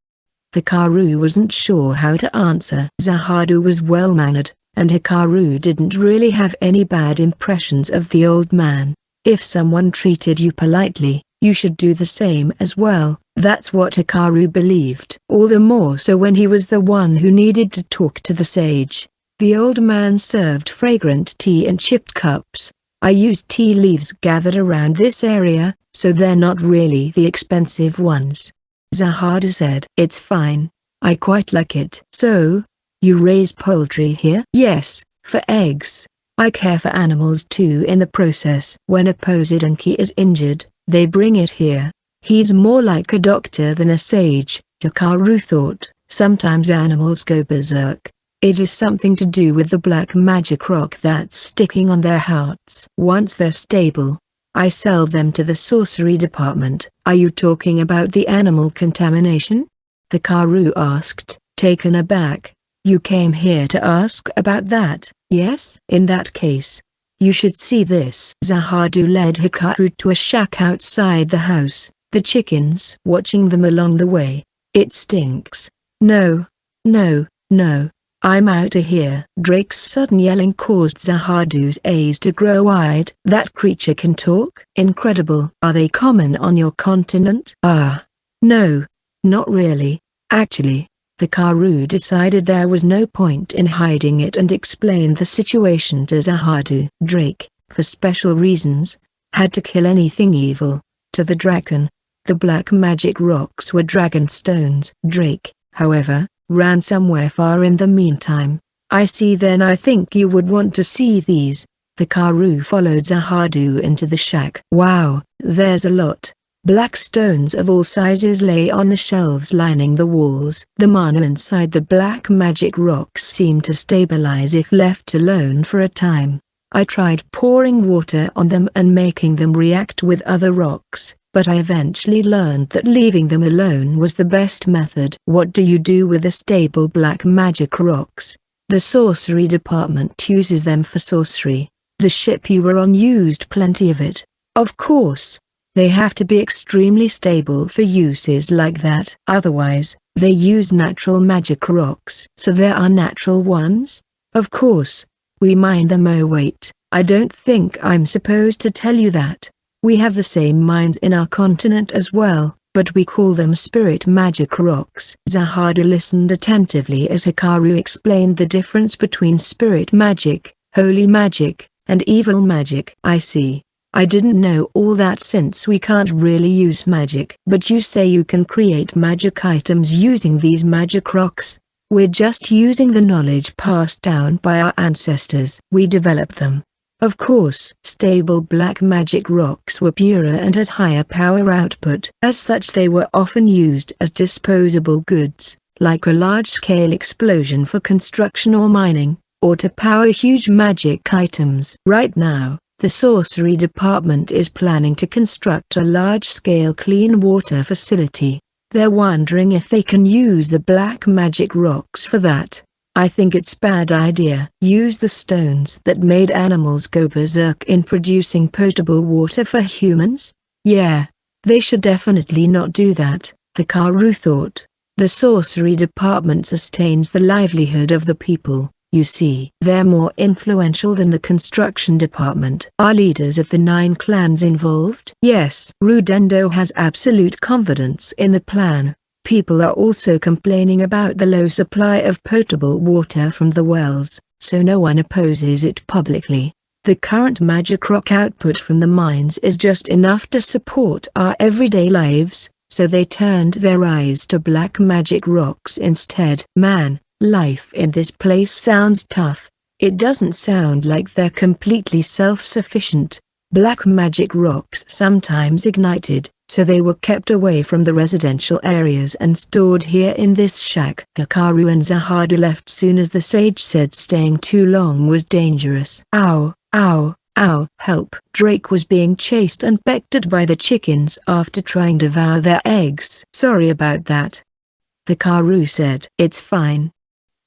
Hikaru wasn't sure how to answer. Zahadu was well-mannered, and Hikaru didn't really have any bad impressions of the old man. If someone treated you politely, you should do the same as well. That's what Hikaru believed. All the more so when he was the one who needed to talk to the sage. The old man served fragrant tea in chipped cups. "I use tea leaves gathered around this area, so they're not really the expensive ones," Zahadu said. "It's fine. I quite like it." "So, you raise poultry here?" "Yes, for eggs. I care for animals too in the process. When a Poseidonki is injured, they bring it here." He's more like a doctor than a sage, Hikaru thought. Sometimes animals go berserk. It is something to do with the black magic rock that's sticking on their hearts. Once they're stable, I sell them to the sorcery department. "Are you talking about the animal contamination?" Hikaru asked, taken aback. "You came here to ask about that?" "Yes." "In that case, you should see this." Zahadu led Hikaru to a shack outside the house, the chickens watching them along the way. "It stinks." "No. No, no. I'm outta here." Drake's sudden yelling caused Zahadu's eyes to grow wide. "That creature can talk?" "Incredible." "Are they common on your continent?" No. Not really, actually." Hikaru decided there was no point in hiding it and explained the situation to Zahadu. Drake, for special reasons, had to kill anything evil. To the dragon, the black magic rocks were dragon stones. Drake, however, ran somewhere far in the meantime. "I see. Then I think you would want to see these." Hikaru followed Zahadu into the shack. "Wow, there's a lot." Black stones of all sizes lay on the shelves lining the walls. The mana inside the black magic rocks seemed to stabilize if left alone for a time. "I tried pouring water on them and making them react with other rocks, but I eventually learned that leaving them alone was the best method." "What do you do with the stable black magic rocks?" "The sorcery department uses them for sorcery. The ship you were on used plenty of it." "Of course. They have to be extremely stable for uses like that. Otherwise, they use natural magic rocks." "So there are natural ones?" "Of course. We mine them." "Oh wait, I don't think I'm supposed to tell you that. We have the same mines in our continent as well, but we call them spirit magic rocks." Zahadu listened attentively as Hikaru explained the difference between spirit magic, holy magic, and evil magic. "I see. I didn't know all that since we can't really use magic." "But you say you can create magic items using these magic rocks?" "We're just using the knowledge passed down by our ancestors. We developed them." "Of course." Stable black magic rocks were purer and had higher power output. As such they were often used as disposable goods, like a large-scale explosion for construction or mining, or to power huge magic items. Right now, the sorcery department is planning to construct a large-scale clean water facility. They're wondering if they can use the black magic rocks for that. "I think it's bad idea." "Use the stones that made animals go berserk in producing potable water for humans?" "Yeah. They should definitely not do that," Hikaru thought. "The sorcery department sustains the livelihood of the people. You see, they're more influential than the construction department. Are leaders of the 9 clans involved? Yes. Rudendo has absolute confidence in the plan. People are also complaining about the low supply of potable water from the wells, so no one opposes it publicly. The current magic rock output from the mines is just enough to support our everyday lives, so they turned their eyes to black magic rocks instead. Man, life in this place sounds tough. It doesn't sound like they're completely self-sufficient. Black magic rocks sometimes ignited, so they were kept away from the residential areas and stored here in this shack. Hikaru and Zahadu left soon as the sage said staying too long was dangerous. Ow, ow, ow. Help. Drake was being chased and pecked at by the chickens after trying to devour their eggs. Sorry about that, Hikaru said. It's fine,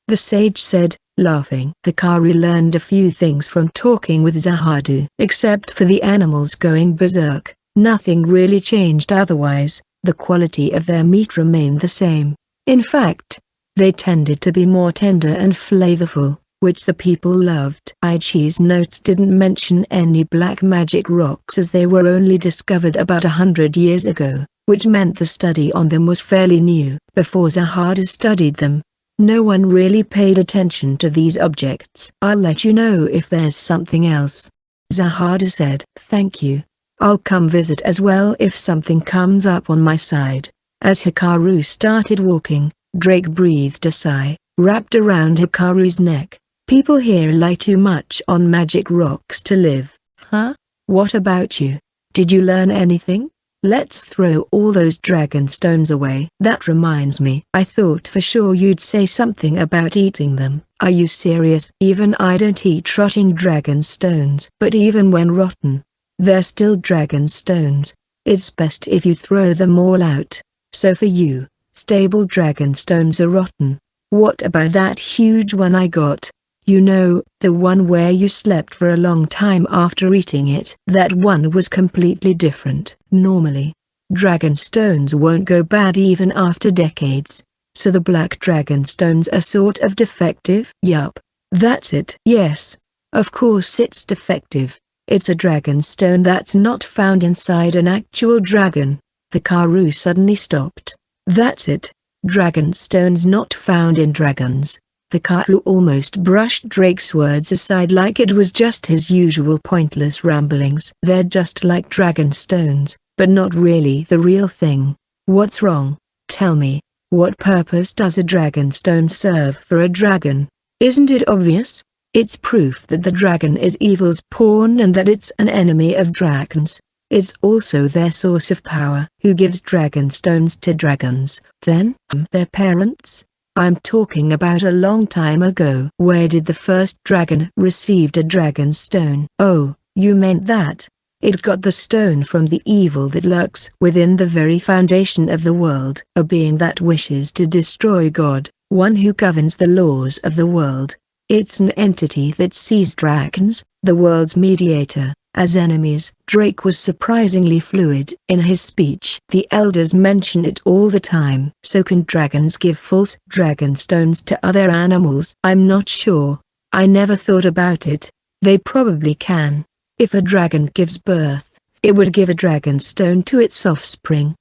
the sage said, laughing. Hikaru learned a few things from talking with Zahadu. Except for the animals going berserk, nothing really changed. Otherwise, the quality of their meat remained the same. In fact, they tended to be more tender and flavorful, which the people loved. Aichi's notes didn't mention any black magic rocks as they were only discovered about 100 years ago, which meant the study on them was fairly new. Before Zahadu studied them, no one really paid attention to these objects. I'll let you know if there's something else, Zahadu said. Thank you. I'll come visit as well if something comes up on my side. As Hikaru started walking, Drake breathed a sigh, wrapped around Hikaru's neck. People here rely too much on magic rocks to live. Huh? What about you? Did you learn anything? Let's throw all those dragon stones away. That reminds me. I thought for sure you'd say something about eating them. Are you serious? Even I don't eat rotting dragon stones. But even when rotten, they're still dragon stones. It's best if you throw them all out. So for you, stable dragon stones are rotten. What about that huge one I got? You know, the one where you slept for a long time after eating it. That one was completely different. Normally, dragon stones won't go bad even after decades. So the black dragon stones are sort of defective? Yup. That's it. Yes. Of course it's defective. It's a dragon stone that's not found inside an actual dragon. Hikaru suddenly stopped. That's it. Dragon stones not found in dragons. Hikaru almost brushed Drake's words aside like it was just his usual pointless ramblings. They're just like dragon stones, but not really the real thing. What's wrong? Tell me, what purpose does a dragon stone serve for a dragon? Isn't it obvious? It's proof that the dragon is evil's pawn and that it's an enemy of dragons. It's also their source of power. Who gives dragon stones to dragons? Then, their parents? I'm talking about a long time ago. Where did the first dragon received a dragon stone? Oh, you meant that. It got the stone from the evil that lurks within the very foundation of the world. A being that wishes to destroy God, one who governs the laws of the world. It's an entity that sees dragons, the world's mediator, as enemies. Drake was surprisingly fluid in his speech. The elders mention it all the time. So can dragons give false dragon stones to other animals? I'm not sure. I never thought about it. They probably can. If a dragon gives birth, it would give a dragon stone to its offspring.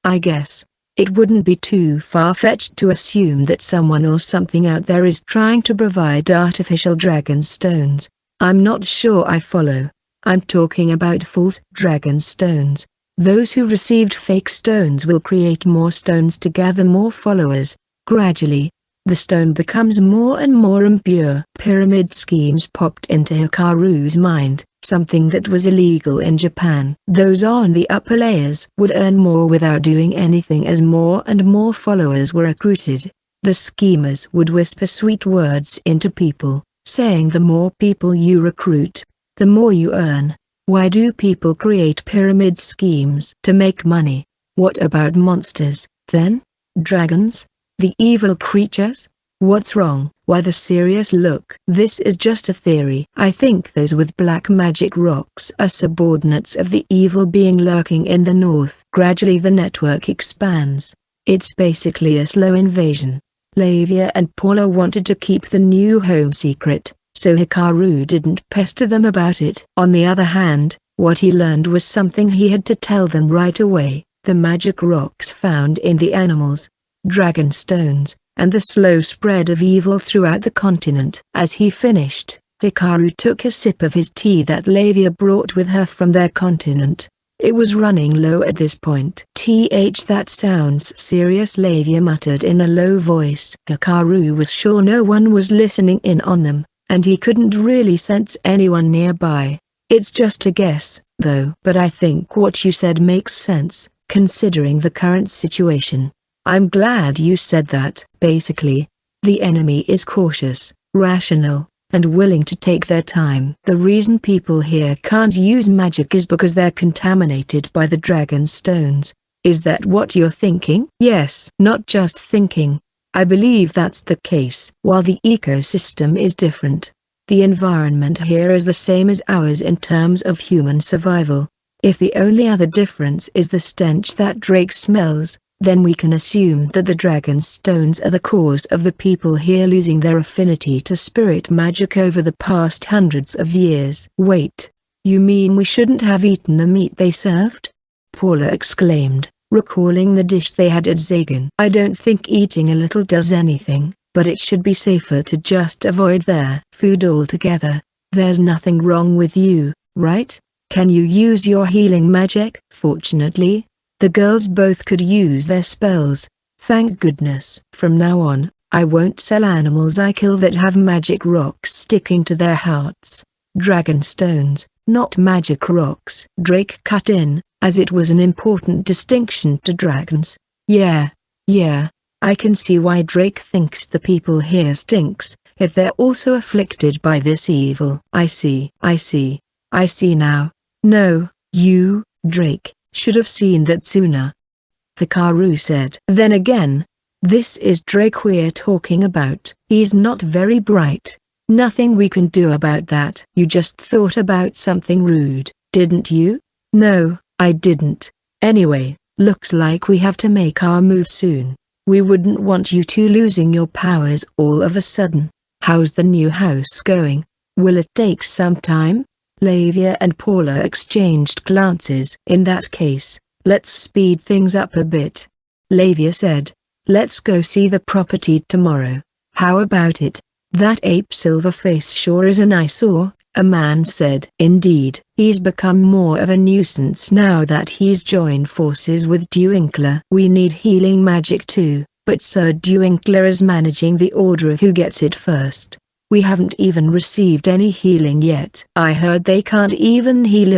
I guess it wouldn't be too far-fetched to assume that someone or something out there is trying to provide artificial dragon stones. I'm not sure I follow. I'm talking about false dragon stones. Those who received fake stones will create more stones to gather more followers. Gradually, the stone becomes more and more impure. Pyramid schemes popped into Hikaru's mind, something that was illegal in Japan. Those on the upper layers would earn more without doing anything as more and more followers were recruited. The schemers would whisper sweet words into people, saying the more people you recruit, the more you earn. Why do people create pyramid schemes? To make money. What about monsters, then? Dragons? The evil creatures? What's wrong? Why the serious look? This is just a theory. I think those with black magic rocks are subordinates of the evil being lurking in the north. Gradually the network expands. It's basically a slow invasion. Lavia and Paula wanted to keep the new home secret, so Hikaru didn't pester them about it. On the other hand, what he learned was something he had to tell them right away: the magic rocks found in the animals, dragon stones, and the slow spread of evil throughout the continent. As he finished, Hikaru took a sip of his tea that Lavia brought with her from their continent. It was running low at this point. That sounds serious, Lavia muttered in a low voice. Hikaru was sure no one was listening in on them, and he couldn't really sense anyone nearby. It's just a guess, though. But I think what you said makes sense, considering the current situation. I'm glad you said that. Basically, the enemy is cautious, rational, and willing to take their time. The reason people here can't use magic is because they're contaminated by the dragon stones. Is that what you're thinking? Yes. Not just thinking. I believe that's the case. While the ecosystem is different, the environment here is the same as ours in terms of human survival. If the only other difference is the stench that Drake smells, then we can assume that the dragon stones are the cause of the people here losing their affinity to spirit magic over the past hundreds of years. Wait, you mean we shouldn't have eaten the meat they served? Paula exclaimed, recalling the dish they had at Zagan. I don't think eating a little does anything, but it should be safer to just avoid their food altogether. There's nothing wrong with you, right? Can you use your healing magic? Fortunately, the girls both could use their spells. Thank goodness. From now on, I won't sell animals I kill that have magic rocks sticking to their hearts. Dragon stones, not magic rocks. Drake cut in, as it was an important distinction to dragons. Yeah, I can see why Drake thinks the people here stinks, if they're also afflicted by this evil. I see now. No, you, Drake, should have seen that sooner, Hikaru said. Then again, this is Drake we're talking about. He's not very bright. Nothing we can do about that. You just thought about something rude, didn't you? No, I didn't. Anyway, looks like we have to make our move soon. We wouldn't want you two losing your powers all of a sudden. How's the new house going? Will it take some time? Lavia and Paula exchanged glances. In that case, let's speed things up a bit. Lavia said, let's go see the property tomorrow. How about it? That ape Silverface sure is an eyesore, a man said. Indeed. He's become more of a nuisance now that he's joined forces with Dewinkler. We need healing magic too, but Sir Dewinkler is managing the order of who gets it first. We haven't even received any healing yet. I heard they can't even heal